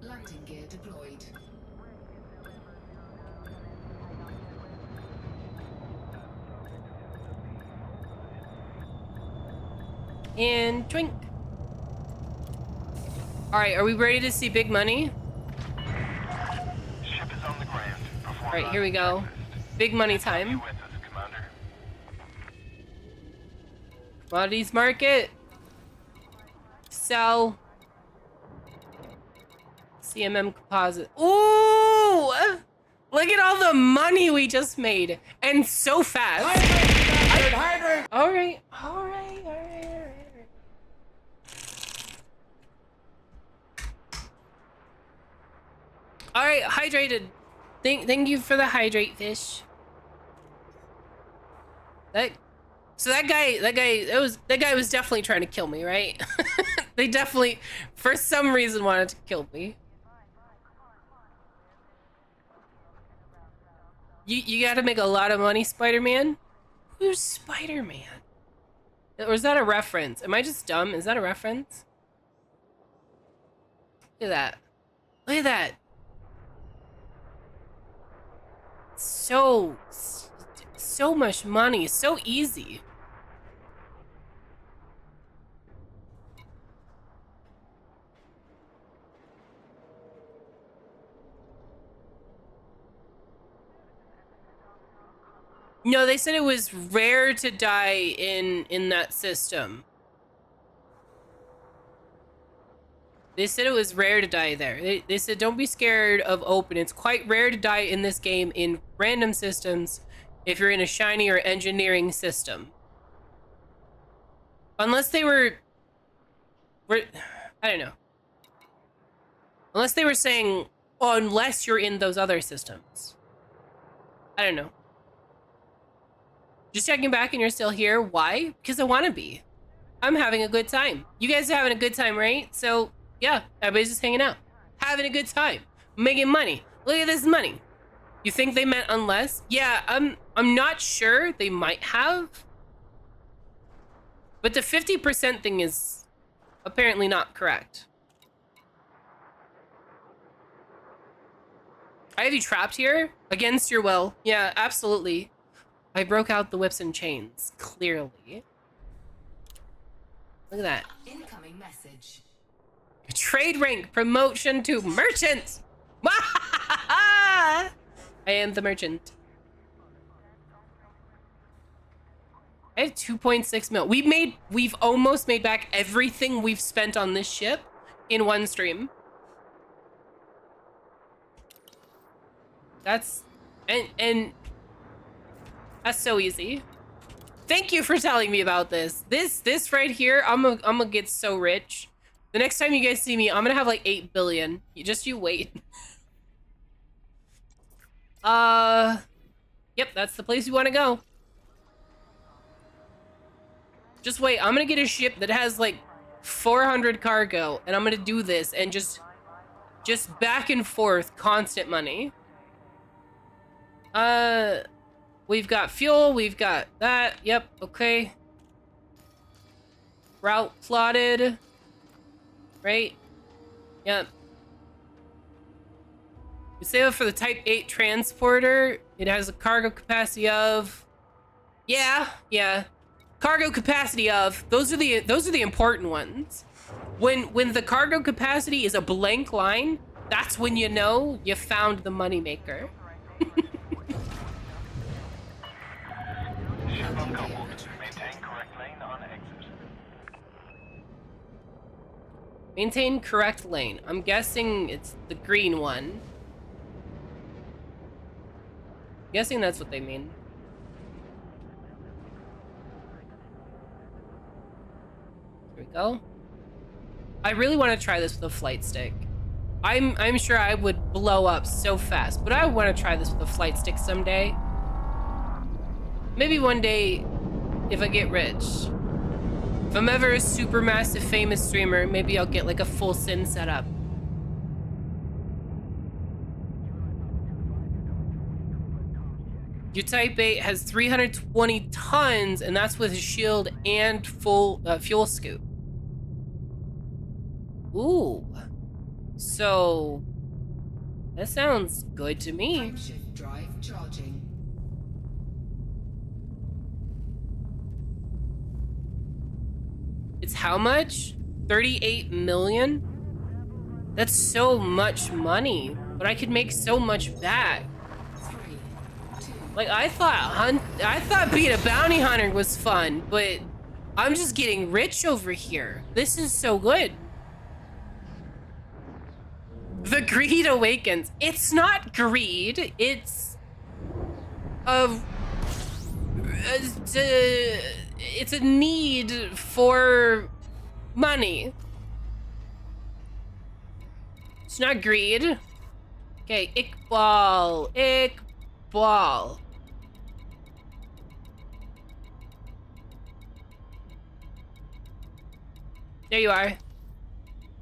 Landing gear deployed. And drink. All right, are we ready to see big money? Ship is on the ground. All right, here we go. Big money time. With us, Commander. Commodities market. Sell. CMM composite. Ooh! Look at all the money we just made. And so fast. Hydrate! All right. All right. All right, hydrated. Thank you for the hydrate fish. That guy was definitely trying to kill me, right? They definitely, for some reason, wanted to kill me. You got to make a lot of money, Spider-Man. Who's Spider-Man? Or is that a reference? Am I just dumb? Is that a reference? Look at that. Look at that. So much money, so easy. No, they said it was rare to die in that system. They said it was rare to die there. They said don't be scared of open. It's quite rare to die in this game in random systems if you're in a shiny or engineering system. Unless they were I don't know. Unless they were saying, oh, unless you're in those other systems. I don't know. Just checking back and you're still here. Why? Because I want to be. I'm having a good time. You guys are having a good time, right? So yeah, everybody's just hanging out, having a good time, making money. Look at this money. You think they meant unless? Yeah, I'm not sure. They might have. But the 50% thing is apparently not correct. I have you trapped here against your will. Yeah, absolutely. I broke out the whips and chains, clearly. Look at that. Incoming message. Trade rank promotion to merchant. I am the merchant. I have 2.6 mil. We've almost made back everything we've spent on this ship in one stream. That's and that's so easy. Thank you for telling me about this. This right here, I'm gonna get so rich. The next time you guys see me, I'm gonna have like 8 billion. You wait. Yep, that's the place you want to go. Just wait, I'm gonna get a ship that has like 400 cargo, and I'm gonna do this and just back and forth, constant money. We've got fuel, we've got that. Yep, okay. Route plotted. Right? Yep. We save it for the Type 8 transporter. It has a cargo capacity of Yeah, yeah. Cargo capacity of those are the important ones. When the cargo capacity is a blank line, that's when you know you found the moneymaker. Ship uncoupled. Maintain correct lane on exit. Maintain correct lane. I'm guessing it's the green one. Guessing that's what they mean. Here we go. I really want to try this with a flight stick. I'm sure I would blow up so fast, but I want to try this with a flight stick someday. Maybe one day, if I get rich. If I'm ever a super massive famous streamer, maybe I'll get like a full SIN setup. Your Type 8 has 320 tons, and that's with a shield and full fuel scoop. Ooh. So, that sounds good to me. Frameshift drive charging. It's how much? 38 million? That's so much money, but I could make so much back. 3, 2, Like I thought being a bounty hunter was fun, but I'm just getting rich over here. This is so good. The greed awakens. It's not greed. It's it's a need for money. It's not greed. Okay, Iqbal. Iqbal. There you are.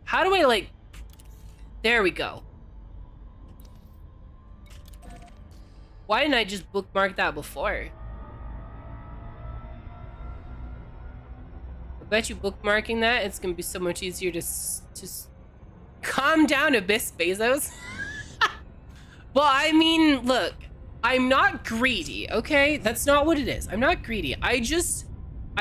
How do I like... There we go. Why didn't I just bookmark that before? I bet you bookmarking that, it's gonna be so much easier to calm down, Abyss Bezos. Well, I mean, look, I'm not greedy, okay? That's not what it is. I'm not greedy. I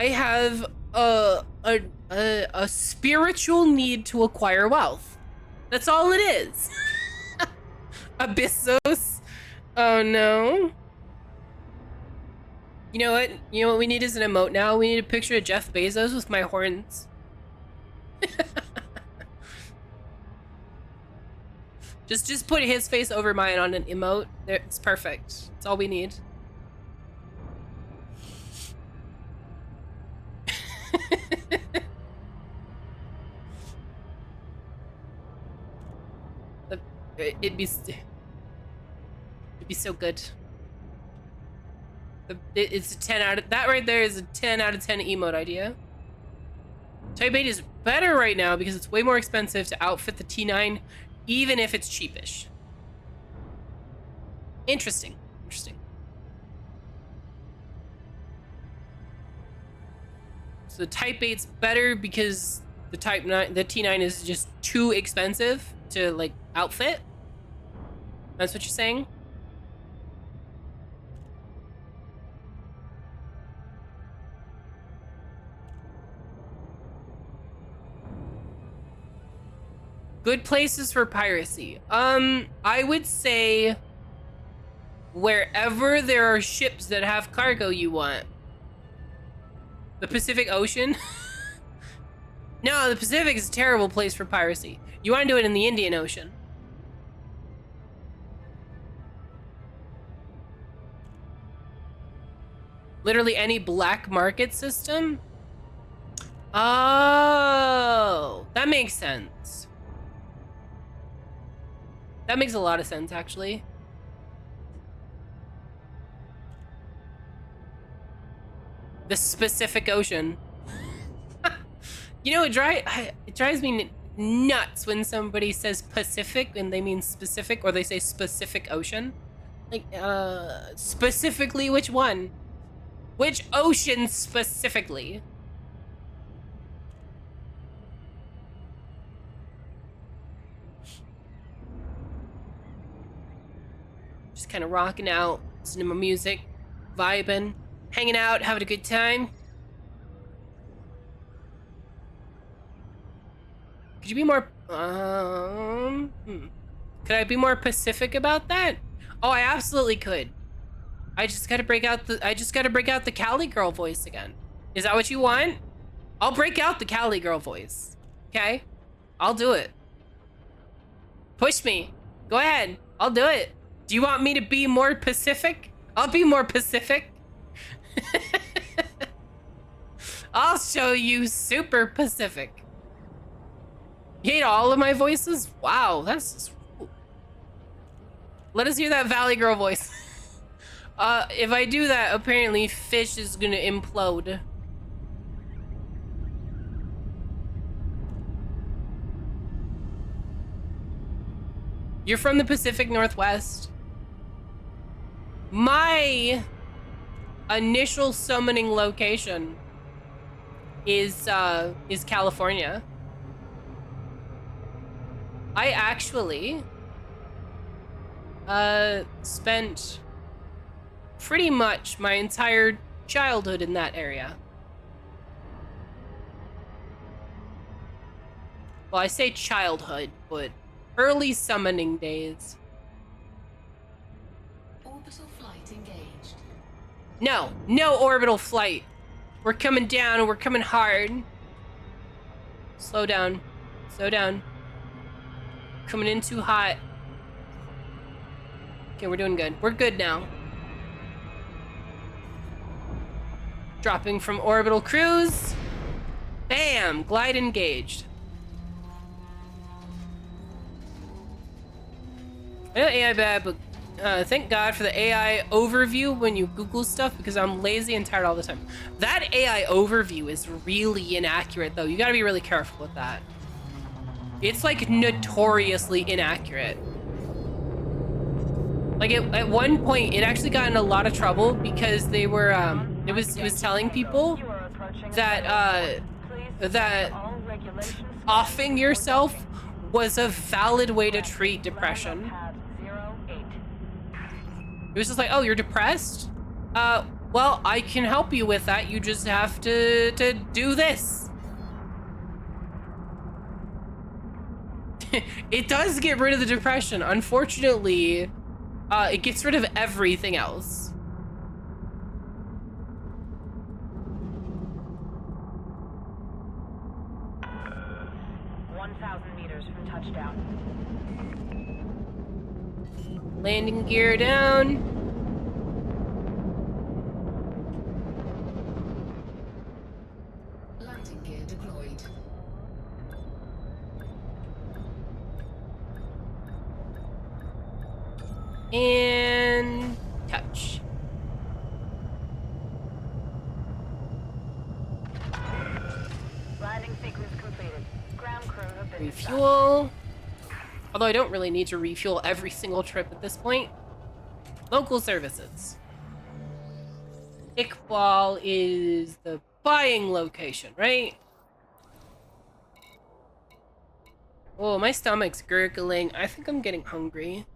have a spiritual need to acquire wealth. That's all it is. Abyssos. Oh no. You know what? You know what we need is an emote now? We need a picture of Jeff Bezos with my horns. Just put his face over mine on an emote. There, it's perfect. That's all we need. It'd be so good. It's a 10 out of that right there is a 10 out of 10 emote idea. Type 8 is better right now because it's way more expensive to outfit the T9, even if it's cheapish. Interesting. Interesting. So the Type 8's better because the T9 is just too expensive to like outfit. That's what you're saying? Good places for piracy. I would say wherever there are ships that have cargo you want. The Pacific Ocean? No, the Pacific is a terrible place for piracy. You want to do it in the Indian Ocean. Literally any black market system? Oh, that makes sense. That makes a lot of sense, actually. The Pacific Ocean. You know, it drives me nuts when somebody says Pacific and they mean specific, or they say specific ocean. Like, specifically which one? Which ocean specifically? Just kind of rocking out, listening to my music, vibing, hanging out, having a good time. Could you be more, Could I be more Pacific about that? Oh, I absolutely could. I just gotta break out the Cali girl voice again. Is that what you want? I'll break out the Cali girl voice. Okay? I'll do it. Push me. Go ahead. I'll do it. Do you want me to be more Pacific? I'll be more Pacific. I'll show you super Pacific. You hate all of my voices? Wow, that's just... Let us hear that Valley Girl voice. If I do that, apparently Fish is gonna implode. You're from the Pacific Northwest. My initial summoning location is California. I actually spent pretty much my entire childhood in that area. Well, I say childhood, but early summoning days. Orbital flight engaged. No orbital flight. We're coming down and we're coming hard. Slow down. Slow down. Coming in too hot. Okay, we're doing good. We're good now. Dropping from orbital cruise. Bam! Glide engaged. I know AI bad, but thank God for the AI overview when you Google stuff, because I'm lazy and tired all the time. That AI overview is really inaccurate, though. You gotta be really careful with that. It's like notoriously inaccurate. Like at one point, it actually got in a lot of trouble because they were it was telling people that that offing yourself was a valid way to treat depression. It was just like, oh, you're depressed? Well, I can help you with that. You just have to do this. It does get rid of the depression. Unfortunately, it gets rid of everything else. Landing gear down. Landing gear deployed. And touch. Landing sequence completed. Ground crew have been Refuel. Although I don't really need to refuel every single trip at this point. Local services. Iqbal is the buying location, right? Oh, my stomach's gurgling. I think I'm getting hungry.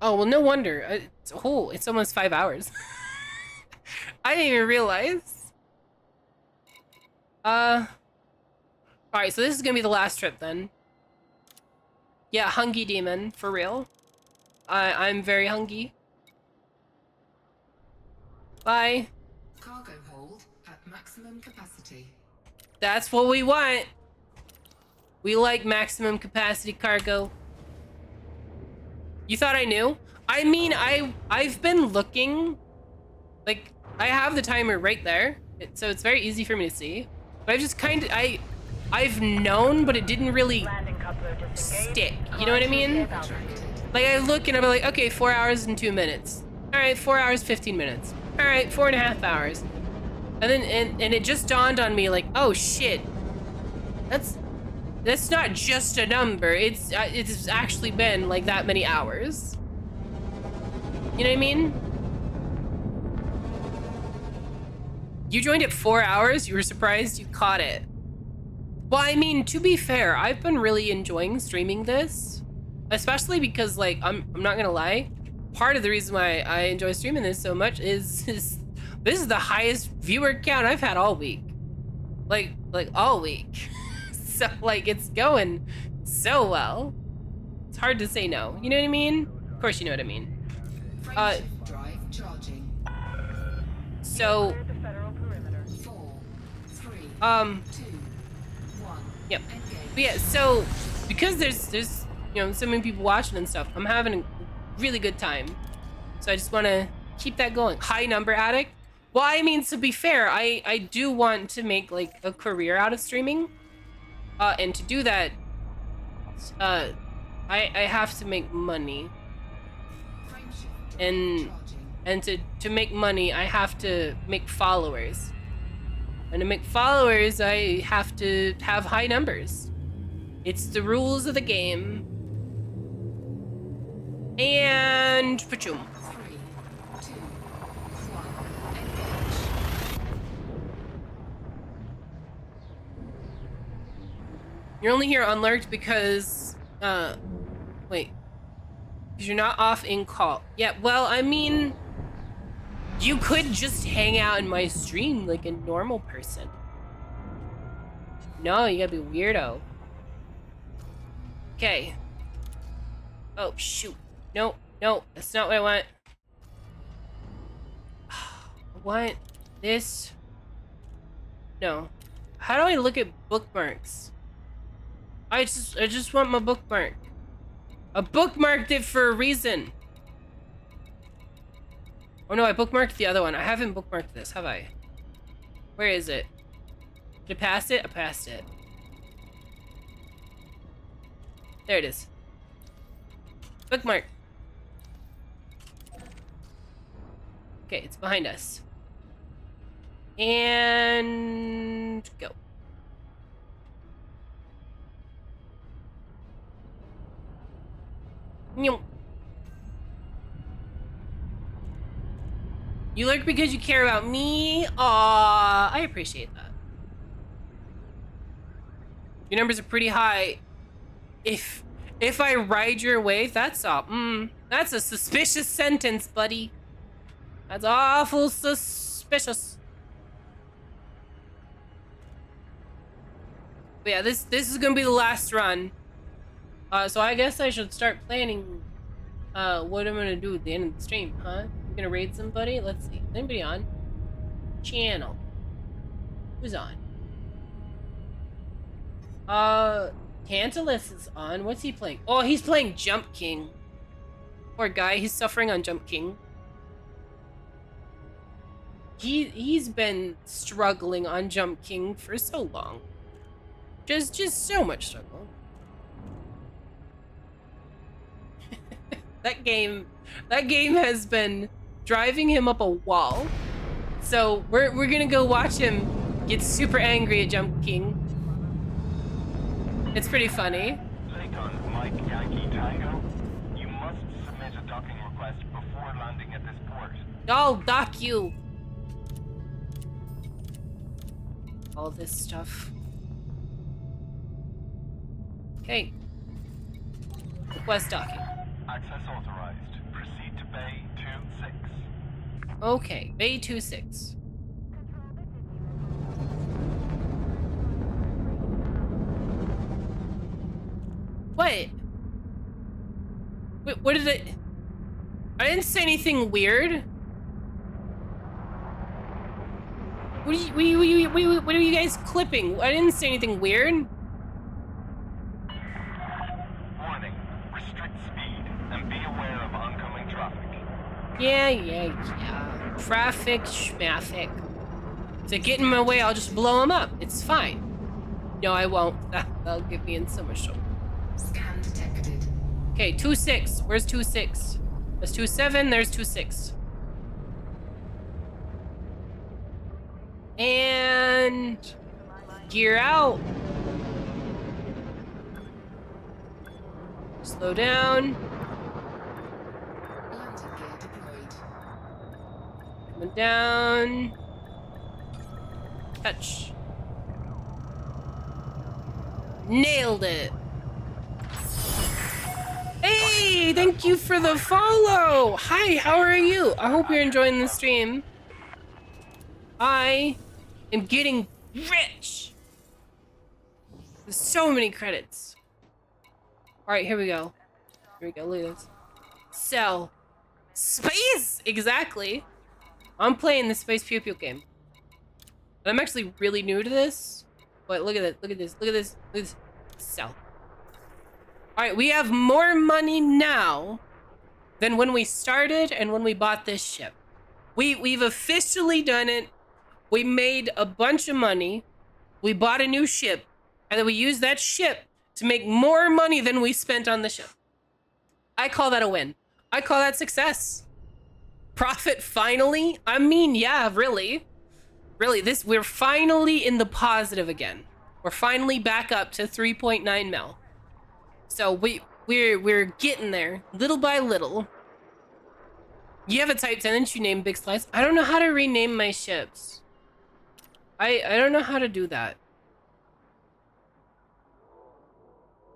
Oh, well, no wonder. It's almost 5 hours. I didn't even realize. Alright, so this is gonna be the last trip then. Yeah, hungry demon, for real. I'm very hungry. Bye. Cargo hold at maximum capacity. That's what we want. We like maximum capacity cargo. You thought I knew? I mean, I've been looking. Like, I have the timer right there, so it's very easy for me to see. But I've just kind of, I've known, but it didn't really stick. You know what I mean? Like, I look and I'm like, okay, 4 hours and 2 minutes. All right, 4 hours, 15 minutes. All right, 4.5 hours. And then, and it just dawned on me, like, oh shit, that's not just a number. It's actually been like that many hours. You know what I mean? You joined at 4 hours. You were surprised you caught it. Well, I mean, to be fair, I've been really enjoying streaming this, especially because, like, I'm not gonna lie, part of the reason why I enjoy streaming this so much is This is the highest viewer count I've had all week. Like all week. So like it's going so well. It's hard to say no. You know what I mean? Of course you know what I mean. Frameshift drive charging. So Clear the federal perimeter. 4, 3, 2, 1. yep. Engage. But yeah, so because there's you know so many people watching and stuff, I'm having a really good time. So I just want to keep that going. High number addict. Well, I mean, to be fair, I do want to make like a career out of streaming, and to do that, I have to make money, Frameshift and charging. to make money, I have to make followers, and to make followers, I have to have high numbers. It's the rules of the game. And pachoom. 3, 2, 1. Engage. You're only here on Lurked because, wait. Because you're not off in call. Yeah, well, I mean, you could just hang out in my stream like a normal person. No, you gotta be a weirdo. Okay. Oh, shoot. No, that's not what I want. I want this. No. How do I look at bookmarks? I just want my bookmark. I bookmarked it for a reason. Oh no, I bookmarked the other one. I haven't bookmarked this, have I? Where is it? Did I pass it? I passed it. There it is. Bookmark. Okay, it's behind us. And go. Nyum. You lurk because you care about me? Aw, I appreciate that. Your numbers are pretty high. If I ride your wave, that's a suspicious sentence, buddy. That's awful suspicious. But yeah, this is gonna be the last run. So I guess I should start planning what I'm gonna do at the end of the stream, huh? I'm gonna raid somebody? Let's see. Is anybody on? Channel. Who's on? Tantalus is on. What's he playing? Oh, he's playing Jump King. Poor guy, he's suffering on Jump King. He's been struggling on Jump King for so long. Just so much struggle. That game has been driving him up a wall. So we're gonna go watch him get super angry at Jump King. It's pretty funny. Layton, Mike Yankee Tango, you must submit a docking request before landing at this port. I'll dock you. All this stuff. Okay. Request docking. Access authorized. Proceed to Bay 26. Okay, Bay 26. What? Wait, what did it? I didn't say anything weird. What are you guys clipping? I didn't say anything weird. Warning. Restrict speed and be aware of oncoming traffic. Yeah. Traffic, schmaffic. If they get in my way, I'll just blow them up. It's fine. No, I won't. That'll get me in so much trouble. Scan detected. Okay, 2-6. Where's 2-6? There's 2-7. There's 2-6. And gear out. Slow down. Landing gear deployed. Coming down. Touch. Nailed it. Hey, thank you for the follow. Hi, how are you? I hope you're enjoying the stream. I am getting rich. There's so many credits. All right, here we go. Here we go. Look at this. Sell. Space! Exactly. I'm playing the Space Pew Pew game. And I'm actually really new to this. But look at it. Look at this. Look at this. Look at this. Sell. Alright, we have more money now than when we started and when we bought this ship. We've officially done it. We made a bunch of money. We bought a new ship. And then we used that ship to make more money than we spent on the ship. I call that a win. I call that success. Profit finally? I mean, yeah, really. Really, we're finally in the positive again. We're finally back up to 3.9 mil. So we're getting there, little by little. You have a Type 10 that you name Big Slice. I don't know how to rename my ships. I don't know how to do that.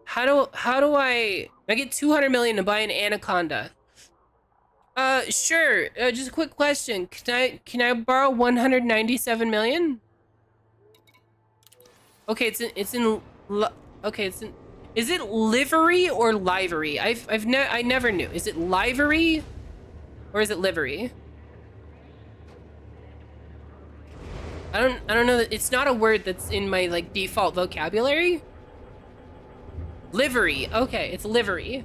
How do I get 200 million to buy an Anaconda? Sure. Just a quick question. Can I borrow 197 million? Okay, it's in is it livery or livery? I never knew. Is it livery or is it livery? I don't know that it's not a word that's in my like default vocabulary. Livery. Okay, it's livery.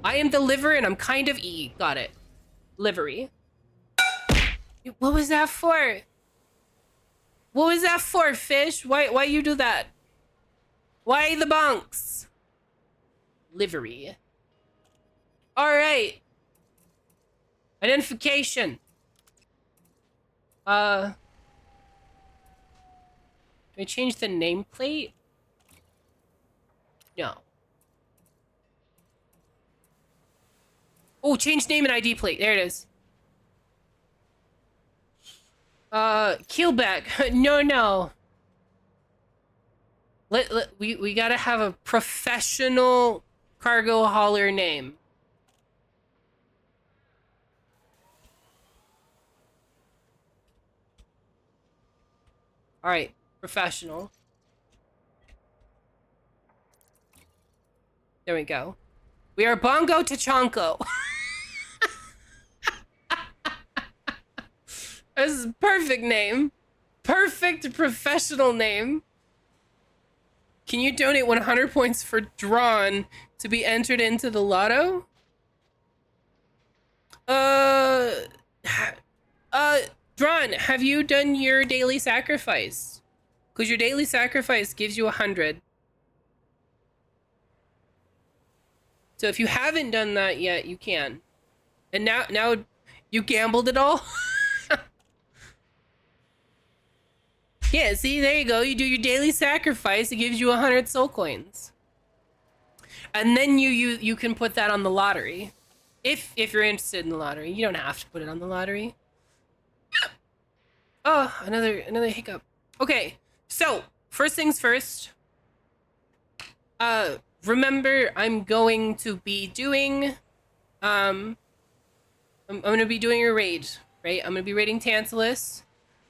I am the liver and I'm kind of E. Got it. Livery. What was that for? What was that for, fish? Why you do that? Why the bunks? Livery. All right. Identification. Can I change the nameplate? No. Oh, change name and ID plate. There it is. Keelback. No. We gotta have a professional cargo hauler name. All right, professional. There we go. We are Bongo Tachanko. This is a perfect name. Perfect professional name. Can you donate 100 points for Drawn to be entered into the lotto? Drawn, have you done your daily sacrifice? Because your daily sacrifice gives you 100. So if you haven't done that yet, you can. And now you gambled it all? Yeah, see, there you go. You do your daily sacrifice. It gives you 100 soul coins. And then you can put that on the lottery. If you're interested in the lottery. You don't have to put it on the lottery. Oh, another hiccup. Okay, so first things first. Remember, I'm going to be doing I'm gonna be doing a raid, right? I'm gonna be raiding Tantalus.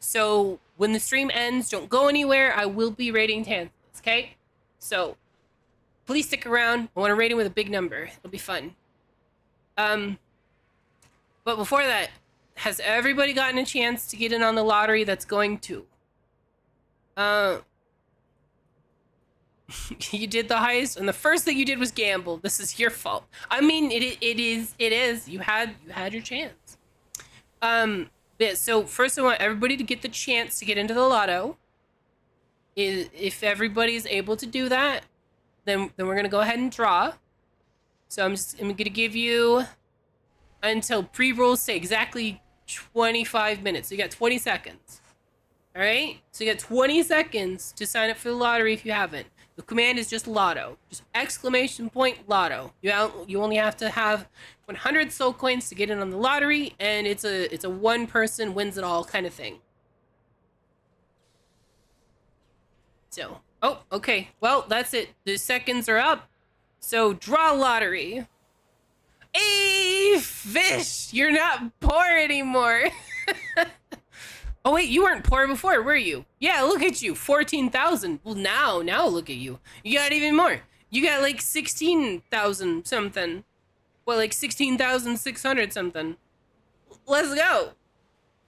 So when the stream ends, don't go anywhere. I will be raiding Tantalus, okay? So please stick around. I want to raid him with a big number. It'll be fun. But before that, has everybody gotten a chance to get in on the lottery that's going to? You did the heist, and the first thing you did was gamble. This is your fault. I mean, it is. You had your chance. Yeah, so first I want everybody to get the chance to get into the lotto. If everybody's able to do that, then we're gonna go ahead and draw. So I'm gonna give you until pre-rolls say exactly 25 minutes. So you got 20 seconds. All right. So you got 20 seconds to sign up for the lottery if you haven't. The command is just lotto, just exclamation point lotto. You only have to have 100 soul coins to get in on the lottery, and it's a one person wins it all kind of thing. So, oh, okay. Well, that's it. The seconds are up. So draw lottery. Hey, fish, you're not poor anymore. Oh wait, you weren't poor before, were you? Yeah, look at you, 14,000. Well, now look at you. You got even more. You got like 16,000 something. Well, like 16,600 something. Let's go.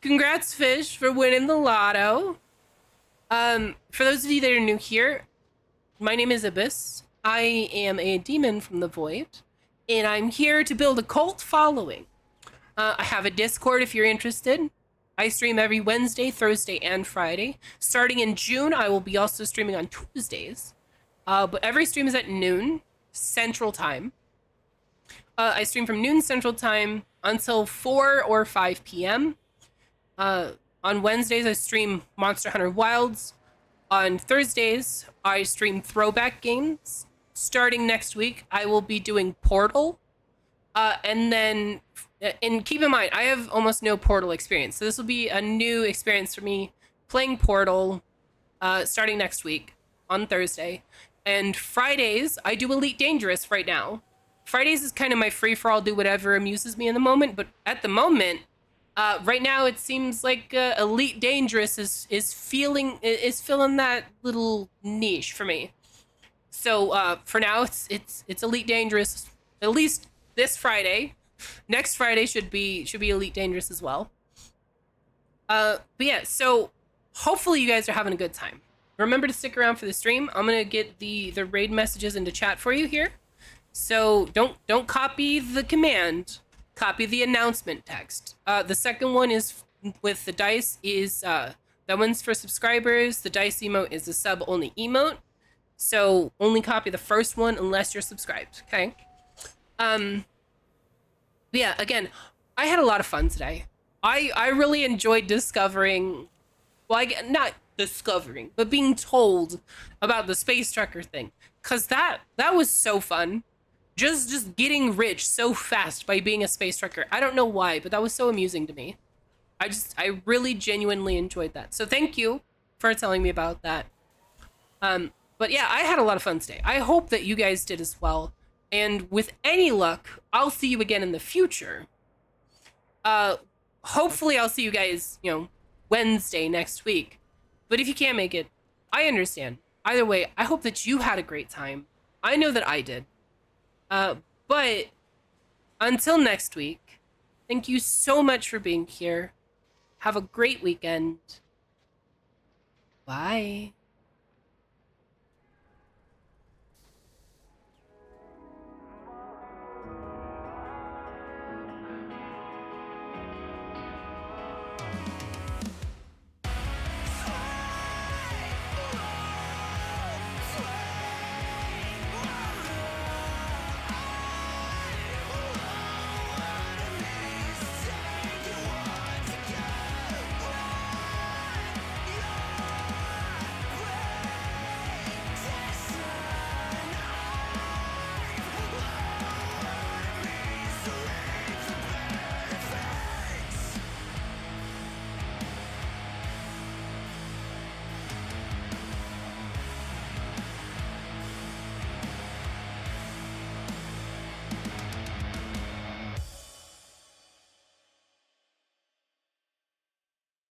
Congrats, Fish, for winning the lotto. For those of you that are new here, my name is Abyss. I am a demon from the void, and I'm here to build a cult following. I have a Discord if you're interested. I stream every Wednesday, Thursday, and Friday. Starting in June, I will be also streaming on Tuesdays. But every stream is at noon Central Time. I stream from noon Central Time until 4 or 5 p.m. On Wednesdays, I stream Monster Hunter Wilds. On Thursdays, I stream throwback games. Starting next week, I will be doing Portal. And keep in mind, I have almost no Portal experience. So this will be a new experience for me playing Portal starting next week on Thursday. And Fridays, I do Elite Dangerous right now. Fridays is kind of my free-for-all, do whatever amuses me in the moment. But at the moment, right now, it seems like Elite Dangerous is filling that little niche for me. So for now, it's Elite Dangerous, at least this Friday. Next Friday should be Elite Dangerous as well. But yeah, so hopefully you guys are having a good time. Remember to stick around for the stream. I'm gonna get the raid messages into chat for you here. So don't copy the command. Copy the announcement text. The second one is with the dice is that one's for subscribers. The dice emote is a sub only emote. So only copy the first one unless you're subscribed. Okay. Yeah, again, I had a lot of fun today. I really enjoyed discovering, well, not discovering, but being told about the Space Trucker thing. Cause that was so fun. Just getting rich so fast by being a Space Trucker. I don't know why, but that was so amusing to me. I really genuinely enjoyed that. So thank you for telling me about that. But yeah, I had a lot of fun today. I hope that you guys did as well. And with any luck, I'll see you again in the future. Hopefully I'll see you guys, Wednesday next week. But if you can't make it, I understand. Either way, I hope that you had a great time. I know that I did. But until next week, thank you so much for being here. Have a great weekend. Bye.